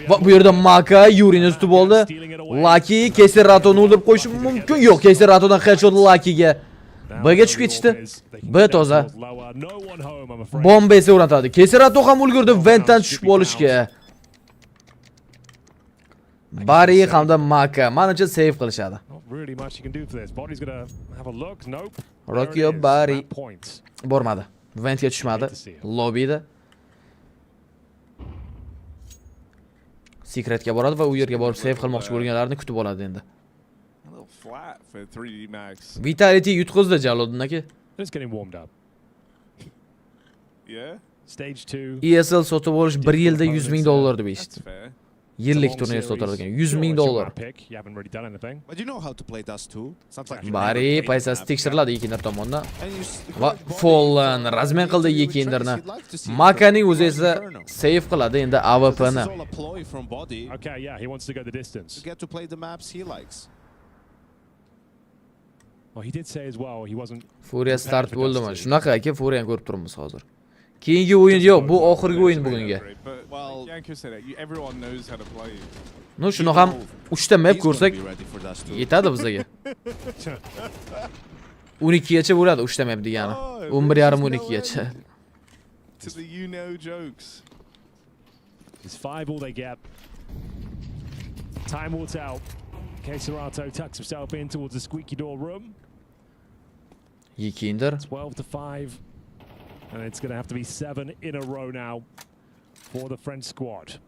C: Va bu yerda Maka Yurini tutib oldi. Lucky Keserratoni o'ldirib qo'yishi mumkin. Yo'q, Keserratodan headshot Luckyga. B'ga tushib ketishdi. B toza. Bomba esa o'rnatadi. Keserrato ham ulgurdi ventdan tushib olishga. Bari hamda Maka menimcha save qilishadi.
K: Really much you can do for this. Body's going to have a look. Nope.
C: Rocky Bari bormadi. Ventga tushmadi. Lobbyda. Secretga boradi va u yerga borib save qilmoqchi bo'lganlarni kutib oladi endi. Vitality yutqizdi Jaloliddin aka.
K: Just getting warmed up.
J: Yeah.
K: Stage 2.
C: ESL sotib olish 1 yilda $100,000 deb eshitdim. Yillik turnir sotilgan $100,000.
N: But you know how to play Dust 2.
C: Bari paysasi tekshiriladi Yekinder tomonidan. Va Fallen razmen qildi Yekinderni. Makaning o'zi esa save qiladi endi AWP'ni.
K: Okay, yeah, he wants to go the distance.
N: To get to play the maps he likes.
K: Well, he did say as well he wasn't.
C: Fury start bo'ldimi? Shunaqa aka, Fury'ni ko'rib turibmiz hozir. Keyingi o'yin yo'q, bu oxirgi o'yin bugunga. No, shuni ham 3 ta map ko'rsak yetadi bizga. 12 gacha bo'ladi 3 ta map degani. 11:30 gacha.
K: It's 5 all they get. Time will tell. Keserrato tucks himself in towards the squeaky door room.
C: Yekinder
K: 12-5. And it's going to have to be 7 in a row now for the French squad.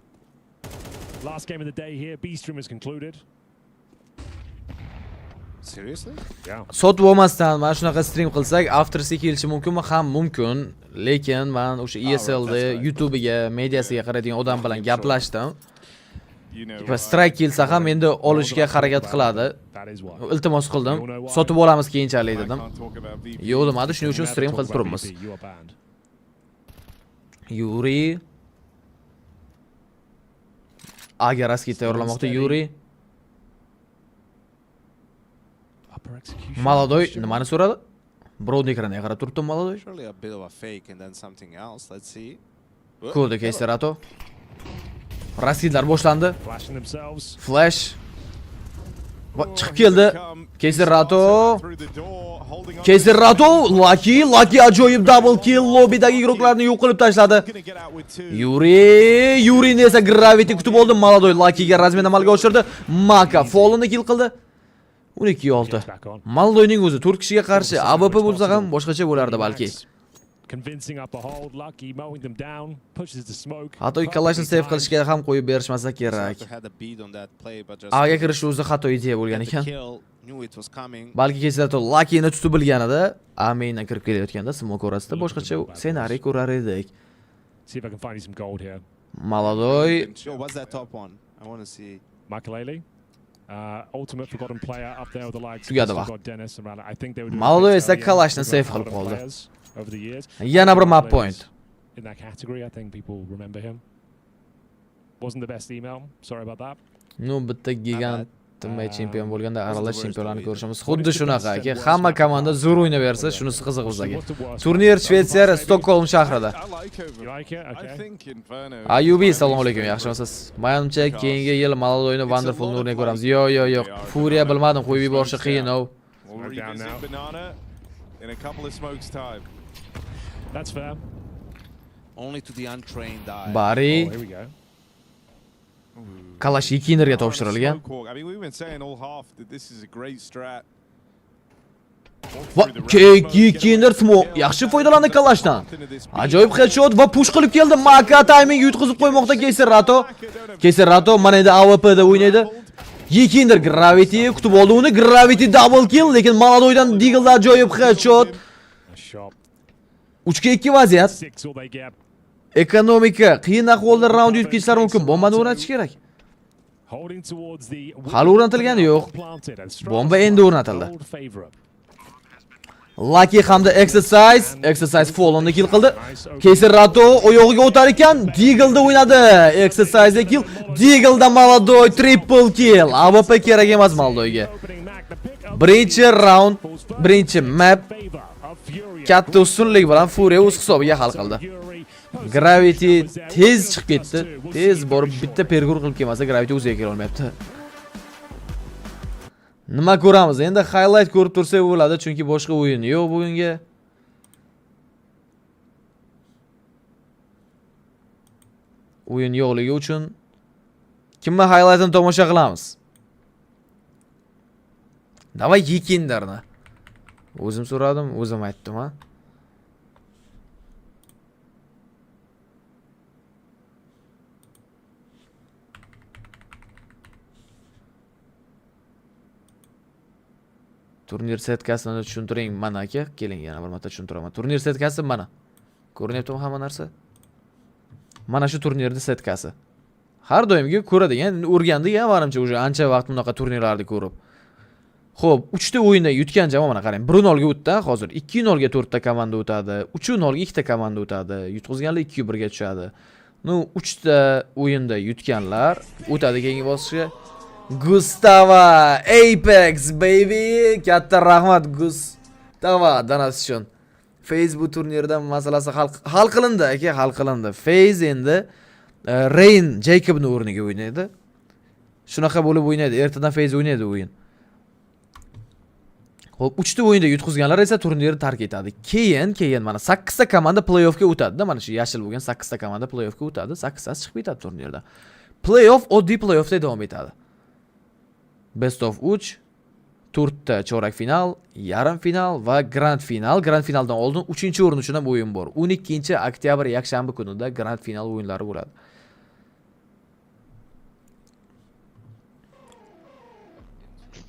K: Last game of the day here. B-stream is concluded.
N: Seriously?
K: Yeah.
C: Sotib olmasdan mana shunaqa stream qilsak, after kelishi mumkinmi? Ham mumkin. Lekin men o'sha ESLda, YouTube'ga, mediasiga qaraydigan odam bilan gaplashdim. Va strike kelsa ham endi olishga harakat qiladi. Iltimos qildim. Sotib olamiz keyinchalik dedim. Yo'q demadi, shuning uchun stream qilib turibmiz. Yuri Agaraski tayyorlamoqda Yuri. Молодой nimani so'radi? Birovning ekraniga qarab turibdi Молодой. Ko'rdi Keserrato. Rasidlar boshlandi. Flash. Va chiqib keldi. Keserrato, Lucky ajoyib double kill, lobbydagi iqroqlarni yo'q qilib tashladi. Yuri esa Gravity kutib oldi. Молодой Luckyga razmen amalga oshirdi. Maka Fallenni kill qildi. 12-6. Молодойning o'zi 4 kishiga qarshi AWP bo'lsa ham boshqacha bo'lardi balki.
K: Convincing up a hold, Lucky mowing them down, pushes the smoke.
C: Hatto Kalashni save qilishga ham qo'yib berishmasa kerak. Aga kirish o'zi xato idea bo'lgan ekan. Balki Keserrato Luckyni tutib bilganida, Amindan kirib kelayotganda smoke orasida boshqacha ssenariy ko'rar edik.
K: See if I can find you some gold here.
C: Молодой.
N: What's that top one? I want to see.
K: Makalele. Ultimate forgotten player up there with the likes
C: Tugadi
K: of
C: vaqt.
K: Dennis and I think they would.
C: Молодой esa Kalashni save qilib qoldi.
K: over the years.
C: Yana bir map point.
K: In that category, I think people remember him. Wasn't the best email. Sorry about that.
C: No, bitta gigant chempion bo'lganda aralash chempionlarni ko'rishimiz xuddi shunaqa aka. Hamma komanda zo'r o'ynaversa, shunisi qiziq bizga. Turnir Shvetsiya, Stockholm shahrida. Ayubi, assalomu alaykum, yaxshimisiz? Menimcha keyingi yil Maladoyni Wonderful Nurni ko'ramiz. Yo'q. Furia bilmadim, qo'yib yuborishi qiyin ov.
K: That's fair.
N: Only to the untrained eye.
C: Bari.
K: Oh, here we go.
C: Kalash Yikinderga topshirilgan.
J: I mean, we've been saying all half that this is a great strat.
C: Va Yikinder smoke yaxshi foydalandi Kalashdan. Ajoyib headshot va push qilib keldi. Maka timing yutqizib qo'ymoqda Keyserato. Keyserato mana endi AWP da o'ynaydi. Yikinder Gravity kutib oldi uni. Gravity double kill, lekin Maladoydan Deagle'da ajoyib headshot. 3-2 vaziyat. Ekonomika qiyin ahvolda round yutkizishlar mumkin. Bombani o'rnatish kerak. Hali o'rnatilgani yo'q. Bomba endi o'rnatildi. Lucky hamda Exercise Fallon'ni kill qildi. Keyserato oyog'iga o'tar ekan, Deagle'da o'ynadi. Exercise kill, Deagle'da Maladoy triple kill. AWP kerak emas Maladoyga. Birinchi round, birinchi map katta ustunlik bilan Furia o'z hisobiga hal qildi. Gravity tez chiqib ketdi. Tez borib bitta pergur qilib kelmasa, Gravity o'ziga kela olmayapti. Nima ko'ramiz? Endi highlight ko'rib tursak bo'ladi, chunki boshqa o'yin yo'q bugunga. O'yin yo'qligi uchun kimni highlightini tomosha qilamiz? Davay Yikinderni. O'zim so'radim, o'zim aytdim, ha. Turnir setkasini tushuntiring mana aka. Keling yana bir marta tushuntiraman. Turnir setkasi mana. Ko'rinyaptimi hamma narsa? Mana shu turnirning setkasi. Har doimgi ko'radigan, o'rgandik ya, menimcha уже ancha vaqt bunaqa turnirlarni ko'rib. Xo'p, 3 ta o'yinda yutgan jamoa mana qarang. 1-0 ga o'tdi hozir. 2-0 ga 4 ta komanda o'tadi. 3-0 ga 2 ta komanda o'tadi. Yutqizganlar 2-1 ga tushadi. No, 3 ta o'yinda yutganlar o'tadi keyingi bosqichga. Gustavo Apex baby, katta rahmat Gustavo donation. Facebook turniridan masalasi hal qilindi aka, hal qilindi. Phase endi Rain Jacobni o'rniga o'ynaydi. Shunaqa bo'lib o'ynaydi. Ertadan Phase o'ynaydi o'yin. Xo'p, 3 ta o'yinda yutqizganlar esa turnirni tark etadi. Keyin mana 8 ta komanda play-offga o'tadi-da. Mana shu yashil bo'lgan 8 ta komanda play-offga o'tadi. 8 tasi chiqib ketadi turnirda. Play-off oddiy play-offda davom etadi. Best of 3, 4 ta chorak final, yarim final va grand final. Grand finaldan oldin 3-o'rin uchun ham o'yin bor. 12-oktyabr yakshanba kunida grand final o'yinlari bo'ladi.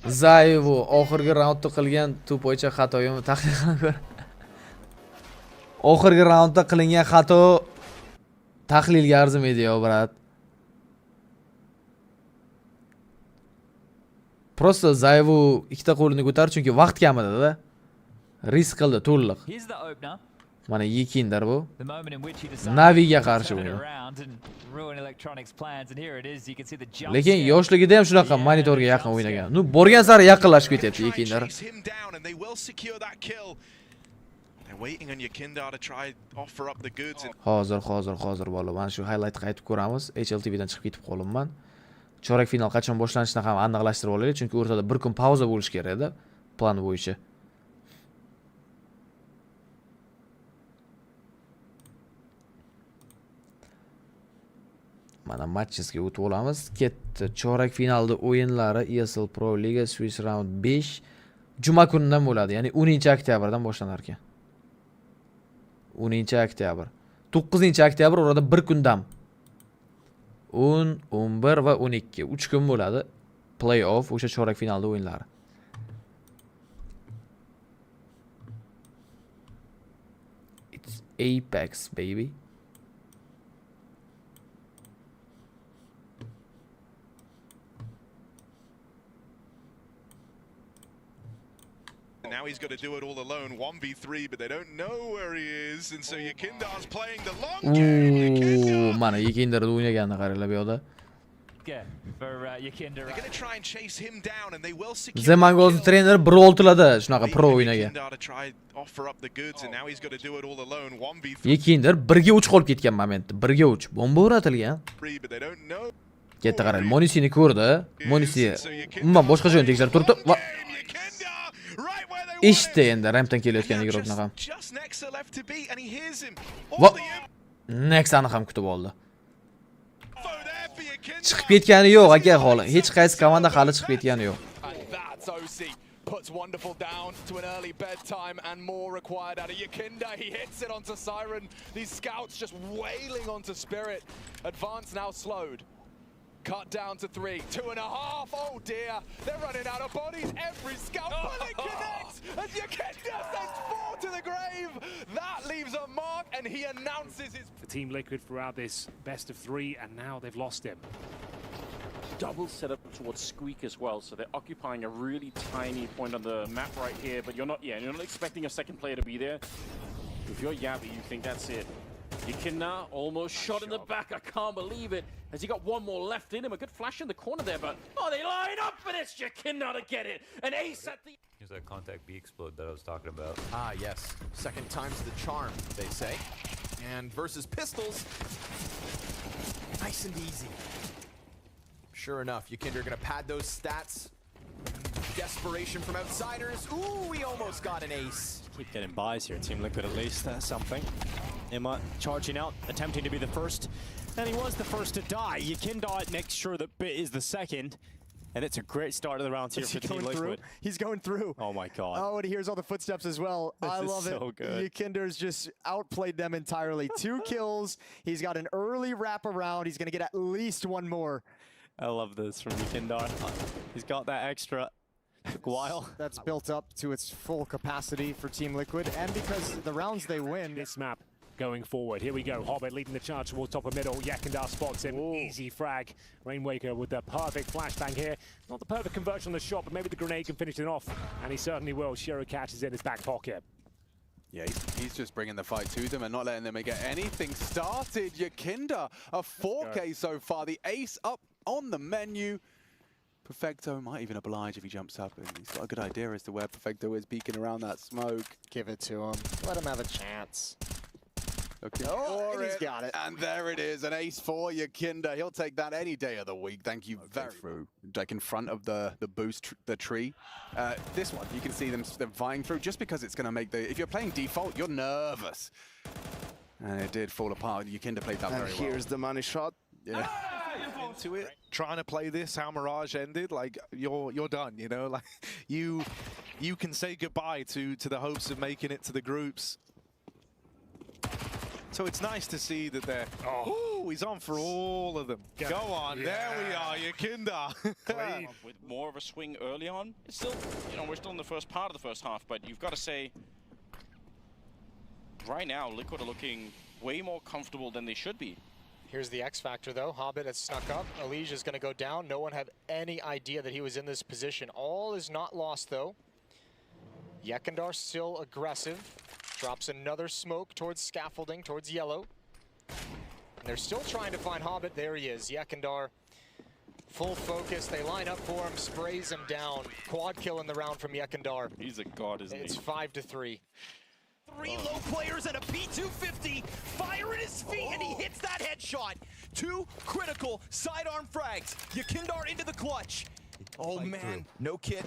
C: Zayevu oxirgi raundda qilgan tupoycha xatoyimni tahlil qilib. Oxirgi raundda qilingan xato tahlilga arzimaydi yo, brat. Prosta Zayevu ikkita qo'lini ko'tar, chunki vaqt kam edi-da. Risk qildi to'liq. Mana Yikinder bu. Naviga qarshi o'yin. Lekin yoshligida ham shunaqa monitorga yaqin o'ynagan. Nu borgan sari yaqinlashib ketyapti Yikinder. Hozir bola. Mana shu highlight qaytib ko'ramiz. HLTVdan chiqib ketib qolibman. Chorak final qachon boshlanishini ham aniqlashtirib olaylik, chunki o'rtada bir kun pauza bo'lish kerak edi plan bo'yicha. Mana matchesga o'tib olamiz. Ketdi. Chorak finalda o'yinlari ESL Pro Liga Swiss Round 5 juma kunidan bo'ladi, ya'ni 10-oktyabrdan boshlanar ekan. 10-oktyabr. 9-oktyabr orada bir kun dam. 10, 11 va 12. 3 kun bo'ladi. Play-off o'sha chorak finalda o'yinlari. It's Apex baby.
O: he's got to do it all alone, 1v3, but they don't know where he is, and so Yakindar's playing the long game.
C: Mana Yakindarda o'ynaganini qaranglar bu yoqda.
O: They're going to try and chase him down, and they will secure.
C: The Mongols trainer Brawl tiladi shunaqa pro o'ynagan.
O: To try offer up the goods, and now he's got to do it all alone, 1v3.
C: Yakindar 1 ga 3 qolib ketgan momentda, 1 ga 3 bomba o'ratilgan.
O: But they don't know.
C: Katta qarang, Monisini ko'rdi. Monisi umuman boshqa joyni tekshirib turibdi va eshitdi endi rampdan kelayotgan igrokni ham. Va Nexani ham kutib oldi. Chiqib ketgani yo'q aka hali. Hech qaysi komanda hali chiqib ketgani yo'q.
P: Puts Wonderful down to an early bedtime and more required out of Yakinda. He hits it onto Siren. These scouts just wailing onto Spirit. Advance now slowed. Cut down to 3, 2.5. Oh dear, they're running out of bodies. Every scout bullet connects as Yakinda sends 4 to the grave. That leaves a mark, and he announces his.
K: The Team Liquid throughout this best of 3, and now they've lost him.
L: Double setup towards Squeak as well, so they're occupying a really tiny point on the map right here, but you're not expecting a second player to be there. If you're Yabi, you think that's it. Yakinda almost shot in the back. I can't believe it. Has he got one more left in him? A good flash in the corner there, but they line up for this. Yakinda to get it. An ace at the.
Q: Here's that contact B explode that I was talking about.
P: Ah, yes. Second time's the charm, they say. And versus pistols, nice and easy. Sure enough, Yakinda are going to pad those stats. Desperation from outsiders. Ooh, we almost got an ace.
R: Keep getting buys here. Team Liquid at least. That's something. Emma charging out, attempting to be the first. And he was the first to die. Yakinda makes sure that Bit is the second. And it's a great start of the round here for Team Liquid.
B: He's going through.
R: Oh my god.
B: Oh, and he hears all the footsteps as well. I love it.
R: So good.
B: Yakindar's just outplayed them entirely. 2 kills. He's got an early wrap around. He's going to get at least 1 more.
R: I love this from Yakinda. He's got that extra. Took a while.
B: That's built up to its full capacity for Team Liquid, and because the rounds they win.
K: This map going forward. Here we go. Hobbit leading the charge towards top of middle. Yakinda spots him. Ooh. Easy frag. Rainwaker with the perfect flashbang here. Not the perfect conversion on the shot, but maybe the grenade can finish it off. And he certainly will. Shiro catches in his back pocket.
D: Yeah, he's just bringing the fight to them and not letting them get anything started. Yakinda, a 4K so far. The ace up on the menu. Perfecto might even oblige if he jumps up, and he's got a good idea as to where Perfecto is peeking around that smoke.
B: Give it to him. Let him have a chance.
D: Okay.
B: Oh, and he's got it.
D: And there it is, an ace for Yakinda. He'll take that any day of the week. Thank you very much. Like in front of the boost, the tree. This one, you can see them vying through just because it's going to make the... If you're playing default, you're nervous. And it did fall apart. Yakinda played that very well.
J: And here's the money shot.
D: Yeah.
J: Into it, trying to play this how Mirage ended, like you're done, you know, like you can say goodbye to the hopes of making it to the groups. So it's nice to see that they're he's on for all of them. Go on, there we are, Yakinda.
L: With more of a swing early on. It's still, we're still in the first part of the first half, but you've got to say right now Liquid are looking way more comfortable than they should be.
B: Here's the X factor though. Hobbit has snuck up. Elige is going to go down. No one had any idea that he was in this position. All is not lost though. Yakinda still aggressive. Drops another smoke towards scaffolding, towards yellow. And they're still trying to find Hobbit. There he is. Yakinda full focus. They line up for him, sprays him down. Quad kill in the round from Yakinda.
L: He's a god, isn't he?
B: It's 5-3.
P: 3 low players and a P250. Fire at his feet, and he hits that headshot. 2 critical sidearm frags. Yakinda into the clutch. Oh man, no kit.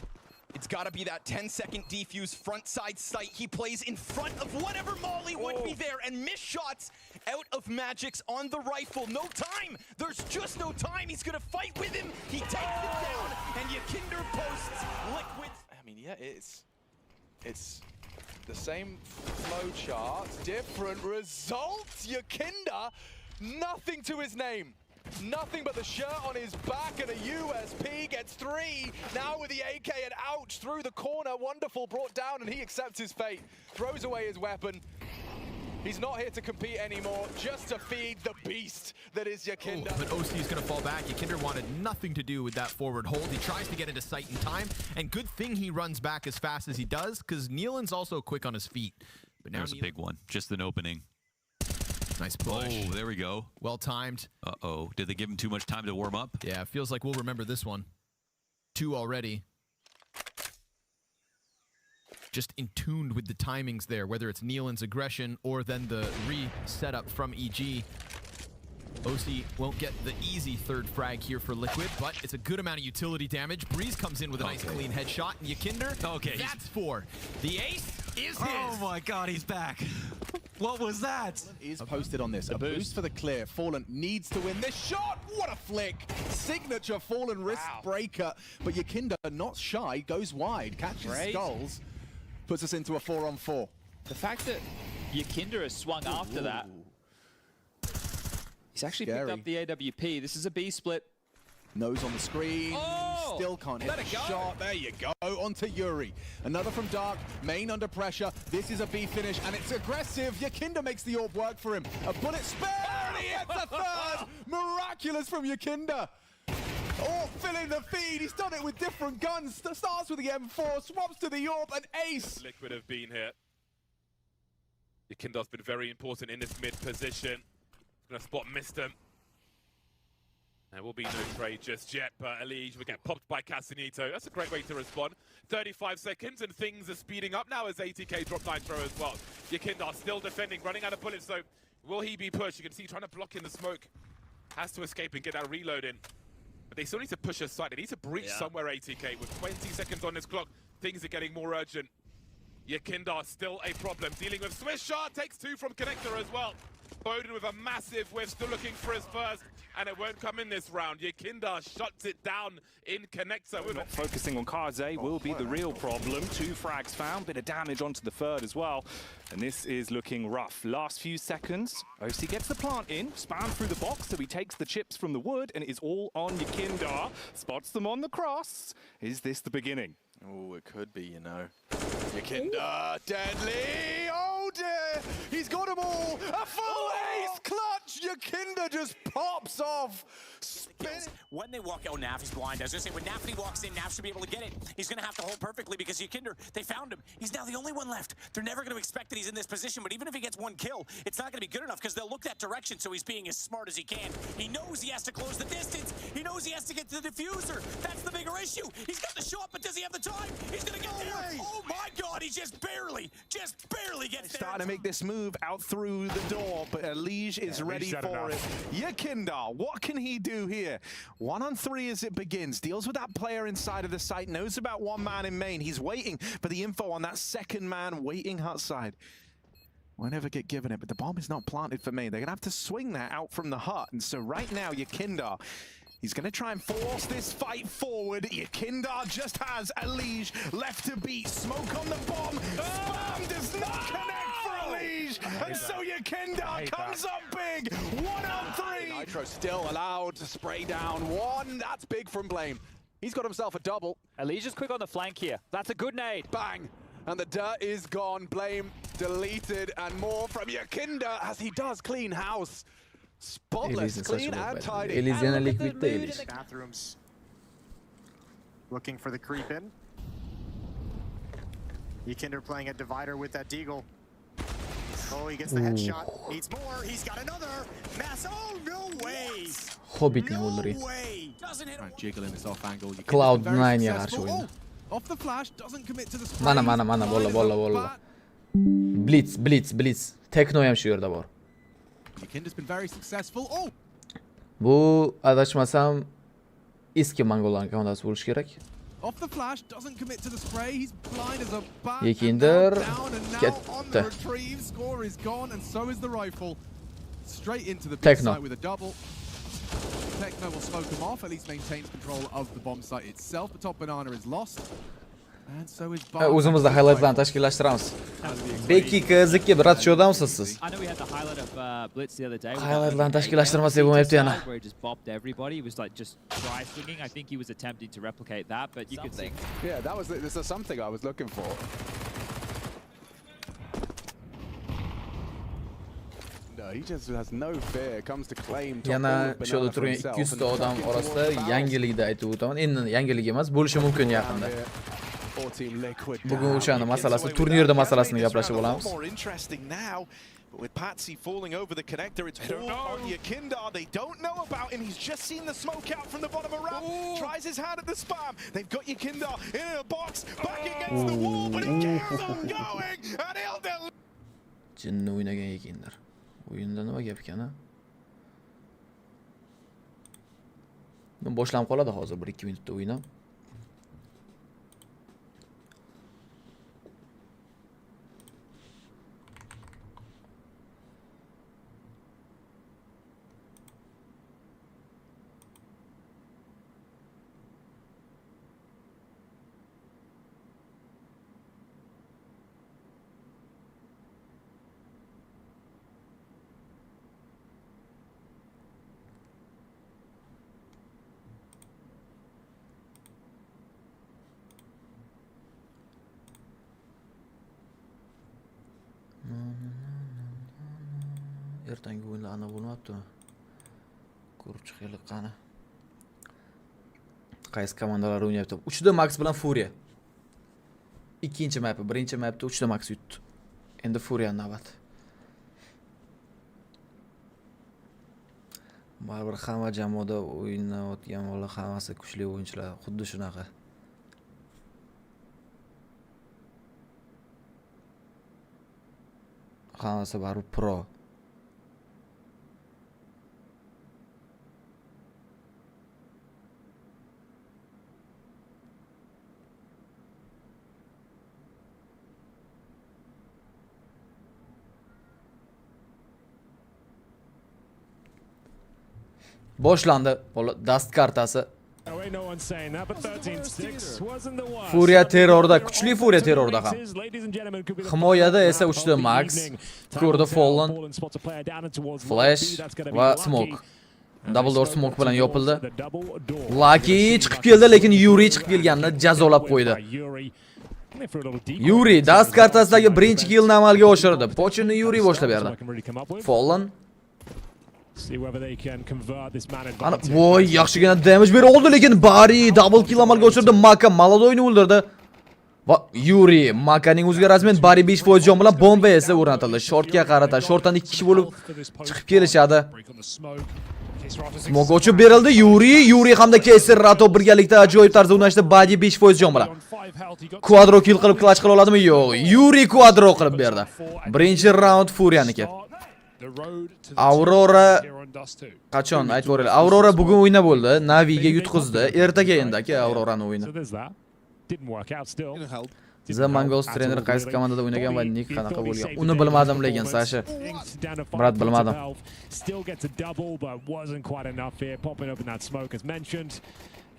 P: It's got to be that 10-second defuse front side sight. He plays in front of whatever Molly would be there, and missed shots out of Magic's on the rifle. No time. There's just no time. He's going to fight with him. He takes it down, and Yakinda posts Liquid. I mean, yeah, it's the same flow chart, different results. Yakinda, nothing to his name. Nothing but the shirt on his back and a USP, gets 3. Now with the AK and ouch through the corner. Wonderful brought down, and he accepts his fate. Throws away his weapon. He's not here to compete anymore, just to feed the beast that is Yakinda.
S: But OC is going to fall back. Yakinder wanted nothing to do with that forward hold. He tries to get into sight in time, and good thing he runs back as fast as he does, because Nealand's also quick on his feet. But now
T: there's a big one, just an opening.
S: Nice push.
T: Oh, there we go.
S: Well timed.
T: Uh-oh. Did they give him too much time to warm up?
S: Yeah, it feels like we'll remember this one. 2 already. Just in tune with the timings there, whether it's Nealand's aggression or then the re-setup from EG. OC won't get the easy 3rd frag here for Liquid, but it's a good amount of utility damage. Breeze comes in with a nice clean headshot, and Yakinder, that's 4. The ace is his.
T: Oh my god, he's back. What was that?
D: Is posted on this. A boost for the clear. Fallen needs to win this shot. What a flick. Signature Fallen wrist breaker. But Yakinda, not shy, goes wide, catches skulls, puts us into a 4-on-4.
A: The fact that Yakinder has swung after that. He's actually picked up the AWP. This is a B split.
D: Nose on the screen. Still can't hit the shot. There you go. Onto Yuri. Another from Dark. Main under pressure. This is a B finish, and it's aggressive. Yakinda makes the orb work for him. A bullet spare, and he hits a 3rd. Miraculous from Yakinda. Oh, filling the feed. He's done it with different guns. Starts with the M4, swaps to the orb, and ace.
K: Liquid have been here. Yakinda's been very important in this mid position. Gonna spot missed him. There will be no trade just yet, but Elige will get popped by Casanito. That's a great way to respond. 35 seconds and things are speeding up now as ATK drop nitro as well. Yakinda still defending, running out of bullets, so will he be pushed? You can see trying to block in the smoke. Has to escape and get that reload in. But they still need to push aside. They need to breach somewhere, ATK. With 20 seconds on this clock, things are getting more urgent. Yakinda still a problem. Dealing with Swiss shot, takes 2 from Connector as well. Bowden with a massive whiff, still looking for his first, and it won't come in this round. Yakinda shuts it down in Connector. We're
U: not focusing on Kaze will be the real problem. 2 frags found, bit of damage onto the 3rd as well. And this is looking rough. Last few seconds, OC gets the plant in, spam through the box, so he takes the chips from the wood, and it is all on Yakinda. Spots them on the cross. Is this the beginning?
D: Oh, it could be, you know. Yakinda, deadly! Oh dear! He's got them all! A full ace clutch! Yakinda just pops off!
V: When they walk out, Naf is blind. As I say, when Nafty walks in, Naf should be able to get it. He's going to have to hold perfectly because Yakinder, they found him. He's now the only one left. They're never going to expect that he's in this position, but even if he gets 1 kill, it's not going to be good enough because they'll look that direction, so he's being as smart as he can. He knows he has to close the distance. He knows he has to get to the diffuser. That's the bigger issue. He's got the shot, but does he have the time? He's going to get there. Oh my god, he just barely gets there.
I: Starting to make this move out through the door, but Elige is ready for it. Yakinda, what can he do here? 1-on-3 as it begins. Deals with that player inside of the site. Knows about 1 man in main. He's waiting for the info on that 2nd man waiting hut side. Won't ever get given it, but the bomb is not planted for main. They're going to have to swing that out from the hut. And so right now, Yakinda, he's going to try and force this fight forward. Yakinda just has Elige left to beat. Smoke on the bomb. Spam does not connect for Elige. And so Yakinda comes up big. 1-on-3.
D: Nitro still allowed to spray down 1. That's big from Blame. He's got himself a double.
F: Elige is quick on the flank here. That's a good nade.
D: Bang. And the dirt is gone. Blame deleted. And more from Yakinda as he does clean house. Spotless, clean and tidy.
B: Bathrooms. Looking for the creep in. Yakinder playing a divider with that deagle. Oh, he gets the headshot. Needs more. He's got another. Mass. Oh, no way.
C: Hobbit ne olur.
D: Jiggling this off angle.
C: Cloud9'ya karşı oyunda.
D: Off the flash, doesn't commit to the
C: Mana, bolla. Blitz. Tekno'ya şu yerde var.
D: Yakinda's been very successful. Oh!
C: Bu adashmasam eski Mongolanka ondasi bo'lish kerak.
D: Off the flash, doesn't commit to the spray. He's blind as a bat.
C: Yakinder
D: on the retrieve. Score is gone, and so is the rifle. Straight into the big
C: Techno
D: site with a double. Techno will smoke him off. At least maintains control of the bomb site itself. The top banana is lost. And so is
C: o'zimizda highlightlarni tashkillashtiramiz. Beki qiziqib ratshodamsiz siz?
A: I know we had the highlight of Blitz the other day.
C: Highlightlarni tashkillashtirmasak bo'lmayapti yana.
A: Where he just bopped everybody. He was like just dry swinging. I think he was attempting to replicate that, but you could see.
D: Yeah, that was this is something I was looking for.
C: Yana shoda turgan 200 ta odam orasida yangilikda aytib o'taman. Endi yangilik emas, bo'lishi mumkin yaqinda. Bugun o'shani masalasi, turnirda masalasini gaplashib olamiz.
O: But with Patsy falling over the connector, it's all on Yakindar. They don't know about him. He's just seen the smoke out from the bottom of ramp. Tries his hand at the spam. They've got Yakindar in a box, back against the wall, but he keeps on going. And he'll
C: Jinni o'ynagan Yakindar. O'yinda nima gap ekan-a? Boshlanib qoladi hozir 1-2 minutda o'yin ham. Ertangi o'yinlar ana bo'lmayaptimi? Ko'rib chiqaylik qani. Qaysi komandalar o'ynayapti? 3da Max bilan Furia. Ikkinchi map'i, birinchi map'da 3da Max yutdi. Endi Furia navbat. Baribir hamma jamoada o'ynayotgan bola hammasi kuchli o'yinchilar, xuddi shunaqa. Hammasi baribir pro. Boshlandi dast kartasi. Furia terrorda, kuchli Furia terrorda ham. Himoyada esa 3da Max, ko'rdi Fallen, Flash va Smoke. Double door Smoke bilan yopildi. Lucky chiqib keldi, lekin Yuri chiqib kelganini jazolab qo'ydi. Yuri dast kartasidagi birinchi killni amalga oshirdi. Pochini Yuri boshlab berdi. Fallen ana voy, yaxshigina damage berib oldi, lekin Bari double kill amalga oshirdi. Maka Maladoyni o'ldirdi. Va Yuri Makaning o'ziga rasmen Bari 5% jon bilan bomba esa o'rnatildi. Shortga qarata, shortdan 2 kishi bo'lib chiqib kelishadi. Smoke ochib berildi. Yuri hamda Kaiser Rato birgalikda ajoyib tarzda o'ynashdi. Bari 5% jon bilan. Quadro kill qilib clutch qila oladimi? Yo'q. Yuri quadro qilib berdi. Birinchi round Furianiki. Aurora qachon aytib o'raylik. Aurora bugun o'yna bo'ldi, Naviga yutqizdi. Ertaga endi aka Aurorani o'yini. The Mongols trainer qaysi komandada o'ynagan va nick qanaqa bo'lgan? Uni bilmadim, lekin Sasha. Brat bilmadim.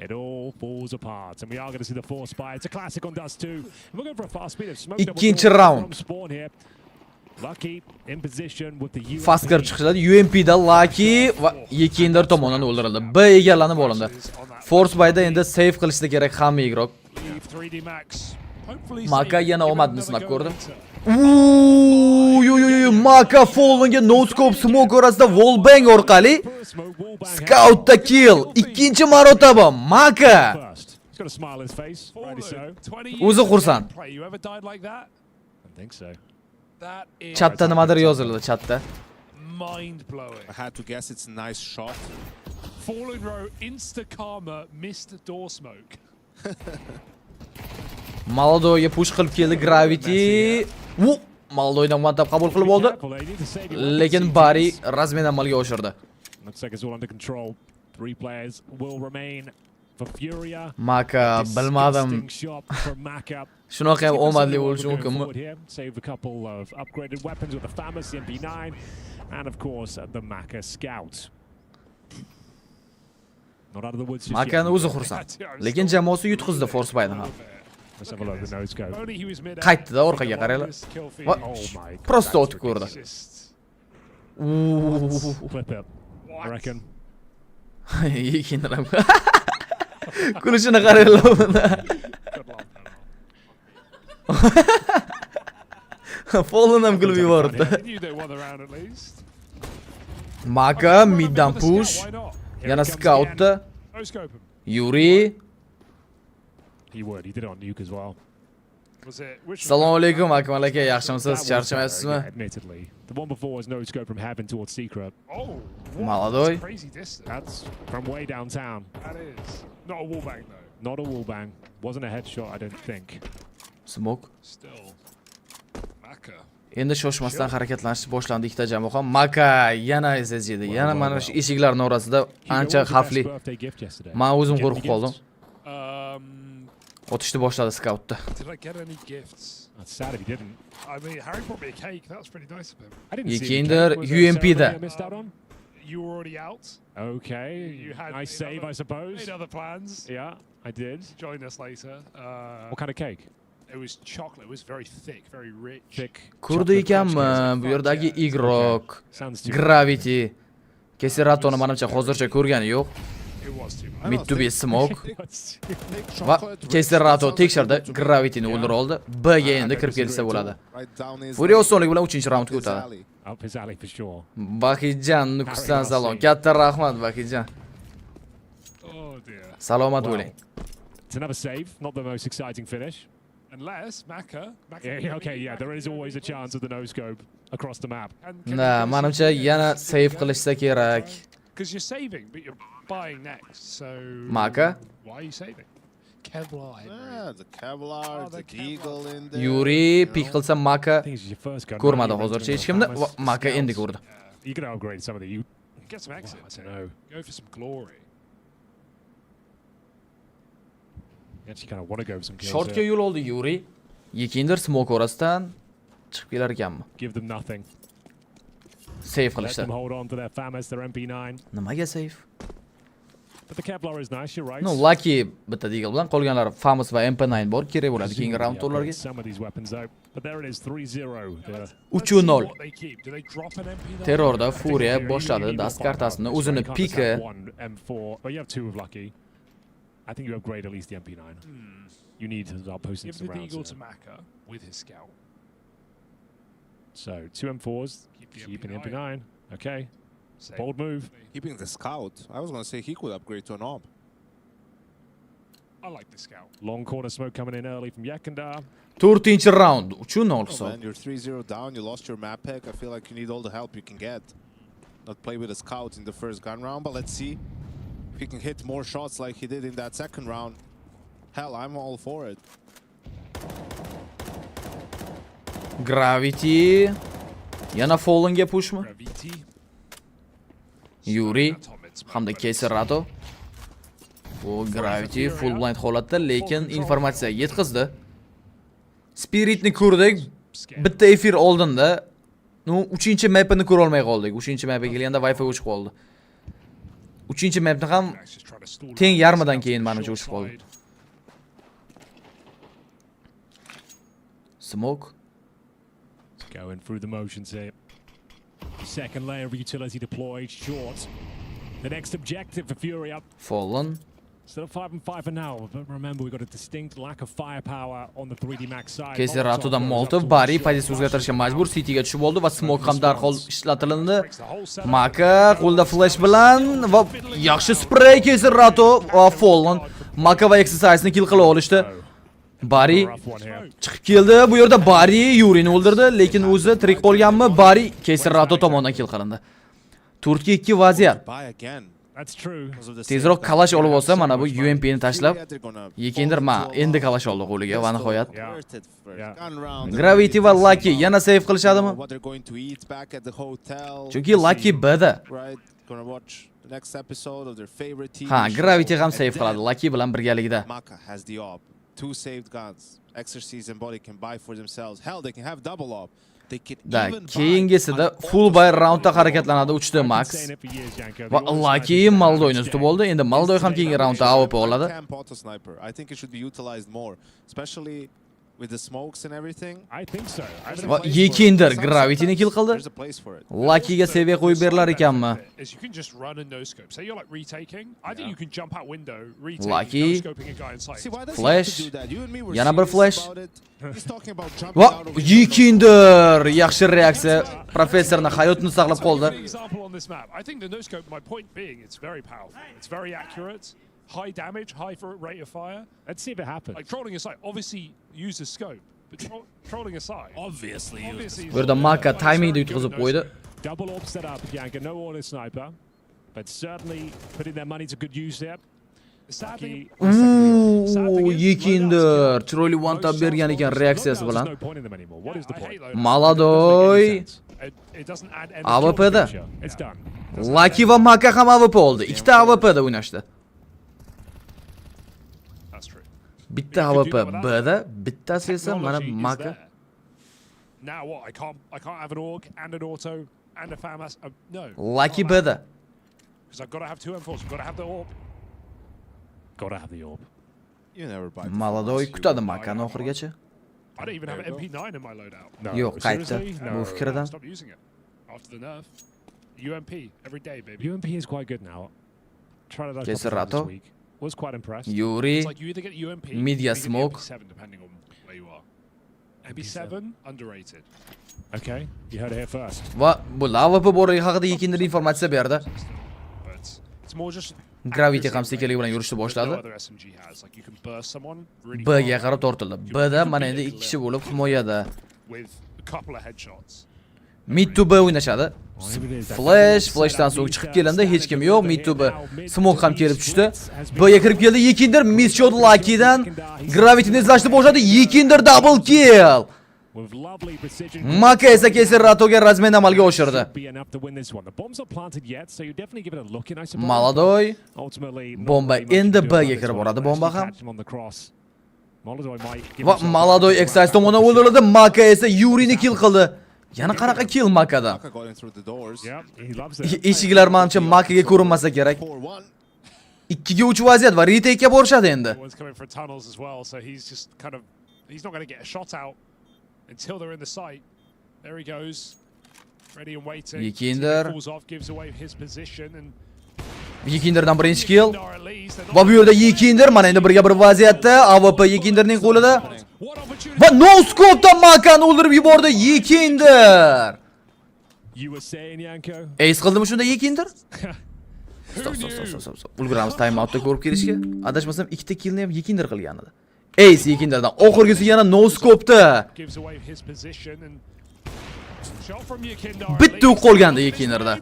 K: It all falls apart, and we are going to see the force spy. It's a classic on Dust 2. We're going for a fast speed of smoke.
C: Ikkinchi round.
K: Lucky in position with the
C: Fasker chiqishadi. UMPda Lucky va Yakindar tomonidan o'ldirildi. B egallanib olindi. Force byda endi save qilishda kerak hamma igroq. Maka yana omadni sinab ko'rdi. Maka Fallenga no scope smoke orasida wallbang orqali scoutda kill. Ikkinchi marotaba Maka. O'zi xursand. Chatda nimadir yozildi, chatda.
K: Mind blowing.
N: I had to guess it's a nice shot.
K: Fallen row insta karma missed door smoke.
C: Maladoyga push qilib keldi Gravity. Maladoydan one tap qabul qilib oldi. Lekin Bari razmen amalga oshirdi.
K: Looks like it's all under control. 3 players will remain for Furia.
C: Maka bilmadim. Shunaqa ham omadli bo'lishi mumkinmi?
K: Save a couple of upgraded weapons with the famous MP9 and of course the Maka Scout. Not out of the woods.
C: Makani o'zi xursand. Lekin jamoasi yutqizdi Force By'ni ham. Qaytdi-da orqaga qaranglar. Prosta o'tib ko'rdi.
K: I reckon.
C: Yakindar. Kulishini qaranglar bunda. Fallen ham kulib yubordi. Maka middan push. Yana scoutda. Yuri.
K: He would. He did it on Nuke as well.
C: Assalomu alaykum Akmal aka, yaxshimisiz? Charchamayapsizmi?
K: Admittedly, the one before was no scope from heaven towards secret. Oh,
C: Maladoy.
K: Crazy distance. That's from way downtown. That is not a wallbang though. Not a wallbang. Wasn't a headshot, I don't think.
C: Smoke.
K: Still, Maka.
C: Endi shoshmasdan harakatlanish boshlandi ikkita jamoa. Maka yana SSG'da. Yana mana shu eshiklarning orasida ancha xavfli. Men o'zim qo'rqib qoldim. Otishni boshladi scoutda.
K: Did I get any gifts? That's sad if he didn't. I mean, Harry brought me a cake. That was pretty nice of him. I didn't see
C: Yekinder UMP'da.
K: You were already out. Okay. You had nice save, I suppose. Made other plans. Yeah, I did. Join us later. What kind of cake? It was chocolate. It was very thick, very rich. Thick.
C: Ko'rdi ekanmi bu yerdagi igrok Gravity Keseratoni menimcha hozircha ko'rgani yo'q. Mid to be smoke. Va Keserato tekshirdi, Gravityni o'ldirib oldi. B ga endi kirib kelsa bo'ladi. Fury osonlik bilan 3-raundga o'tadi.
K: Up his alley for sure.
C: Bahijan Nukusdan salom. Katta rahmat Bahijan.
K: Oh dear.
C: Salomat bo'ling.
K: It's another save, not the most exciting finish. Unless Maka. Yeah, okay, yeah, there is always a chance of the no scope across the map.
C: Na, menimcha yana save qilishsa kerak.
K: Because you're saving, but you're buying next. So
C: Maka.
K: Why are you saving? Kevlar.
N: Yeah, the Kevlar, the Eagle in there.
C: Yuri pick qilsa Maka ko'rmadi hozircha hech kimni. Maka endi ko'rdi.
K: You can upgrade some of the. You get some exits. I don't know. Go for some glory. Actually, kind of want to go for some kills.
C: Shortga yo'l oldi Yuri. Yekinder smoke orasidan chiqib kelar ekanmi?
K: Give them nothing.
C: Save
K: Let
C: qilishdi.
K: them hold on to their FAMAS, their MP9.
C: Nimaga save?
K: But the Kevlar is nice, you're right.
C: No, lucky bitta deagle bilan qolganlari FAMAS va MP9 bor, kerak bo'ladi keyingi round ularga.
K: Some of these weapons though. But there it is 3-0.
C: 3-0. Terrorda Furia boshladi dast kartasini, o'zini piki.
K: M4. But you have two of lucky. I think you upgrade at least the MP9. You need to start posting some rounds. Give the Eagle to Maka with his scout. So, 2 M4s, keeping the MP9. Okay. Bold move.
N: Keeping the scout. I was going to say he could upgrade to an AWP.
K: I like the scout. Long corner smoke coming in early from Yakandar.
C: 4-chi round. 3-0 hisob.
N: Man, you're 3-0 down, you lost your map pick. I feel like you need all the help you can get. Not play with a scout in the first gun round, but let's see if he can hit more shots like he did in that second round. Hell, I'm all for it.
C: Gravity. Yana Fallenga pushmi? Yuri hamda Keserato. Bu Gravity full blind holatda, lekin informatsiya yetkazdi. Spiritni ko'rdik. Bitta efir oldinda, 3-mapni ko'ra olmay qoldik. 3-mapga kelganda Wi-Fi o'chib qoldi. 3-mapni ham teng yarmidan keyin menimcha o'chib qoldi. Smoke.
K: Going through the motions here. Second layer of utility deployed, short. The next objective for Fury up.
C: Fallen.
K: Still 5-5 for now, but remember we got a distinct lack of firepower on the 3D Max side.
C: Keserato'dan Molotov Bari pozitsiya o'zgartirishga majbur, City'ga tushib oldi va smoke ham darhol ishlatilindi. Maka qo'lda flash bilan va yaxshi spray Keserato va Fallen. Maka va Exercise'ni kill qila olishdi. Bari chiqib keldi. Bu yerda Bari Yurini o'ldirdi, lekin o'zi tirik qolganmi? Bari Keserato tomonidan kill qilindi. 4-2 vaziyat. Tezroq kalash olib olsa, mana bu UMP'ni tashlab, Yekinder endi kalash oldi qo'liga va nihoyat. Gravity va Lucky yana save qilishadimi? Chunki Lucky B'da. Ha, Gravity ham save qiladi Lucky bilan birgalikda.
N: Two saved guns. Exorcist and Body can buy for themselves. Hell, they can have double op. They can even
C: keyingisida full buy roundda harakatlanadi 3 Max. Va Lucky Maldoyni tutib oldi. Endi Maldoy ham keyingi roundda AWP oladi.
N: I think it should be utilized more, especially with the smokes and everything.
I: I think so.
C: Va Yekinder Gravity'ni kill qildi. Lucky'ga seviya qo'yib berilar ekanmi?
K: Is you can just run and no scope. Say you're like retaking. I think you can jump out window, retake,
C: Lucky.
K: no scoping a guy inside.
C: Flash. Yana bir flash. Va Yekinder yaxshi reaksiya. Professorning hayotini saqlab qoldi.
K: Example on this map. I think the no scope, my point being, it's very powerful. It's very accurate. High damage, high rate of fire.
I: Let's see if it happens.
K: Like trolling aside, obviously use the scope, but trolling aside.
I: Obviously.
C: Bu yerda Maka timingni yutqizib qo'ydi.
I: Double orb set up, Yanka, no order sniper, but certainly putting their money to good use there.
C: Yekinder chiroyli one tap bergan ekan reaksiyasi bilan. Maladoy AWP'da. Lucky va Maka ham AWP oldi. Ikkita AWP'da o'ynashdi. Bitta AWP B'da, bittasi esa mana Maka.
K: Now what? I can't have an AUG and an auto and a FAMAS. No.
C: Lucky B'da.
K: Because I've got to have two M4s. I've got to have the AUG.
I: Gotta have the orb.
N: You never buy.
C: Maladoy kutadi Makani oxirigacha.
K: I don't even have an MP9 in my loadout.
C: Yo'q, qaytdi. Bu fikridan.
K: Stop using it after the nerf. UMP every day, baby.
I: UMP is quite good now. Tried it out
C: Keserato.
I: this week. Was quite impressed.
C: Yuri.
K: It's like you either get UMP,
C: Media
K: or you
C: smoke.
K: get MP7 depending on where you are. MP7 underrated.
I: Okay, you heard it here first.
C: Va bu AWP bori haqida Yekinder informatsiya berdi.
K: But it's more just
C: Gravity ham sekinlik bilan yurishni boshladi. B'ga qarab tortildi. B'da mana endi 2 kishi bo'lib himoyada. Mid to B o'ynashadi. Flashdan so'ng chiqib kelindi, hech kim yo'q. Mid to B smoke ham kelib tushdi. B'ga kirib keldi Yekinder, miss shot Lucky'dan Gravity'ni izlashni boshladi. Yekinder double kill. Maka esa Keseraato'ga razmen amalga oshirdi. Maladoy bomba endi B'ga kirib boradi, bomba ham. Va Maladoy Excise tomonidan o'ldirildi. Maka esa Yuri'ni kill qildi. Yana qanaqa kill Makadan? Eshiklar menimcha Makaga ko'rinmasa kerak. 2 ga 3 vaziyat va retake'ga borishadi endi.
K: Until they're in the sight. There he goes. Ready and waiting.
C: Yekinder.
K: Falls off, gives away his position and
C: Yekinderdan birinchi kill. Va bu yerda Yekinder mana endi birga bir vaziyatda AWP Yekinderning qo'lida. Va no scope'dan Makani o'ldirib yubordi Yekinder. Ace qildimi shunda Yekinder? Stop. Ulguramiz time outda ko'rib kelishga. Adashmasam ikkita killni ham Yekinder qilgan edi. Ace Yekinderdan oxirgisi yana no scope'da. Bitta qolgandi Yekinderda.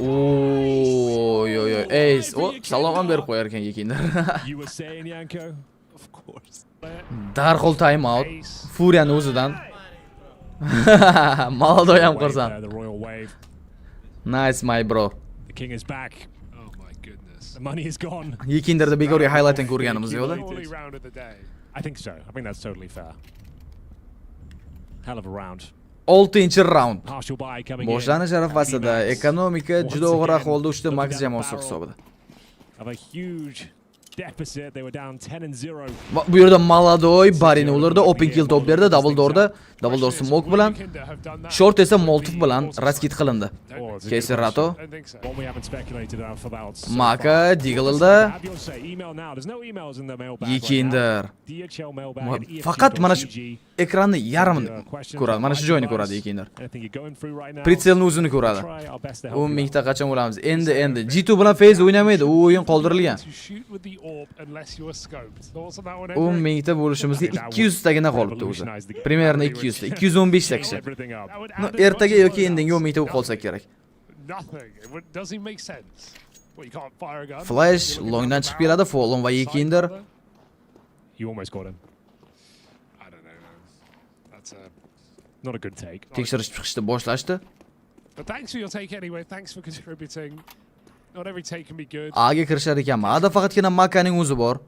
C: Oy Ace, salom ham berib qo'yar ekan Yekinder. Darhol time out. Furiyaning o'zidan. Maladoy ham qursan. Nice my bro.
I: The king is back. The money is gone.
C: Yekinderda bekorga highlight'ini ko'rganimiz yo'qda.
I: I think so. I think that's totally fair. Hell of a round.
C: 6-round. Boshlanish arafasida ekonomika juda og'ir ahvolda uchta max jamoasi hisobida.
I: Of a huge deficit. They were down 10-0.
C: Bu yerda Maladoy Barini o'ldirdi, open kill top berdi, double door smoke bilan. Short esa Molotov bilan raskit qilindi. Keserato. Maka Diggle'da. Yekinder. Faqat mana shu ekranni yarmini ko'radi. Mana shu joyini ko'radi Yekinder. Pritselni o'zini ko'radi. 10 mingta qachon bo'lamiz? Endi G2 bilan phase o'ynamaydi. U o'yin qoldirilgan. 10 mingta bo'lishimizga 200 tagina qolibdi o'zi. Primerni 200 ta, 215 ta kishi. Ertaga yoki endinga 10 mingta qolsa kerak. Flash longdan chiqib keladi, Fallen va Yekinder.
I: You almost got him. I don't know. That's not a good take.
C: Tekshirish chiqishni boshlashdi.
K: But thanks for your take anyway. Thanks for contributing. Not every take can be good.
C: A'ga kirishar ekanman. A'da faqatgina Makaning o'zi bor.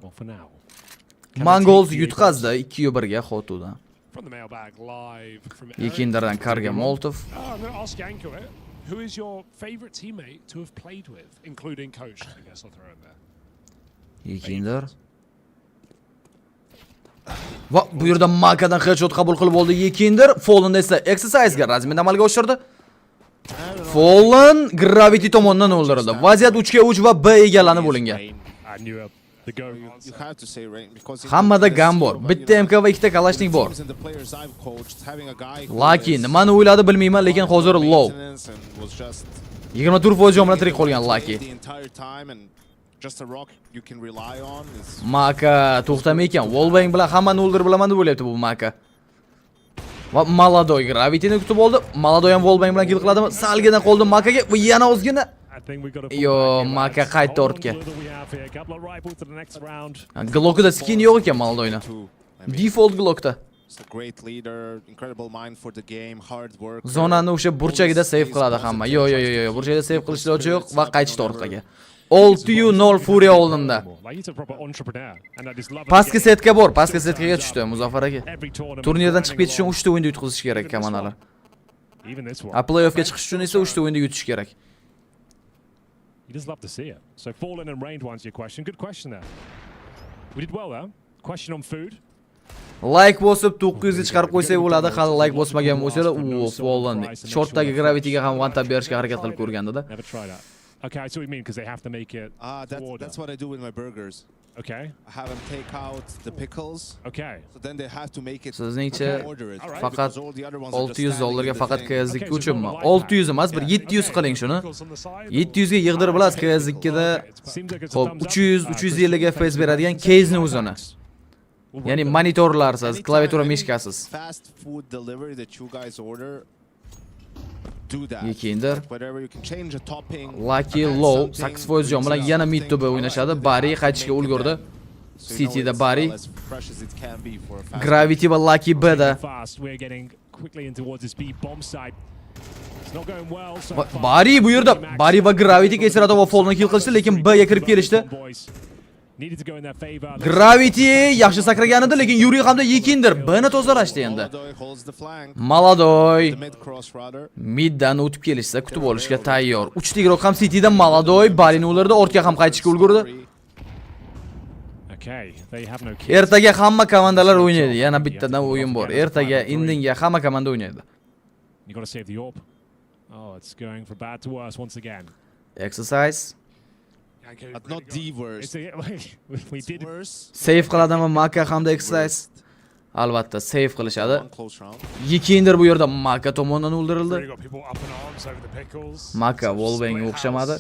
C: Mongols yutqazdi 2-1 ga Xotudan.
K: From the mailbag live from
C: Yekinderdan Karga Molotov.
K: I'm going to ask Yanko it. Who is your favorite teammate to have played with, including coach? I guess I'll throw in there.
C: Yekinder. Va bu yerda Makadan headshot qabul qilib oldi Yekinder. Fallen esa exercise ga razmin amalga oshirdi. Fallen Gravity tomonidan o'ldirildi. Vaziyat 3 ga 3 va B egallanib bo'lingan. Hammada gun bor. Bitta MK va ikkita Kalashnik bor. Lucky nimani o'yladi bilmayman, lekin hozir low. 24% jon bilan tirik qolgan Lucky. Maka to'xtamay ekan. Wallbang bilan hammani o'ldirib bilaman deb o'ylayapti bu Maka. Va Maladoy Gravityni kutib oldi. Maladoy ham Wallbang bilan kill qiladimi? Salgina qoldi Makaga va yana ozgina. Yo, Maka qaytdi ortga. Glockda skin yo'q ekan Maladoyni. Default Glockda. Zonani o'sha burchagida save qiladi hamma. Yo, burchagida save qilish iloji yo'q va qaytishdi orqaga. 6-0 Fury oldinda. Pastki setga bor, pastki setga tushdi Muzaffar aka. Turnirdan chiqib ketish uchun 3 ta o'yinda yutqizish kerak komandalar. Playoffga chiqish uchun esa 3 ta o'yinda yutish kerak.
K: You just love to see it. So fallen and rained one's your question. Good question there. We did well there. Question on food.
C: Like bosib 900 ga chiqarib qo'ysak bo'ladi. Hali like bosmagan bo'lsalar, fallen. Shortdagi Gravityga ham one tap berishga harakat qilib ko'rganda-da.
K: Never try that. Okay, I see what you mean because they have to make it.
N: That's what I do with my burgers.
K: Okay.
N: I have them take out the pickles.
K: Okay.
N: So then they have to make it.
C: Sizningcha faqat $600 ga faqat KZ2 uchunmi? 600 emas, bir 700 qiling shuni. 700 ga yig'dirib bilasiz KZ2da. Xo'p, 300 ga FPS beradigan case-ni o'zini. Ya'ni monitorlarsiz, klaviatura mishkasiz.
N: Fast food delivery that you guys order.
C: Yekinder. Lucky low 8% jon bilan yana mid to'ba o'ynashadi. Bari qaytishga ulgurdi. Cityda Bari. Gravity va Lucky B'da. Bari bu yerda Bari va Gravity kesiradi va Fallni kill qilishdi, lekin B ga kirib kelishdi. Gravity yaxshi sakragan edi, lekin Yuri hamda Yekinder B'ni tozalashdi endi. Maladoy middan o'tib kelishsa kutib olishga tayyor. 3 ta igroq ham Cityda Maladoy Barini o'ldirdi, ortga ham qaytishga ulgurdi. Ertaga hamma komandalar o'ynaydi. Yana bittadan o'yin bor. Ertaga indinga hamma komanda o'ynaydi. Exercise.
N: Not the worst.
K: We did
C: save qiladimi Maka hamda exercise? Albatta save qilishadi. Yekinder bu yerda Maka tomonidan o'ldirildi. Maka Wallbang o'xshamadi.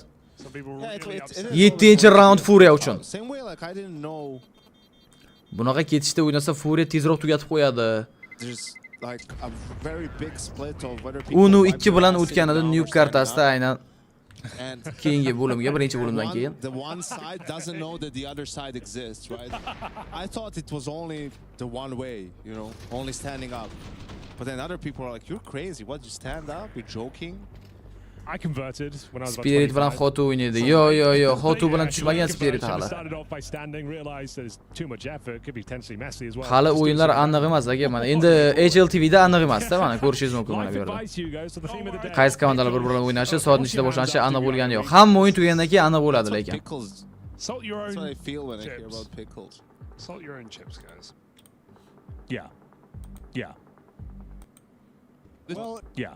C: 7-round Fury uchun. Bunaqa ketishda o'ynasa Fury tezroq tugatib qo'yadi. Uni 2 bilan o'tganida nuke kartasida aynan keyingi bo'limga, birinchi bo'limdan keyin.
N: The one side doesn't know that the other side exists, right? I thought it was only the one way, you know, only standing up. But then other people are like, "You're crazy. What, you stand up? You're joking?"
K: I converted when I was
C: Spirit bilan Xotu o'ynaydi. Yo, Xotu bilan tushmagan Spirit hali. Hali o'yinlar aniq emas aka, mana endi HLTVda aniq emas-da, mana ko'rishingiz mumkin mana bu yerda. Qaysi komandalar bir-bilan o'ynashi, soat ichida boshlanishi aniq bo'lgani yo'q. Hamma o'yin tugagandan keyin aniq bo'ladi lekin.
N: Salt your own. That's what I feel when I hear about pickles.
K: Salt your own chips, guys. Yeah. Well, yeah.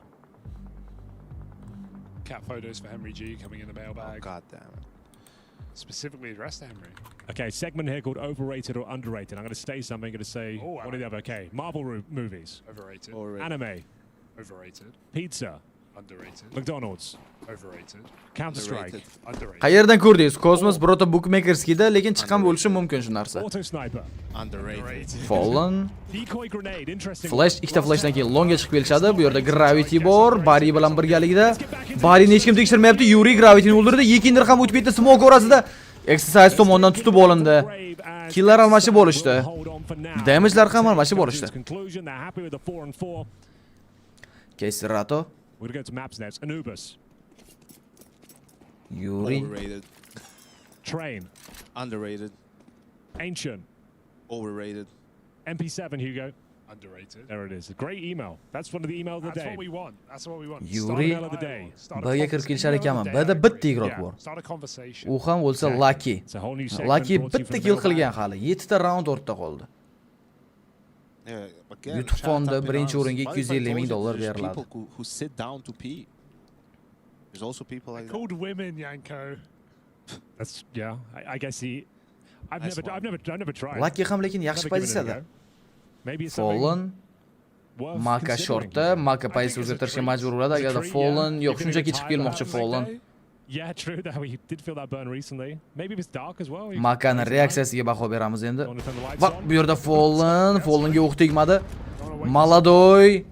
K: Cat photos for Henry G coming in the mailbag.
N: Oh, God damn it.
K: Specifically addressed to Henry. Okay, segment here called overrated or underrated. I'm going to say something, I'm going to say one or the other. Okay, Marvel movies.
U: Overrated.
K: Anime.
U: Overrated.
K: Pizza.
U: Underrated.
K: McDonald's.
U: Overrated.
K: Counter-Strike.
U: Underrated.
C: Qayerdan ko'rdingiz? Cosmos birota bookmakerskida, lekin chiqqan bo'lishi mumkin shu narsa.
K: Auto Sniper.
N: Underrated.
C: Fallen.
K: Decoy grenade. Interesting.
C: Flash, ikkita flashdan keyin longga chiqib kelishadi. Bu yerda Gravity bor, Bari bilan birgalikda. Barini hech kim tekshirmayapti. Yuri Gravityni o'ldirdi. Yekinder ham o'tib ketdi smoke orasida. Exercise tomonidan tutib olindi. Killlar almashib olishdi. Damage'lar ham almashib olishdi. Kesirato.
K: We're going to go to maps next. Anubis.
C: Yuri.
N: Overrated.
K: Train.
N: Underrated.
K: Ancient.
N: Overrated.
K: MP7, Hugo.
U: Underrated.
K: There it is. A great email. That's one of the emails of the day.
U: That's what we want. That's what we want.
C: Yuri. B'ga kirib kelishar ekanman. B'da bitta igroq bor. U ham bo'lsa Lucky. Lucky bitta kill qilgan hali. 7 ta round ortda qoldi. YouTube fonda birinchi o'ringa $250,000 beriladi.
N: Who sit down to pee. There's also people like
K: called women, Yanko. That's I guess I've never tried.
C: Lucky ham lekin yaxshi pozitsiyada. Fallen Maka shortda, Maka pozitsiya o'zgartirishga majbur bo'ladi agarda Fallen yo'q, shunchaki chiqib kelmoqchi Fallen.
K: Yeah, true that we did feel that burn recently. Maybe it's dark as well.
C: Makani reaksiyasiga baho beramiz endi. Va bu yerda Fallenga o'q tegmadi. Maladoy.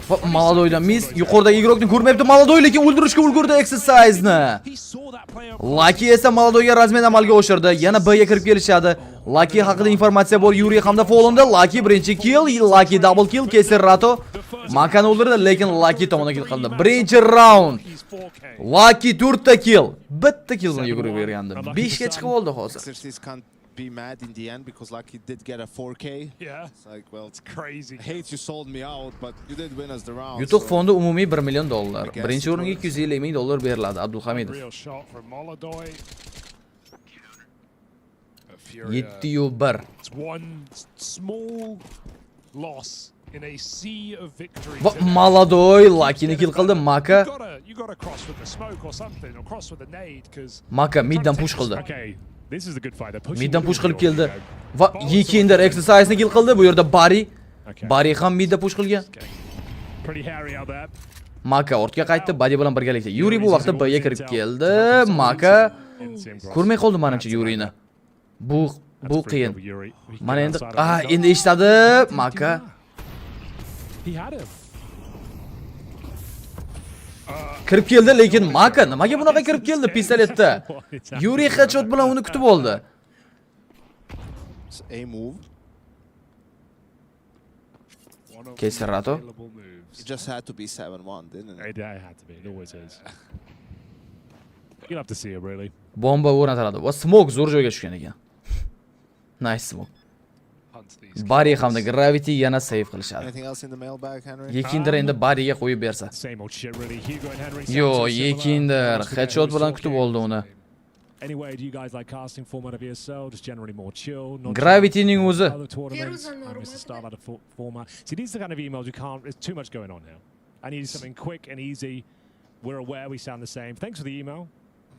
C: Va Maladoydan miss, yuqoridagi igrokni ko'rmayapti Maladoy, lekin o'ldirishga ulgurdi exercise'ni. Lucky esa Maladoyga razmen amalga oshirdi. Yana B'ga kirib kelishadi. Lucky haqida informatsiya bor Yuri hamda Fallen'da. Lucky birinchi kill, Lucky double kill, Keser Rato Makani o'ldirdi, lekin Lucky tomonidan kill qildi. Birinchi round. Lucky 4 ta kill. Bitta kill bilan yugurib bergandi. 5 ga chiqib oldi hozir.
N: Be mad in the end because Lucky did get a 4K.
K: Yeah.
N: It's like, well,
K: it's crazy.
N: I hate you sold me out, but you did win us the round.
C: YouTube fondi umumiy $1 million. Birinchi o'ringa $250,000 beriladi Abdulhamidov. 7-1.
K: It's one small loss in a sea of victories.
C: Maladoy Luckyni kill qildi. Maka.
K: You got to cross with the smoke or something, or cross with a nade because
C: Maka middan push qildi.
K: Okay. This is a good fight.
C: Middan push qilib keldi. Va Yekinder exercise'ni kill qildi. Bu yerda Bari ham midda push qilgan.
K: Pretty hairy out there.
C: Maka ortga qaytdi, Bari bilan birgalikda. Yuri bu vaqtda B'ga kirib keldi. Maka ko'rmay qoldi menimcha Yurini. Bu qiyin. Mana endi eshitadi Maka.
K: He had him.
C: Kirib keldi, lekin Maka nimaga bunaqa kirib keldi pistoletda? Yuri headshot bilan uni kutib oldi.
N: A move.
C: Keser Rato.
N: It just had to be 7-1, didn't it?
K: It had to be. It always is. You'll have to see it really.
C: Bomba o'rnatiladi. Va smoke zo'r joyga tushgan ekan. Nice smoke. Bari hamda Gravity yana save qilishadi.
N: Anything else in the mailbag, Henry?
C: Yekinder endi Bariga qo'yib bersa. Yo, Yekinder headshot bilan kutib oldi uni.
K: Anyway, do you guys like casting format of ESL? Just generally more chill.
C: Gravity'ning o'zi.
K: See, these are the kind of emails you can't. There's too much going on here. I need something quick and easy. We're aware we sound the same. Thanks for the email,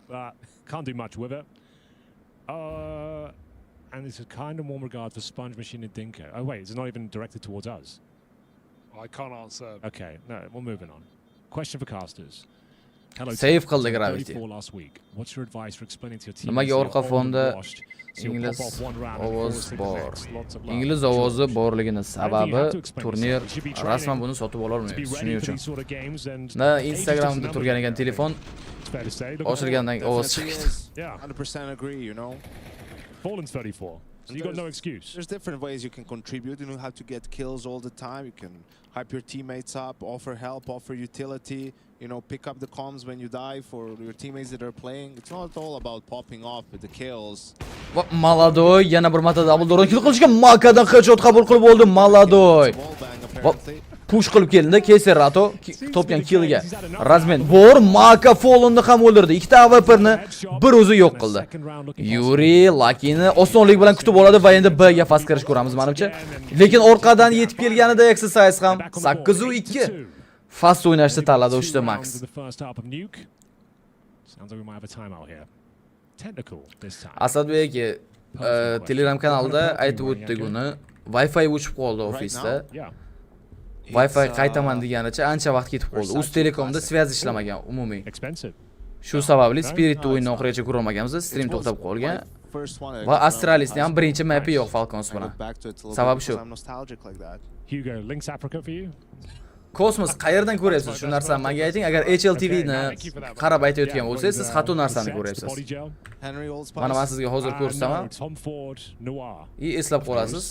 K: but can't do much with it. And this is kind of warm regards for Sponge Machine and Dinko. Oh wait, it's not even directed towards us.
E: I can't answer.
K: Okay, no, we're moving on. Question for casters. Hello.
C: Save qildi Gravity.
K: Last week. What's your advice for explaining to your team?
C: Nimaga orqa fonda ingliz ovoz bor. Ingliz ovozi borligining sababi turnir rasman buni sotib ola olmaymiz. Shuning uchun. Na Instagramda turgan ekan telefon ochilgandan ovoz chiqdi.
N: Yeah, 100% agree, you know.
K: Fallen's 34. So you got no excuse.
N: There's different ways you can contribute. You don't have to get kills all the time. You can hype your teammates up, offer help, offer utility. You know, pick up the comms when you die for your teammates that are playing. It's not all about popping off with the kills.
C: Maladoy yana bir marta double door kill qilishga Makadan headshot qabul qilib oldi Maladoy. Push qilib keldi Keser Rato topgan killga. Razmen bor Maka Fallenni ham o'ldirdi. Ikkita AWP'ni bir o'zi yo'q qildi. Yuri Luckyni osonlik bilan kutib oladi va endi B ga fast kirish ko'ramiz menimcha. Lekin orqadan yetib kelganida exercise ham 8-2 fast o'ynashni tanladi o'shda Max. Asadbek Telegram kanalida aytib o'tdik uni. Wi-Fi o'chib qoldi ofisda. Wi-Fi qaytaman deganicha ancha vaqt ketib qoldi. Uz Telekomda svязь ishlamagan umumiy. Shu sababli Spirit'ni o'yinni oxirigacha ko'ra olmaganmiz, stream to'xtab qolgan. Va Astralis'ning ham birinchi mapi yo'q Falcons bilan. Sababi shu.
K: Hugo, Links Africa for you.
C: Kosmos qayerdan ko'ryapsiz? Shu narsani menga ayting. Agar HLTVni qarab aytayotgan bo'lsangiz, siz xato narsani ko'ryapsiz. Mana men sizga hozir ko'rsataman. Eslab qolasiz.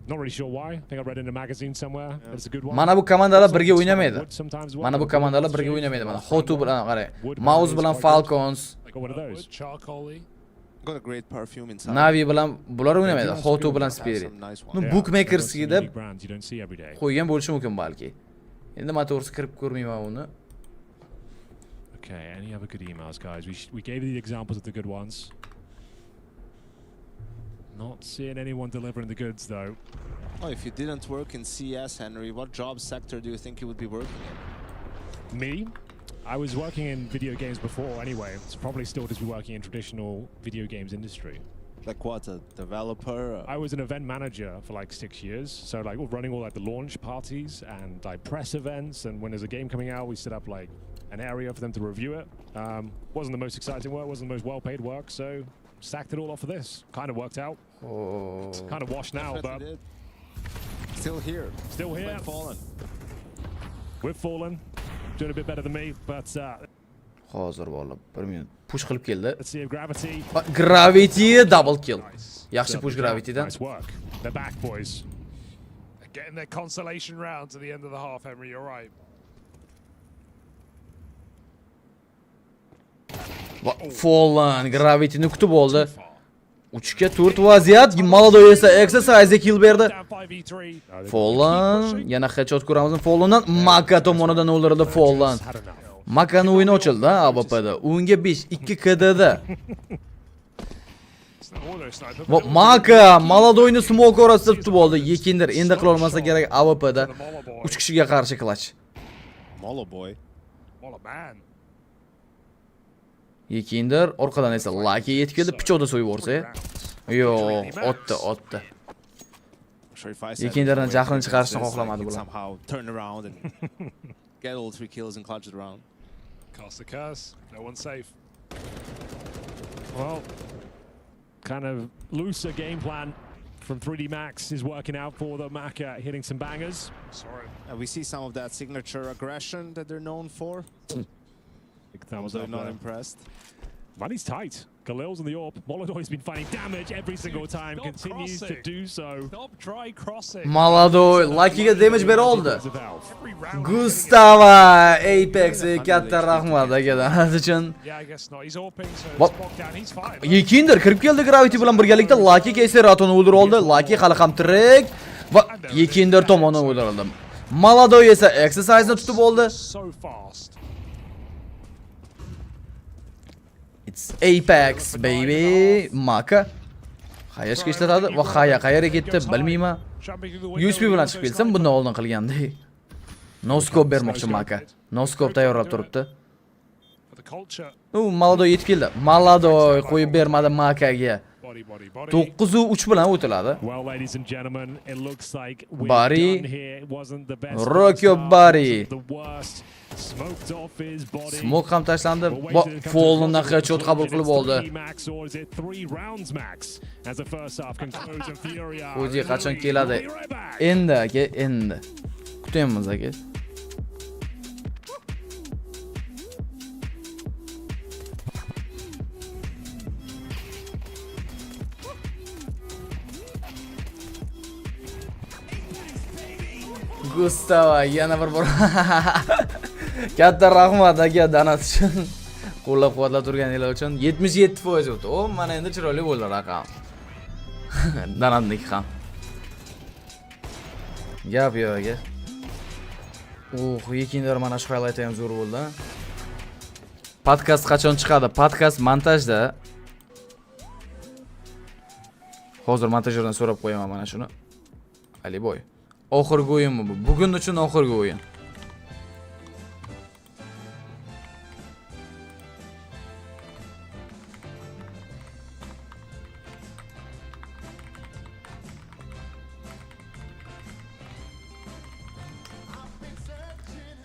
K: Not really sure why. I think I read in a magazine somewhere. It's a good one.
C: Mana bu komandalar birga o'ynamaydi. Mana bu komandalar birga o'ynamaydi. Mana Hotu bilan qarang. Mouse bilan Falcons.
N: Got a great perfume inside.
C: Navi bilan bular o'ynamaydi. Hotu bilan Spirit. Nu bookmakers'ga qo'ygan bo'lishi mumkin balki. Endi men to'g'risi kirib ko'rmayman uni.
K: Okay, any other good emails guys? We gave you the examples of the good ones.
E: Not seeing anyone delivering the goods though.
N: Oh, if you didn't work in CS, Henry, what job sector do you think you would be working in?
E: Me? I was working in video games before anyway. It's probably still just be working in traditional video games industry.
N: Like what, a developer?
E: I was an event manager for like 6 years. So like running all like the launch parties and like press events. And when there's a game coming out, we set up like an area for them to review it. Wasn't the most exciting work, wasn't the most well-paid work. So sacked it all off of this. Kind of worked out.
C: Oh.
E: It's kind of washed now, but
N: still here.
E: Still here.
N: We've fallen.
E: We've fallen. Doing a bit better than me, but
C: hozir bolalar 1 minut push qilib keldi.
E: let's see if Gravity.
C: Gravity double kill. Yaxshi push Gravity'dan.
E: Nice work. They're back, boys. They're getting their consolation round to the end of the half, Henry. You're right.
C: Fallen Gravity'ni kutib oldi. 3 ga 4 vaziyat. Maladoy esa exercise kill berdi. Fallen yana headshot ko'ramizmi Fallendan. Maka tomonidan o'ldirildi Fallen. Makani o'yini ochildi AWP'da. Unga 5, 2 KD'da. Maka Maladoyni smoke orasida tutib oldi. Yekindir endi qila olmasa kerak AWP'da 3 kishiga qarshi clutch.
N: Moloboy.
E: Moloman.
C: Yekindir orqadan esa Lucky yetib keldi, pichoqda so'yib o'rsa. Yo'q, otdi. Yekindirni jahlini chiqarishni xohlamadi bular.
N: Somehow turn around and get all 3 kills and clutch it around.
E: Cast the curse. No one's safe. Well, kind of looser game plan from 3D Max is working out for the Maka, hitting some bangers. Sorry.
N: We see some of that signature aggression that they're known for.
E: Although
N: not impressed.
E: Money's tight. Khalil's on the AWP. Molodoy's been finding damage every single time. Continues to do so. Stop try crossing.
C: Maladoy Lucky'ga damage bera oldi. Gustavo Apex katta rahmat akadan uchun. Yekindir kirib keldi Gravity bilan birgalikda Lucky Kayseratoni o'ldirib oldi. Lucky hali ham tirik va Yekindir tomonidan o'ldirildi. Maladoy esa exercise'ni tutib oldi.
E: So fast.
C: It's Apex baby. Maka Hayashga ishlatadi va qayerga ketdi bilmayman. USB bilan chiqib kelsam bundan oldin qilgandek. No scope bermoqchi Maka. No scope tayyorlab turibdi. Maladoy yetib keldi. Maladoy qo'yib bermadi Makaga. 9-3 bilan o'tiladi. Bari Rokyo Bari Smoke ham tashlandi. Fallendan headshot qabul qilib oldi. O'zi qachon keladi? Endi aka, endi. Kutamiz aka. Gustavo yana bir bor. Katta rahmat aka donat uchun. Qo'llab-quvvatlab turganingiz uchun 77% o'tdi. O, mana endi chiroyli bo'ldi raqam. Donatniki ham. Gap yo'q aka. Yekindir mana shu highlight ham zo'r bo'ldi. Podkast qachon chiqadi? Podkast montajda. Hozir montajyordan so'rab qo'yaman mana shuni. Aliboy. Oxirgi o'yinmi bu? Bugun uchun oxirgi o'yin.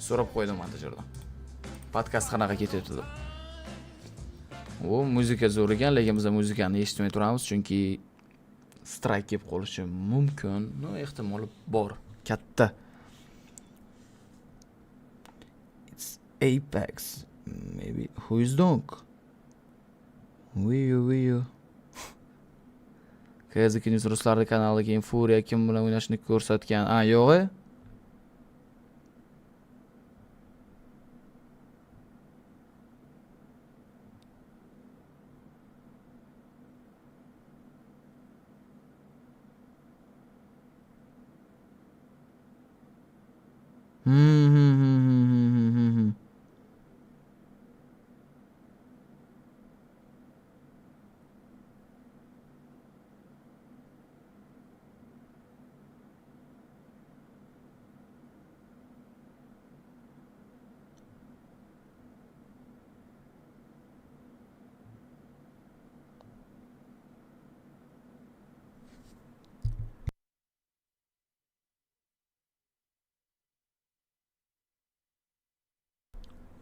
C: So'rab qo'ydim montajyordan. Podkast qanaqa ketyapti deb. O, muzika zo'r ekan, lekin biz muzikani eshitmay turamiz chunki strike kelib qolishi mumkin. No, ehtimoli bor. Katta. It's Apex. Maybe. Who is dog? We you. Kazakiniz ruslarning kanaliga keyin Furia kim bilan o'ynashni ko'rsatgan. Yo'q-e?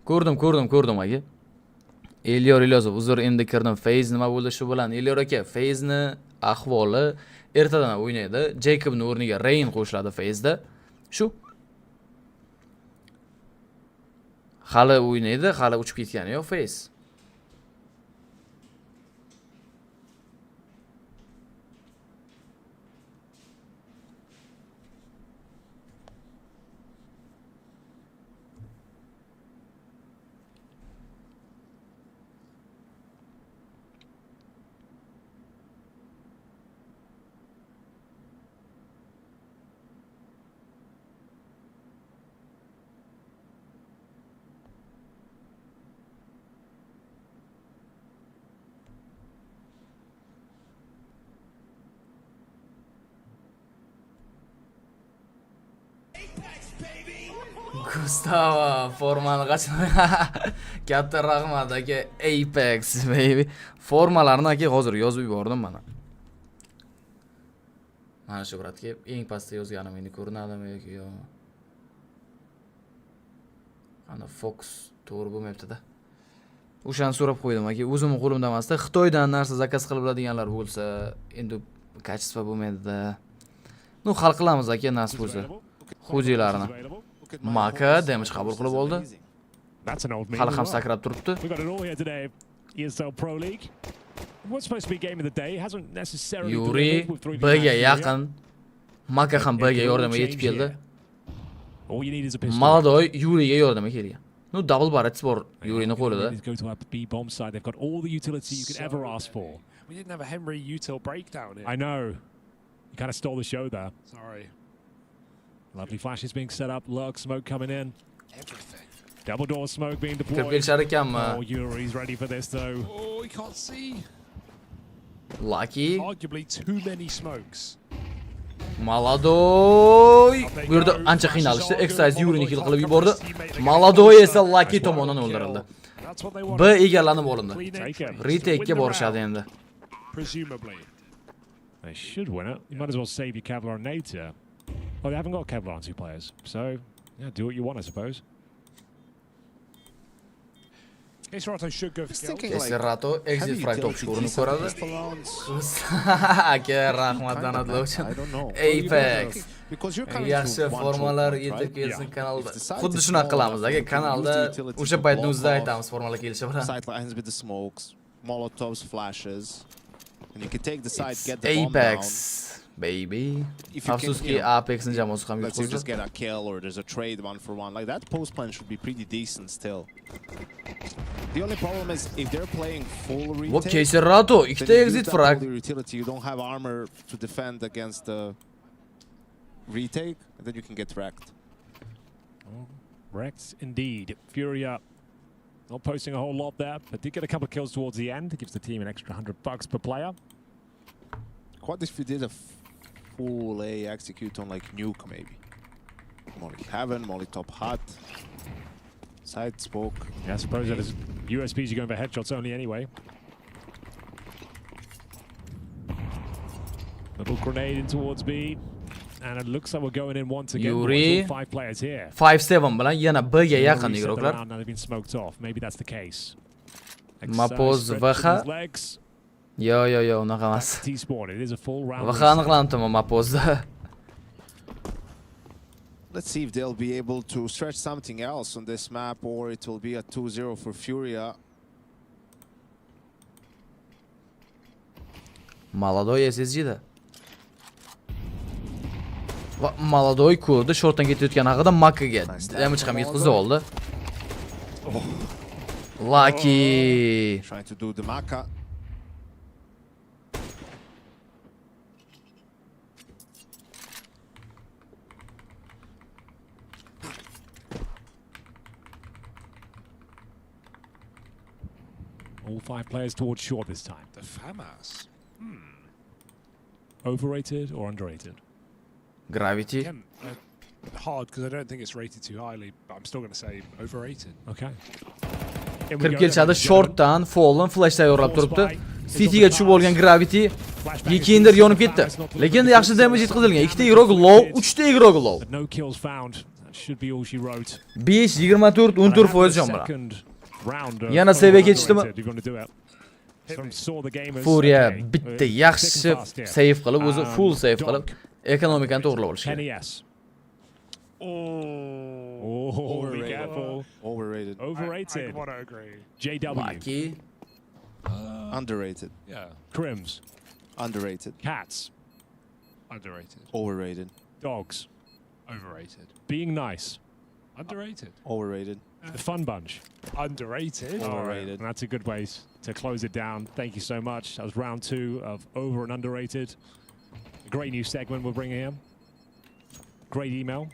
C: Ko'rdim aka. Elyor Ilyosov, uzr, endi kirdim. Feyz nima bo'ldi shu bilan? Elyor aka, Feyzni ahvoli ertadan o'ynaydi. Jacobning o'rniga Rain qo'shiladi Feyzda. Shu. Hali o'ynaydi, hali uchib ketgani yo'q Feyz. Gustavo formani qachon katta rahmat aka. Apex baby. Formalarni aka hozir yozib yubordim mana. Mana shu bratga eng pastda yozganim endi ko'rinadimi yoki yo'q. Ana Fox to'g'ri bo'lmayapti-da. O'shani so'rab qo'ydim aka. O'zimning qo'limda emasda. Xitoydan narsa zakaz qilib oladiganlar bo'lsa, endi kачество bo'lmaydi-da. Nu hal qilamiz aka nasib bo'lsa. Xo'jaylarni. Maka damage qabul qilib oldi. Hali ham sakrab turibdi. Yuri B'ga yaqin. Maka ham B'ga yordamga yetib keldi. Maladoy Yuriga yordamga kelgan. No double barrets bor Yurining qo'lida.
E: We didn't have a Henry util breakdown here. I know. You kind of stole the show there. Sorry. Lovely flashes being set up. Lurk smoke coming in.
K: Everything.
E: Double door smoke being deployed. Oh, Yuri's ready for this though.
K: Oh, he can't see.
C: Lucky.
E: Arguably too many smokes.
C: Maladoy. Bu yerda ancha qiynalishdi. Exercise Yuri'ni kill qilib yubordi. Maladoy esa Lucky tomonidan o'ldirildi. B egallanib olindi. Retake'ga borishadi endi.
E: Presumably. They should win it. You might as well save your Kevlar nades here. Oh, they haven't got Kevlar on 2 players. So, yeah, do what you want, I suppose. Eserato should go for kills.
C: Eserato exit frag topishga urinib ko'radi. Aka rahmat donatlar uchun. Apex. Yaxshi formalar yetib kelsin kanalda. Xuddi shunaqa qilamiz aka kanalda. O'sha paytni o'zida aytamiz formalar kelishi bilan.
N: Sidelines with the smokes, molotovs, flashes. And you can take the side, get the bomb
C: Apex.
N: down.
C: Baby. Afsuski Apex'ning jamoasi ham
N: Let's say just get a kill or there's a trade 1-for-1. Like that post plan should be pretty decent still. The only problem is if they're playing full retake.
C: Okay, Serrato, ikkita exit frag.
N: Utility, you don't have armor to defend against the retake, and then you can get wrecked.
E: Oh, wrecked indeed. Furia not posting a whole lot there, but did get a couple of kills towards the end. It gives the team an extra $100 per player.
N: What if we did a full A execute on like nuke maybe? Molly Heaven, Molly Top Hut, side smoke.
E: Yeah, I suppose that is USPs are going for headshots only anyway. Little grenade in towards B. And it looks like we're going in once again.
C: Yuri
E: 5 players here.
C: 5-7 bilan yana B'ga yaqin igroqlar.
E: They've been smoked off. Maybe that's the case.
C: Mapoz VH. Yo, unaqa emas.
E: T-spawn. It is a full round.
C: VH aniqlanibdimi Mapozda?
N: Let's see if they'll be able to stretch something else on this map, or it will be a 2-0 for Furia.
C: Maladoy SSG'da. Va Maladoy ko'rdi, shortdan ketayotgan haqida Makaga damage ham yetkazib oldi. Lucky.
N: Trying to do the Maka.
E: All 5 players towards short this time.
K: The FAMAS.
E: Overrated or underrated?
C: Gravity.
K: Again, hard because I don't think it's rated too highly, but I'm still going to say overrated.
E: Okay.
C: Kirib kelishadi shortdan Fallen flash tayyorlab turibdi. City'ga tushib olgan Gravity Yekinder yonib ketdi. Lekin yaxshi damage yetkazilgan. 2 ta igrok low, 3 ta igrok low.
E: No kills found. should be all she wrote.
C: 5-24-14 jon bilan. Yana seviye geçdimi? Furia bitta yaxshi save qilib, o'zi full save qilib, ekonomikani to'g'rilab olish kerak.
E: Oh, be careful.
N: Overrated.
E: Overrated.
K: I want to agree.
E: JW.
C: Lucky.
N: Underrated.
K: Yeah.
E: Crims.
N: Underrated.
E: Cats.
K: Underrated.
N: Overrated.
E: Dogs.
K: Overrated.
E: Being nice.
K: Underrated.
N: Overrated.
E: The Fun Bunch.
K: Underrated.
N: Overrated.
E: And that's a good way to close it down. Thank you so much. That was round 2 of over and underrated. A great new segment we're bringing in. Great email.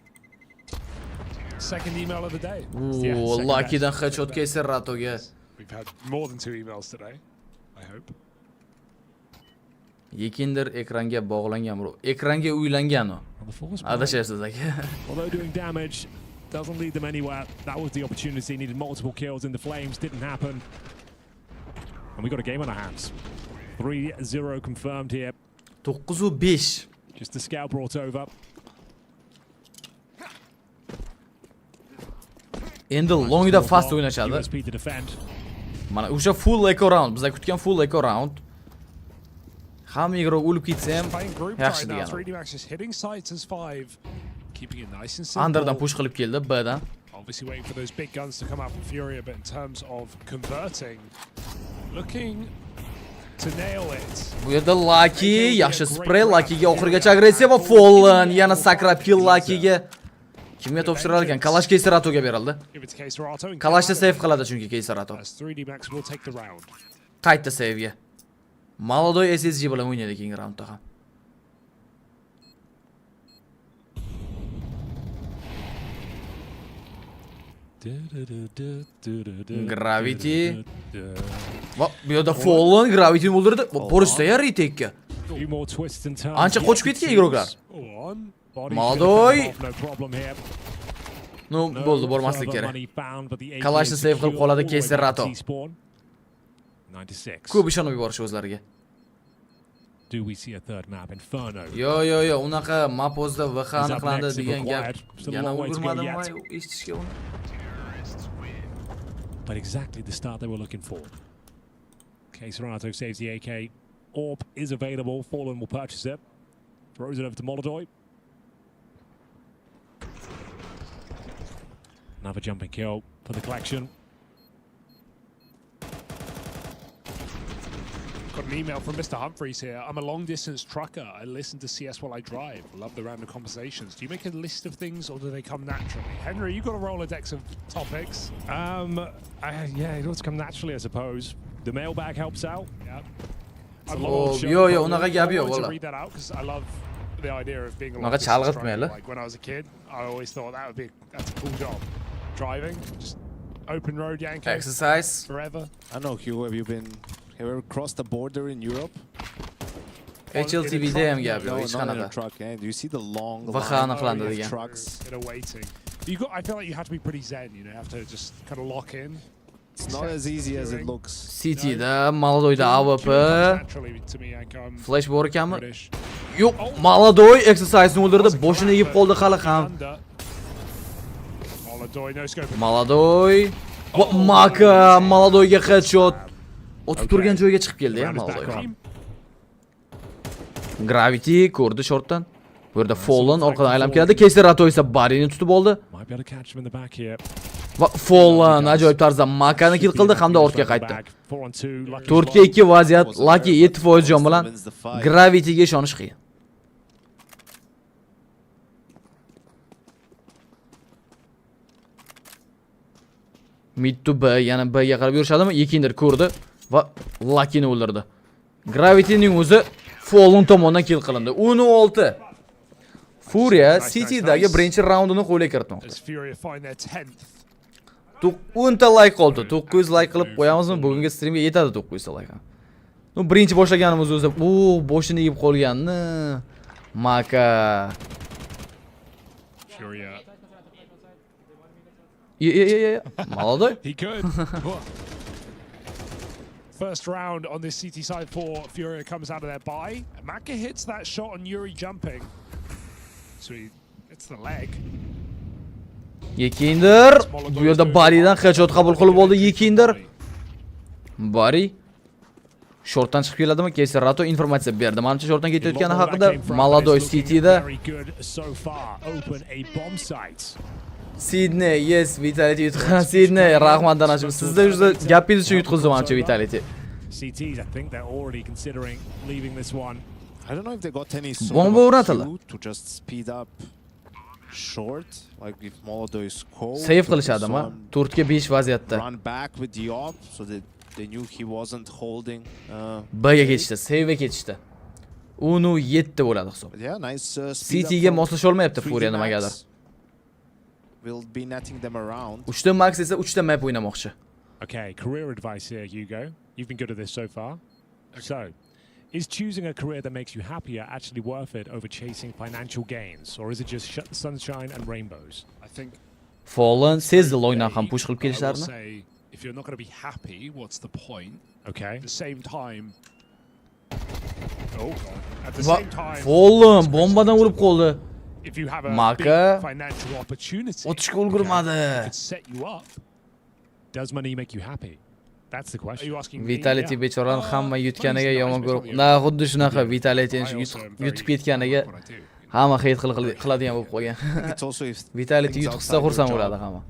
K: Second email of the day.
C: Ooh, Lucky'dan headshot kelsa Ratoga.
K: We've had more than 2 emails today, I hope.
C: Yekindir ekranga bog'langan bro. Ekranga uylangan u. Adashasiz aka.
E: Although doing damage doesn't lead them anywhere. That was the opportunity. Needed multiple kills in the flames. Didn't happen. And we got a game on our hands. 3-0 confirmed here.
C: 9-5.
E: Just the scout brought over.
C: Endi longda fast o'ynashadi.
E: USP to defend.
C: Mana o'sha full eco round, bizlar kutgan full eco round. Hamma igro o'lib ketsa ham yaxshi degan.
K: 3D Max just hitting sights as 5, keeping it nice and simple.
C: Underdan push qilib keldi B'dan.
K: Obviously waiting for those big guns to come out from Furia, but in terms of converting, looking to nail it.
C: Bu yerda Lucky yaxshi spray, Luckyga oxirigacha agressiya va Fallen yana sakrab kill Luckyga. Kimga topshirar ekan? Kalash Keysaratoga berildi. Kalashni save qiladi chunki Keysarato. Qaytdi save'ga. Malodoy SSG bilan o'ynaydi keyingi raundda ham. Gravity. Va, bu yerda Fallen Gravity'ni o'ldirdi. Borishda ya retake'ga. Ancha qochib ketgan igroklar. Malodoy. No, bo'ldi, bormaslik kerak. Kalashni save qilib qoladi Keysarato. Ko'p ishonib yuborish o'zlariga.
E: Do we see a third map Inferno?
C: Yo, unaqa map o'zida VH aniqlandi degan gap. Yana o'g'irmadim eshitishga uni.
E: But exactly the start they were looking for. Keysarato saves the AK. Orb is available. Fallen will purchase it. Throws it over to Molodoy. Another jumping kill for the collection.
K: Got an email from Mr. Humphreys here. I'm a long-distance trucker. I listen to CS while I drive. Love the random conversations. Do you make a list of things, or do they come naturally? Henry, you got a Rolodex of topics.
E: Yeah, it does come naturally, I suppose. The mailbag helps out. Yeah.
C: Yo, unaqa gap yo'q,
K: to read that out because I love the idea of being a
C: unaqa chalg'itmayli.
K: Like when I was a kid, I always thought that's a cool job. Driving, just open road yanking.
C: Exercise.
K: Forever.
N: I don't know, Hugo, have you ever crossed the border in Europe?
C: HLTV'da ham gap yo'q, hech
N: No,
C: qanaqa.
N: truck, eh? Do you see the long
C: VH aniqlandi degan.
K: Trucks that are waiting. I feel like you have to be pretty zen, you know, you have to just kind of lock in.
N: It's not as easy as it looks.
C: City'da, Malodoyda AWP. Flash bor ekanmi? Yo'q, Malodoy exercise'ni o'ldirdi, boshini yeb qoldi hali ham. Malodoy. Maka Malodoyga headshot. O'tib turgan joyga chiqib keldi ya Malodoy ham. Gravity ko'rdi shortdan. Bu yerda Fallen orqadan aylanib keldi. Keysarato esa Barini tutib oldi. Va Fallen ajoyib tarzda Makani kill qildi hamda ortga qaytdi. 4-2 vaziyat. Lucky 7% jon bilan Gravity'ga ishonish qiyin. Mid to B, yana B'ga qarab yurishadimi? Yekindir ko'rdi va Lucky'ni o'ldirdi. Gravity'ning o'zi Fallen tomonidan kill qilindi. 10-6. Furia City'dagi birinchi raundini qo'lga kiritmoqda. 10 ta like qoldi. 900 like qilib qo'yamizmi? Bugungi streamga yetadi 900 ta like. No, birinchi boshlaganimiz o'zi, boshini yeb qolganni. Maka.
K: Furia.
C: Yeah. Malodoy.
K: He could. First round on this CT side for Furia comes out of their bye. Maka hits that shot on Yuri jumping. So it's the leg.
C: Yekinder bu yerda Baridan headshot qabul qilib oldi Yekinder. Bari shortdan chiqib keladimi? Keserato informatsiya berdi. Menimcha shortdan ketayotgani haqida Maladoy City'da. Sydney, yes, Vitality yutqazdi. Sydney, rahmatdan achib. Sizda juda gapingiz uchun yutqizdi menimcha Vitality.
E: CTs, I think they're already considering leaving this one.
N: I don't know if they got any
C: Bomba o'rnatildi.
N: to just speed up short, like if Molotov is cold.
C: Save qilishadimi? 4 ga 5 vaziyatda.
N: Run back with the op so that they knew he wasn't holding.
C: B ga ketishdi, save ga ketishdi. 7 bo'ladi hisob.
N: Yeah, nice
C: CT ga moslasha olmayapti Furia nimagadir.
N: Will be netting them around.
C: 3 ta max esa 3 ta map o'ynamoqchi.
E: Okay, career advice here, Hugo. You've been good at this so far. So, is choosing a career that makes you happier actually worth it over chasing financial gains? Or is it just sunshine and rainbows? I think
C: Fallen sezdi loydan ham push qilib kelishlarini.
K: If you're not going to be happy, what's the point?
E: Okay.
K: At the same time... Oh, at the
C: Va
K: same time...
C: Fallen bombadan urib qoldi.
K: If you have a
C: Maka
K: big financial opportunity...
C: Otishga ulgurmadi.
K: could set you up.
E: Does money make you happy? That's the question. Are you asking
C: Vitality bechoralar hamma yutganiga yomon ko'rib. Na xuddi shunaqa Vitality yutib ketganiga hamma hate qiladigan bo'lib qolgan. Vitality yutqizsa xursand bo'ladi hamma.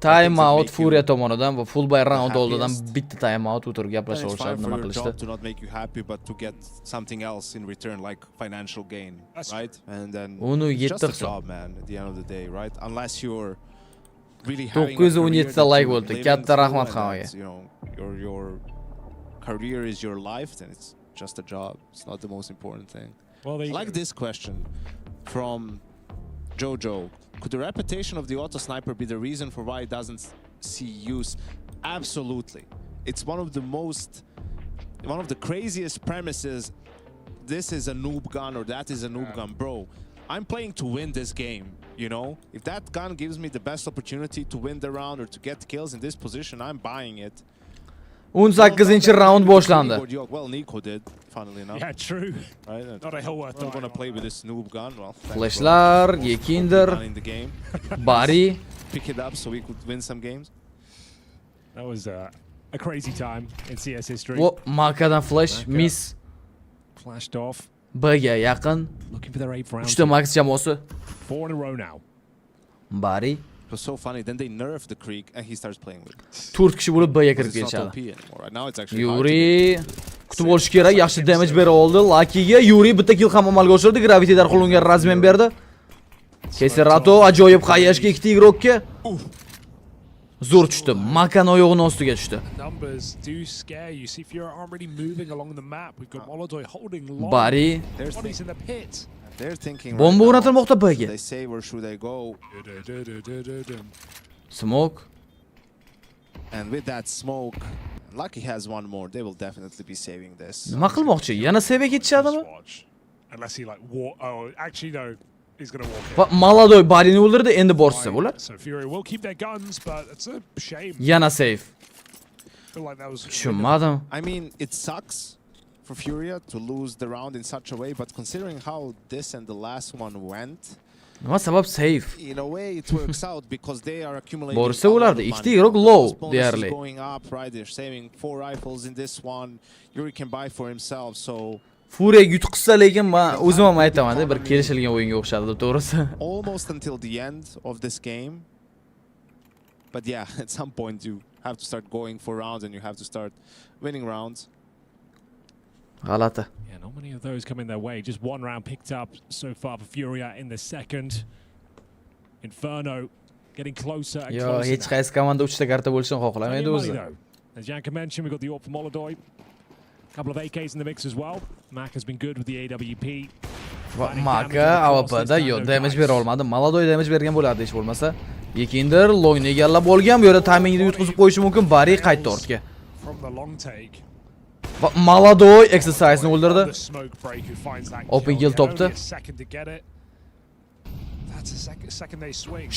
C: Time out Furia tomonidan va full by round oldidan bitta time out o'tirib gaplashishadi, nima qilishdi.
N: To not make you happy but to get something else in return like financial gain, right? And then it's just a job, man, at the end of the day, right? Unless you're really having
C: 917 like bo'ldi. Katta rahmat hammaga.
N: You know, your career is your life, then it's just a job. It's not the most important thing.
E: Well,
N: I like this question from Jojo. Could the reputation of the auto sniper be the reason for why it doesn't see use? Absolutely. It's one of the craziest premises. This is a noob gun or that is a noob gun, bro. I'm playing to win this game, you know? If that gun gives me the best opportunity to win the round or to get kills in this position, I'm buying it.
C: 18-round boshlandi.
N: Well, Nico did, funnily enough.
E: Yeah, true.
N: Right?
E: Not a hell worth
N: I'm going to play with this noob gun. Well,
C: Flashlar, Yekinder, Bari.
N: Pick it up so we could win some games.
E: That was a crazy time in CS history.
C: Makadan flash, miss.
E: Flashed off.
C: B'ga yaqin.
E: Looking for their 8th round.
C: 3 ta max jamoasi.
E: 4 in a row now.
C: Bari.
N: It was so funny. Then they nerfed the Creek and he starts playing with it.
C: 4 kishi bo'lib B'ga kirib kelishadi.
N: Now it's actually
C: Yuri kutib olish kerak, yaxshi damage bera oldi. Lucky'ga Yuri bitta kill ham amalga oshirdi. Gravity darhol unga razmen berdi. Keserato ajoyib qayashga 2 ta igrokka. Zo'r tushdi. Makan oyog'ini ostiga tushdi.
K: Numbers do scare you. See if you're already moving along the map. We've got Molotov holding long.
C: Bari.
K: Bodies in the pit.
N: They're thinking
C: bomba o'rnatilmoqda B'ga.
N: They say where should I go?
C: Smoke.
N: And with that smoke, Lucky has one more. They will definitely be saving this.
C: Nima qilmoqchi? Yana save ketishadimi?
E: Unless he like walk. Oh, actually no. He's going to walk in.
C: Va Maladoy Barini o'ldirdi, endi borsa bo'lar.
K: So Fury will keep their guns, but it's a shame.
C: Yana save.
K: Feel like that was
C: Tushunmadim.
N: I mean, it sucks for Furia to lose the round in such a way, but considering how this and the last one went,
C: nima sabab save?
N: In a way it works out because they are accumulating.
C: Borsa ulardi, ikkita igrok low deyarli.
N: Going up, right? They're saving 4 rifles in this one. Yuri can buy for himself, so
C: Furia yutqizsa lekin men o'zim ham aytaman-da, bir kelishilgan o'yinga o'xshadi to'g'risi.
N: Almost until the end of this game. But yeah, at some point you have to start going for rounds and you have to start winning rounds.
C: G'alati.
E: Yeah, not many of those coming their way. Just 1 round picked up so far for Furia in the second. Inferno getting closer and closer.
C: Yo, hech qaysi komanda 3 ta karta bo'lishini xohlamaydi o'zi.
E: As Yanka mentioned, we've got the AWP for Molotov. Couple of AKs in the mix as well. Mac has been good with the AWP.
C: Maka AWPda yo damage bera olmadi. Maladoy damage bergan bo'lardi hech bo'lmasa. Yekinder loyni egallab olgan, bu yerda timingni yutqizib qo'yishi mumkin. Bari qaytdi ortga. Va Maladoy exercise'ni o'ldirdi. Open kill topdi.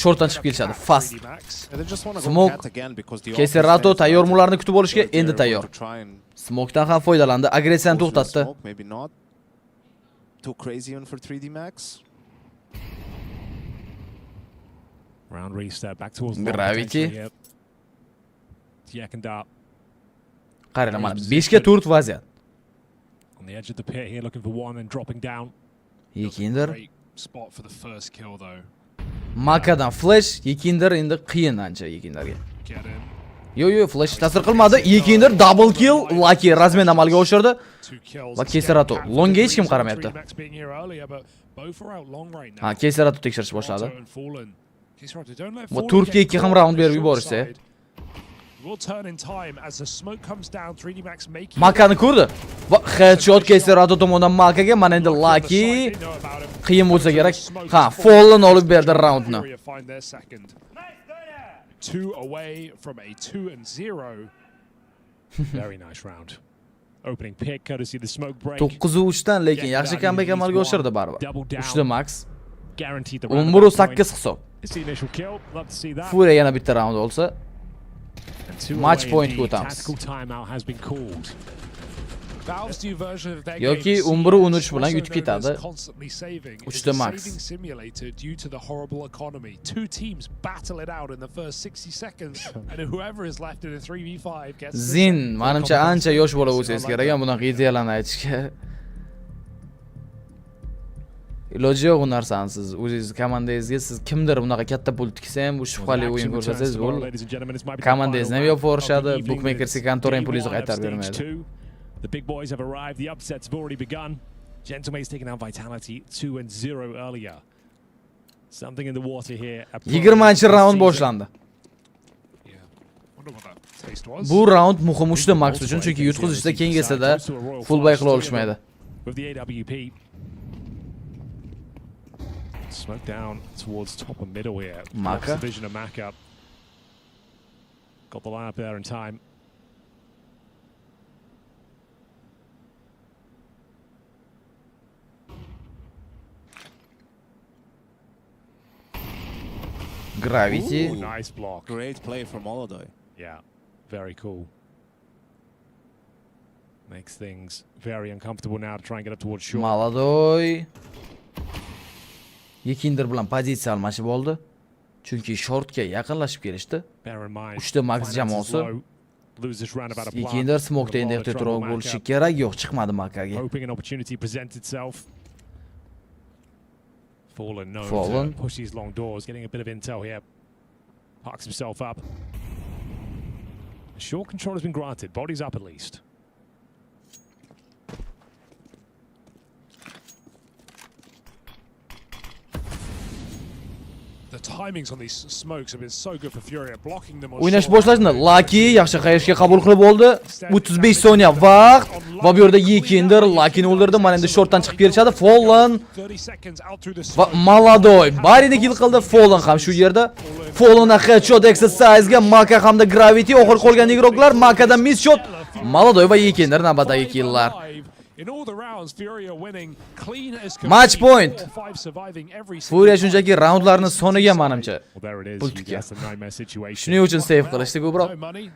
C: Shortdan chiqib kelishadi. Fast. Smoke. Keserato tayyormularni kutib olishga endi tayyor. Smoke'dan ham foydalandi. Agressiyani to'xtatdi.
N: Maybe not too crazy even for 3D Max.
E: Round reset back towards
C: Gravity.
E: Yakindar
C: qarang mana 5 ga 4 vaziyat.
E: on the edge of the pit here looking for one and dropping down.
C: Yekinder.
K: Spot for the first kill though.
C: Makadan flash, Yekinder endi qiyin ancha Yekinderga. Yo, flash ta'sir qilmadi. Yekinder double kill, Lucky razmen amalga oshirdi. Va Keserato longga hech kim qaramayapti. Ha, Keserato tekshirish boshladi. Va Turkiya 2 ham round berib yuborishsa. Makani ko'rdi. Va headshot Keserato tomonidan Makaga, mana endi Lucky qiyin bo'lsa kerak. Ha, Fallen olib berdi roundni.
K: 2 away from a 2-0.
E: Very nice round. Opening pick courtesy the smoke break.
C: 9-3 dan lekin yaxshi comeback amalga oshirdi baribir. 3 max. Umru 8 hisob. Fury yana bitta round olsa match point o'tamiz. Yoki Umru 13 bilan yutib ketadi. 3 max.
K: Due to the horrible economy. Two teams battle it out in the first 60 seconds and whoever is left in a 3v5 gets
C: Zin, menimcha ancha yosh bola bo'lsangiz kerak, bunaqa ideyalarni aytishga. Iloji yo'q u narsani siz o'zingiz komandangizga siz kimdir bunaqa katta pul tiksa ham bu shubhali o'yin ko'rsasangiz bo'ldi. Komandangizni ham yopib yuborishadi, bookmakersga kontoring pulingizni qaytarib bermaydi.
E: The big boys have arrived. The upsets have already begun. Gentlemate's taken out Vitality 2-0 earlier. Something in the water here.
C: 20-round boshlandi. Bu round muhim 3 max uchun, chunki yutqizishda kengasida full buy qila olishmaydi.
E: With the AWP smoke down towards top and middle here.
C: Maka.
E: Vision of Maka. Got the line up there in time.
C: Gravity.
N: Ooh, nice block. Great play from Oladoy.
E: Yeah, very cool. Makes things very uncomfortable now to try and get up towards short.
C: Maladoy. Yekinder bilan pozitsiya almashib oldi. Chunki shortga yaqinlashib kelishdi. 3 max jamoasi. Yekinder smoke'da endi ehtiyotliroq bo'lishi kerak. Yo'q, chiqmadi Makaga.
E: Hoping an opportunity presents itself. Fallen knows to push these long doors, getting a bit of intel here. Parks himself up. Short control has been granted. Body's up at least.
K: The timings on these smokes have been so good for Fury, blocking them on.
C: O'ynash boshlashdi. Lucky yaxshi qayishga qabul qilib oldi. 35 soniya vaqt. Va bu yerda Yekinder Luckyni o'ldirdi. Mana endi shortdan chiqib kelishadi. Fallen va Maladoy barini kill qildi. Fallen ham shu yerda. Fallen'a headshot exercise'ga Maka hamda Gravity oxir qolgan igroklar. Makadan miss shot. Maladoy va Yekinder navbatdagi killlar.
K: In all the rounds, Fury are winning clean as
C: Match point. Fury shunchaki roundlarni soniga menimcha pul tikkan. Shuning uchun save qilishdi ko'proq.
E: No money,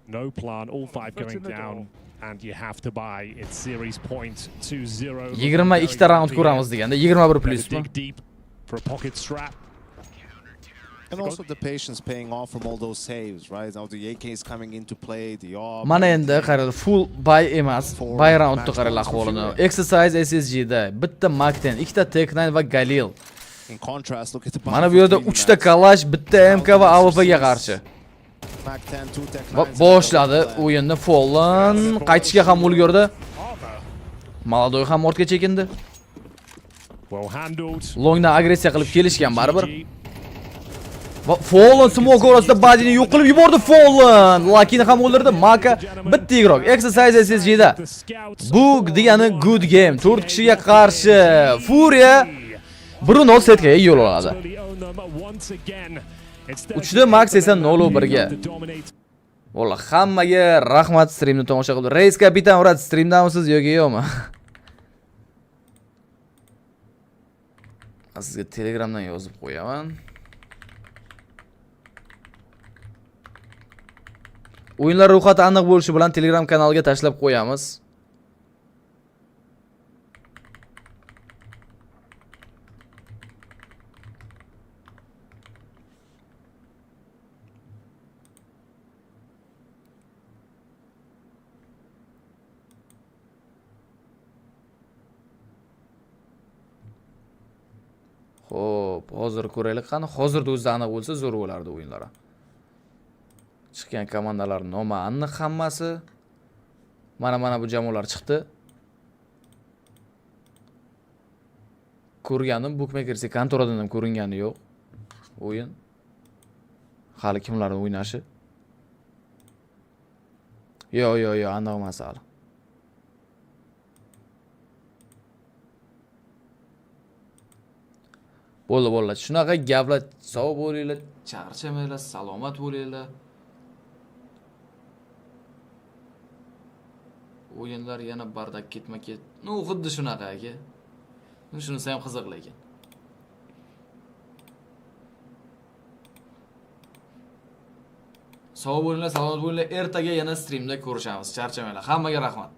E: no plan, all 5 going down and you have to buy its series point 2-0.
C: 22 ta round ko'ramiz deganda 21 plusmi?
E: Deep for a pocket strap.
N: And also the patience paying off from all those saves, right? Now the AK is coming into play, the AWP.
C: Mana endi qarang, full buy emas, buy roundni qarang ahvolini. Exercise SSG da bitta Mac-10, ikkita Tech-9 va Galil.
N: In contrast, look at the
C: Mana bu yerda 3 ta Kalash, bitta MK va AWP-ga qarshi.
N: Mac-10, 2 Tech-9.
C: Boshladi o'yinni Fallen, qaytishga ham ulgurdi. Maladoy ham ortga chekindi.
E: Well handled.
C: Longdan agressiya qilib kelishgan baribir. Fallen smoke orasida badini yo'q qilib yubordi Fallen. Luckyni ham o'ldirdi. Maka bitta igrok. Exercise SSG'da. Bu degani good game. 4 kishiga qarshi Fury 1-0 setga yo'l oladi. 3 max esa 0-1 ga. Valla hammaga rahmat, streamni tomosha qildi. Reis kapitan urad, streamdamisiz yoki yo'qmi? Sizga Telegramdan yozib qo'yaman. O'yinlar ro'yxati aniq bo'lishi bilan Telegram kanaliga tashlab qo'yamiz. Xo'p, hozir ko'raylik qani. Hozirda o'zida aniq bo'lsa zo'r bo'lardi o'yinlar. Chiqqan komandalar nomi aniq hammasi. Mana bu jamoalar chiqdi. Ko'rganim bookmakersi kontoradan ham ko'ringani yo'q. O'yin. Hali kimlar o'ynashi? Yo'q, aniq emas hali. Bo'ldi. Shunaqa gaplar, sog' bo'linglar, charchamanglar, salomat bo'linglar. O'yinlar yana bardak ketma-ket. Xuddi shunaqa aka. Shunisi ham qiziq lekin. Sog' bo'linglar, salomat bo'linglar. Ertaga yana streamda ko'rishamiz. Charchamanglar. Hammaga rahmat.